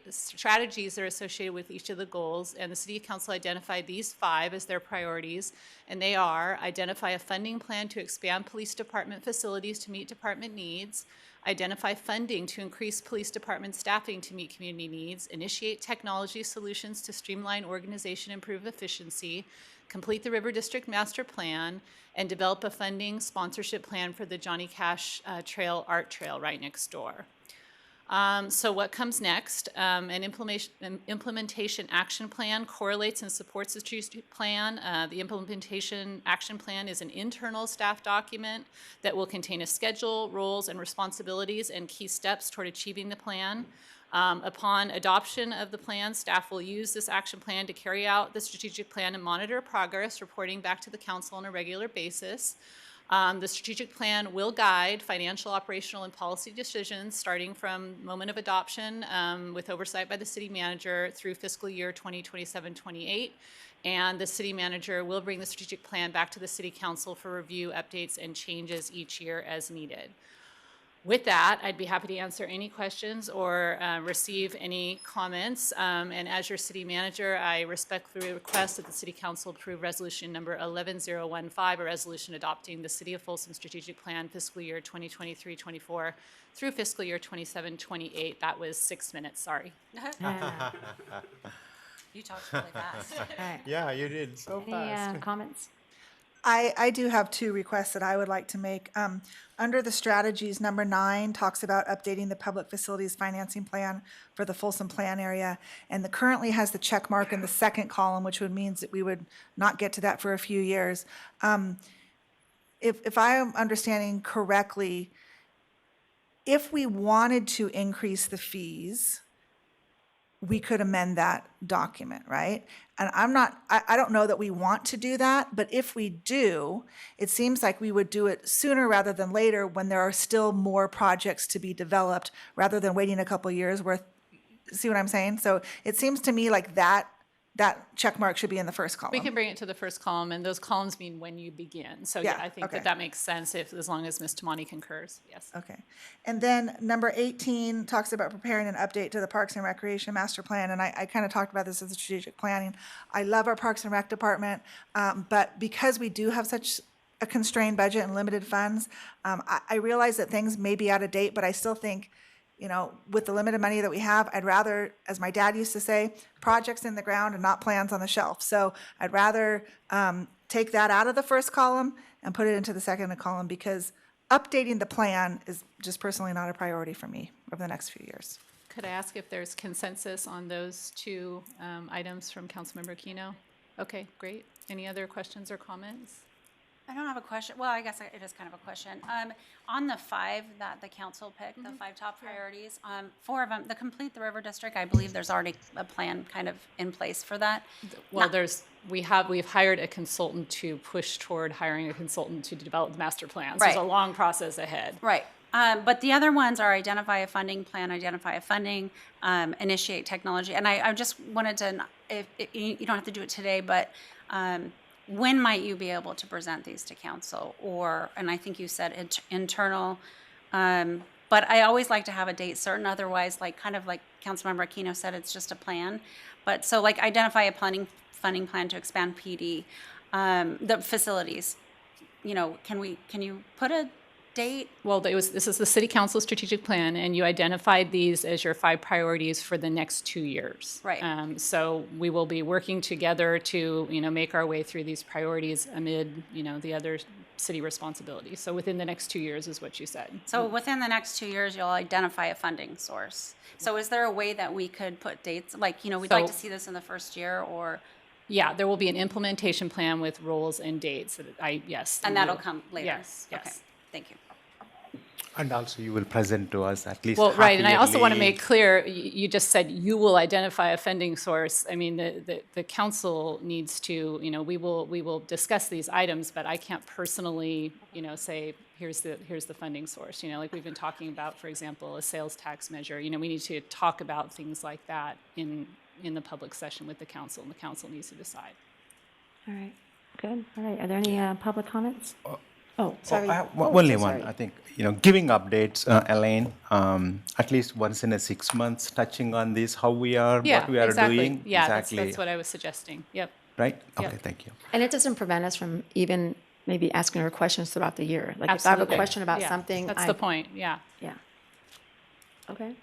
Speaker 15: strategies that are associated with each of the goals, and the City Council identified these 5 as their priorities, and they are: identify a funding plan to expand police department facilities to meet department needs, identify funding to increase police department staffing to meet community needs, initiate technology solutions to streamline organization, improve efficiency, complete the River District Master Plan, and develop a funding sponsorship plan for the Johnny Cash Trail Art Trail right next door. So what comes next? An implementation action plan correlates and supports the strategic plan. The implementation action plan is an internal staff document that will contain a schedule, roles, and responsibilities and key steps toward achieving the plan. Upon adoption of the plan, staff will use this action plan to carry out the strategic plan and monitor progress, reporting back to the council on a regular basis. The strategic plan will guide financial, operational, and policy decisions starting from moment of adoption with oversight by the city manager through fiscal year 2027-28. And the city manager will bring the strategic plan back to the city council for review, updates, and changes each year as needed. With that, I'd be happy to answer any questions or receive any comments. And as your city manager, I respectfully request that the City Council approve resolution number 11015, a resolution adopting the City of Folsom Strategic Plan fiscal year 2023-24 through fiscal year 27-28. That was 6 minutes, sorry.
Speaker 5: You talked really fast.
Speaker 9: Yeah, you did so fast.
Speaker 1: Any comments?
Speaker 16: I do have 2 requests that I would like to make. Under the strategies, number 9 talks about updating the public facilities financing plan for the Folsom Plan area, and currently has the check mark in the second column, which would mean that we would not get to that for a few years. If I am understanding correctly, if we wanted to increase the fees, we could amend that document, right? And I don't know that we want to do that, but if we do, it seems like we would do it sooner rather than later when there are still more projects to be developed, rather than waiting a couple years worth. See what I'm saying? So it seems to me like that check mark should be in the first column.
Speaker 15: We can bring it to the first column, and those columns mean when you begin. So yeah, I think
Speaker 16: okay.
Speaker 15: that makes sense as long as Ms. Tamani concurs, yes.
Speaker 16: Okay. And then number 18 talks about preparing an update to the Parks and Recreation Master Plan, and I kind of talked about this as a strategic planning. I love our Parks and Rec department, but because we do have such a constrained budget and limited funds, I realize that things may be out of date, but I still think, with the limited money that we have, I'd rather, as my dad used to say, projects in the ground and not plans on the shelf. So I'd rather take that out of the first column and put it into the second column, because updating the plan is just personally not a priority for me over the next few years.
Speaker 15: Could I ask if there's consensus on those 2 items from Councilmember Aquino? Okay, great. Any other questions or comments?
Speaker 5: I don't have a question. Well, I guess it is kind of a question. On the 5 that the council picked, the 5 top priorities, 4 of them, the Complete the River District, I believe there's already a plan kind of in place for that.
Speaker 15: Well, we've hired a consultant to push toward hiring a consultant to develop the master plan. So
Speaker 5: Right.
Speaker 15: There's a long process ahead.
Speaker 5: Right. But the other ones are identify a funding plan, identify a funding, initiate technology. And I just wanted to, if you don't have to do it today, but when might you be able to present these to council? And I think you said internal, but I always like to have a date certain. Otherwise, kind of like Councilmember Aquino said, it's just a plan. But so identify a funding plan to expand PD, the facilities. Can you put a date?
Speaker 15: Well, this is the City Council strategic plan, and you identified these as your 5 priorities for the next 2 years.
Speaker 5: Right.
Speaker 15: So we will be working together to, make our way through these priorities amid, the other city responsibilities. So within the next 2 years is what you said.
Speaker 5: So within the next 2 years, you'll identify a funding source. So is there a way that we could put dates? We'd like to see this in the first year, or?
Speaker 15: Yeah, there will be an implementation plan with roles and dates. Yes.
Speaker 5: And that'll come later?
Speaker 15: Yes.
Speaker 5: Okay, thank you.
Speaker 9: And also you will present to us at least
Speaker 15: Well, right, and I also want to
Speaker 9: half-yearly.
Speaker 15: make clear, you just said you will identify a funding source. I mean, the council needs to, we will discuss these items, but I can't personally, say, here's the funding source. Like we've been talking about, for example, a sales tax measure. We need to talk about things like that in the public session with the council, and the council needs to decide.
Speaker 1: All right, good. All right, are there any public comments? Oh, sorry.
Speaker 9: I have
Speaker 1: Oh,
Speaker 9: only
Speaker 1: so
Speaker 9: one.
Speaker 1: sorry.
Speaker 9: I think, giving updates, Elaine, at least once in a 6 months, touching on this, how we are,
Speaker 15: Yeah,
Speaker 9: what we are
Speaker 15: exactly.
Speaker 9: doing.
Speaker 15: Yeah,
Speaker 9: exactly.
Speaker 15: that's what I was suggesting. Yep.
Speaker 9: Right?
Speaker 15: Yep.
Speaker 9: Okay, thank you.
Speaker 1: And it doesn't prevent us from even maybe asking her questions throughout the year. Like if I have a
Speaker 15: Absolutely.
Speaker 1: question about
Speaker 15: Yeah,
Speaker 1: something.
Speaker 15: That's the point, yeah.
Speaker 1: Yeah. Okay.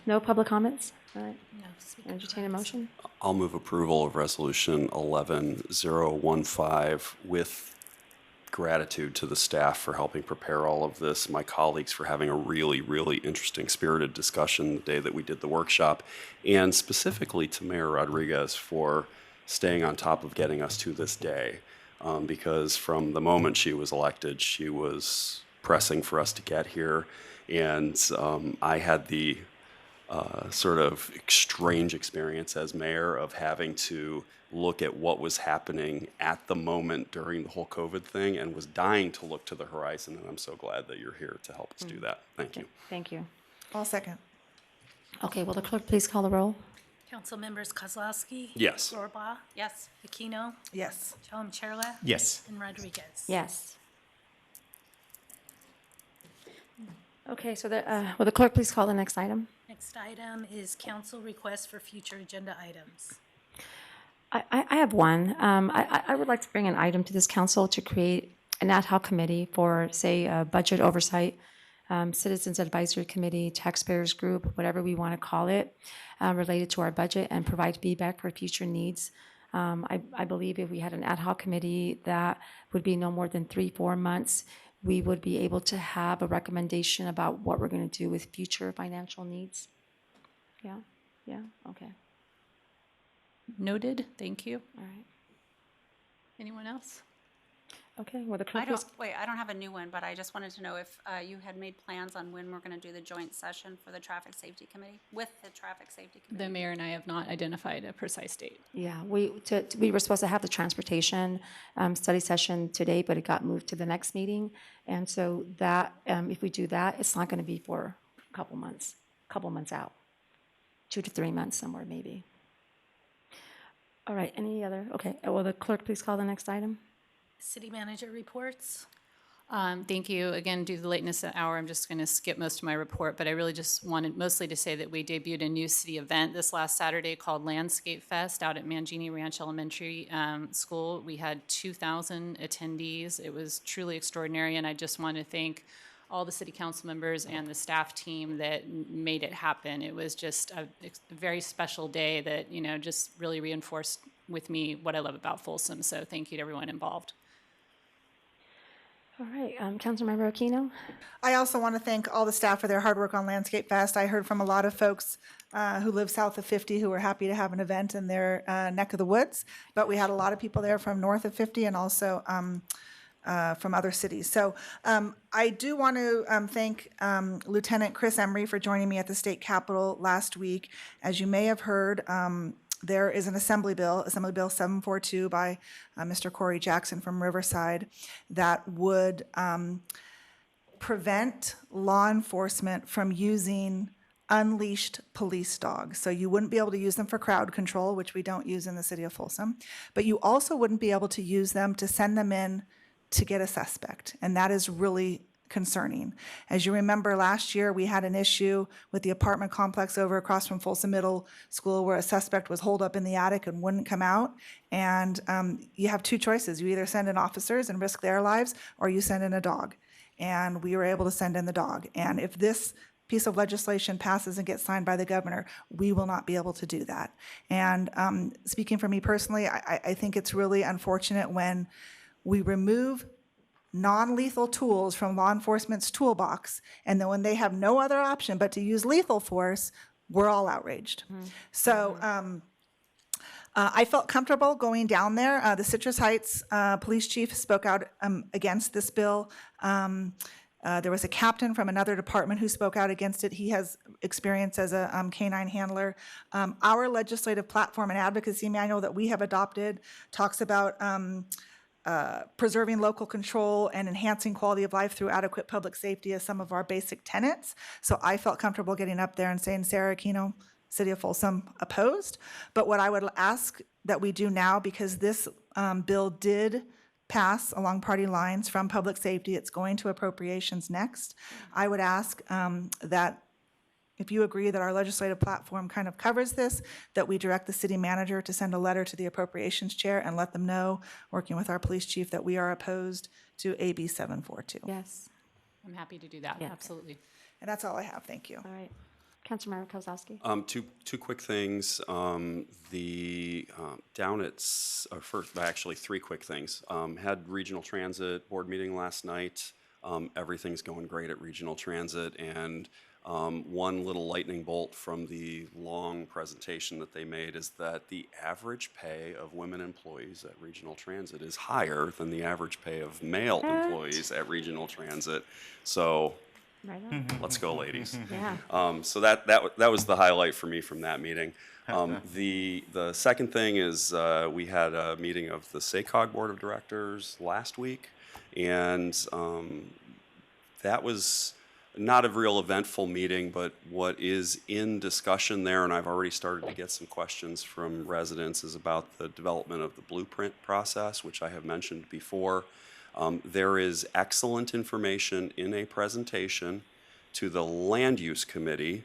Speaker 1: No public comments? All right.
Speaker 3: No,
Speaker 1: Entertain a motion?
Speaker 4: I'll move approval of Resolution 11015 with gratitude to the staff for helping prepare all of this, my colleagues for having a really, really interesting, spirited discussion the day that we did the workshop, and specifically to Mayor Rodriguez for staying on top of getting us to this day. Because from the moment she was elected, she was pressing for us to get here. And I had the sort of strange experience as mayor of having to look at what was happening at the moment during the whole COVID thing and was dying to look to the horizon. And I'm so glad that you're here to help us do that. Thank you.
Speaker 1: Thank you.
Speaker 16: I'll second.
Speaker 1: Okay, will the clerk please call the roll?
Speaker 3: Council members Kozlowski.
Speaker 4: Yes.
Speaker 3: Rohrbaugh.
Speaker 5: Yes.
Speaker 3: Aquino.
Speaker 16: Yes.
Speaker 3: Chalem-Chella.
Speaker 9: Yes.
Speaker 3: And Rodriguez.
Speaker 1: Yes. Okay, so will the clerk please call the next item?
Speaker 3: Next item is council request for future agenda items.
Speaker 1: I have one. I would like to bring an item to this council to create an ad hoc committee for, say, budget oversight, Citizens Advisory Committee, Taxpayers Group, whatever we want to call it, related to our budget and provide feedback for future needs. I believe if we had an ad hoc committee that would be no more than 3-4 months, we would be able to have a recommendation about what we're going to do with future financial needs. Yeah? Yeah? Okay.
Speaker 15: Noted, thank you.
Speaker 1: All right.
Speaker 15: Anyone else?
Speaker 1: Okay, well, the
Speaker 5: I
Speaker 1: clerk
Speaker 5: don't,
Speaker 1: please.
Speaker 5: wait, I don't have a new one, but I just wanted to know if you had made plans on when we're going to do the joint session for the Traffic Safety Committee, with the Traffic Safety Committee.
Speaker 15: The mayor and I have not identified a precise date.
Speaker 1: Yeah, we were supposed to have the transportation study session today, but it got moved to the next meeting. And so that, if we do that, it's not going to be for a couple months out, 2 to 3 months somewhere maybe. All right, any other? Okay, will the clerk please call the next item?
Speaker 3: City manager reports.
Speaker 15: Thank you. Again, due to the lateness of the hour, I'm just going to skip most of my report, but I really just wanted mostly to say that we debuted a new city event this last Saturday called Landscape Fest out at Mangini Ranch Elementary School. We had 2,000 attendees. It was truly extraordinary, and I just want to thank all the city council members and the staff team that made it happen. It was just a very special day that, just really reinforced with me what I love about Folsom. So thank you to everyone involved.
Speaker 1: All right, Councilmember Aquino?
Speaker 16: I also want to thank all the staff for their hard work on Landscape Fest. I heard from a lot of folks who live south of 50 who were happy to have an event in their neck of the woods, but we had a lot of people there from north of 50 and also from other cities. So I do want to thank Lieutenant Chris Emery for joining me at the state capitol last week. As you may have heard, there is an Assembly Bill 742 by Mr. Corey Jackson from Riverside that would prevent law enforcement from using unleashed police dogs. So you wouldn't be able to use them for crowd control, which we don't use in the city of Folsom, but you also wouldn't be able to use them to send them in to get a suspect, and that is really concerning. As you remember, last year we had an issue with the apartment complex over across from Folsom Middle School where a suspect was holed up in the attic and wouldn't come out. And you have two choices. You either send in officers and risk their lives, or you send in a dog. And we were able to send in the dog. And if this piece of legislation passes and gets signed by the governor, we will not be able to do that. And speaking for me personally, I think it's really unfortunate when we remove non-lethal tools from law enforcement's toolbox, and then when they have no other option but to use lethal force, we're all outraged. So I felt comfortable going down there. The Citrus Heights police chief spoke out against this bill. There was a captain from another department who spoke out against it. He has experience as a canine handler. Our legislative platform and advocacy manual that we have adopted talks about preserving local control and enhancing quality of life through adequate public safety as some of our basic tenets. So I felt comfortable getting up there and saying, Sarah Aquino, City of Folsom, opposed. But what I would ask that we do now, because this bill did pass along party lines from public safety, it's going to appropriations next. I would ask that if you agree that our legislative platform kind of covers this, that we direct the city manager to send a letter to the appropriations chair and let them know, working with our police chief, that we are opposed to AB 742.
Speaker 1: Yes.
Speaker 15: I'm happy to do that, absolutely.
Speaker 16: And that's all I have. Thank you.
Speaker 1: All right. Councilmember Kozlowski.
Speaker 4: Two quick things. Down at first, actually three quick things. Had Regional Transit board meeting last night. Everything's going great at Regional Transit, and one little lightning bolt from the long presentation that they made is that the average pay of women employees at Regional Transit is higher than the average pay of male employees at Regional Transit. So
Speaker 1: Right on.
Speaker 4: let's go, ladies.
Speaker 1: Yeah.
Speaker 4: So that was the highlight for me from that meeting. The second thing is we had a meeting of the SACOG Board of Directors last week, and that was not a real eventful meeting, but what is in discussion there, and I've already started to get some questions from residents, is about the development of the blueprint process, which I have mentioned before. There is excellent information in a presentation to the Land Use Committee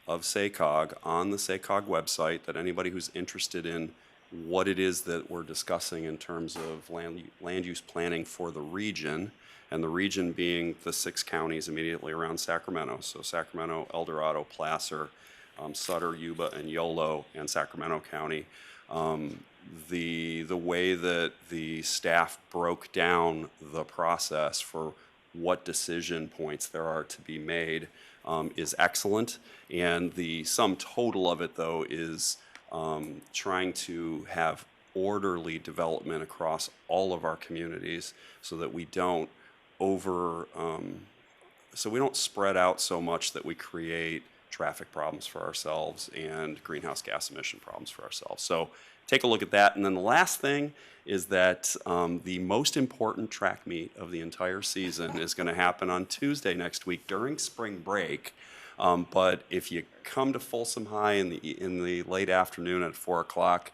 Speaker 4: of SACOG on the SACOG website that anybody who's interested in what it is that we're discussing in terms of land use planning for the region, and the region being the 6 counties immediately around Sacramento. So Sacramento, El Dorado, Placer, Sutter, Yuba, and Yolo, and Sacramento County. The way that the staff broke down the process for what decision points there are to be made is excellent. And the sum total of it, though, is trying to have orderly development across all of our communities so that we don't spread out so much that we create traffic problems for ourselves and greenhouse gas emission problems for ourselves. So take a look at that. And then the last thing is that the most important track meet of the entire season is going to happen on Tuesday next week during spring break. But if you come to Folsom High in the late afternoon at 4 o'clock,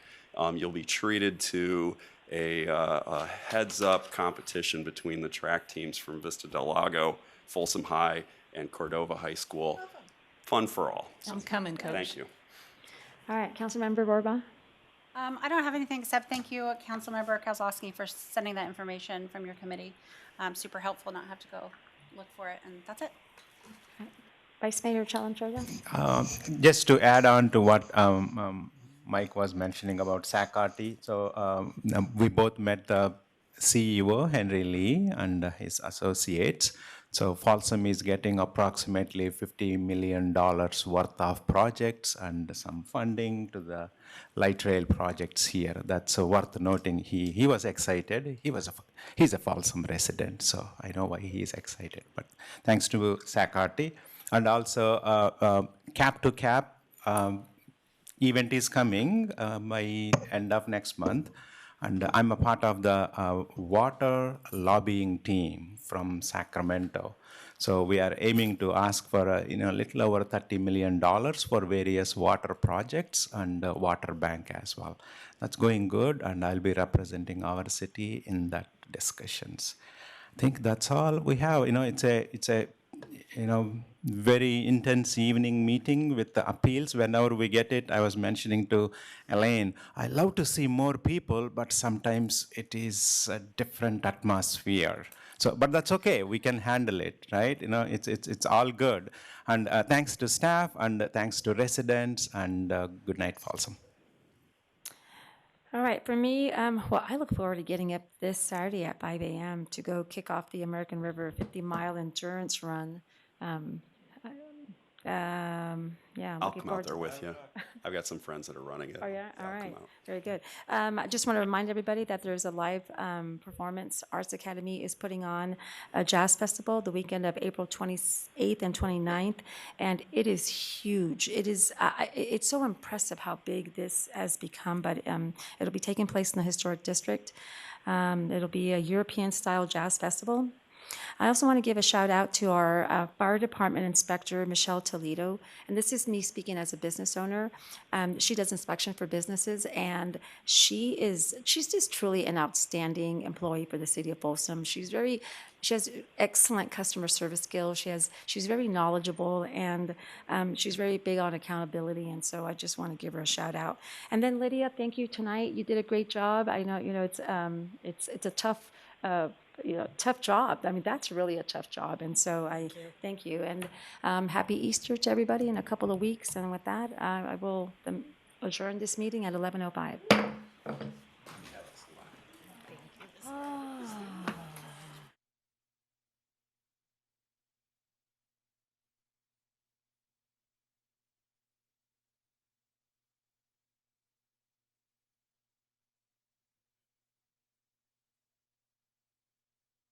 Speaker 4: you'll be treated to a heads-up competition between the track teams from Vista Del Lago, Folsom High, and Cordova High School. Fun for all.
Speaker 15: I'm coming, Coach.
Speaker 4: Thank you.
Speaker 1: All right, Councilmember Borba.
Speaker 5: I don't have anything except thank you, Councilmember Kozlowski, for sending that information from your committee. Super helpful not have to go look for it, and that's it.
Speaker 1: Vice Mayor Chalem-Chorda.
Speaker 9: Just to add on to what Mike was mentioning about SACRT, so we both met the CEO, Henry Lee, and his associates. So Folsom is getting approximately $50 million worth of projects and some funding to the light rail projects here. That's worth noting. He was excited. He's a Folsom resident, so I know why he is excited. But thanks to SACRT. And also Cap to Cap event is coming by end of next month. And I'm a part of the water lobbying team from Sacramento. So we are aiming to ask for a little over $30 million for various water projects and water bank as well. That's going good, and I'll be representing our city in that discussions. I think that's all we have. It's a very intense evening meeting with the appeals. Whenever we get it, I was mentioning to Elaine, I love to see more people, but sometimes it is a different atmosphere. So, but that's okay. We can handle it, right? It's all good. And thanks to staff, and thanks to residents, and good night, Folsom.
Speaker 1: All right, for me, I look forward to getting up this Saturday at 5 a.m. to go kick off the American River 50-mile endurance run. Yeah, I'm
Speaker 4: I'll
Speaker 1: looking
Speaker 4: come out
Speaker 1: forward
Speaker 4: there
Speaker 1: to
Speaker 4: with you. I've got some friends that are running it.
Speaker 1: Oh, yeah, all
Speaker 4: I'll come
Speaker 1: right,
Speaker 4: out.
Speaker 1: very good. I just want to remind everybody that there's a live performance. Arts Academy is putting on a jazz festival the weekend of April 28th and 29th, and it is huge. It is, it's so impressive how big this has become, but it'll be taking place in the Historic District. It'll be a European-style jazz festival. I also want to give a shout out to our fire department inspector, Michelle Toledo. And this is me speaking as a business owner. She does inspection for businesses, and she's just truly an outstanding employee for the city of Folsom. She has excellent customer service skills. She's very knowledgeable, and she's very big on accountability. And so I just want to give her a shout out. And then Lydia, thank you tonight. You did a great job. I know, it's a tough, tough job. I mean, that's really a tough job. And so I thank you. And happy Easter to everybody in a couple of weeks. And with that, I will adjourn this meeting at 11:05.